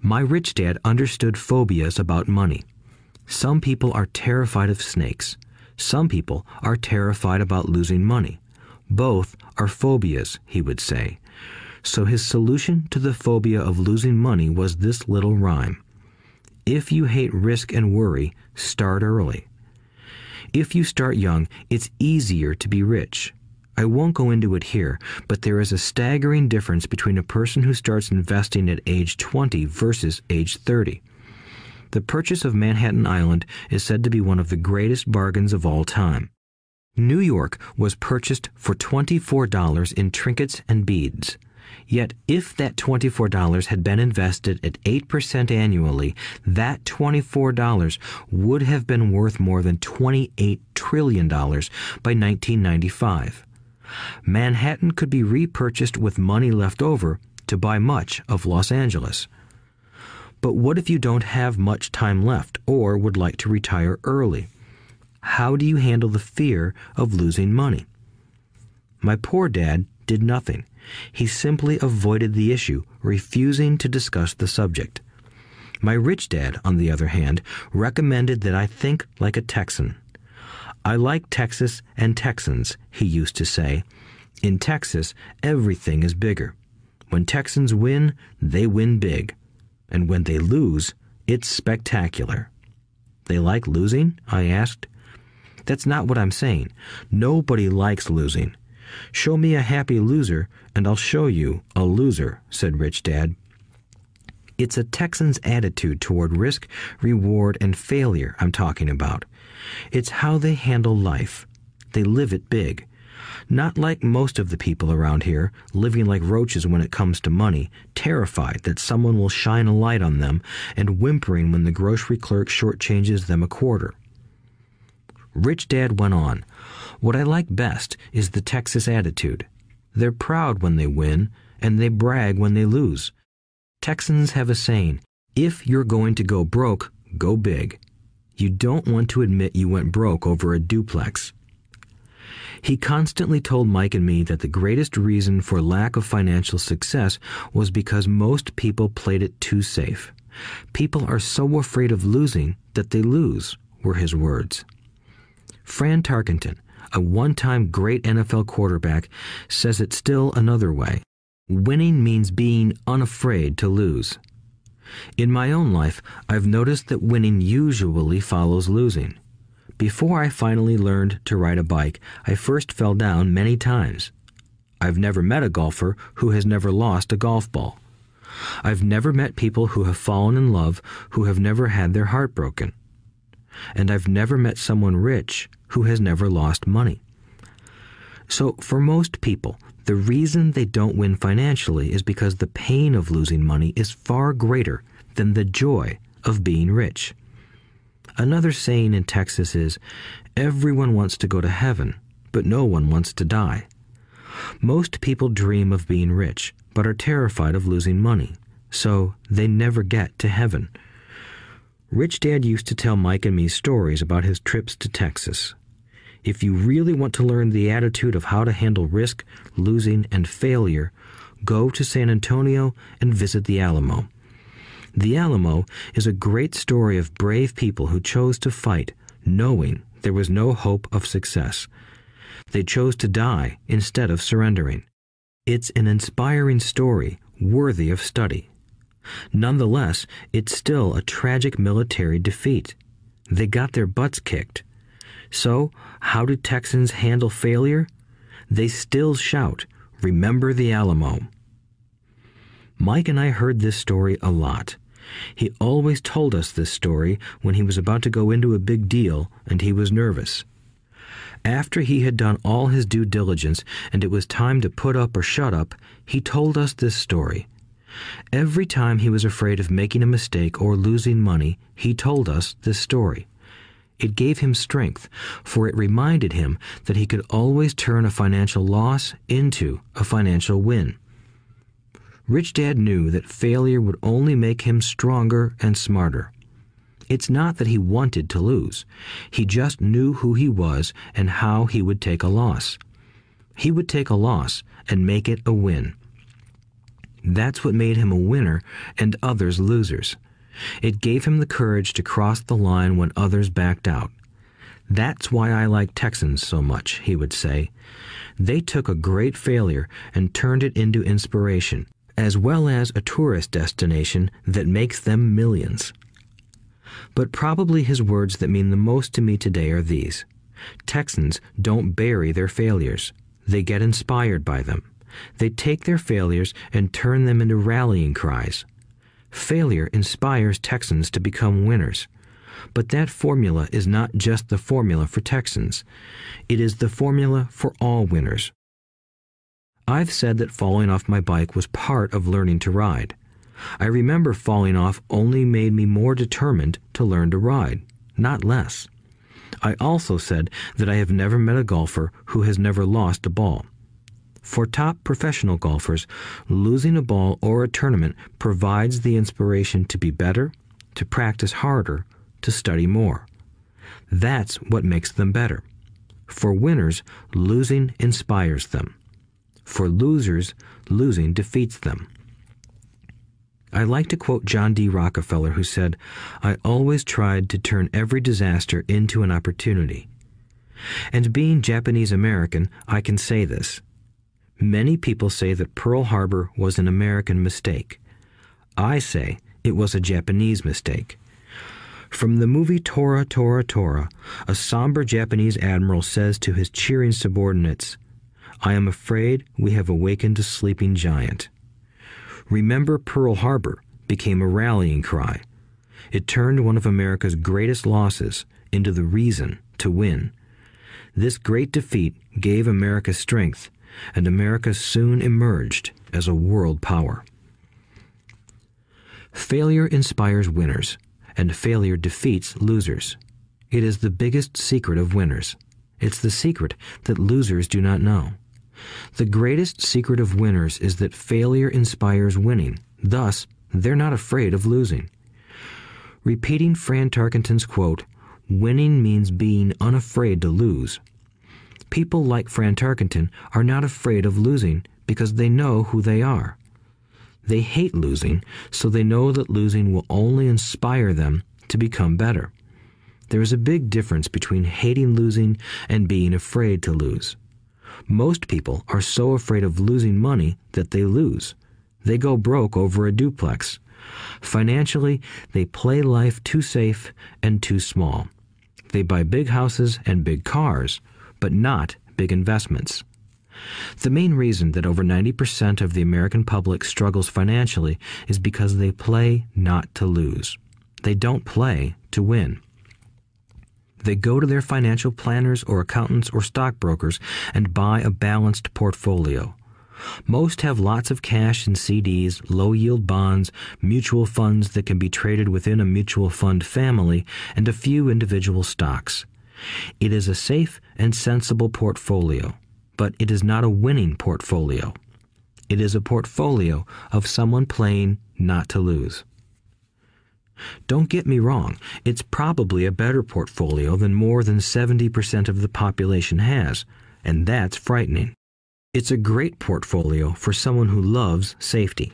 My rich dad understood phobias about money. Some people are terrified of snakes. Some people are terrified about losing money. Both are phobias, he would say. So his solution to the phobia of losing money was this little rhyme. If you hate risk and worry, start early. If you start young, it's easier to be rich. I won't go into it here, but there is a staggering difference between a person who starts investing at age 20 versus age 30. The purchase of Manhattan Island is said to be one of the greatest bargains of all time. New York was purchased for $24 in trinkets and beads. Yet if that $24 had been invested at 8% annually, that $24 would have been worth more than $28 trillion by 1995. Manhattan could be repurchased with money left over to buy much of Los Angeles. But what if you don't have much time left or would like to retire early? How do you handle the fear of losing money? My poor dad did nothing. He simply avoided the issue, refusing to discuss the subject. My rich dad, on the other hand, recommended that I think like a Texan. I like Texas and Texans, he used to say. In Texas, everything is bigger. When Texans win, they win big. And when they lose, it's spectacular. They like losing? I asked. That's not what I'm saying. Nobody likes losing. Show me a happy loser, and I'll show you a loser, said Rich Dad. It's a Texan's attitude toward risk, reward, and failure I'm talking about. It's how they handle life. They live it big. Not like most of the people around here, living like roaches when it comes to money, terrified that someone will shine a light on them and whimpering when the grocery clerk shortchanges them a quarter. Rich Dad went on, "What I like best is the Texas attitude. They're proud when they win, and they brag when they lose. Texans have a saying, if you're going to go broke, go big. You don't want to admit you went broke over a duplex." He constantly told Mike and me that the greatest reason for lack of financial success was because most people played it too safe. People are so afraid of losing that they lose, were his words. Fran Tarkenton, a one-time great NFL quarterback, says it still another way. Winning means being unafraid to lose. In my own life, I've noticed that winning usually follows losing. Before I finally learned to ride a bike, I first fell down many times. I've never met a golfer who has never lost a golf ball. I've never met people who have fallen in love who have never had their heart broken. And I've never met someone rich who has never lost money. So for most people, the reason they don't win financially is because the pain of losing money is far greater than the joy of being rich. Another saying in Texas is, everyone wants to go to heaven, but no one wants to die. Most people dream of being rich, but are terrified of losing money, so they never get to heaven. Rich Dad used to tell Mike and me stories about his trips to Texas. If you really want to learn the attitude of how to handle risk, losing, and failure, go to San Antonio and visit the Alamo. The Alamo is a great story of brave people who chose to fight, knowing there was no hope of success. They chose to die instead of surrendering. It's an inspiring story worthy of study. Nonetheless, it's still a tragic military defeat. They got their butts kicked. So, how do Texans handle failure? They still shout, "Remember the Alamo." Mike and I heard this story a lot. He always told us this story when he was about to go into a big deal and he was nervous. After he had done all his due diligence and it was time to put up or shut up, he told us this story. Every time he was afraid of making a mistake or losing money, he told us this story. It gave him strength, for it reminded him that he could always turn a financial loss into a financial win. Rich Dad knew that failure would only make him stronger and smarter. It's not that he wanted to lose. He just knew who he was and how he would take a loss. He would take a loss and make it a win. That's what made him a winner and others losers. It gave him the courage to cross the line when others backed out. That's why I like Texans so much, he would say. They took a great failure and turned it into inspiration, as well as a tourist destination that makes them millions. But probably his words that mean the most to me today are these. Texans don't bury their failures. They get inspired by them. They take their failures and turn them into rallying cries. Failure inspires Texans to become winners. But that formula is not just the formula for Texans. It is the formula for all winners. I've said that falling off my bike was part of learning to ride. I remember falling off only made me more determined to learn to ride, not less. I also said that I have never met a golfer who has never lost a ball. For top professional golfers, losing a ball or a tournament provides the inspiration to be better, to practice harder, to study more. That's what makes them better. For winners, losing inspires them. For losers, losing defeats them. I like to quote John D. Rockefeller, who said, "I always tried to turn every disaster into an opportunity." And being Japanese American, I can say this. Many people say that Pearl Harbor was an American mistake. I say it was a Japanese mistake. From the movie Tora, Tora, Tora, a somber Japanese admiral says to his cheering subordinates, "I am afraid we have awakened a sleeping giant." Remember Pearl Harbor became a rallying cry. It turned one of America's greatest losses into the reason to win. This great defeat gave America strength, and America soon emerged as a world power. Failure inspires winners, and failure defeats losers. It is the biggest secret of winners. It's the secret that losers do not know. The greatest secret of winners is that failure inspires winning. Thus, they're not afraid of losing. Repeating Fran Tarkenton's quote, "Winning means being unafraid to lose." People like Fran Tarkenton are not afraid of losing because they know who they are. They hate losing, so they know that losing will only inspire them to become better. There is a big difference between hating losing and being afraid to lose. Most people are so afraid of losing money that they lose. They go broke over a duplex. Financially, they play life too safe and too small. They buy big houses and big cars, but not big investments. The main reason that over 90% of the American public struggles financially is because they play not to lose. They don't play to win. They go to their financial planners or accountants or stockbrokers and buy a balanced portfolio. Most have lots of cash in CDs, low-yield bonds, mutual funds that can be traded within a mutual fund family, and a few individual stocks. It is a safe and sensible portfolio, but it is not a winning portfolio. It is a portfolio of someone playing not to lose. Don't get me wrong, it's probably a better portfolio than more than 70% of the population has, and that's frightening. It's a great portfolio for someone who loves safety.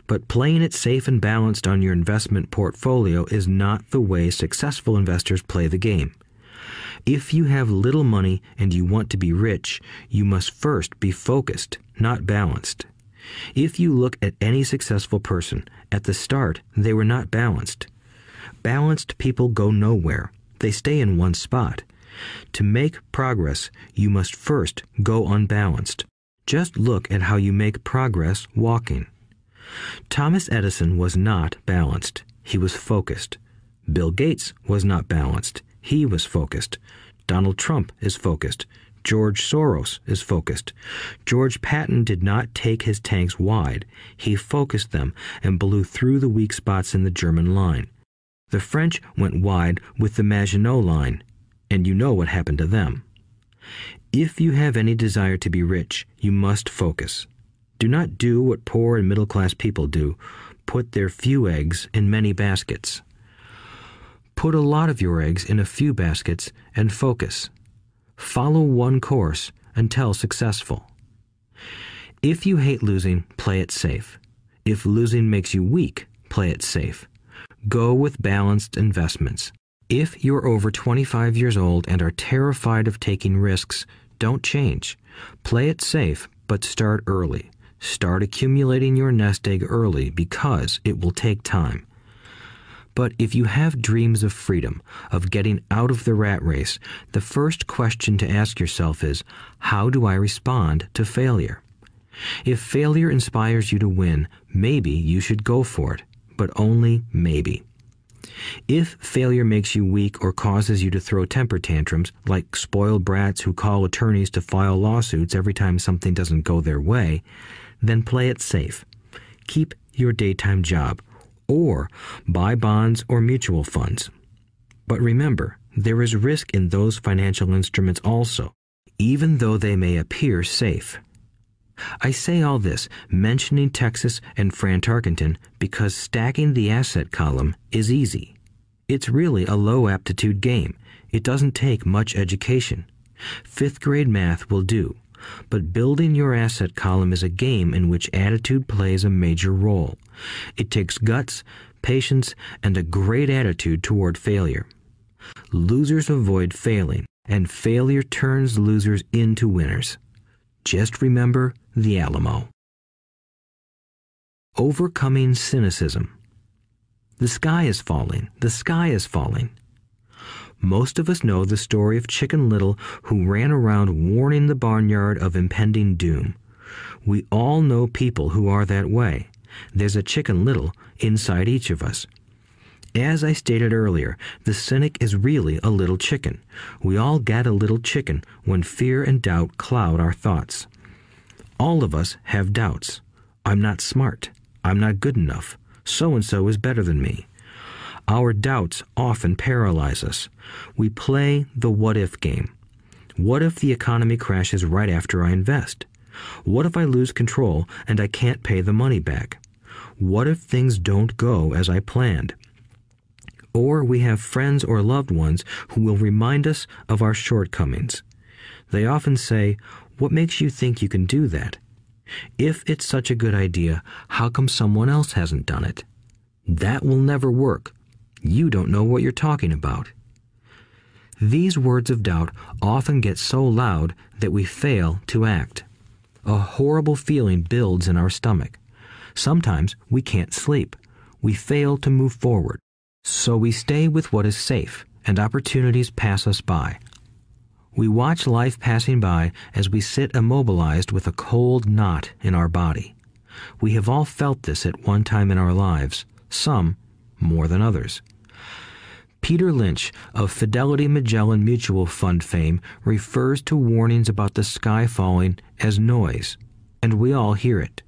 But playing it safe and balanced on your investment portfolio is not the way successful investors play the game. If you have little money and you want to be rich, you must first be focused, not balanced. If you look at any successful person, at the start they were not balanced. Balanced people go nowhere. They stay in one spot. To make progress, you must first go unbalanced. Just look at how you make progress walking. Thomas Edison was not balanced. He was focused. Bill Gates was not balanced. He was focused. Donald Trump is focused. George Soros is focused. George Patton did not take his tanks wide. He focused them and blew through the weak spots in the German line. The French went wide with the Maginot Line, and you know what happened to them. If you have any desire to be rich, you must focus. Do not do what poor and middle-class people do, put their few eggs in many baskets. Put a lot of your eggs in a few baskets and focus. Follow one course until successful. If you hate losing, play it safe. If losing makes you weak, play it safe. Go with balanced investments. If you're over 25 years old and are terrified of taking risks, don't change. Play it safe, but start early. Start accumulating your nest egg early because it will take time. But if you have dreams of freedom, of getting out of the rat race, the first question to ask yourself is, how do I respond to failure? If failure inspires you to win, maybe you should go for it, but only maybe. If failure makes you weak or causes you to throw temper tantrums, like spoiled brats who call attorneys to file lawsuits every time something doesn't go their way, then play it safe. Keep your daytime job, or buy bonds or mutual funds. But remember, there is risk in those financial instruments also, even though they may appear safe. I say all this, mentioning Texas and Fran Tarkenton, because stacking the asset column is easy. It's really a low-aptitude game. It doesn't take much education. Fifth-grade math will do. But building your asset column is a game in which attitude plays a major role. It takes guts, patience, and a great attitude toward failure. Losers avoid failing, and failure turns losers into winners. Just remember the Alamo. Overcoming cynicism. The sky is falling. The sky is falling. Most of us know the story of Chicken Little, who ran around warning the barnyard of impending doom. We all know people who are that way. There's a Chicken Little inside each of us. As I stated earlier, the cynic is really a little chicken. We all get a little chicken when fear and doubt cloud our thoughts. All of us have doubts. I'm not smart. I'm not good enough. So-and-so is better than me. Our doubts often paralyze us. We play the what-if game. What if the economy crashes right after I invest? What if I lose control and I can't pay the money back? What if things don't go as I planned? Or we have friends or loved ones who will remind us of our shortcomings. They often say, "What makes you think you can do that? If it's such a good idea, how come someone else hasn't done it? That will never work. You don't know what you're talking about." These words of doubt often get so loud that we fail to act. A horrible feeling builds in our stomach. Sometimes we can't sleep. We fail to move forward. So we stay with what is safe, and opportunities pass us by. We watch life passing by as we sit immobilized with a cold knot in our body. We have all felt this at one time in our lives, some more than others. Peter Lynch of Fidelity Magellan Mutual Fund fame refers to warnings about the sky falling as noise, and we all hear it.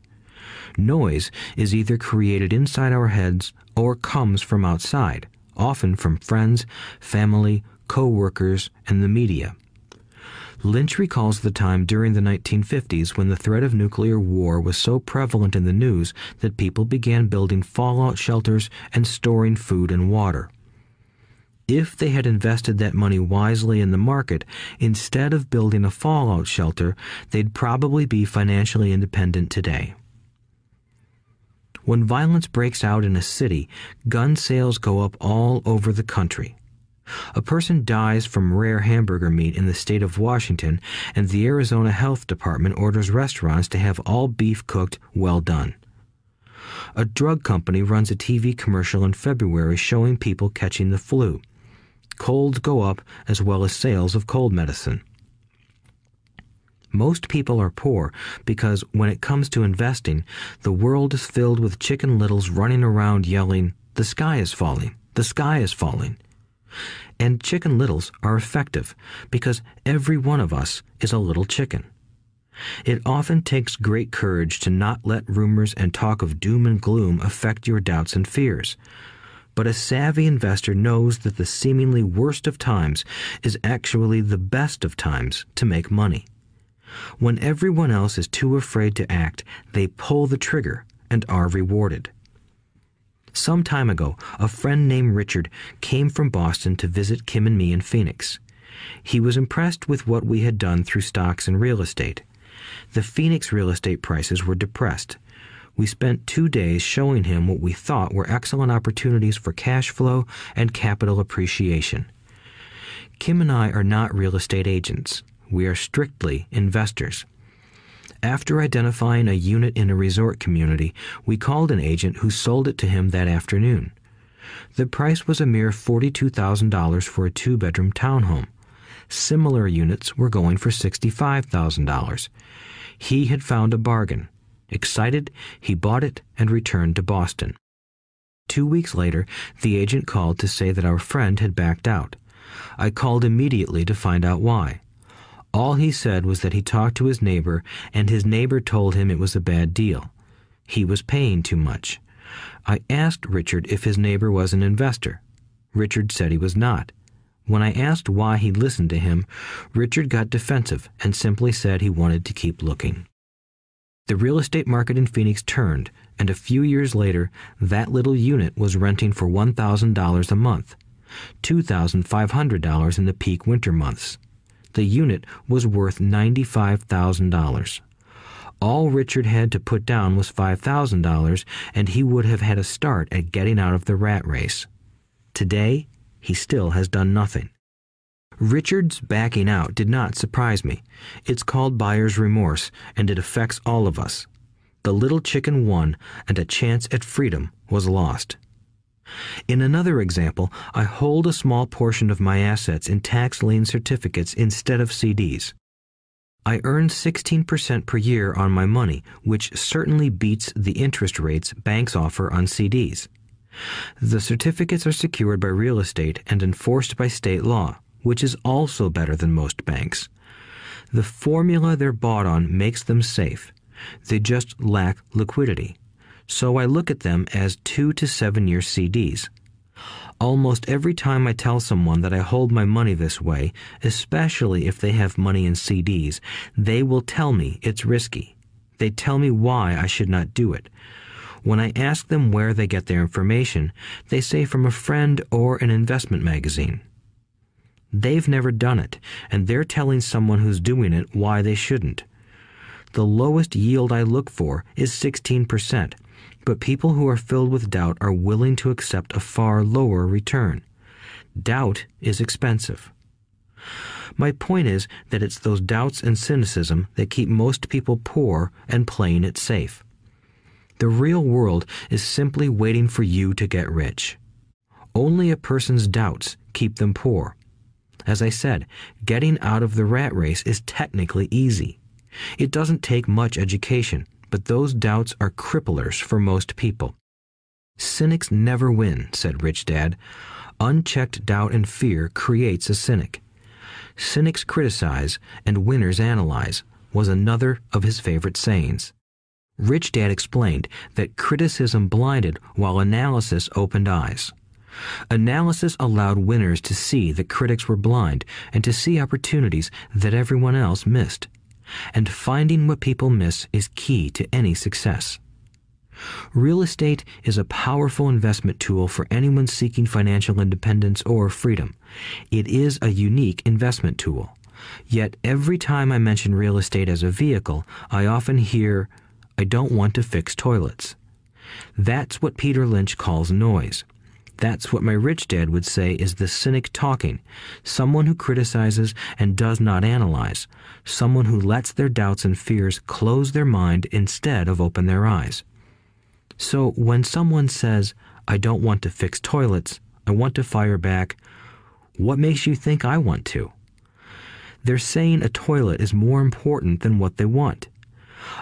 Noise is either created inside our heads or comes from outside, often from friends, family, co-workers, and the media. Lynch recalls the time during the 1950s when the threat of nuclear war was so prevalent in the news that people began building fallout shelters and storing food and water. If they had invested that money wisely in the market, instead of building a fallout shelter, they'd probably be financially independent today. When violence breaks out in a city, gun sales go up all over the country. A person dies from rare hamburger meat in the state of Washington, and the Arizona Health Department orders restaurants to have all beef cooked well done. A drug company runs a TV commercial in February showing people catching the flu. Colds go up as well as sales of cold medicine. Most people are poor because when it comes to investing, the world is filled with Chicken Littles running around yelling, "The sky is falling, the sky is falling." And Chicken Littles are effective because every one of us is a little chicken. It often takes great courage to not let rumors and talk of doom and gloom affect your doubts and fears. But a savvy investor knows that the seemingly worst of times is actually the best of times to make money. When everyone else is too afraid to act, they pull the trigger and are rewarded. Some time ago, a friend named Richard came from Boston to visit Kim and me in Phoenix. He was impressed with what we had done through stocks and real estate. The Phoenix real estate prices were depressed. We spent 2 days showing him what we thought were excellent opportunities for cash flow and capital appreciation. Kim and I are not real estate agents. We are strictly investors. After identifying a unit in a resort community, we called an agent who sold it to him that afternoon. The price was a mere $42,000 for a 2-bedroom townhome. Similar units were going for $65,000. He had found a bargain. Excited, he bought it and returned to Boston. 2 weeks later, the agent called to say that our friend had backed out. I called immediately to find out why. All he said was that he talked to his neighbor, and his neighbor told him it was a bad deal. He was paying too much. I asked Richard if his neighbor was an investor. Richard said he was not. When I asked why he listened to him, Richard got defensive and simply said he wanted to keep looking. The real estate market in Phoenix turned, and a few years later, that little unit was renting for $1,000 a month, $2,500 in the peak winter months. The unit was worth $95,000. All Richard had to put down was $5,000, and he would have had a start at getting out of the rat race. Today, he still has done nothing. Richard's backing out did not surprise me. It's called buyer's remorse, and it affects all of us. The little chicken won, and a chance at freedom was lost. In another example, I hold a small portion of my assets in tax lien certificates instead of CDs. I earn 16% per year on my money, which certainly beats the interest rates banks offer on CDs. The certificates are secured by real estate and enforced by state law, which is also better than most banks. The formula they're bought on makes them safe. They just lack liquidity. So I look at them as 2 to 7 year CDs. Almost every time I tell someone that I hold my money this way, especially if they have money in CDs, they will tell me it's risky. They tell me why I should not do it. When I ask them where they get their information, they say from a friend or an investment magazine. They've never done it, and they're telling someone who's doing it why they shouldn't. The lowest yield I look for is 16%, but people who are filled with doubt are willing to accept a far lower return. Doubt is expensive. My point is that it's those doubts and cynicism that keep most people poor and playing it safe. The real world is simply waiting for you to get rich. Only a person's doubts keep them poor. As I said, getting out of the rat race is technically easy. It doesn't take much education, but those doubts are cripplers for most people. Cynics never win, said Rich Dad. Unchecked doubt and fear creates a cynic. Cynics criticize and winners analyze was another of his favorite sayings. Rich Dad explained that criticism blinded while analysis opened eyes. Analysis allowed winners to see that critics were blind and to see opportunities that everyone else missed. And finding what people miss is key to any success. Real estate is a powerful investment tool for anyone seeking financial independence or freedom. It is a unique investment tool. Yet every time I mention real estate as a vehicle, I often hear, "I don't want to fix toilets." That's what Peter Lynch calls noise. That's what my rich dad would say is the cynic talking, someone who criticizes and does not analyze, someone who lets their doubts and fears close their mind instead of open their eyes. So when someone says, "I don't want to fix toilets, I want to fire back," what makes you think I want to? They're saying a toilet is more important than what they want.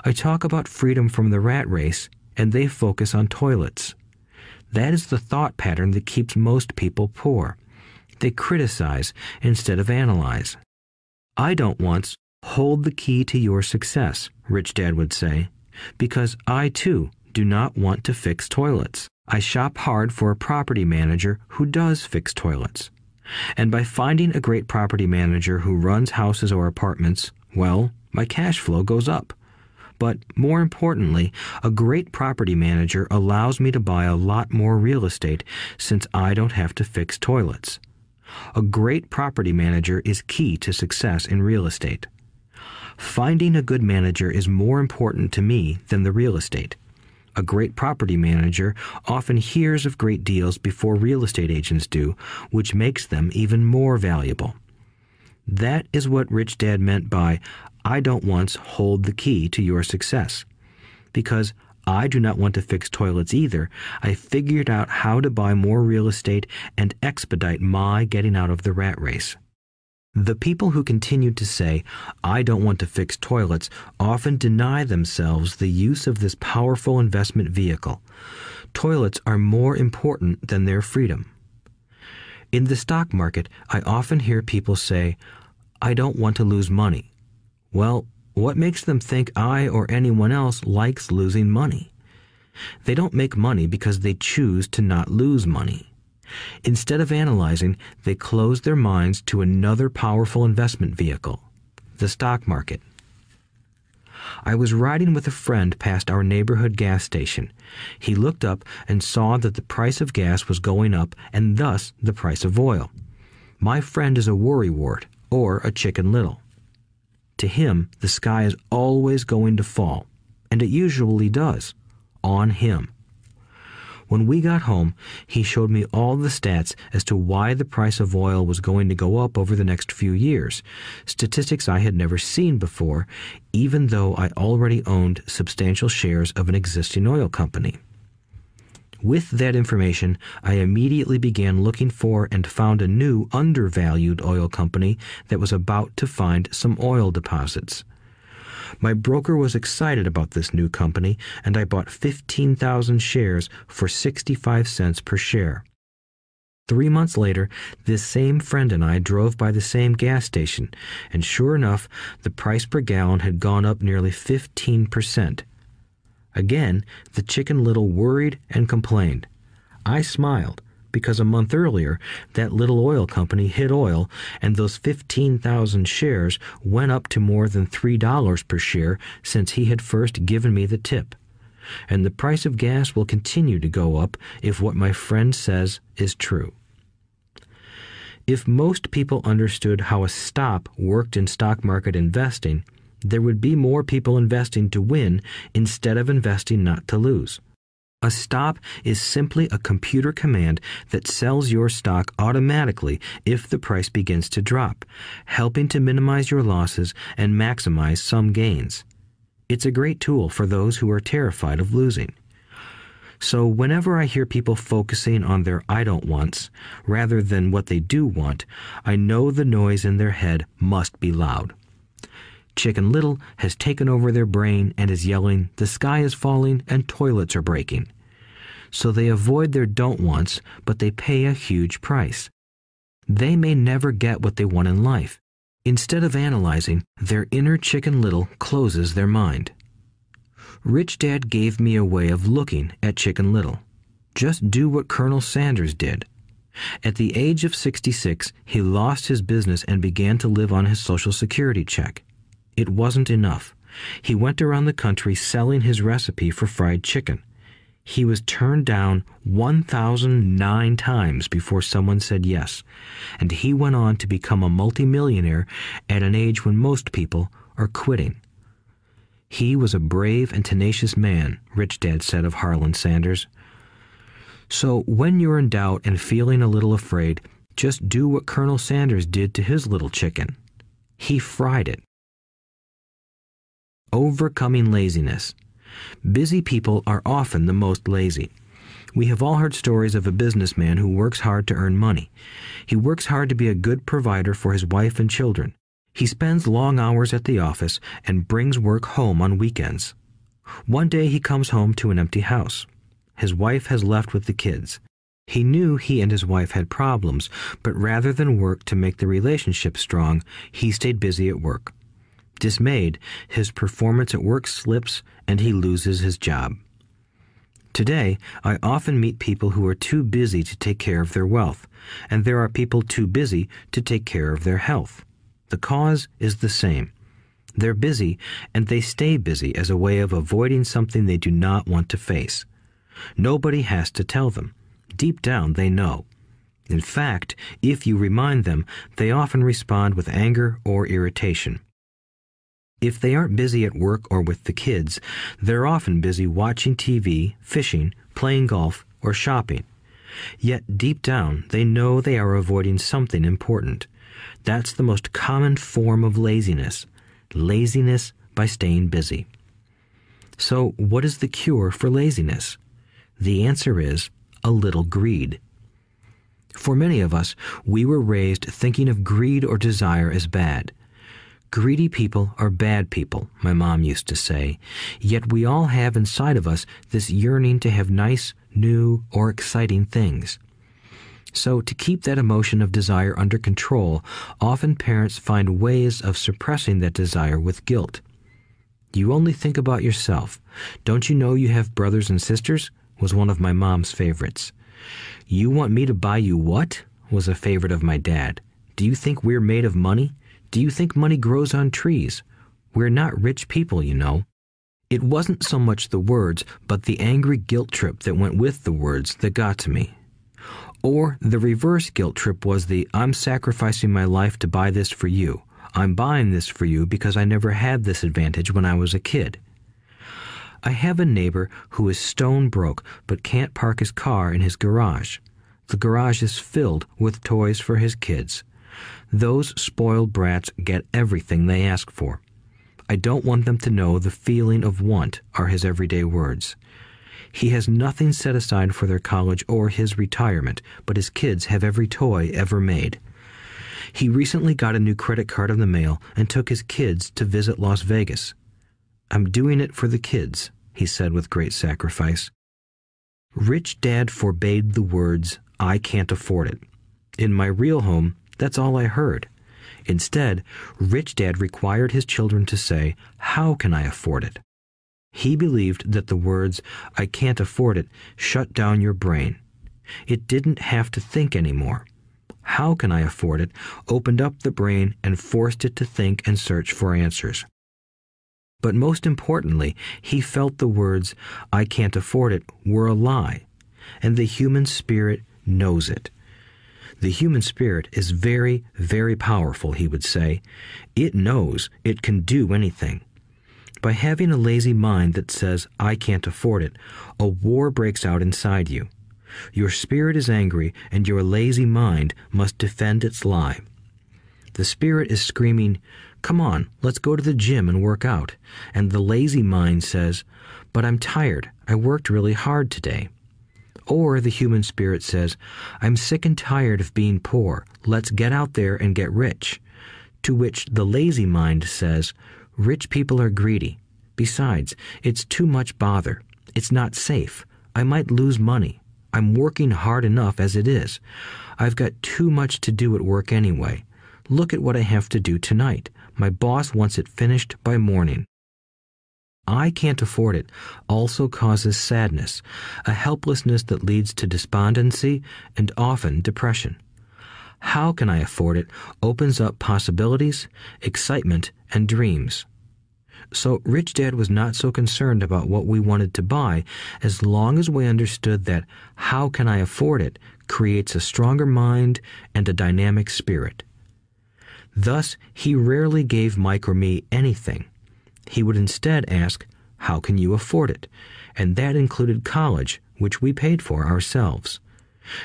I talk about freedom from the rat race, and they focus on toilets. That is the thought pattern that keeps most people poor. They criticize instead of analyze. I don't once hold the key to your success, Rich Dad would say, because I too do not want to fix toilets. I shop hard for a property manager who does fix toilets. And by finding a great property manager who runs houses or apartments, well, my cash flow goes up. But more importantly, a great property manager allows me to buy a lot more real estate since I don't have to fix toilets. A great property manager is key to success in real estate. Finding a good manager is more important to me than the real estate. A great property manager often hears of great deals before real estate agents do, which makes them even more valuable. That is what Rich Dad meant by, I don't once hold the key to your success. Because I do not want to fix toilets either, I figured out how to buy more real estate and expedite my getting out of the rat race. The people who continue to say, I don't want to fix toilets, often deny themselves the use of this powerful investment vehicle. Toilets are more important than their freedom. In the stock market, I often hear people say, I don't want to lose money. Well, what makes them think I or anyone else likes losing money? They don't make money because they choose to not lose money. Instead of analyzing, they close their minds to another powerful investment vehicle, the stock market. I was riding with a friend past our neighborhood gas station. He looked up and saw that the price of gas was going up and thus the price of oil. My friend is a worrywart, or a Chicken Little. To him, the sky is always going to fall, and it usually does, on him. When we got home, he showed me all the stats as to why the price of oil was going to go up over the next few years, statistics I had never seen before, even though I already owned substantial shares of an existing oil company. With that information, I immediately began looking for and found a new undervalued oil company that was about to find some oil deposits. My broker was excited about this new company, and I bought 15,000 shares for 65 cents per share. 3 months later, this same friend and I drove by the same gas station, and sure enough, the price per gallon had gone up nearly 15%. Again, the Chicken Little worried and complained. I smiled, because a month earlier, that little oil company hit oil, and those 15,000 shares went up to more than $3 per share since he had first given me the tip. And the price of gas will continue to go up if what my friend says is true. If most people understood how a stop worked in stock market investing, there would be more people investing to win instead of investing not to lose. A stop is simply a computer command that sells your stock automatically if the price begins to drop, helping to minimize your losses and maximize some gains. It's a great tool for those who are terrified of losing. So whenever I hear people focusing on their I don't wants rather than what they do want, I know the noise in their head must be loud. Chicken Little has taken over their brain and is yelling, the sky is falling and toilets are breaking. So they avoid their don't wants, but they pay a huge price. They may never get what they want in life. Instead of analyzing, their inner Chicken Little closes their mind. Rich Dad gave me a way of looking at Chicken Little. Just do what Colonel Sanders did. At the age of 66, he lost his business and began to live on his Social Security check. It wasn't enough. He went around the country selling his recipe for fried chicken. He was turned down 1,009 times before someone said yes, and he went on to become a multimillionaire at an age when most people are quitting. He was a brave and tenacious man, Rich Dad said of Harlan Sanders. So when you're in doubt and feeling a little afraid, just do what Colonel Sanders did to his little chicken. He fried it. Overcoming laziness. Busy people are often the most lazy. We have all heard stories of a businessman who works hard to earn money. He works hard to be a good provider for his wife and children. He spends long hours at the office and brings work home on weekends. One day he comes home to an empty house. His wife has left with the kids. He knew he and his wife had problems, but rather than work to make the relationship strong, he stayed busy at work. Dismayed, his performance at work slips and he loses his job. Today, I often meet people who are too busy to take care of their wealth, and there are people too busy to take care of their health. The cause is the same. They're busy, and they stay busy as a way of avoiding something they do not want to face. Nobody has to tell them. Deep down, they know. In fact, if you remind them, they often respond with anger or irritation. If they aren't busy at work or with the kids, they're often busy watching TV, fishing, playing golf, or shopping. Yet deep down, they know they are avoiding something important. That's the most common form of laziness. Laziness by staying busy. So, what is the cure for laziness? The answer is a little greed. For many of us, we were raised thinking of greed or desire as bad. Greedy people are bad people, my mom used to say, yet we all have inside of us this yearning to have nice, new, or exciting things. So, to keep that emotion of desire under control, often parents find ways of suppressing that desire with guilt. You only think about yourself. Don't you know you have brothers and sisters? Was one of my mom's favorites. You want me to buy you what? Was a favorite of my dad. Do you think we're made of money? Do you think money grows on trees? We're not rich people, you know. It wasn't so much the words, but the angry guilt trip that went with the words that got to me. Or the reverse guilt trip was the I'm sacrificing my life to buy this for you. I'm buying this for you because I never had this advantage when I was a kid. I have a neighbor who is stone broke but can't park his car in his garage. The garage is filled with toys for his kids. Those spoiled brats get everything they ask for. I don't want them to know the feeling of want are his everyday words. He has nothing set aside for their college or his retirement, but his kids have every toy ever made. He recently got a new credit card in the mail and took his kids to visit Las Vegas. I'm doing it for the kids, he said with great sacrifice. Rich Dad forbade the words, I can't afford it. In my real home, that's all I heard. Instead, Rich Dad required his children to say, how can I afford it? He believed that the words, I can't afford it, shut down your brain. It didn't have to think anymore. How can I afford it opened up the brain and forced it to think and search for answers. But most importantly, he felt the words, I can't afford it, were a lie, and the human spirit knows it. The human spirit is very, very powerful, he would say. It knows it can do anything. By having a lazy mind that says, I can't afford it, a war breaks out inside you. Your spirit is angry, and your lazy mind must defend its lie. The spirit is screaming, come on, let's go to the gym and work out. And the lazy mind says, but I'm tired. I worked really hard today. Or the human spirit says, I'm sick and tired of being poor. Let's get out there and get rich. To which the lazy mind says, rich people are greedy. Besides, it's too much bother. It's not safe. I might lose money. I'm working hard enough as it is. I've got too much to do at work anyway. Look at what I have to do tonight. My boss wants it finished by morning. I can't afford it also causes sadness, a helplessness that leads to despondency and often depression. How can I afford it opens up possibilities, excitement, and dreams. So Rich Dad was not so concerned about what we wanted to buy as long as we understood that how can I afford it creates a stronger mind and a dynamic spirit. Thus, he rarely gave Mike or me anything. He would instead ask, how can you afford it? And that included college, which we paid for ourselves.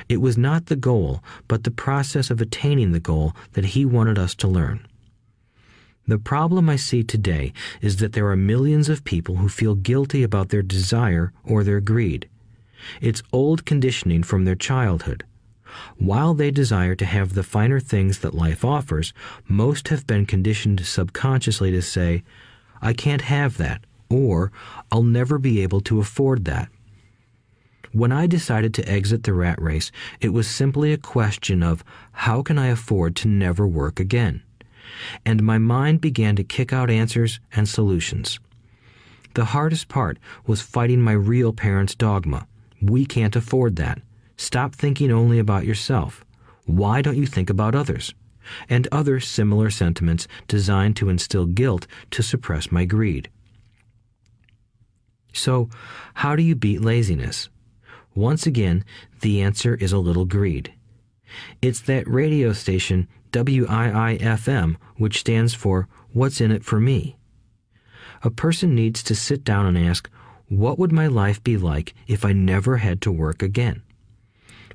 It was not the goal, but the process of attaining the goal that he wanted us to learn. The problem I see today is that there are millions of people who feel guilty about their desire or their greed. It's old conditioning from their childhood. While they desire to have the finer things that life offers, most have been conditioned subconsciously to say, I can't have that, or I'll never be able to afford that. When I decided to exit the rat race, it was simply a question of how can I afford to never work again? And my mind began to kick out answers and solutions. The hardest part was fighting my real parents' dogma. We can't afford that. Stop thinking only about yourself. Why don't you think about others? And other similar sentiments designed to instill guilt to suppress my greed. So, how do you beat laziness? Once again, the answer is a little greed. It's that radio station WIIFM, which stands for What's in it for me? A person needs to sit down and ask, what would my life be like if I never had to work again?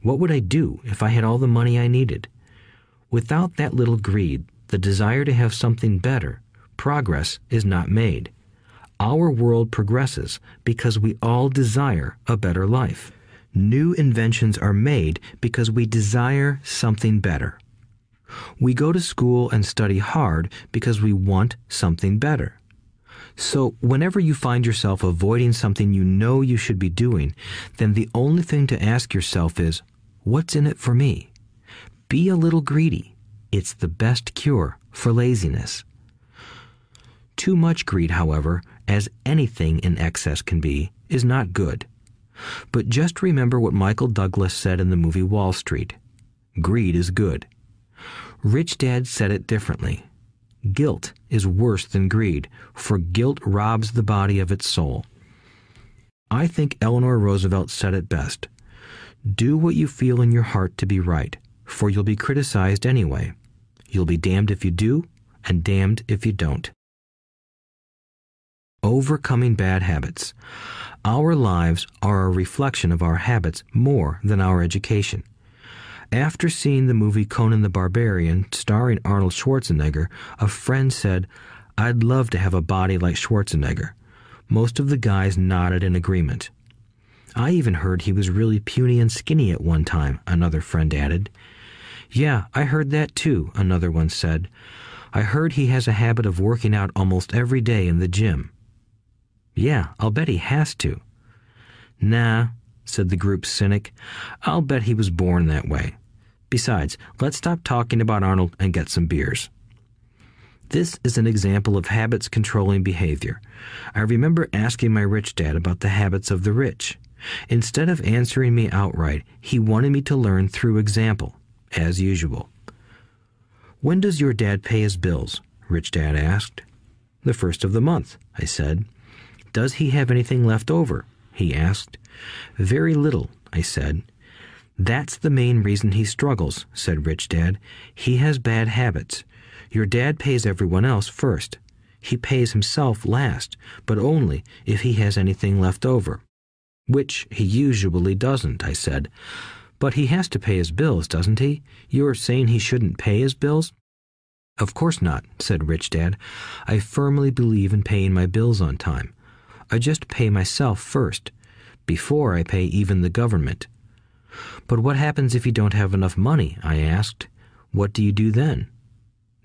What would I do if I had all the money I needed? Without that little greed, the desire to have something better, progress is not made. Our world progresses because we all desire a better life. New inventions are made because we desire something better. We go to school and study hard because we want something better. So whenever you find yourself avoiding something you know you should be doing, then the only thing to ask yourself is, what's in it for me? Be a little greedy. It's the best cure for laziness. Too much greed, however, as anything in excess can be, is not good. But just remember what Michael Douglas said in the movie Wall Street. Greed is good. Rich Dad said it differently. Guilt is worse than greed, for guilt robs the body of its soul. I think Eleanor Roosevelt said it best. Do what you feel in your heart to be right, for you'll be criticized anyway. You'll be damned if you do, and damned if you don't. Overcoming bad habits. Our lives are a reflection of our habits more than our education. After seeing the movie Conan the Barbarian, starring Arnold Schwarzenegger, a friend said, "I'd love to have a body like Schwarzenegger." Most of the guys nodded in agreement. "I even heard he was really puny and skinny at one time," another friend added. "Yeah, I heard that too," another one said. "I heard he has a habit of working out almost every day in the gym." "Yeah, I'll bet he has to." "Nah," said the group's cynic. "I'll bet he was born that way. Besides, let's stop talking about Arnold and get some beers." This is an example of habits controlling behavior. I remember asking my rich dad about the habits of the rich. Instead of answering me outright, he wanted me to learn through example, as usual. "When does your dad pay his bills?" Rich Dad asked. "The first of the month," I said. "Does he have anything left over?" he asked. "Very little," I said. "That's the main reason he struggles," said Rich Dad. "He has bad habits. Your dad pays everyone else first. He pays himself last, but only if he has anything left over." "Which he usually doesn't," I said. "But he has to pay his bills, doesn't he? You're saying he shouldn't pay his bills?" "Of course not," said Rich Dad. "I firmly believe in paying my bills on time. I just pay myself first, before I pay even the government." "But what happens if you don't have enough money?" I asked. "What do you do then?"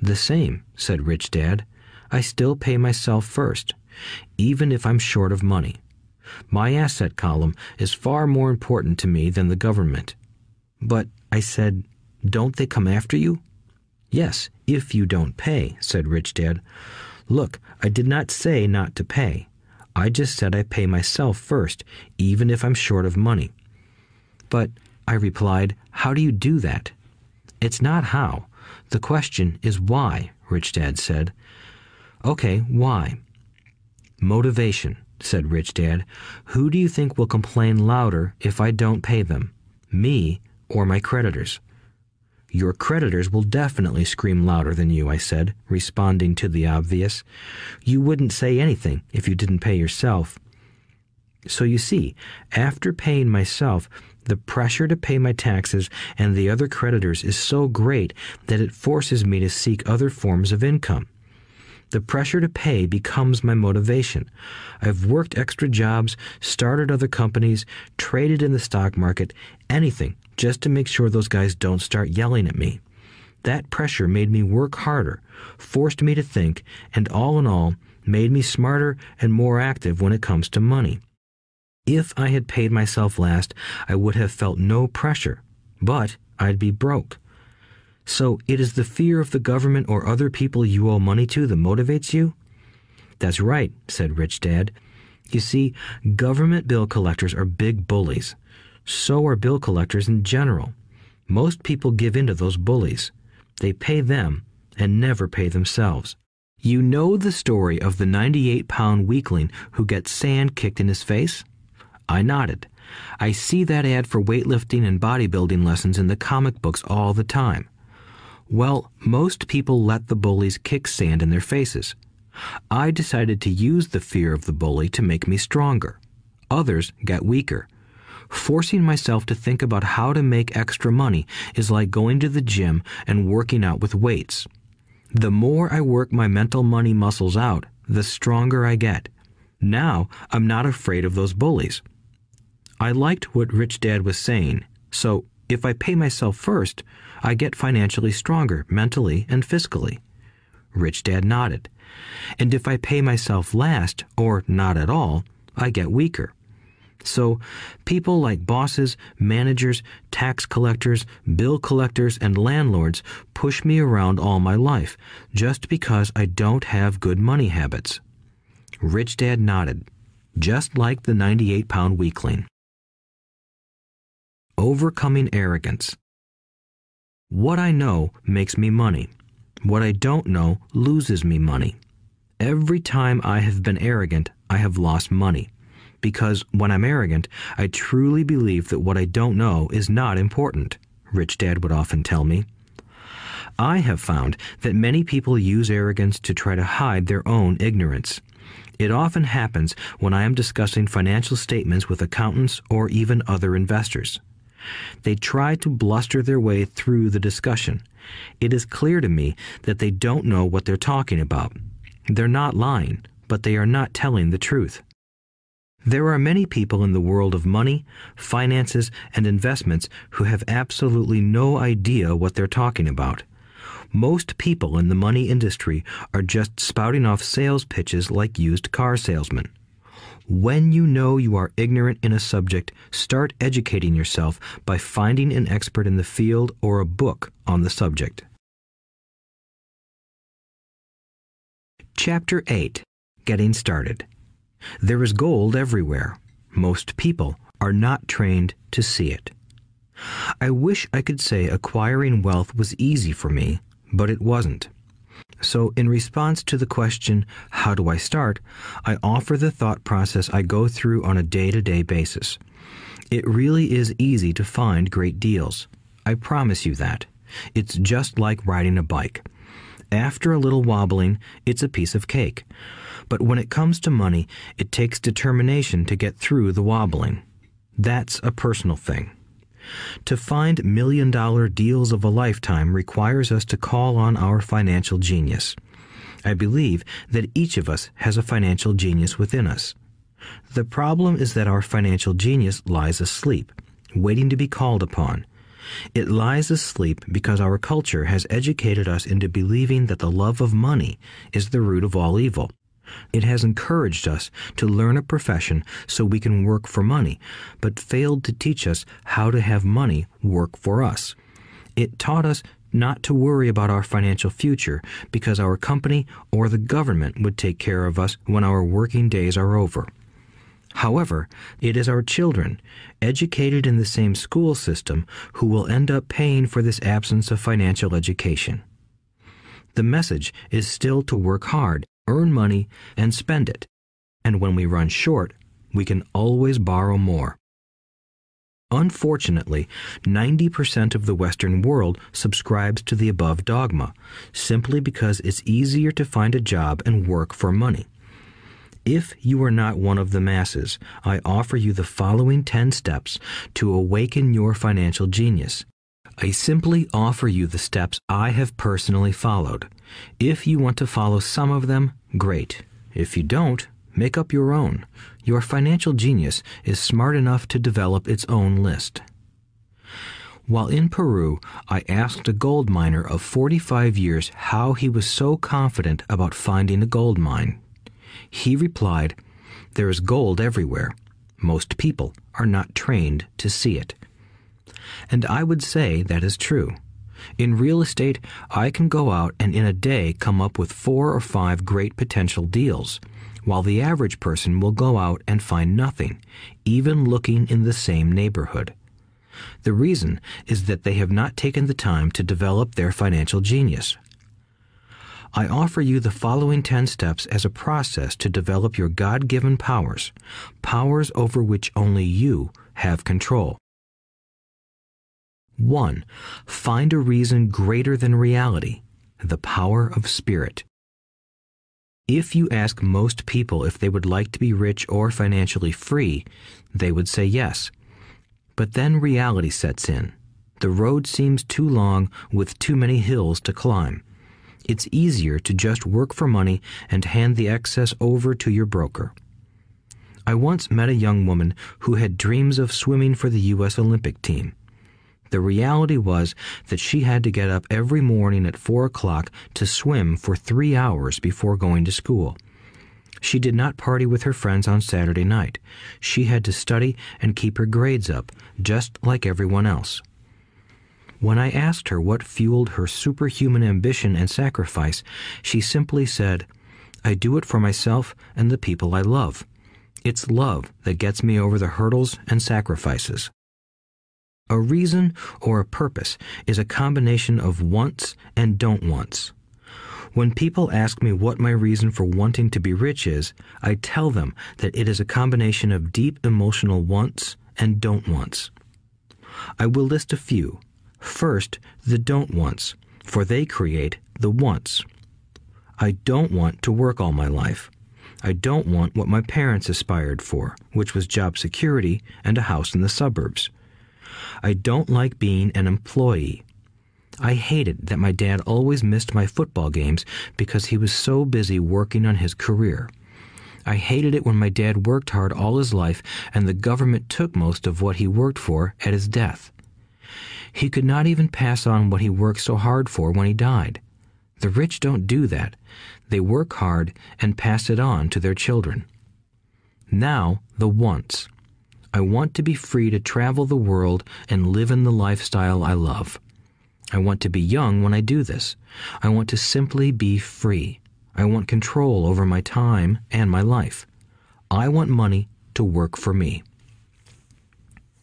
"The same," said Rich Dad. "I still pay myself first, even if I'm short of money. My asset column is far more important to me than the government." "But," I said, "don't they come after you?" "Yes, if you don't pay," said Rich Dad. "Look, I did not say not to pay. I just said I pay myself first, even if I'm short of money." "But," I replied, "how do you do that?" "It's not how. The question is why," Rich Dad said. "Okay, why?" "Motivation," said Rich Dad. "Who do you think will complain louder if I don't pay them? Me or my creditors?" "Your creditors will definitely scream louder than you," I said, responding to the obvious. "You wouldn't say anything if you didn't pay yourself." So you see, after paying myself, the pressure to pay my taxes and the other creditors is so great that it forces me to seek other forms of income. The pressure to pay becomes my motivation. I've worked extra jobs, started other companies, traded in the stock market, anything, just to make sure those guys don't start yelling at me. That pressure made me work harder, forced me to think, and all in all, made me smarter and more active when it comes to money. If I had paid myself last, I would have felt no pressure, but I'd be broke. So it is the fear of the government or other people you owe money to that motivates you? "That's right," said Rich Dad. You see, government bill collectors are big bullies. So are bill collectors in general. Most people give in to those bullies. They pay them and never pay themselves. You know the story of the 98-pound weakling who gets sand kicked in his face? I nodded. I see that ad for weightlifting and bodybuilding lessons in the comic books all the time. Well, most people let the bullies kick sand in their faces. I decided to use the fear of the bully to make me stronger. Others got weaker. Forcing myself to think about how to make extra money is like going to the gym and working out with weights. The more I work my mental money muscles out, the stronger I get. Now I'm not afraid of those bullies. I liked what Rich Dad was saying, so if I pay myself first, I get financially stronger mentally and fiscally. Rich Dad nodded. And if I pay myself last, or not at all, I get weaker. So people like bosses, managers, tax collectors, bill collectors, and landlords push me around all my life just because I don't have good money habits. Rich Dad nodded, just like the 98-pound weakling. Overcoming arrogance. What I know makes me money. What I don't know loses me money. Every time I have been arrogant, I have lost money. Because when I'm arrogant, I truly believe that what I don't know is not important, Rich Dad would often tell me. I have found that many people use arrogance to try to hide their own ignorance. It often happens when I am discussing financial statements with accountants or even other investors. They try to bluster their way through the discussion. It is clear to me that they don't know what they're talking about. They're not lying, but they are not telling the truth. There are many people in the world of money, finances, and investments who have absolutely no idea what they're talking about. Most people in the money industry are just spouting off sales pitches like used car salesmen. When you know you are ignorant in a subject, start educating yourself by finding an expert in the field or a book on the subject. Chapter 8. Getting Started. There is gold everywhere. Most people are not trained to see it. I wish I could say acquiring wealth was easy for me, but it wasn't. So in response to the question, how do I start, I offer the thought process I go through on a day-to-day basis. It really is easy to find great deals. I promise you that. It's just like riding a bike. After a little wobbling, it's a piece of cake. But when it comes to money, it takes determination to get through the wobbling. That's a personal thing. To find million-dollar deals of a lifetime requires us to call on our financial genius. I believe that each of us has a financial genius within us. The problem is that our financial genius lies asleep, waiting to be called upon. It lies asleep because our culture has educated us into believing that the love of money is the root of all evil. It has encouraged us to learn a profession so we can work for money, but failed to teach us how to have money work for us. It taught us not to worry about our financial future because our company or the government would take care of us when our working days are over. However, it is our children, educated in the same school system, who will end up paying for this absence of financial education. The message is still to work hard, earn money, and spend it. And when we run short, we can always borrow more. Unfortunately, 90% of the Western world subscribes to the above dogma, simply because it's easier to find a job and work for money. If you are not one of the masses, I offer you the following 10 steps to awaken your financial genius. I simply offer you the steps I have personally followed. If you want to follow some of them, great. If you don't, make up your own. Your financial genius is smart enough to develop its own list. While in Peru, I asked a gold miner of 45 years how he was so confident about finding a gold mine. He replied, "There is gold everywhere. Most people are not trained to see it." And I would say that is true. In real estate, I can go out and in a day come up with 4 or 5 great potential deals. while the average person will go out and find nothing, even looking in the same neighborhood. The reason is that they have not taken the time to develop their financial genius. I offer you the following 10 steps as a process to develop your God-given powers, powers over which only you have control. 1. Find a reason greater than reality, the power of spirit. If you ask most people if they would like to be rich or financially free, they would say yes. But then reality sets in. The road seems too long with too many hills to climb. It's easier to just work for money and hand the excess over to your broker. I once met a young woman who had dreams of swimming for the U.S. Olympic team. The reality was that she had to get up every morning at 4 o'clock to swim for 3 hours before going to school. She did not party with her friends on Saturday night. She had to study and keep her grades up, just like everyone else. When I asked her what fueled her superhuman ambition and sacrifice, she simply said, "I do it for myself and the people I love. It's love that gets me over the hurdles and sacrifices." A reason or a purpose is a combination of wants and don't wants. When people ask me what my reason for wanting to be rich is, I tell them that it is a combination of deep emotional wants and don't wants. I will list a few. First, the don't wants, for they create the wants. I don't want to work all my life. I don't want what my parents aspired for, which was job security and a house in the suburbs. I don't like being an employee. I hated that my dad always missed my football games because he was so busy working on his career. I hated it when my dad worked hard all his life and the government took most of what he worked for at his death. He could not even pass on what he worked so hard for when he died. The rich don't do that. They work hard and pass it on to their children. Now, the wants. I want to be free to travel the world and live in the lifestyle I love. I want to be young when I do this. I want to simply be free. I want control over my time and my life. I want money to work for me.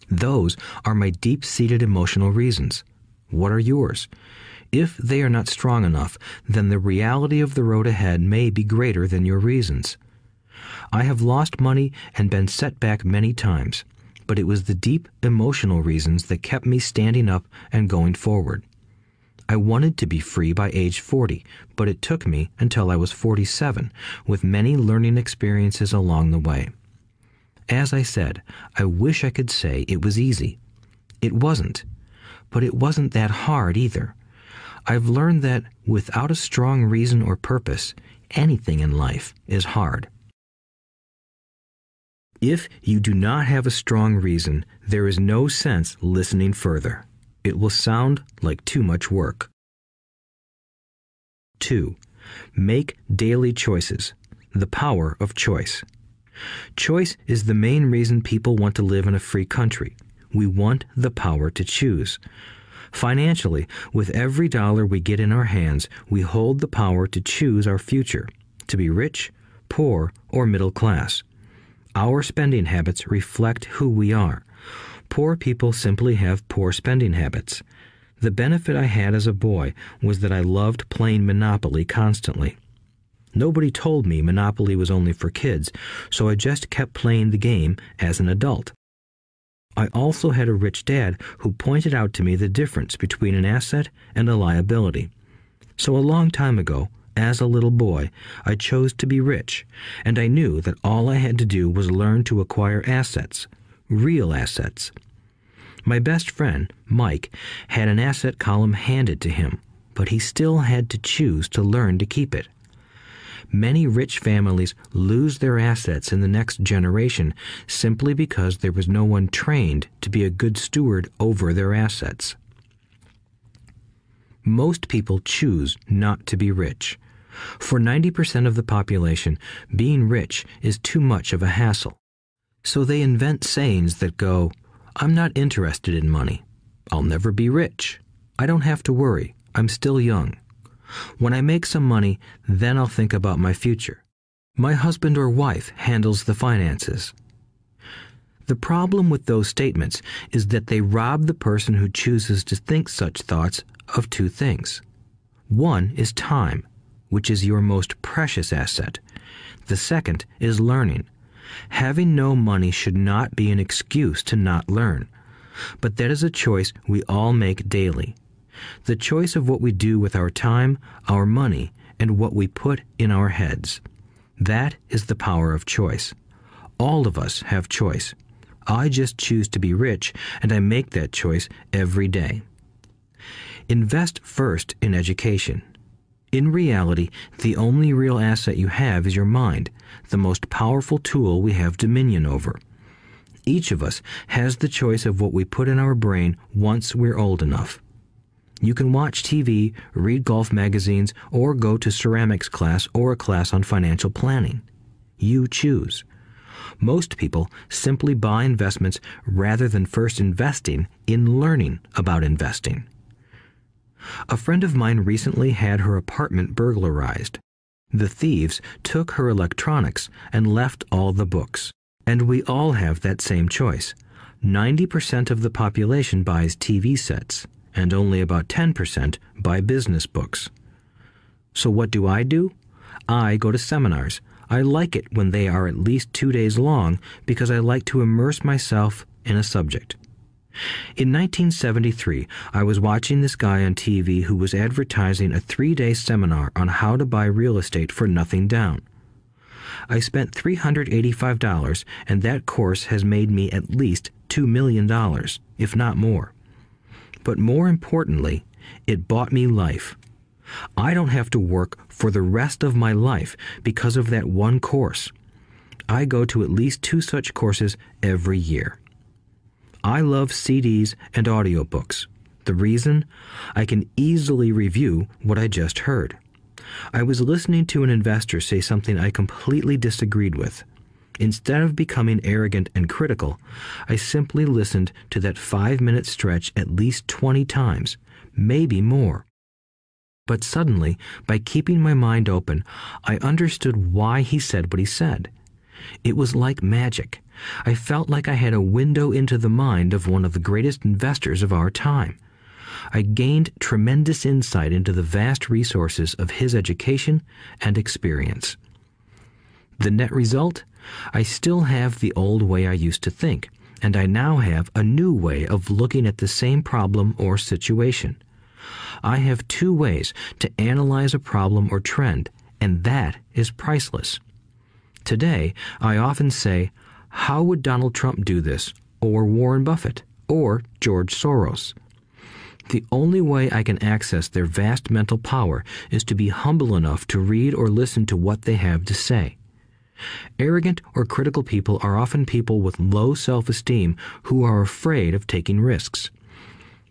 Those are my deep-seated emotional reasons. What are yours? If they are not strong enough, then the reality of the road ahead may be greater than your reasons. I have lost money and been set back many times, but it was the deep emotional reasons that kept me standing up and going forward. I wanted to be free by age 40, but it took me until I was 47, with many learning experiences along the way. As I said, I wish I could say it was easy. It wasn't, but it wasn't that hard either. I've learned that without a strong reason or purpose, anything in life is hard. If you do not have a strong reason, there is no sense listening further. It will sound like too much work. 2. Make daily choices. The power of choice. Choice is the main reason people want to live in a free country. We want the power to choose. Financially, with every dollar we get in our hands, we hold the power to choose our future, to be rich, poor, or middle class. Our spending habits reflect who we are. Poor people simply have poor spending habits. The benefit I had as a boy was that I loved playing Monopoly constantly. Nobody told me Monopoly was only for kids, so I just kept playing the game as an adult. I also had a rich dad who pointed out to me the difference between an asset and a liability. So a long time ago, as a little boy, I chose to be rich, and I knew that all I had to do was learn to acquire assets, real assets. My best friend, Mike, had an asset column handed to him, but he still had to choose to learn to keep it. Many rich families lose their assets in the next generation simply because there was no one trained to be a good steward over their assets. Most people choose not to be rich. For 90% of the population, being rich is too much of a hassle. So they invent sayings that go, "I'm not interested in money. I'll never be rich. I don't have to worry. I'm still young. When I make some money, then I'll think about my future." My husband or wife handles the finances. The problem with those statements is that they rob the person who chooses to think such thoughts of two things. One is time, which is your most precious asset. The second is learning. Having no money should not be an excuse to not learn, but that is a choice we all make daily. The choice of what we do with our time, our money, and what we put in our heads. That is the power of choice. All of us have choice. I just choose to be rich, and I make that choice every day. Invest first in education. In reality, the only real asset you have is your mind, the most powerful tool we have dominion over. Each of us has the choice of what we put in our brain once we're old enough. You can watch TV, read golf magazines, or go to ceramics class or a class on financial planning. You choose. Most people simply buy investments rather than first investing in learning about investing. A friend of mine recently had her apartment burglarized. The thieves took her electronics and left all the books. And we all have that same choice. 90% of the population buys TV sets, and only about 10% buy business books. So what do? I go to seminars. I like it when they are at least 2 days long because I like to immerse myself in a subject. In 1973, I was watching this guy on TV who was advertising a 3-day seminar on how to buy real estate for nothing down. I spent $385, and that course has made me at least $2 million, if not more. But more importantly, it bought me life. I don't have to work for the rest of my life because of that one course. I go to at least 2 such courses every year. I love CDs and audiobooks. The reason? I can easily review what I just heard. I was listening to an investor say something I completely disagreed with. Instead of becoming arrogant and critical, I simply listened to that 5-minute stretch at least 20 times, maybe more. But suddenly, by keeping my mind open, I understood why he said what he said. It was like magic. I felt like I had a window into the mind of one of the greatest investors of our time. I gained tremendous insight into the vast resources of his education and experience. The net result? I still have the old way I used to think, and I now have a new way of looking at the same problem or situation. I have 2 ways to analyze a problem or trend, and that is priceless. Today, I often say, how would Donald Trump do this, or Warren Buffett, or George Soros? The only way I can access their vast mental power is to be humble enough to read or listen to what they have to say. Arrogant or critical people are often people with low self-esteem who are afraid of taking risks.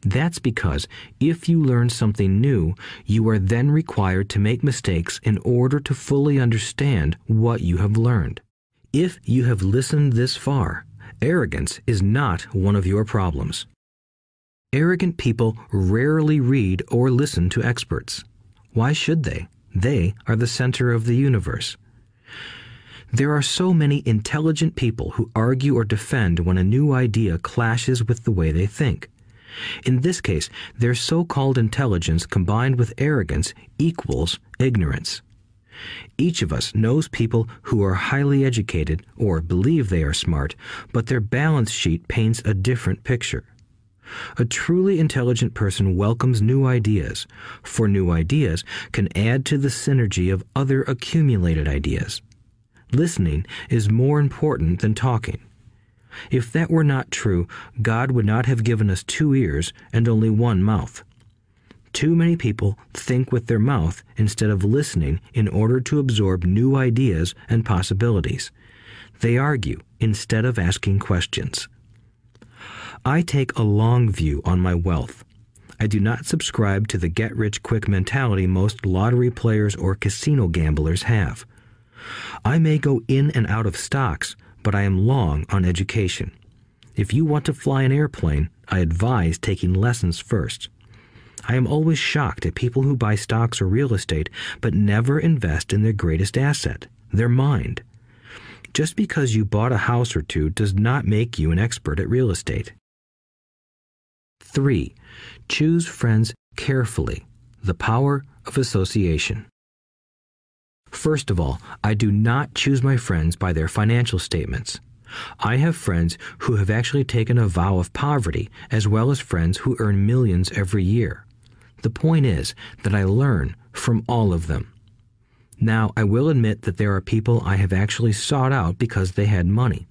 That's because if you learn something new, you are then required to make mistakes in order to fully understand what you have learned. If you have listened this far, arrogance is not one of your problems. Arrogant people rarely read or listen to experts. Why should they? They are the center of the universe. There are so many intelligent people who argue or defend when a new idea clashes with the way they think. In this case, their so-called intelligence combined with arrogance equals ignorance. Each of us knows people who are highly educated or believe they are smart, but their balance sheet paints a different picture. A truly intelligent person welcomes new ideas, for new ideas can add to the synergy of other accumulated ideas. Listening is more important than talking. If that were not true, God would not have given us 2 ears and only 1 mouth. Too many people think with their mouth instead of listening in order to absorb new ideas and possibilities. They argue instead of asking questions. I take a long view on my wealth. I do not subscribe to the get-rich-quick mentality most lottery players or casino gamblers have. I may go in and out of stocks, but I am long on education. If you want to fly an airplane, I advise taking lessons first. I am always shocked at people who buy stocks or real estate but never invest in their greatest asset, their mind. Just because you bought a house or two does not make you an expert at real estate. 3. Choose friends carefully. The power of association. First of all, I do not choose my friends by their financial statements. I have friends who have actually taken a vow of poverty, as well as friends who earn millions every year. The point is that I learn from all of them. Now, I will admit that there are people I have actually sought out because they had money.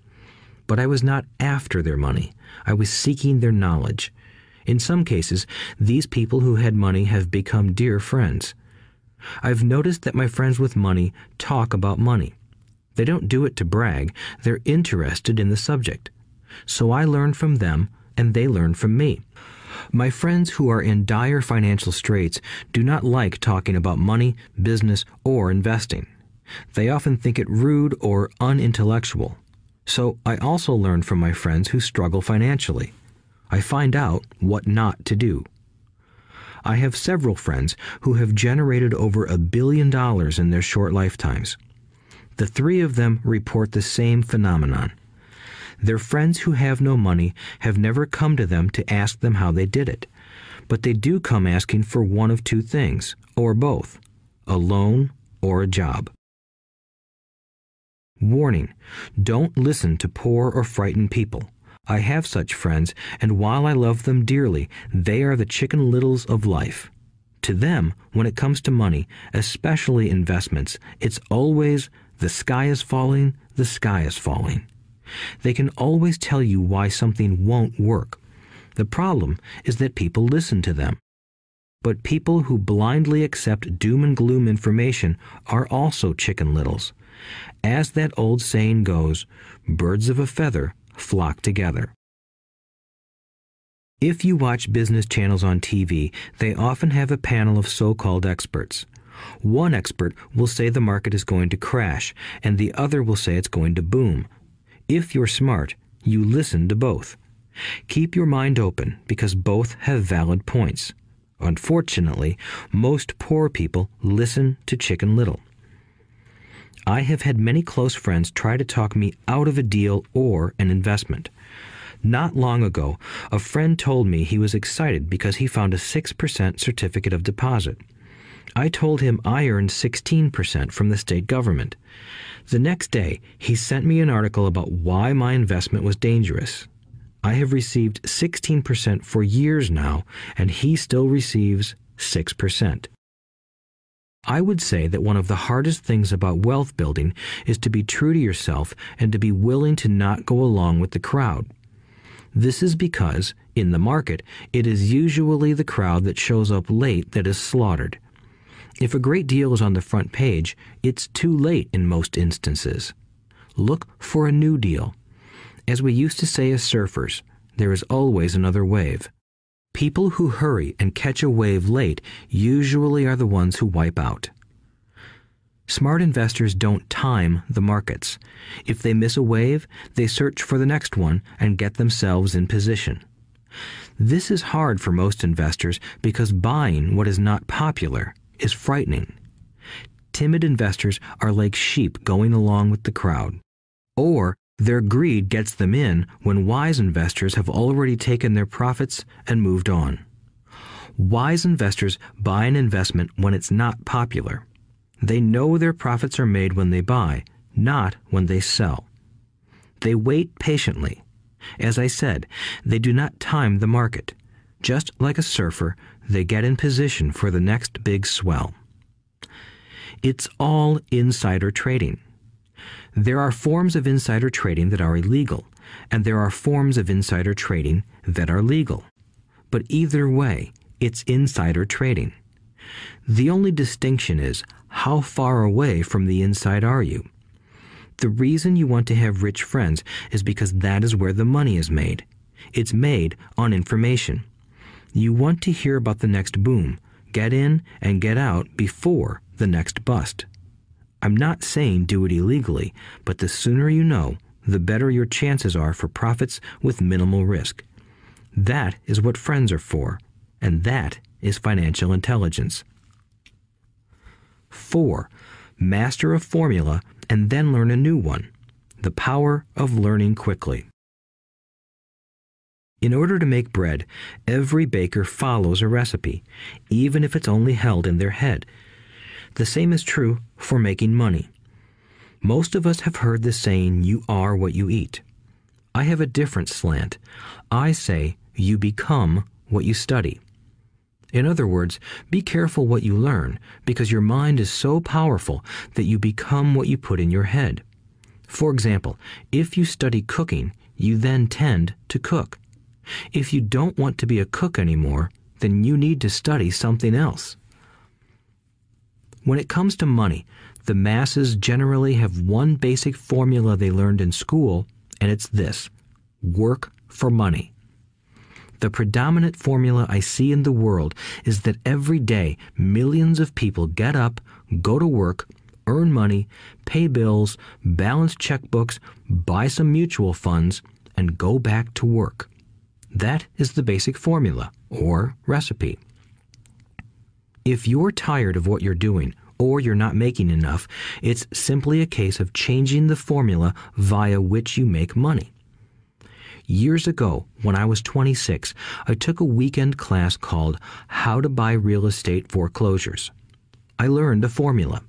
But I was not after their money. I was seeking their knowledge. In some cases, these people who had money have become dear friends. I've noticed that my friends with money talk about money. They don't do it to brag. They're interested in the subject. So I learn from them, and they learn from me. My friends who are in dire financial straits do not like talking about money, business, or investing. They often think it rude or unintellectual. So I also learn from my friends who struggle financially. I find out what not to do. I have several friends who have generated over $1 billion in their short lifetimes. The 3 of them report the same phenomenon. Their friends who have no money have never come to them to ask them how they did it, but they do come asking for one of 2 things, or both, a loan or a job. Warning: don't listen to poor or frightened people. I have such friends, and while I love them dearly, they are the Chicken Littles of life. To them, when it comes to money, especially investments, it's always the sky is falling, the sky is falling. They can always tell you why something won't work. The problem is that people listen to them. But people who blindly accept doom and gloom information are also Chicken Littles. As that old saying goes, birds of a feather flock together. If you watch business channels on TV, they often have a panel of so-called experts. One expert will say the market is going to crash, and the other will say it's going to boom. If you're smart, you listen to both. Keep your mind open, because both have valid points. Unfortunately, most poor people listen to Chicken Little. I have had many close friends try to talk me out of a deal or an investment. Not long ago, a friend told me he was excited because he found a 6% certificate of deposit. I told him I earned 16% from the state government. The next day, he sent me an article about why my investment was dangerous. I have received 16% for years now, and he still receives 6%. I would say that one of the hardest things about wealth building is to be true to yourself and to be willing to not go along with the crowd. This is because, in the market, it is usually the crowd that shows up late that is slaughtered. If a great deal is on the front page, it's too late in most instances. Look for a new deal. As we used to say as surfers, there is always another wave. People who hurry and catch a wave late usually are the ones who wipe out. Smart investors don't time the markets. If they miss a wave, they search for the next one and get themselves in position. This is hard for most investors because buying what is not popular is frightening. Timid investors are like sheep going along with the crowd. Or their greed gets them in when wise investors have already taken their profits and moved on. Wise investors buy an investment when it's not popular. They know their profits are made when they buy, not when they sell. They wait patiently. As I said, they do not time the market. Just like a surfer, they get in position for the next big swell. It's all insider trading. There are forms of insider trading that are illegal, and there are forms of insider trading that are legal. But either way, it's insider trading. The only distinction is, how far away from the inside are you? The reason you want to have rich friends is because that is where the money is made. It's made on information. You want to hear about the next boom, get in and get out before the next bust. I'm not saying do it illegally, but the sooner you know, the better your chances are for profits with minimal risk. That is what friends are for, and that is financial intelligence. 4. Master a formula and then learn a new one. The power of learning quickly. In order to make bread, every baker follows a recipe, even if it's only held in their head. The same is true for making money. Most of us have heard the saying, "You are what you eat." I have a different slant. I say, "You become what you study." In other words, be careful what you learn, because your mind is so powerful that you become what you put in your head. For example, if you study cooking, you then tend to cook. If you don't want to be a cook anymore, then you need to study something else. When it comes to money, the masses generally have one basic formula they learned in school, and it's this: work for money. The predominant formula I see in the world is that every day millions of people get up, go to work, earn money, pay bills, balance checkbooks, buy some mutual funds, and go back to work. That is the basic formula, or recipe. If you're tired of what you're doing, or you're not making enough, it's simply a case of changing the formula via which you make money. Years ago, when I was 26, I took a weekend class called How to Buy Real Estate Foreclosures. I learned a formula.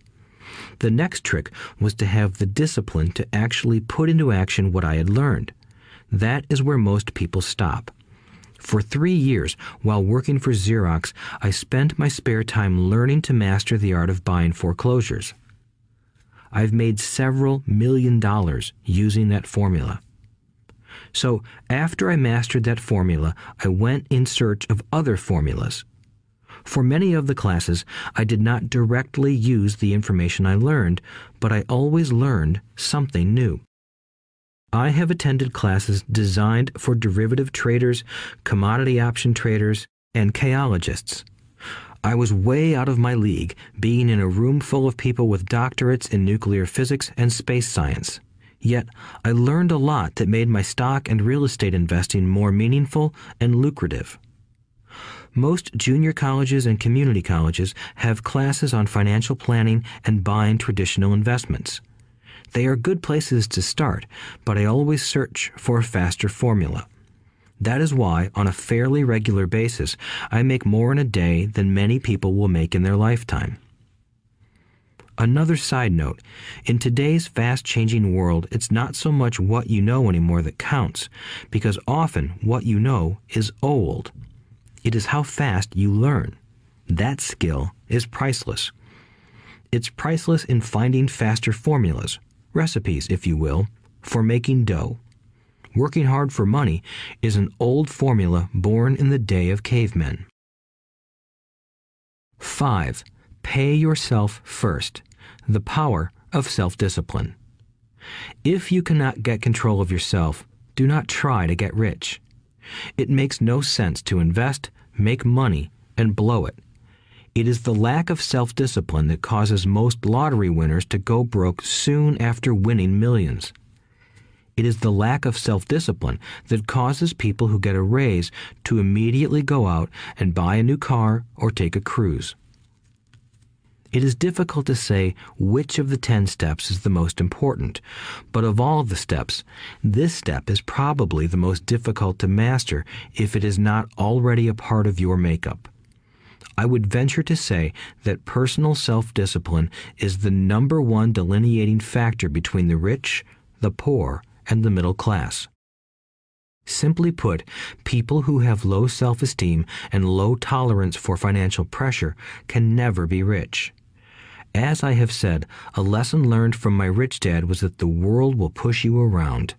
The next trick was to have the discipline to actually put into action what I had learned. That is where most people stop. For 3 years, while working for Xerox, I spent my spare time learning to master the art of buying foreclosures. I've made several $million using that formula. So after I mastered that formula, I went in search of other formulas. For many of the classes, I did not directly use the information I learned, but I always learned something new. I have attended classes designed for derivative traders, commodity option traders, and chaologists. I was way out of my league, being in a room full of people with doctorates in nuclear physics and space science. Yet, I learned a lot that made my stock and real estate investing more meaningful and lucrative. Most junior colleges and community colleges have classes on financial planning and buying traditional investments. They are good places to start, but I always search for a faster formula. That is why, on a fairly regular basis, I make more in a day than many people will make in their lifetime. Another side note, in today's fast-changing world, it's not so much what you know anymore that counts, because often what you know is old. It is how fast you learn. That skill is priceless. It's priceless in finding faster formulas, recipes, if you will, for making dough. Working hard for money is an old formula born in the day of cavemen. 5. Pay yourself first. The power of self-discipline. If you cannot get control of yourself, do not try to get rich. It makes no sense to invest, make money, and blow it. It is the lack of self-discipline that causes most lottery winners to go broke soon after winning millions. It is the lack of self-discipline that causes people who get a raise to immediately go out and buy a new car or take a cruise. It is difficult to say which of the 10 steps is the most important, but of all the steps, this step is probably the most difficult to master if it is not already a part of your makeup. I would venture to say that personal self-discipline is the number one delineating factor between the rich, the poor, and the middle class. Simply put, people who have low self-esteem and low tolerance for financial pressure can never be rich. As I have said, a lesson learned from my rich dad was that the world will push you around.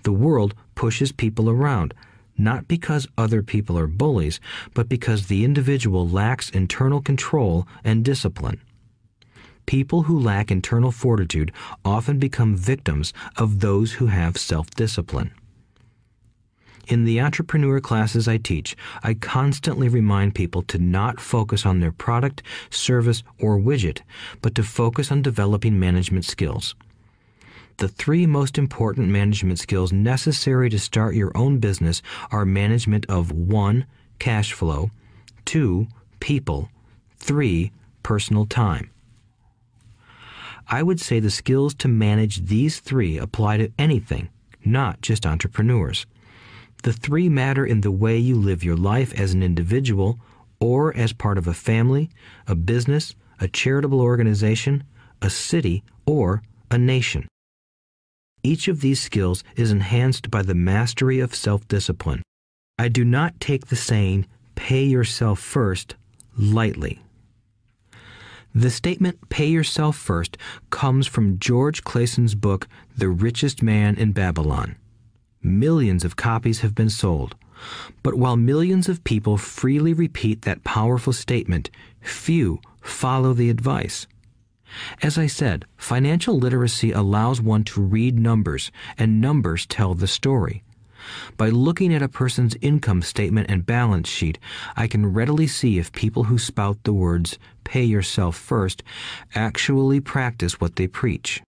The world pushes people around, not because other people are bullies, but because the individual lacks internal control and discipline. People who lack internal fortitude often become victims of those who have self-discipline. In the entrepreneur classes I teach, I constantly remind people to not focus on their product, service, or widget, but to focus on developing management skills. The 3 most important management skills necessary to start your own business are management of 1. Cash flow, 2. People, 3. Personal time. I would say the skills to manage these three apply to anything, not just entrepreneurs. The three matter in the way you live your life as an individual or as part of a family, a business, a charitable organization, a city, or a nation. Each of these skills is enhanced by the mastery of self-discipline. I do not take the saying, "pay yourself first," lightly. The statement, "pay yourself first," comes from George Clayson's book, The Richest Man in Babylon. Millions of copies have been sold. But while millions of people freely repeat that powerful statement, few follow the advice. As I said, financial literacy allows one to read numbers, and numbers tell the story. By looking at a person's income statement and balance sheet, I can readily see if people who spout the words, "pay yourself first," actually practice what they preach.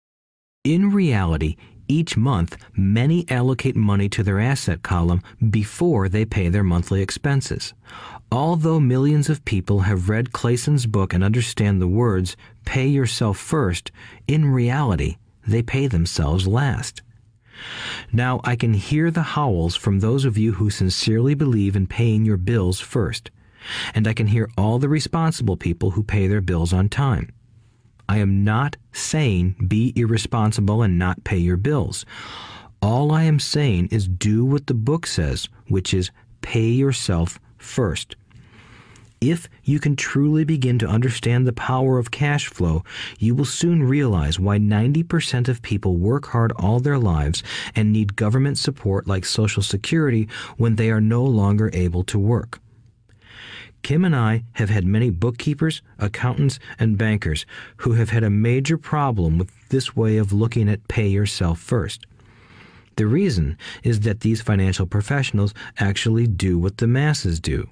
In reality, each month, many allocate money to their asset column before they pay their monthly expenses. Although millions of people have read Clayson's book and understand the words, "pay yourself first," in reality, they pay themselves last. Now, I can hear the howls from those of you who sincerely believe in paying your bills first, and I can hear all the responsible people who pay their bills on time. I am not saying be irresponsible and not pay your bills. All I am saying is do what the book says, which is pay yourself first. If you can truly begin to understand the power of cash flow, you will soon realize why 90% of people work hard all their lives and need government support like Social Security when they are no longer able to work. Kim and I have had many bookkeepers, accountants, and bankers who have had a major problem with this way of looking at pay yourself first. The reason is that these financial professionals actually do what the masses do.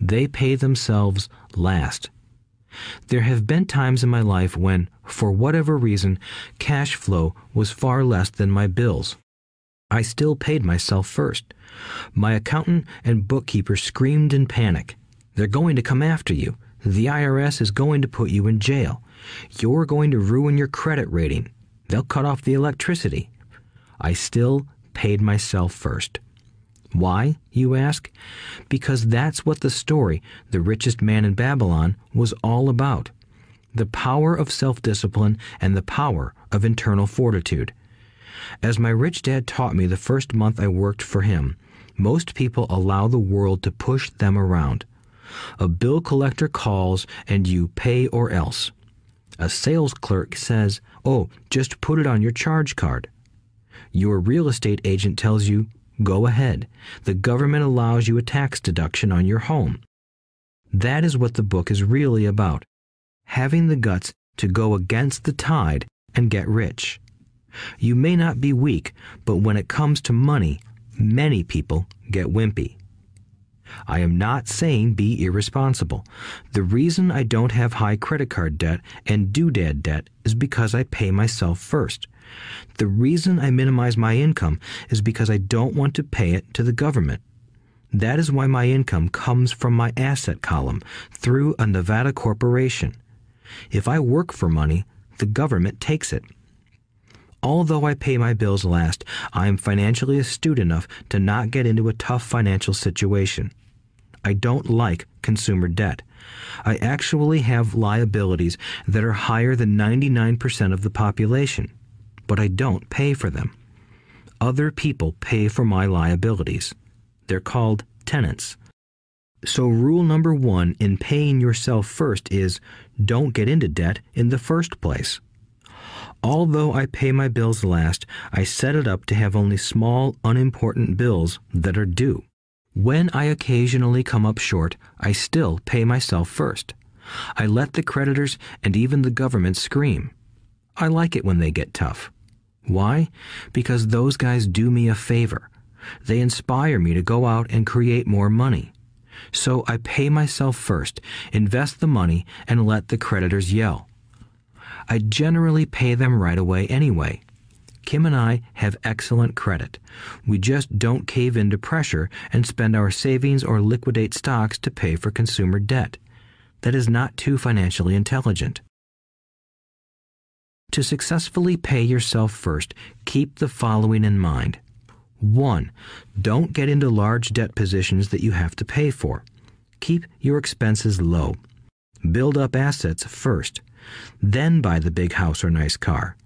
They pay themselves last. There have been times in my life when, for whatever reason, cash flow was far less than my bills. I still paid myself first. My accountant and bookkeeper screamed in panic. "They're going to come after you. The IRS is going to put you in jail. You're going to ruin your credit rating. They'll cut off the electricity." I still paid myself first. Why, you ask? Because that's what the story, The Richest Man in Babylon, was all about. The power of self-discipline and the power of internal fortitude. As my rich dad taught me the first month I worked for him, most people allow the world to push them around. A bill collector calls and you pay or else. A sales clerk says, "Oh, just put it on your charge card." Your real estate agent tells you, "Go ahead. The government allows you a tax deduction on your home." That is what the book is really about. Having the guts to go against the tide and get rich. You may not be weak, but when it comes to money, many people get wimpy. I am not saying be irresponsible. The reason I don't have high credit card debt and doodad debt is because I pay myself first. The reason I minimize my income is because I don't want to pay it to the government. That is why my income comes from my asset column through a Nevada corporation. If I work for money, the government takes it. Although I pay my bills last, I am financially astute enough to not get into a tough financial situation. I don't like consumer debt. I actually have liabilities that are higher than 99% of the population, but I don't pay for them. Other people pay for my liabilities. They're called tenants. So rule number 1 in paying yourself first is don't get into debt in the first place. Although I pay my bills last, I set it up to have only small, unimportant bills that are due. When I occasionally come up short, I still pay myself first. I let the creditors and even the government scream. I like it when they get tough. Why? Because those guys do me a favor. They inspire me to go out and create more money. So I pay myself first, invest the money, and let the creditors yell. I generally pay them right away anyway. Kim and I have excellent credit. We just don't cave into pressure and spend our savings or liquidate stocks to pay for consumer debt. That is not too financially intelligent. To successfully pay yourself first, keep the following in mind. 1. Don't get into large debt positions that you have to pay for. Keep your expenses low. Build up assets first. Then buy the big house or nice car.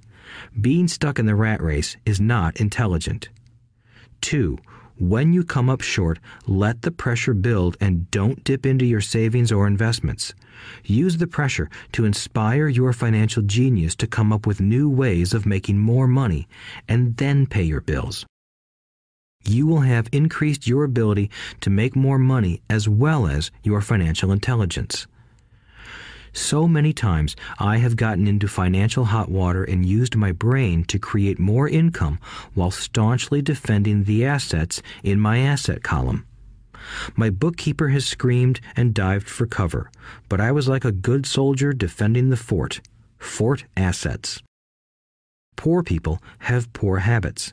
Being stuck in the rat race is not intelligent. 2. When you come up short, let the pressure build and don't dip into your savings or investments. Use the pressure to inspire your financial genius to come up with new ways of making more money and then pay your bills. You will have increased your ability to make more money as well as your financial intelligence. So many times I have gotten into financial hot water and used my brain to create more income while staunchly defending the assets in my asset column. My bookkeeper has screamed and dived for cover, but I was like a good soldier defending the fort. Fort assets. Poor people have poor habits.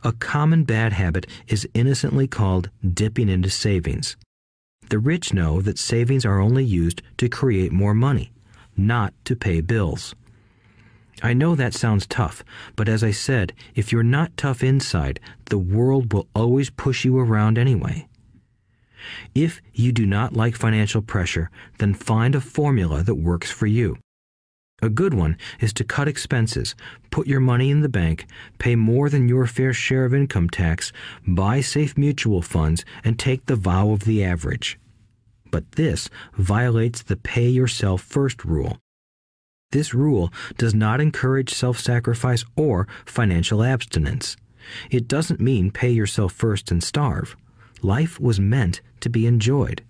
A common bad habit is innocently called dipping into savings. The rich know that savings are only used to create more money, not to pay bills. I know that sounds tough, but as I said, if you're not tough inside, the world will always push you around anyway. If you do not like financial pressure, then find a formula that works for you. A good one is to cut expenses, put your money in the bank, pay more than your fair share of income tax, buy safe mutual funds, and take the vow of the average. But this violates the pay yourself first rule. This rule does not encourage self-sacrifice or financial abstinence. It doesn't mean pay yourself first and starve. Life was meant to be enjoyed.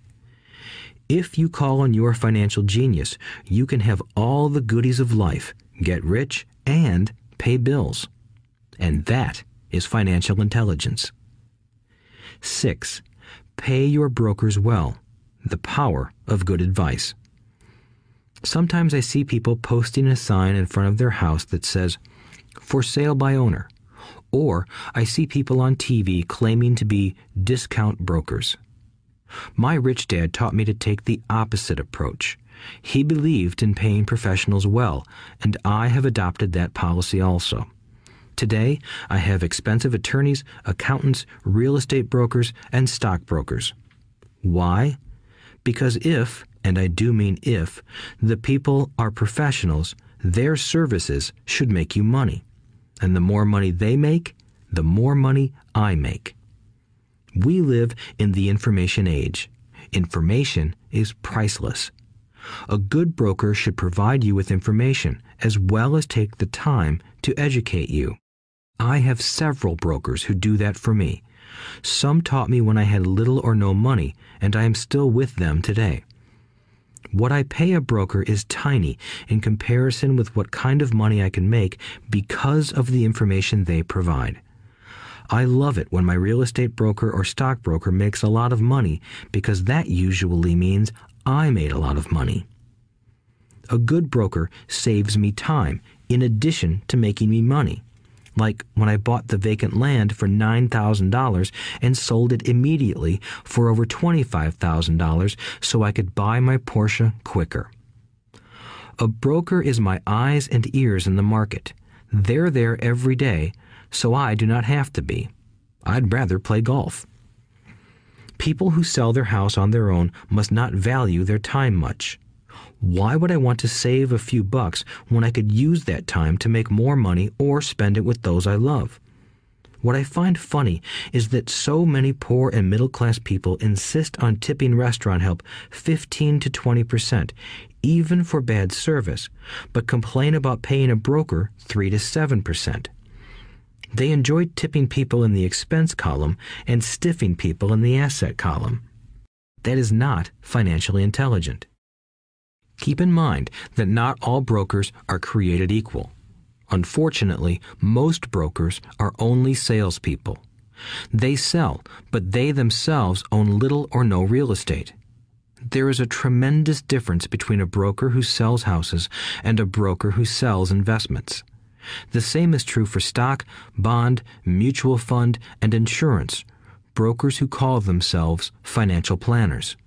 If you call on your financial genius, you can have all the goodies of life, get rich, and pay bills. And that is financial intelligence. 6. Pay your brokers well. The power of good advice. Sometimes I see people posting a sign in front of their house that says, "For sale by owner," or I see people on TV claiming to be discount brokers. My rich dad taught me to take the opposite approach. He believed in paying professionals well, and I have adopted that policy also. Today, I have expensive attorneys, accountants, real estate brokers, and stockbrokers. Why? Because if, and I do mean if, the people are professionals, their services should make you money. And the more money they make, the more money I make. We live in the information age. Information is priceless. A good broker should provide you with information as well as take the time to educate you. I have several brokers who do that for me. Some taught me when I had little or no money, and I am still with them today. What I pay a broker is tiny in comparison with what kind of money I can make because of the information they provide. I love it when my real estate broker or stockbroker makes a lot of money because that usually means I made a lot of money. A good broker saves me time in addition to making me money. Like when I bought the vacant land for $9,000 and sold it immediately for over $25,000 so I could buy my Porsche quicker. A broker is my eyes and ears in the market. They're there every day, so I do not have to be. I'd rather play golf. People who sell their house on their own must not value their time much. Why would I want to save a few bucks when I could use that time to make more money or spend it with those I love? What I find funny is that so many poor and middle-class people insist on tipping restaurant help 15 to 20%, even for bad service, but complain about paying a broker 3 to 7%. They enjoy tipping people in the expense column and stiffing people in the asset column. That is not financially intelligent. Keep in mind that not all brokers are created equal. Unfortunately, most brokers are only salespeople. They sell, but they themselves own little or no real estate. There is a tremendous difference between a broker who sells houses and a broker who sells investments. The same is true for stock, bond, mutual fund, and insurance, brokers who call themselves financial planners.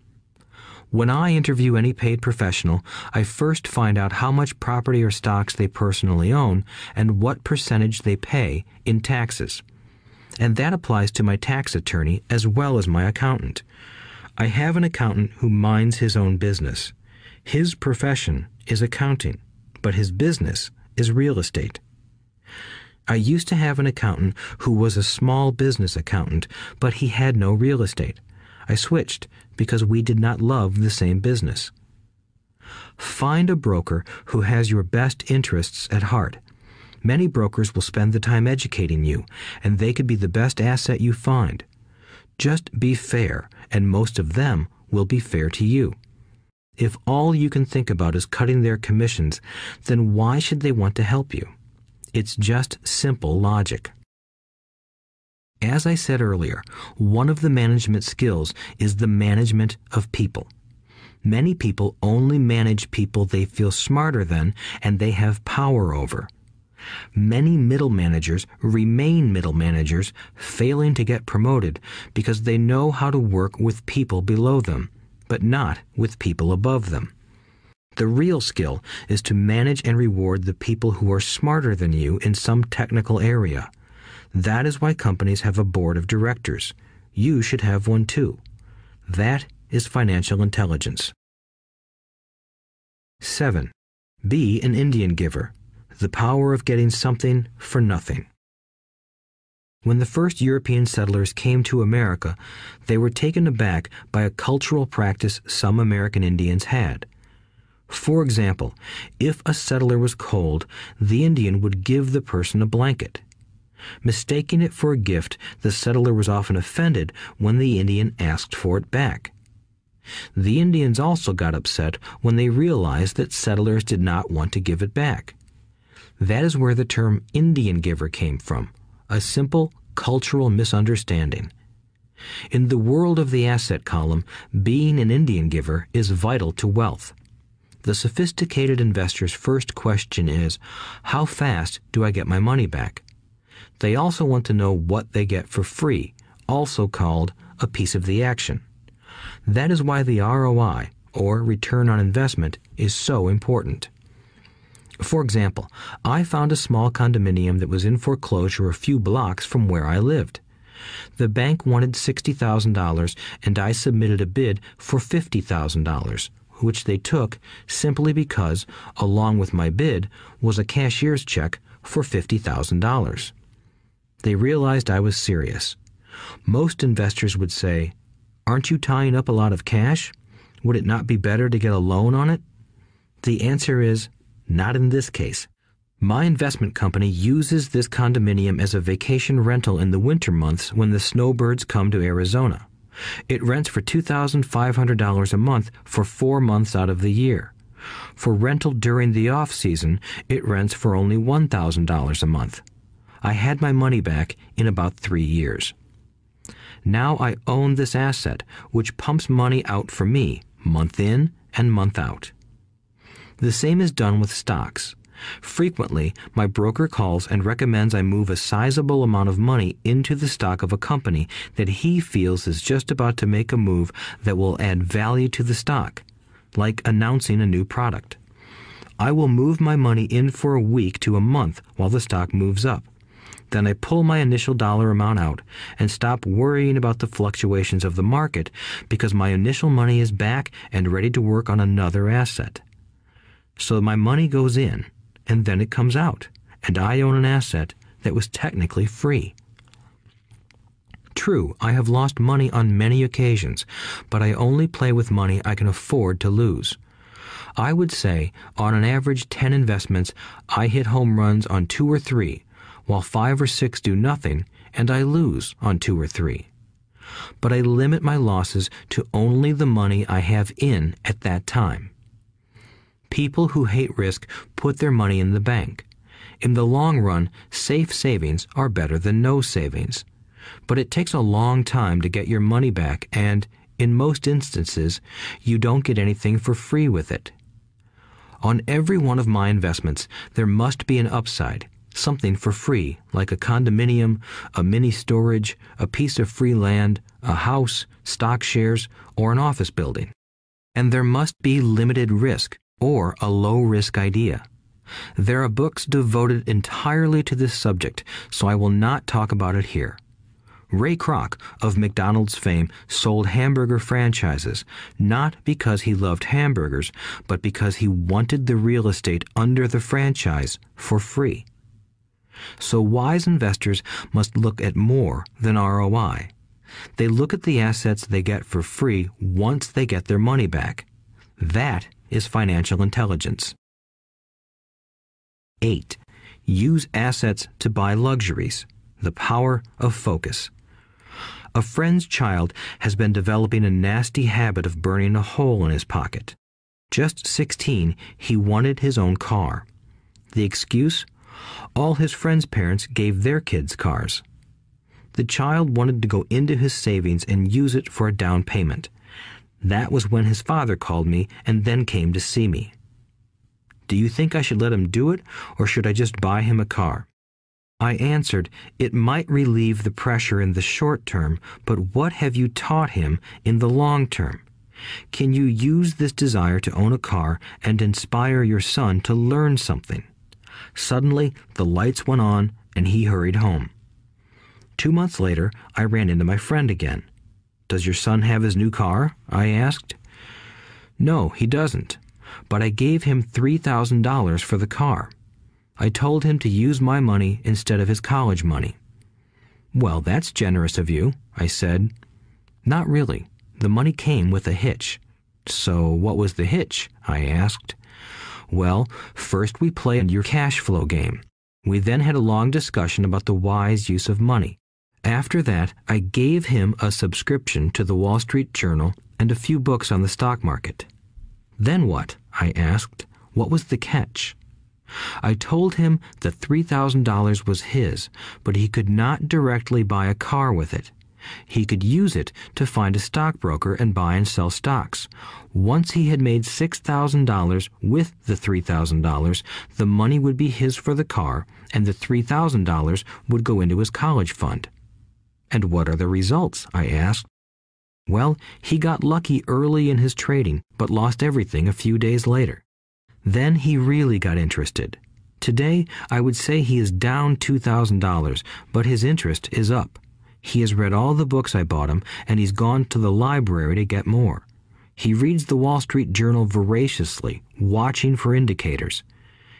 When I interview any paid professional, I first find out how much property or stocks they personally own and what percentage they pay in taxes. And that applies to my tax attorney as well as my accountant. I have an accountant who minds his own business. His profession is accounting, but his business is real estate. I used to have an accountant who was a small business accountant, but he had no real estate. I switched because we did not love the same business. Find a broker who has your best interests at heart. Many brokers will spend the time educating you, and they could be the best asset you find. Just be fair, and most of them will be fair to you. If all you can think about is cutting their commissions, then why should they want to help you? It's just simple logic. As I said earlier, one of the management skills is the management of people. Many people only manage people they feel smarter than and they have power over. Many middle managers remain middle managers, failing to get promoted because they know how to work with people below them, but not with people above them. The real skill is to manage and reward the people who are smarter than you in some technical area. That is why companies have a board of directors. You should have one too. That is financial intelligence. 7. Be an Indian giver. The power of getting something for nothing. When the first European settlers came to America, they were taken aback by a cultural practice some American Indians had. For example, if a settler was cold, the Indian would give the person a blanket. Mistaking it for a gift, the settler was often offended when the Indian asked for it back. The Indians also got upset when they realized that settlers did not want to give it back. That is where the term Indian giver came from, a simple cultural misunderstanding. In the world of the asset column, being an Indian giver is vital to wealth. The sophisticated investor's first question is, how fast do I get my money back? They also want to know what they get for free, also called a piece of the action. That is why the ROI, or return on investment, is so important. For example, I found a small condominium that was in foreclosure a few blocks from where I lived. The bank wanted $60,000 and I submitted a bid for $50,000, which they took simply because, along with my bid, was a cashier's check for $50,000. They realized I was serious. Most investors would say, "Aren't you tying up a lot of cash? Would it not be better to get a loan on it?" The answer is, not in this case. My investment company uses this condominium as a vacation rental in the winter months when the snowbirds come to Arizona. It rents for $2,500 a month for 4 months out of the year. For rental during the off-season, it rents for only $1,000 a month. I had my money back in about 3 years. Now I own this asset, which pumps money out for me, month in and month out. The same is done with stocks. Frequently, my broker calls and recommends I move a sizable amount of money into the stock of a company that he feels is just about to make a move that will add value to the stock, like announcing a new product. I will move my money in for a week to a month while the stock moves up. Then I pull my initial dollar amount out and stop worrying about the fluctuations of the market because my initial money is back and ready to work on another asset. So my money goes in, and then it comes out, and I own an asset that was technically free. True, I have lost money on many occasions, but I only play with money I can afford to lose. I would say, on an average 10 investments, I hit home runs on 2 or 3, while 5 or 6 do nothing, and I lose on 2 or 3. But I limit my losses to only the money I have in at that time. People who hate risk put their money in the bank. In the long run, safe savings are better than no savings. But it takes a long time to get your money back, and, in most instances, you don't get anything for free with it. On every one of my investments, there must be an upside, something for free, like a condominium, a mini storage, a piece of free land, a house, stock shares, or an office building. And there must be limited risk or a low-risk idea. There are books devoted entirely to this subject, so I will not talk about it here. Ray Kroc, of McDonald's fame, sold hamburger franchises, not because he loved hamburgers, but because he wanted the real estate under the franchise for free. So wise investors must look at more than ROI. They look at the assets they get for free once they get their money back. That is financial intelligence. 8. Use assets to buy luxuries. The power of focus. A friend's child has been developing a nasty habit of burning a hole in his pocket. Just 16, he wanted his own car. The excuse? All his friends' parents gave their kids cars. The child wanted to go into his savings and use it for a down payment. That was when his father called me and then came to see me. Do you think I should let him do it, or should I just buy him a car? I answered, it might relieve the pressure in the short term, but what have you taught him in the long term? Can you use this desire to own a car and inspire your son to learn something? Suddenly, the lights went on and he hurried home. 2 months later, I ran into my friend again. Does your son have his new car? I asked. No, he doesn't. But I gave him $3,000 for the car. I told him to use my money instead of his college money. Well, that's generous of you, I said. Not really. The money came with a hitch. So what was the hitch? I asked. Well, first we played your cash flow game. We then had a long discussion about the wise use of money. After that, I gave him a subscription to the Wall Street Journal and a few books on the stock market. Then what? I asked. What was the catch? I told him the $3,000 was his, but he could not directly buy a car with it. He could use it to find a stockbroker and buy and sell stocks. Once he had made $6,000 with the $3,000, the money would be his for the car, and the $3,000 would go into his college fund. And what are the results? I asked. Well, he got lucky early in his trading, but lost everything a few days later. Then he really got interested. Today, I would say he is down $2,000, but his interest is up. He has read all the books I bought him, and he's gone to the library to get more. He reads the Wall Street Journal voraciously, watching for indicators.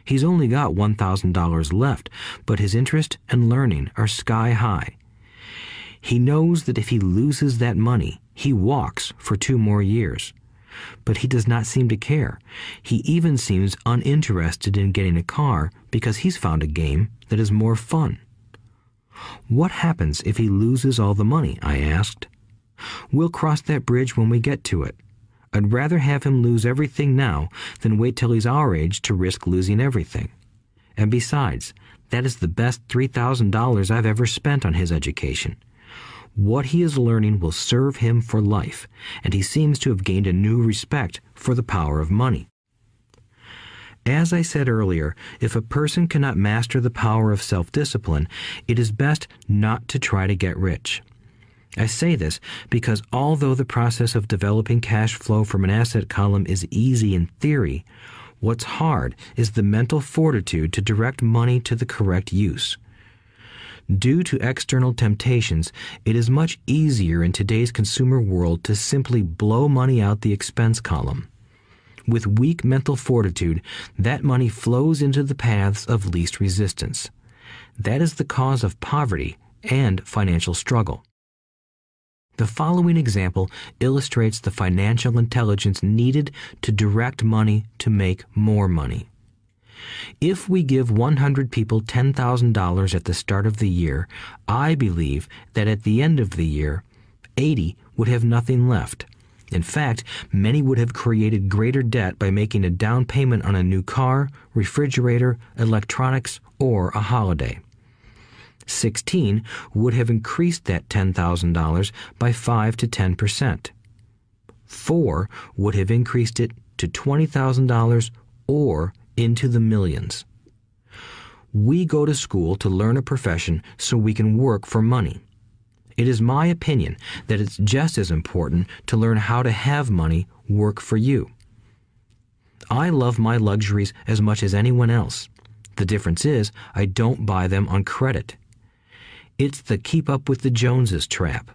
He's only got $1,000 left, but his interest and learning are sky high. He knows that if he loses that money, he walks for 2 more years. But he does not seem to care. He even seems uninterested in getting a car because he's found a game that is more fun. What happens if he loses all the money? I asked. We'll cross that bridge when we get to it. I'd rather have him lose everything now than wait till he's our age to risk losing everything. And besides, that is the best $3,000 I've ever spent on his education. What he is learning will serve him for life, and he seems to have gained a new respect for the power of money. As I said earlier, if a person cannot master the power of self-discipline, it is best not to try to get rich. I say this because although the process of developing cash flow from an asset column is easy in theory, what's hard is the mental fortitude to direct money to the correct use. Due to external temptations, it is much easier in today's consumer world to simply blow money out the expense column. With weak mental fortitude, that money flows into the paths of least resistance. That is the cause of poverty and financial struggle. The following example illustrates the financial intelligence needed to direct money to make more money. If we give 100 people $10,000 at the start of the year, I believe that at the end of the year, 80 would have nothing left. In fact, many would have created greater debt by making a down payment on a new car, refrigerator, electronics, or a holiday. 16 would have increased that $10,000 by 5 to 10%. 4 would have increased it to $20,000 or into the millions. We go to school to learn a profession so we can work for money. It is my opinion that it's just as important to learn how to have money work for you. I love my luxuries as much as anyone else. The difference is I don't buy them on credit. It's the keep up with the Joneses trap.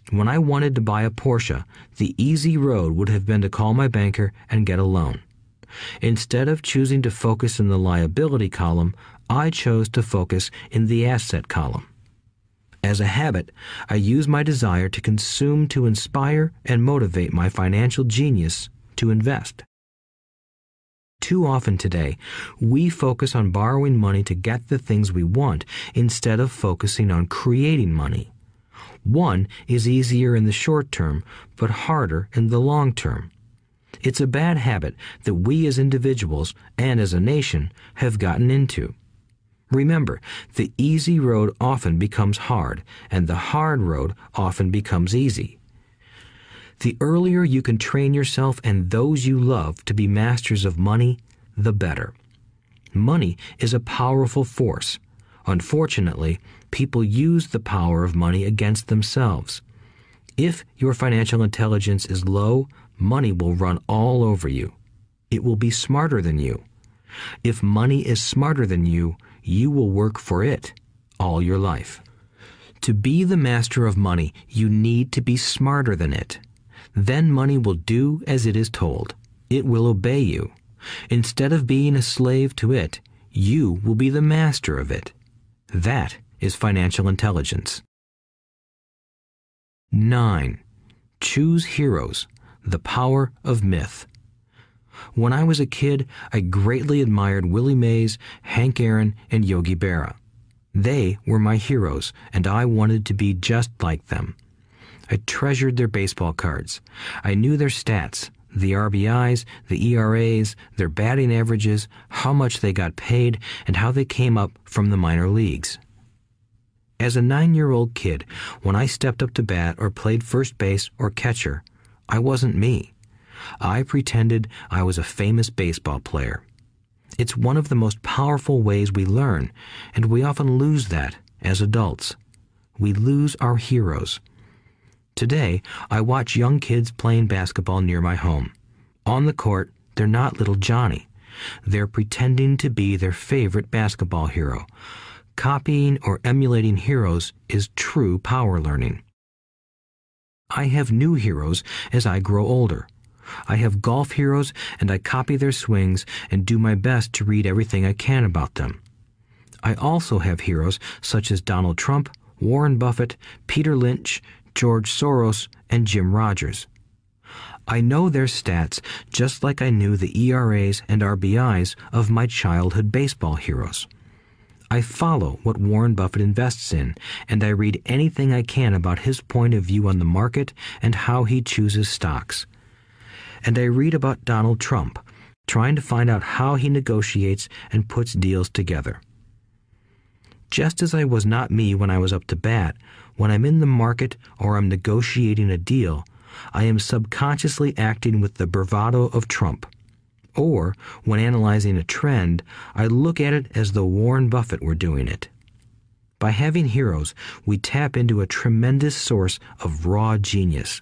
When I wanted to buy a Porsche, the easy road would have been to call my banker and get a loan. Instead of choosing to focus in the liability column, I chose to focus in the asset column. As a habit, I use my desire to consume to inspire and motivate my financial genius to invest. Too often today, we focus on borrowing money to get the things we want instead of focusing on creating money. One is easier in the short term, but harder in the long term. It's a bad habit that we as individuals and as a nation have gotten into. Remember, the easy road often becomes hard, and the hard road often becomes easy. The earlier you can train yourself and those you love to be masters of money, the better. Money is a powerful force. Unfortunately, people use the power of money against themselves. If your financial intelligence is low, money will run all over you. It will be smarter than you. If money is smarter than you will work for it all your life. To be the master of money, you need to be smarter than it. Then money will do as it is told. It will obey you. Instead of being a slave to it, you will be the master of it. That is financial intelligence. 9. Choose heroes. The power of myth. When I was a kid, I greatly admired Willie Mays, Hank Aaron, and Yogi Berra. They were my heroes, and I wanted to be just like them. I treasured their baseball cards. I knew their stats, the RBIs, the ERAs, their batting averages, how much they got paid, and how they came up from the minor leagues. As a 9-year-old kid, when I stepped up to bat or played first base or catcher, I wasn't me. I pretended I was a famous baseball player. It's one of the most powerful ways we learn, and we often lose that as adults. We lose our heroes. Today, I watch young kids playing basketball near my home. On the court, they're not little Johnny. They're pretending to be their favorite basketball hero. Copying or emulating heroes is true power learning. I have new heroes as I grow older. I have golf heroes, and I copy their swings and do my best to read everything I can about them. I also have heroes such as Donald Trump, Warren Buffett, Peter Lynch, George Soros, and Jim Rogers. I know their stats just like I knew the ERAs and RBIs of my childhood baseball heroes. I follow what Warren Buffett invests in, and I read anything I can about his point of view on the market and how he chooses stocks. And I read about Donald Trump, trying to find out how he negotiates and puts deals together. Just as I was not me when I was up to bat, when I'm in the market or I'm negotiating a deal, I am subconsciously acting with the bravado of Trump. Or, when analyzing a trend, I look at it as though Warren Buffett were doing it. By having heroes, we tap into a tremendous source of raw genius.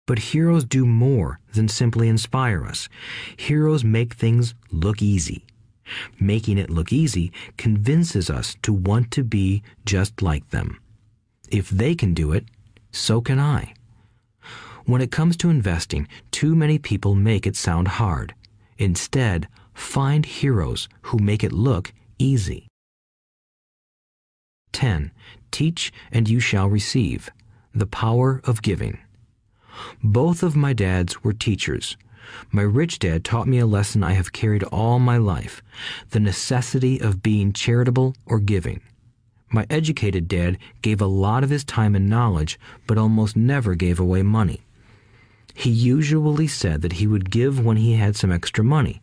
But heroes do more than simply inspire us. Heroes make things look easy. Making it look easy convinces us to want to be just like them. If they can do it, so can I. When it comes to investing, too many people make it sound hard. Instead, find heroes who make it look easy. 10. Teach and you shall receive. The power of giving. Both of my dads were teachers. My rich dad taught me a lesson I have carried all my life, the necessity of being charitable or giving. My educated dad gave a lot of his time and knowledge, but almost never gave away money. He usually said that he would give when he had some extra money,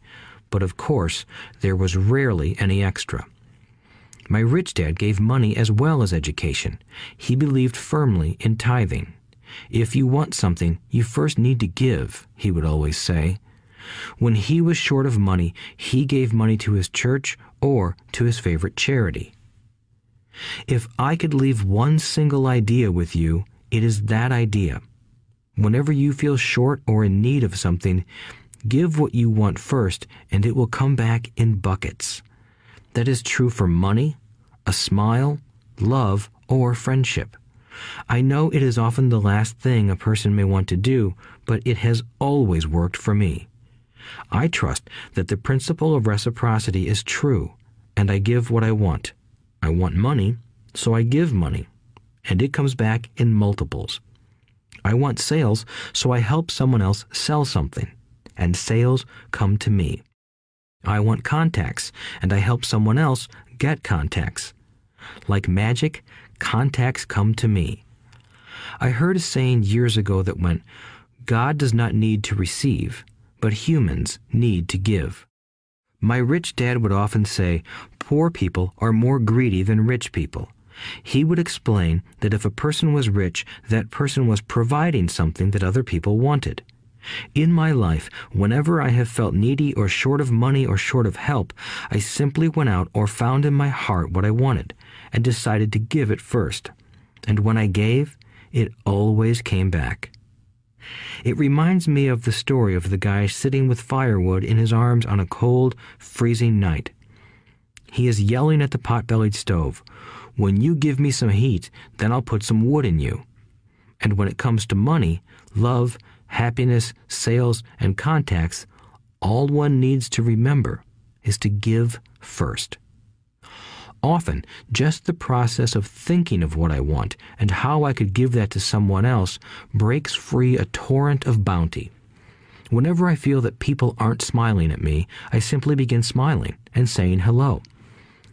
but of course, there was rarely any extra. My rich dad gave money as well as education. He believed firmly in tithing. If you want something, you first need to give, he would always say. When he was short of money, he gave money to his church or to his favorite charity. If I could leave one single idea with you, it is that idea. Whenever you feel short or in need of something, give what you want first, and it will come back in buckets. That is true for money, a smile, love, or friendship. I know it is often the last thing a person may want to do, but it has always worked for me. I trust that the principle of reciprocity is true, and I give what I want. I want money, so I give money, and it comes back in multiples. I want sales, so I help someone else sell something, and sales come to me. I want contacts, and I help someone else get contacts. Like magic, contacts come to me. I heard a saying years ago that went, "God does not need to receive, but humans need to give." My rich dad would often say, poor people are more greedy than rich people. He would explain that if a person was rich, that person was providing something that other people wanted. In my life, whenever I have felt needy or short of money or short of help, I simply went out or found in my heart what I wanted and decided to give it first. And when I gave, it always came back. It reminds me of the story of the guy sitting with firewood in his arms on a cold, freezing night. He is yelling at the pot-bellied stove, "When you give me some heat, then I'll put some wood in you." And when it comes to money, love, happiness, sales, and contacts, all one needs to remember is to give first. Often, just the process of thinking of what I want and how I could give that to someone else breaks free a torrent of bounty. Whenever I feel that people aren't smiling at me, I simply begin smiling and saying hello.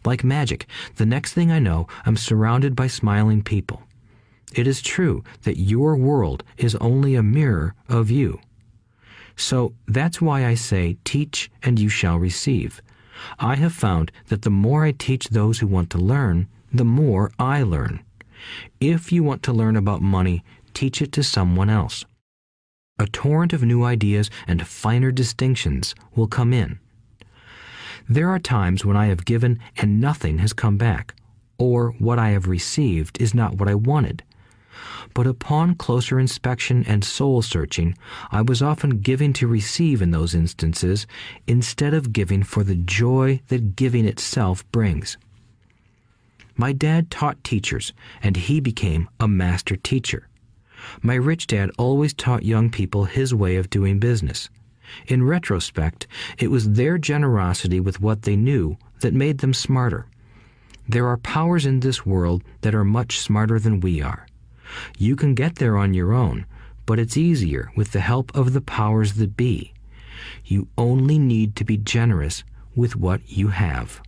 Like magic, the next thing I know, I'm surrounded by smiling people. It is true that your world is only a mirror of you. So that's why I say, teach and you shall receive. I have found that the more I teach those who want to learn, the more I learn. If you want to learn about money, teach it to someone else. A torrent of new ideas and finer distinctions will come in. There are times when I have given and nothing has come back, or what I have received is not what I wanted. But upon closer inspection and soul-searching, I was often giving to receive in those instances, instead of giving for the joy that giving itself brings. My dad taught teachers, and he became a master teacher. My rich dad always taught young people his way of doing business. In retrospect, it was their generosity with what they knew that made them smarter. There are powers in this world that are much smarter than we are. You can get there on your own, but it's easier with the help of the powers that be. You only need to be generous with what you have.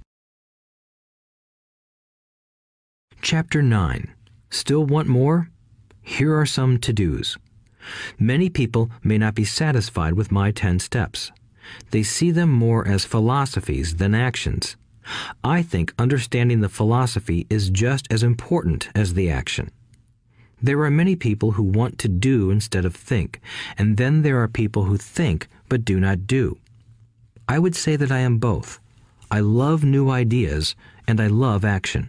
Chapter 9. Still want more? Here are some to-dos. Many people may not be satisfied with my 10 steps. They see them more as philosophies than actions. I think understanding the philosophy is just as important as the action. There are many people who want to do instead of think, and then there are people who think but do not do. I would say that I am both. I love new ideas, and I love action.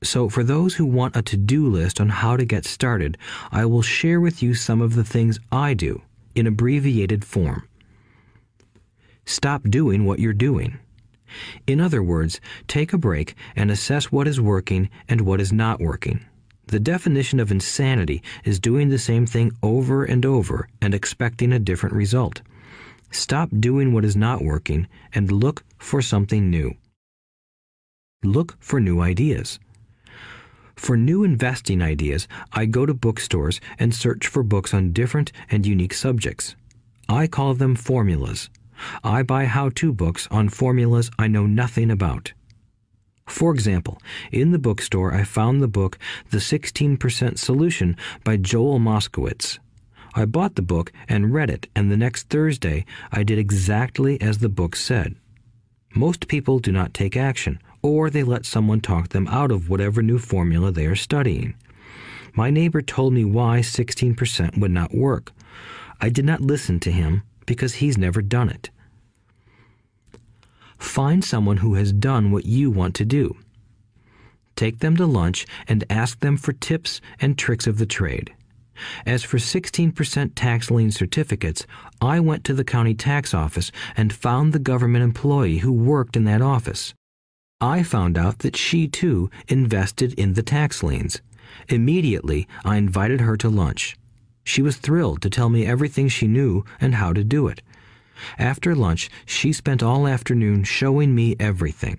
So for those who want a to-do list on how to get started, I will share with you some of the things I do in abbreviated form. Stop doing what you're doing. In other words, take a break and assess what is working and what is not working. The definition of insanity is doing the same thing over and over and expecting a different result. Stop doing what is not working and look for something new. Look for new ideas. For new investing ideas, I go to bookstores and search for books on different and unique subjects. I call them formulas. I buy how-to books on formulas I know nothing about. For example, in the bookstore I found the book The 16% Solution by Joel Moskowitz. I bought the book and read it, and the next Thursday I did exactly as the book said. Most people do not take action, or they let someone talk them out of whatever new formula they are studying. My neighbor told me why 16% would not work. I did not listen to him because he's never done it. Find someone who has done what you want to do. take them to lunch, and ask them for tips and tricks of the trade. As for 16% tax lien certificates, I went to the county tax office and found the government employee who worked in that office. I found out that she, too, invested in the tax liens. Immediately, I invited her to lunch. She was thrilled to tell me everything she knew and how to do it. After lunch, she spent all afternoon showing me everything.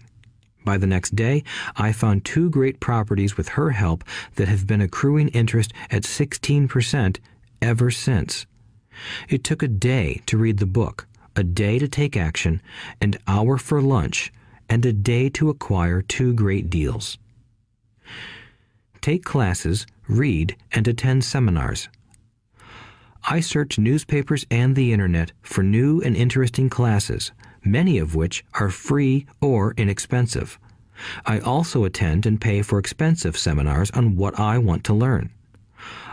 By the next day, I found 2 great properties with her help that have been accruing interest at 16% ever since. It took a day to read the book, a day to take action, an hour for lunch, and a day to acquire 2 great deals. Take classes, read, and attend seminars. I search newspapers and the internet for new and interesting classes, many of which are free or inexpensive. I also attend and pay for expensive seminars on what I want to learn.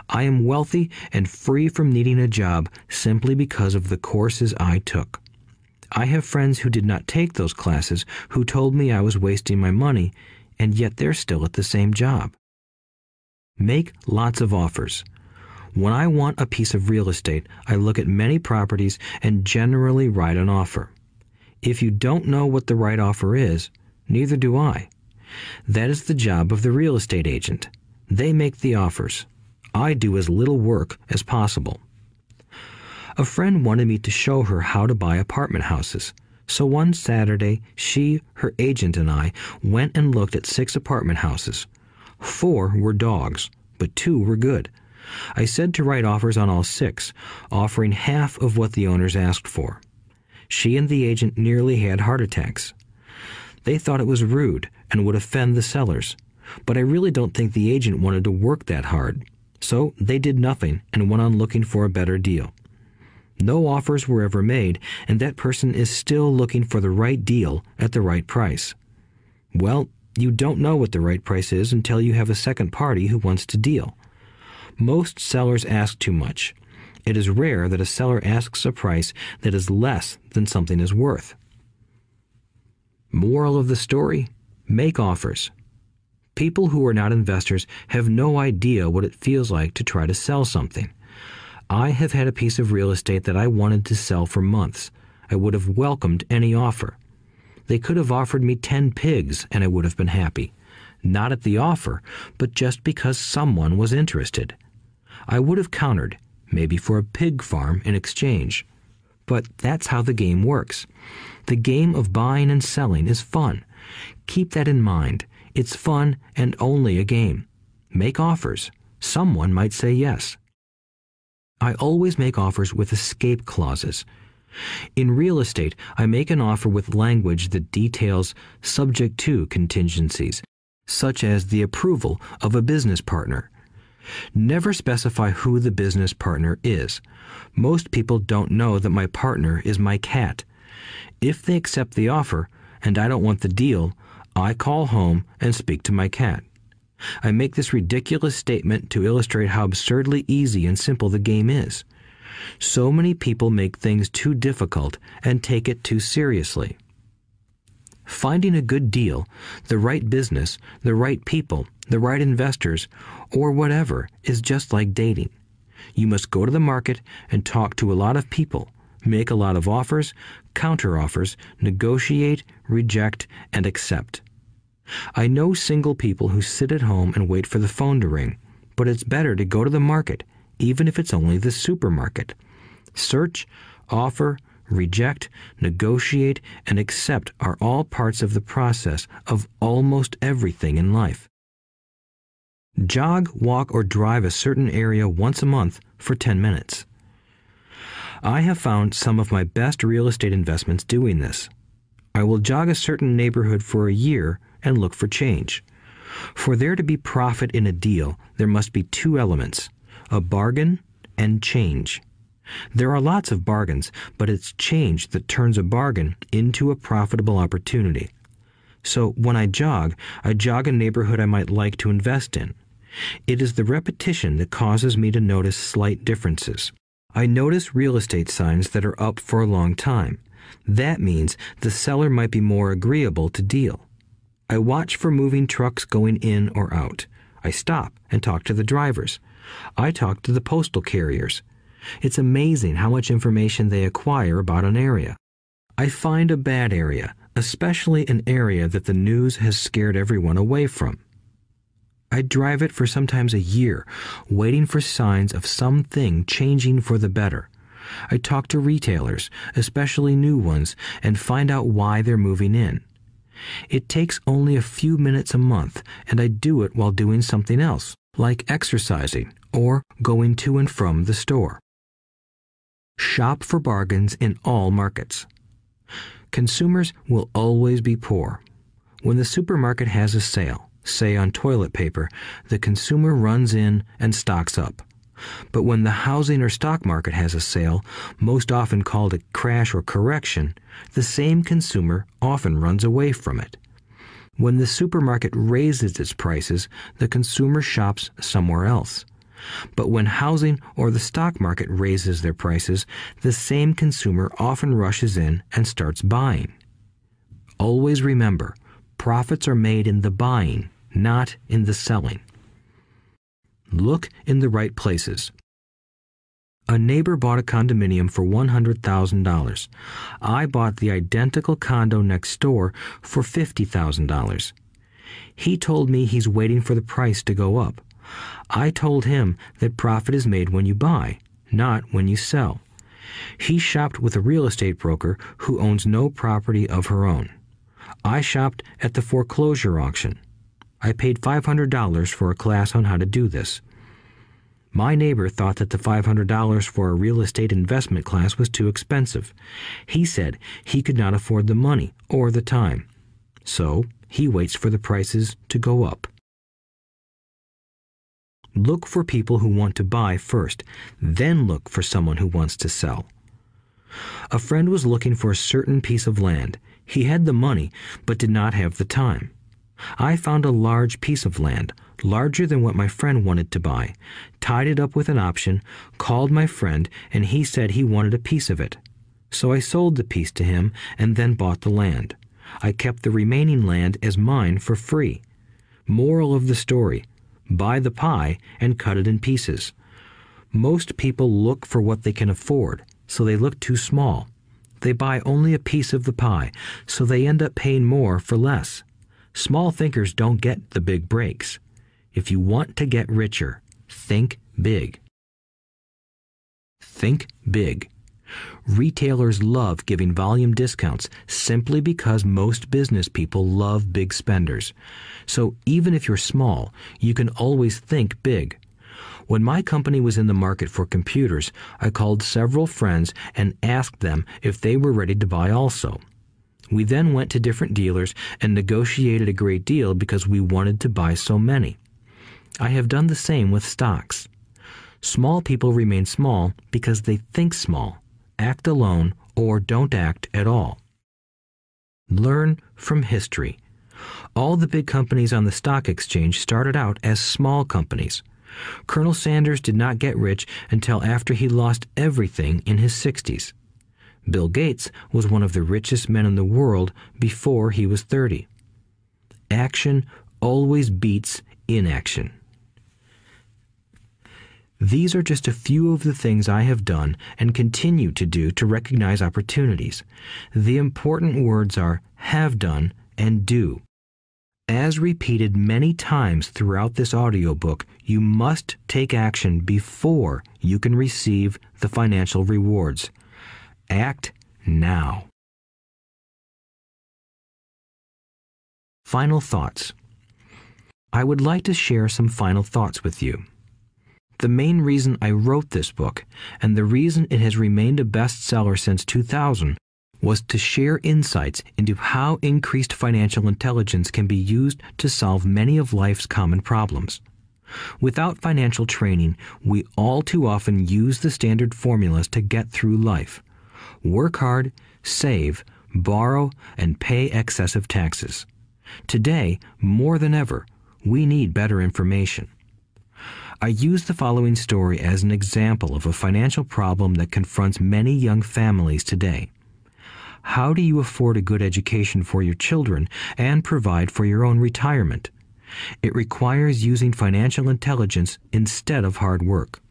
I am wealthy and free from needing a job simply because of the courses I took. I have friends who did not take those classes who told me I was wasting my money, and yet they're still at the same job. Make lots of offers. When I want a piece of real estate, I look at many properties and generally write an offer. If you don't know what the right offer is, neither do I. That is the job of the real estate agent. They make the offers. I do as little work as possible. A friend wanted me to show her how to buy apartment houses. So one Saturday, she, her agent, and I went and looked at 6 apartment houses. 4 were dogs, but 2 were good. I said to write offers on all 6, offering half of what the owners asked for. She and the agent nearly had heart attacks. They thought it was rude and would offend the sellers, but I really don't think the agent wanted to work that hard. So they did nothing and went on looking for a better deal. No offers were ever made, and that person is still looking for the right deal at the right price. Well, you don't know what the right price is until you have a second party who wants to deal. Most sellers ask too much. It is rare that a seller asks a price that is less than something is worth. Moral of the story: make offers. People who are not investors have no idea what it feels like to try to sell something. I have had a piece of real estate that I wanted to sell for months. I would have welcomed any offer. They could have offered me 10 pigs and I would have been happy. Not at the offer, but just because someone was interested. I would have countered, maybe for a pig farm in exchange. But that's how the game works. The game of buying and selling is fun. Keep that in mind. It's fun and only a game. Make offers. Someone might say yes. I always make offers with escape clauses. In real estate, I make an offer with language that details subject to contingencies, such as the approval of a business partner. Never specify who the business partner is. Most people don't know that my partner is my cat. If they accept the offer, and I don't want the deal, I call home and speak to my cat. I make this ridiculous statement to illustrate how absurdly easy and simple the game is. So many people make things too difficult and take it too seriously. Finding a good deal, the right business, the right people, the right investors, or whatever is just like dating. You must go to the market and talk to a lot of people, make a lot of offers, counteroffers, negotiate, reject, and accept. I know single people who sit at home and wait for the phone to ring, but it's better to go to the market, even if it's only the supermarket. Search, offer, reject, negotiate, and accept are all parts of the process of almost everything in life. Jog, walk, or drive a certain area once a month for 10 minutes. I have found some of my best real estate investments doing this. I will jog a certain neighborhood for a year and look for change. For there to be profit in a deal, there must be 2 elements: a bargain and change. There are lots of bargains, but it's change that turns a bargain into a profitable opportunity. So when I jog a neighborhood I might like to invest in. It is the repetition that causes me to notice slight differences. I notice real estate signs that are up for a long time. That means the seller might be more agreeable to deal. I watch for moving trucks going in or out. I stop and talk to the drivers. I talk to the postal carriers. It's amazing how much information they acquire about an area. I find a bad area, especially an area that the news has scared everyone away from. I drive it for sometimes a year, waiting for signs of something changing for the better. I talk to retailers, especially new ones, and find out why they're moving in. It takes only a few minutes a month, and I do it while doing something else, like exercising or going to and from the store. Shop for bargains in all markets. Consumers will always be poor. When the supermarket has a sale, say on toilet paper, the consumer runs in and stocks up. But when the housing or stock market has a sale, most often called a crash or correction, the same consumer often runs away from it. When the supermarket raises its prices, the consumer shops somewhere else. But when housing or the stock market raises their prices, the same consumer often rushes in and starts buying. Always remember, profits are made in the buying, not in the selling. Look in the right places. A neighbor bought a condominium for $100,000. I bought the identical condo next door for $50,000. He told me he's waiting for the price to go up. I told him that profit is made when you buy, not when you sell. He shopped with a real estate broker who owns no property of her own. I shopped at the foreclosure auction. I paid $500 for a class on how to do this. My neighbor thought that the $500 for a real estate investment class was too expensive. He said he could not afford the money or the time. So he waits for the prices to go up. Look for people who want to buy first, then look for someone who wants to sell. A friend was looking for a certain piece of land. He had the money, but did not have the time. I found a large piece of land, larger than what my friend wanted to buy, tied it up with an option, called my friend, and he said he wanted a piece of it. So I sold the piece to him and then bought the land. I kept the remaining land as mine for free. Moral of the story: buy the pie and cut it in pieces. Most people look for what they can afford, so they look too small. They buy only a piece of the pie, so they end up paying more for less. Small thinkers don't get the big breaks. If you want to get richer, think big. Think big. Retailers love giving volume discounts simply because most business people love big spenders. So even if you're small, you can always think big. When my company was in the market for computers, I called several friends and asked them if they were ready to buy also. We then went to different dealers and negotiated a great deal because we wanted to buy so many. I have done the same with stocks. Small people remain small because they think small, act alone, or don't act at all. Learn from history. All the big companies on the stock exchange started out as small companies. Colonel Sanders did not get rich until after he lost everything in his 60s. Bill Gates was one of the richest men in the world before he was 30. Action always beats inaction. These are just a few of the things I have done and continue to do to recognize opportunities. The important words are have done and do. As repeated many times throughout this audiobook, you must take action before you can receive the financial rewards. Act now. Final thoughts. I would like to share some final thoughts with you. The main reason I wrote this book, and the reason it has remained a bestseller since 2000, was to share insights into how increased financial intelligence can be used to solve many of life's common problems. Without financial training, we all too often use the standard formulas to get through life. Work hard, save, borrow, and pay excessive taxes. Today, more than ever, we need better information. I use the following story as an example of a financial problem that confronts many young families today. How do you afford a good education for your children and provide for your own retirement? It requires using financial intelligence instead of hard work.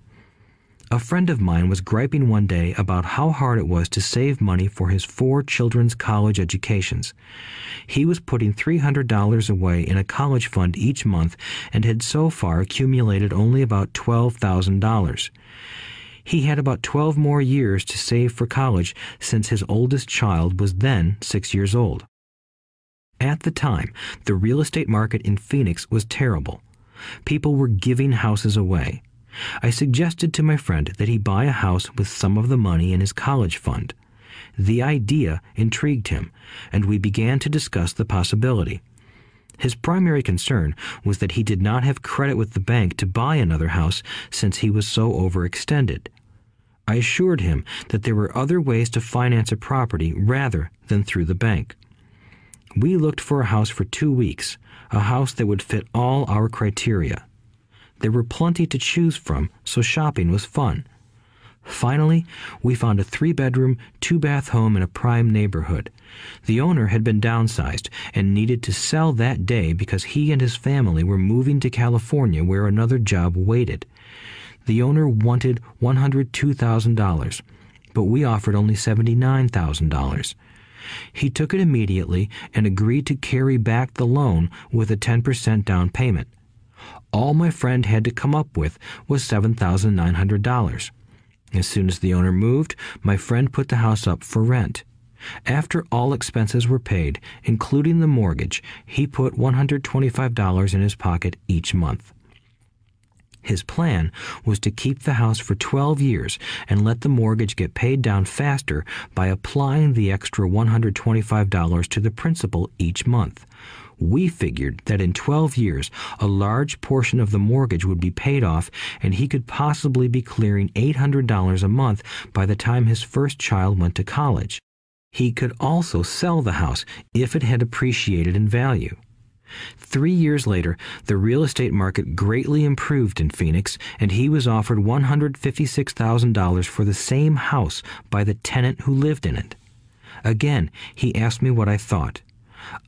A friend of mine was griping one day about how hard it was to save money for his 4 children's college educations. He was putting $300 away in a college fund each month and had so far accumulated only about $12,000. He had about 12 more years to save for college since his oldest child was then 6 years old. At the time, the real estate market in Phoenix was terrible. People were giving houses away. I suggested to my friend that he buy a house with some of the money in his college fund. The idea intrigued him, and we began to discuss the possibility. His primary concern was that he did not have credit with the bank to buy another house since he was so overextended. I assured him that there were other ways to finance a property rather than through the bank. We looked for a house for 2 weeks, a house that would fit all our criteria. There were plenty to choose from, so shopping was fun. Finally, we found a 3-bedroom, 2-bath home in a prime neighborhood. The owner had been downsized and needed to sell that day because he and his family were moving to California where another job waited. The owner wanted $102,000, but we offered only $79,000. He took it immediately and agreed to carry back the loan with a 10% down payment. All my friend had to come up with was $7,900. As soon as the owner moved, my friend put the house up for rent. After all expenses were paid, including the mortgage, he put $125 in his pocket each month. His plan was to keep the house for 12 years and let the mortgage get paid down faster by applying the extra $125 to the principal each month. We figured that in 12 years, a large portion of the mortgage would be paid off and he could possibly be clearing $800 a month by the time his first child went to college. He could also sell the house if it had appreciated in value. 3 years later, the real estate market greatly improved in Phoenix, and he was offered $156,000 for the same house by the tenant who lived in it. Again, he asked me what I thought.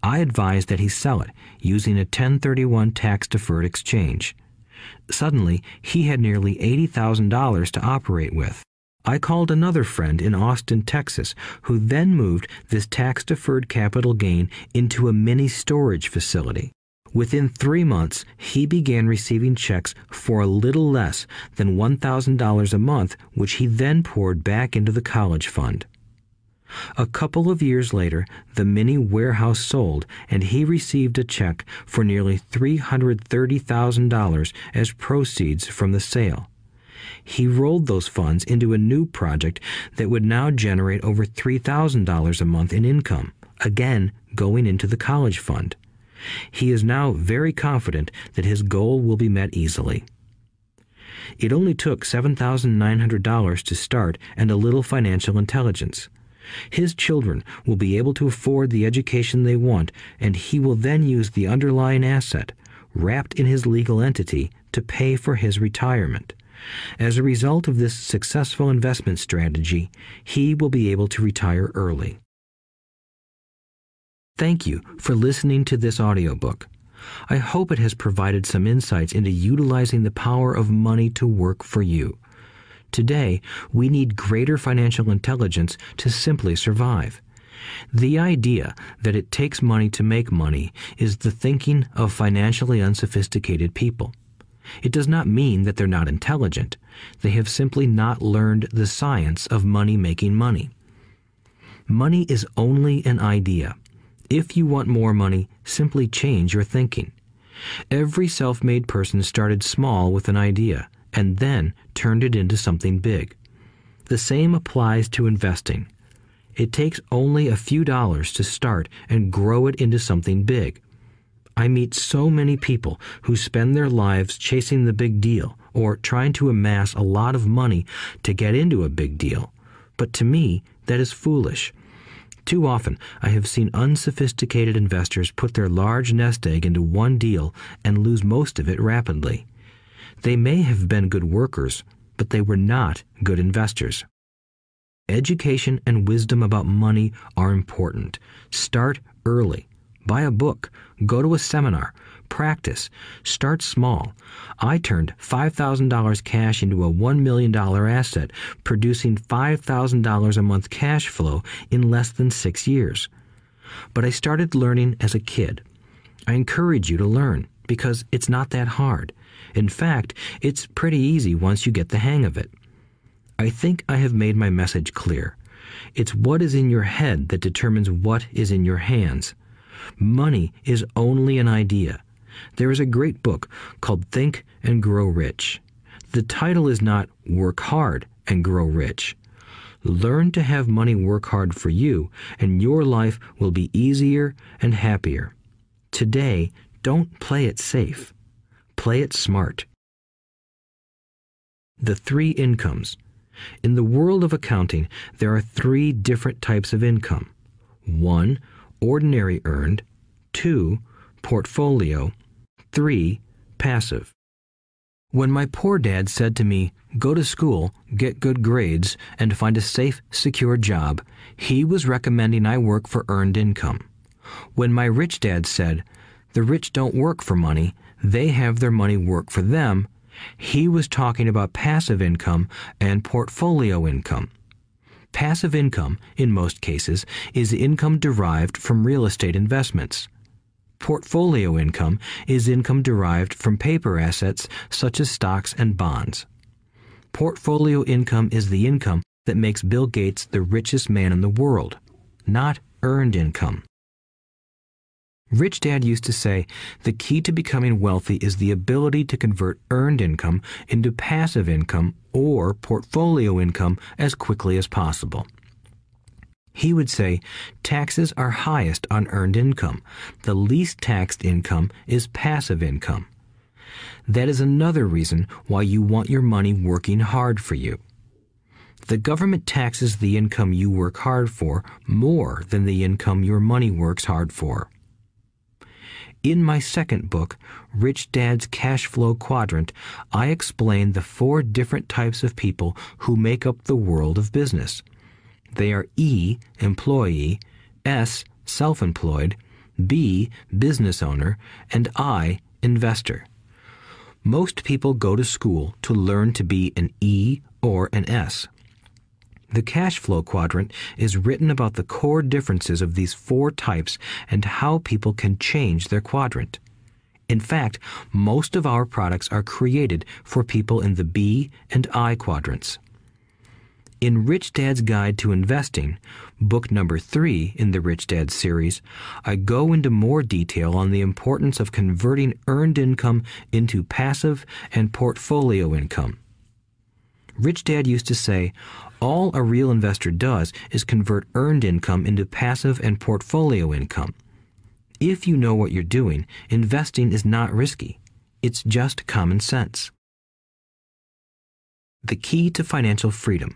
I advised that he sell it, using a 1031 tax-deferred exchange. Suddenly, he had nearly $80,000 to operate with. I called another friend in Austin, Texas, who then moved this tax-deferred capital gain into a mini storage facility. Within 3 months, he began receiving checks for a little less than $1,000 a month, which he then poured back into the college fund. A couple of years later, the mini warehouse sold, and he received a check for nearly $330,000 as proceeds from the sale. He rolled those funds into a new project that would now generate over $3,000 a month in income, again going into the college fund. He is now very confident that his goal will be met easily. It only took $7,900 to start and a little financial intelligence. His children will be able to afford the education they want, and he will then use the underlying asset, wrapped in his legal entity, to pay for his retirement. As a result of this successful investment strategy, he will be able to retire early. Thank you for listening to this audiobook. I hope it has provided some insights into utilizing the power of money to work for you. Today, we need greater financial intelligence to simply survive. The idea that it takes money to make money is the thinking of financially unsophisticated people. It does not mean that they're not intelligent. They have simply not learned the science of making money. Money is only an idea. If you want more money, simply change your thinking. Every self-made person started small with an idea and then turned it into something big. The same applies to investing. It takes only a few dollars to start and grow it into something big. I meet so many people who spend their lives chasing the big deal or trying to amass a lot of money to get into a big deal. But to me, that is foolish. Too often, I have seen unsophisticated investors put their large nest egg into one deal and lose most of it rapidly. They may have been good workers, but they were not good investors. Education and wisdom about money are important. Start early. Buy a book. Go to a seminar. Practice. Start small. I turned $5,000 cash into a $1 million asset, producing $5,000 a month cash flow in less than 6 years. But I started learning as a kid. I encourage you to learn because it's not that hard. In fact, it's pretty easy once you get the hang of it. I think I have made my message clear. It's what is in your head that determines what is in your hands. Money is only an idea. There is a great book called Think and Grow Rich. The title is not Work Hard and Grow Rich. Learn to have money work hard for you, and your life will be easier and happier. Today, don't play it safe. Play it smart. The 3 incomes. In the world of accounting, there are 3 different types of income. 1. Ordinary earned. 2. Portfolio. 3. Passive. When my poor dad said to me, "Go to school, get good grades, and find a safe, secure job," he was recommending I work for earned income. When my rich dad said, "The rich don't work for money, they have their money work for them," he was talking about passive income and portfolio income. Passive income, in most cases, is income derived from real estate investments. Portfolio income is income derived from paper assets such as stocks and bonds. Portfolio income is the income that makes Bill Gates the richest man in the world, not earned income. Rich Dad used to say, the key to becoming wealthy is the ability to convert earned income into passive income or portfolio income as quickly as possible. He would say, taxes are highest on earned income. The least taxed income is passive income. That is another reason why you want your money working hard for you. The government taxes the income you work hard for more than the income your money works hard for. In my second book, Rich Dad's Cash Flow Quadrant, I explain the 4 different types of people who make up the world of business. They are E, employee, S, self-employed, B, business owner, and I, investor. Most people go to school to learn to be an E or an S. The cash flow quadrant is written about the core differences of these 4 types and how people can change their quadrant. In fact, most of our products are created for people in the B and I quadrants. In Rich Dad's Guide to Investing, book number 3 in the Rich Dad series, I go into more detail on the importance of converting earned income into passive and portfolio income. Rich Dad used to say, all a real investor does is convert earned income into passive and portfolio income. If you know what you're doing, investing is not risky. It's just common sense. The key to financial freedom.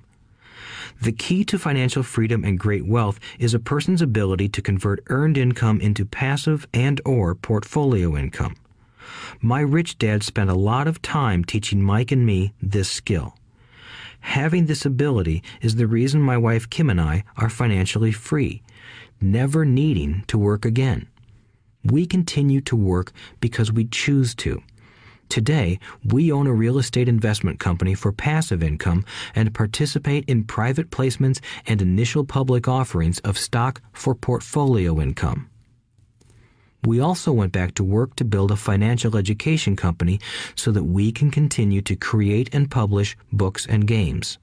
The key to financial freedom and great wealth is a person's ability to convert earned income into passive and/or portfolio income. My rich dad spent a lot of time teaching Mike and me this skill. Having this ability is the reason my wife Kim and I are financially free, never needing to work again. We continue to work because we choose to. Today, we own a real estate investment company for passive income and participate in private placements and initial public offerings of stock for portfolio income. We also went back to work to build a financial education company so that we can continue to create and publish books and games.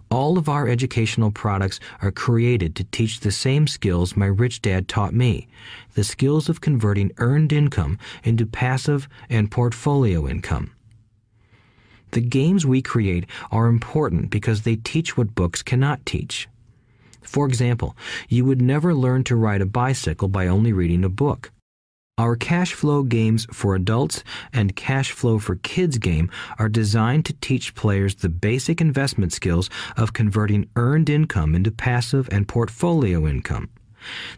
All of our educational products are created to teach the same skills my rich dad taught me, the skills of converting earned income into passive and portfolio income. The games we create are important because they teach what books cannot teach. For example, you would never learn to ride a bicycle by only reading a book. Our cash flow games for adults and cash flow for kids game are designed to teach players the basic investment skills of converting earned income into passive and portfolio income.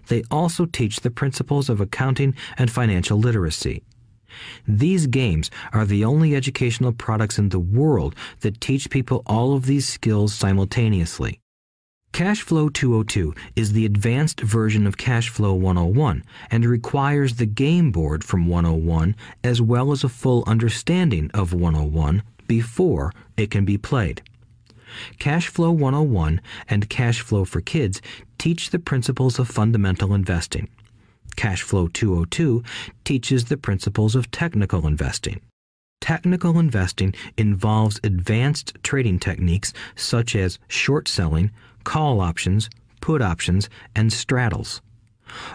They also teach the principles of accounting and financial literacy. These games are the only educational products in the world that teach people all of these skills simultaneously. Cash Flow 202 is the advanced version of Cash Flow 101 and requires the game board from 101 as well as a full understanding of 101 before it can be played. Cash Flow 101 and Cash Flow for Kids teach the principles of fundamental investing. Cash Flow 202 teaches the principles of technical investing. Technical investing involves advanced trading techniques such as short selling, call options, put options, and straddles.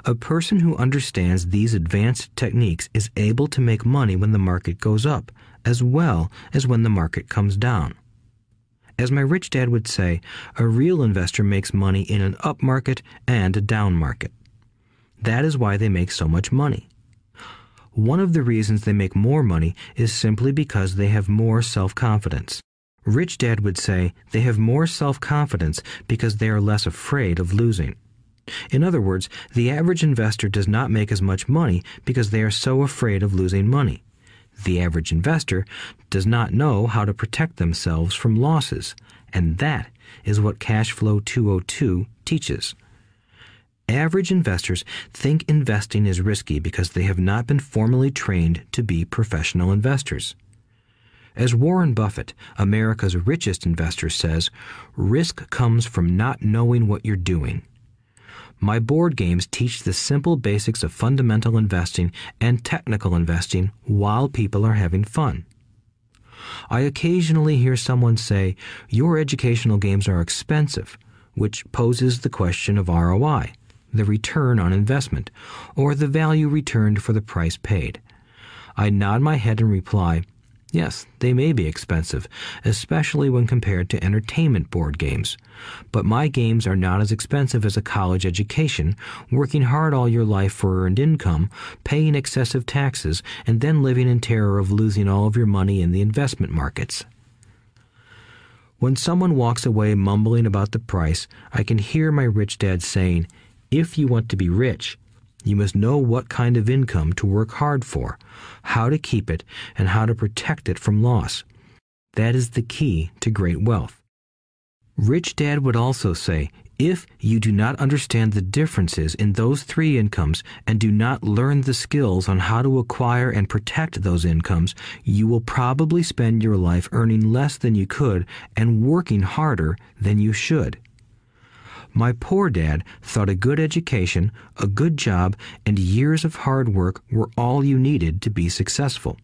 A person who understands these advanced techniques is able to make money when the market goes up, as well as when the market comes down. As my rich dad would say, a real investor makes money in an up market and a down market. That is why they make so much money. One of the reasons they make more money is simply because they have more self-confidence. Rich Dad would say they have more self-confidence because they are less afraid of losing. In other words, the average investor does not make as much money because they are so afraid of losing money. The average investor does not know how to protect themselves from losses, and that is what Cash Flow 202 teaches. Average investors think investing is risky because they have not been formally trained to be professional investors. As Warren Buffett, America's richest investor, says, risk comes from not knowing what you're doing. My board games teach the simple basics of fundamental investing and technical investing while people are having fun. I occasionally hear someone say, your educational games are expensive, which poses the question of ROI, the return on investment, or the value returned for the price paid. I nod my head and reply, yes, they may be expensive, especially when compared to entertainment board games. But my games are not as expensive as a college education, working hard all your life for earned income, paying excessive taxes, and then living in terror of losing all of your money in the investment markets. When someone walks away mumbling about the price, I can hear my rich dad saying, if you want to be rich, you must know what kind of income to work hard for, how to keep it, and how to protect it from loss. That is the key to great wealth. Rich Dad would also say, if you do not understand the differences in those three incomes and do not learn the skills on how to acquire and protect those incomes, you will probably spend your life earning less than you could and working harder than you should. My poor dad thought a good education, a good job, and years of hard work were all you needed to be successful.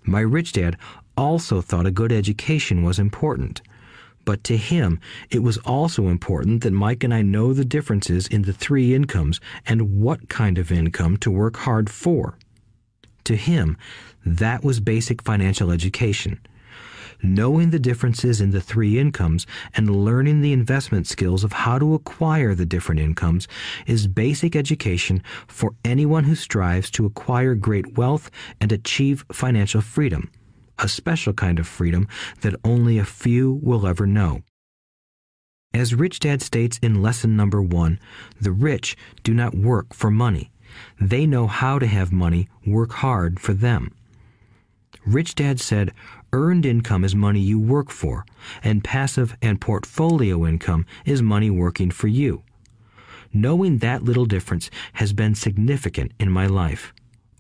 My rich dad also thought a good education was important. But to him, it was also important that Mike and I know the differences in the three incomes and what kind of income to work hard for. To him, that was basic financial education. Knowing the differences in the three incomes and learning the investment skills of how to acquire the different incomes is basic education for anyone who strives to acquire great wealth and achieve financial freedom, a special kind of freedom that only a few will ever know. As Rich Dad states in lesson number 1, the rich do not work for money. They know how to have money work hard for them. Rich Dad said, earned income is money you work for, and passive and portfolio income is money working for you. Knowing that little difference has been significant in my life.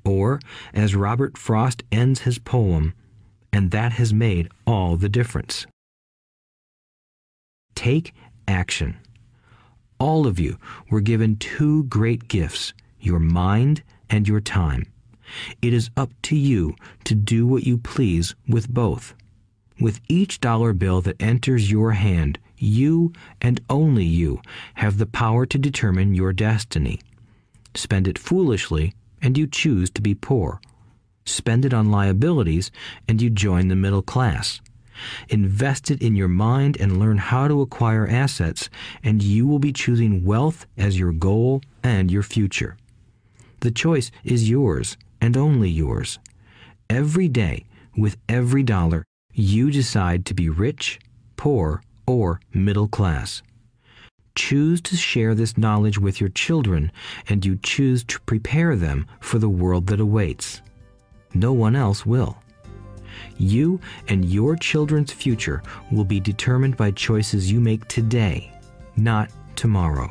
Or, as Robert Frost ends his poem, and that has made all the difference. Take action. All of you were given two great gifts, your mind and your time. It is up to you to do what you please with both. With each dollar bill that enters your hand, you and only you have the power to determine your destiny. Spend it foolishly, and you choose to be poor. Spend it on liabilities, and you join the middle class. Invest it in your mind and learn how to acquire assets, and you will be choosing wealth as your goal and your future. The choice is yours, and only yours. Every day, with every dollar, you decide to be rich, poor, or middle class. Choose to share this knowledge with your children, and you choose to prepare them for the world that awaits. No one else will. You and your children's future will be determined by choices you make today, not tomorrow.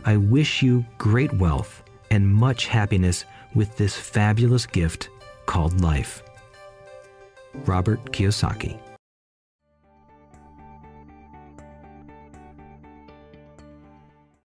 I wish you great wealth and much happiness with this fabulous gift called life. Robert Kiyosaki.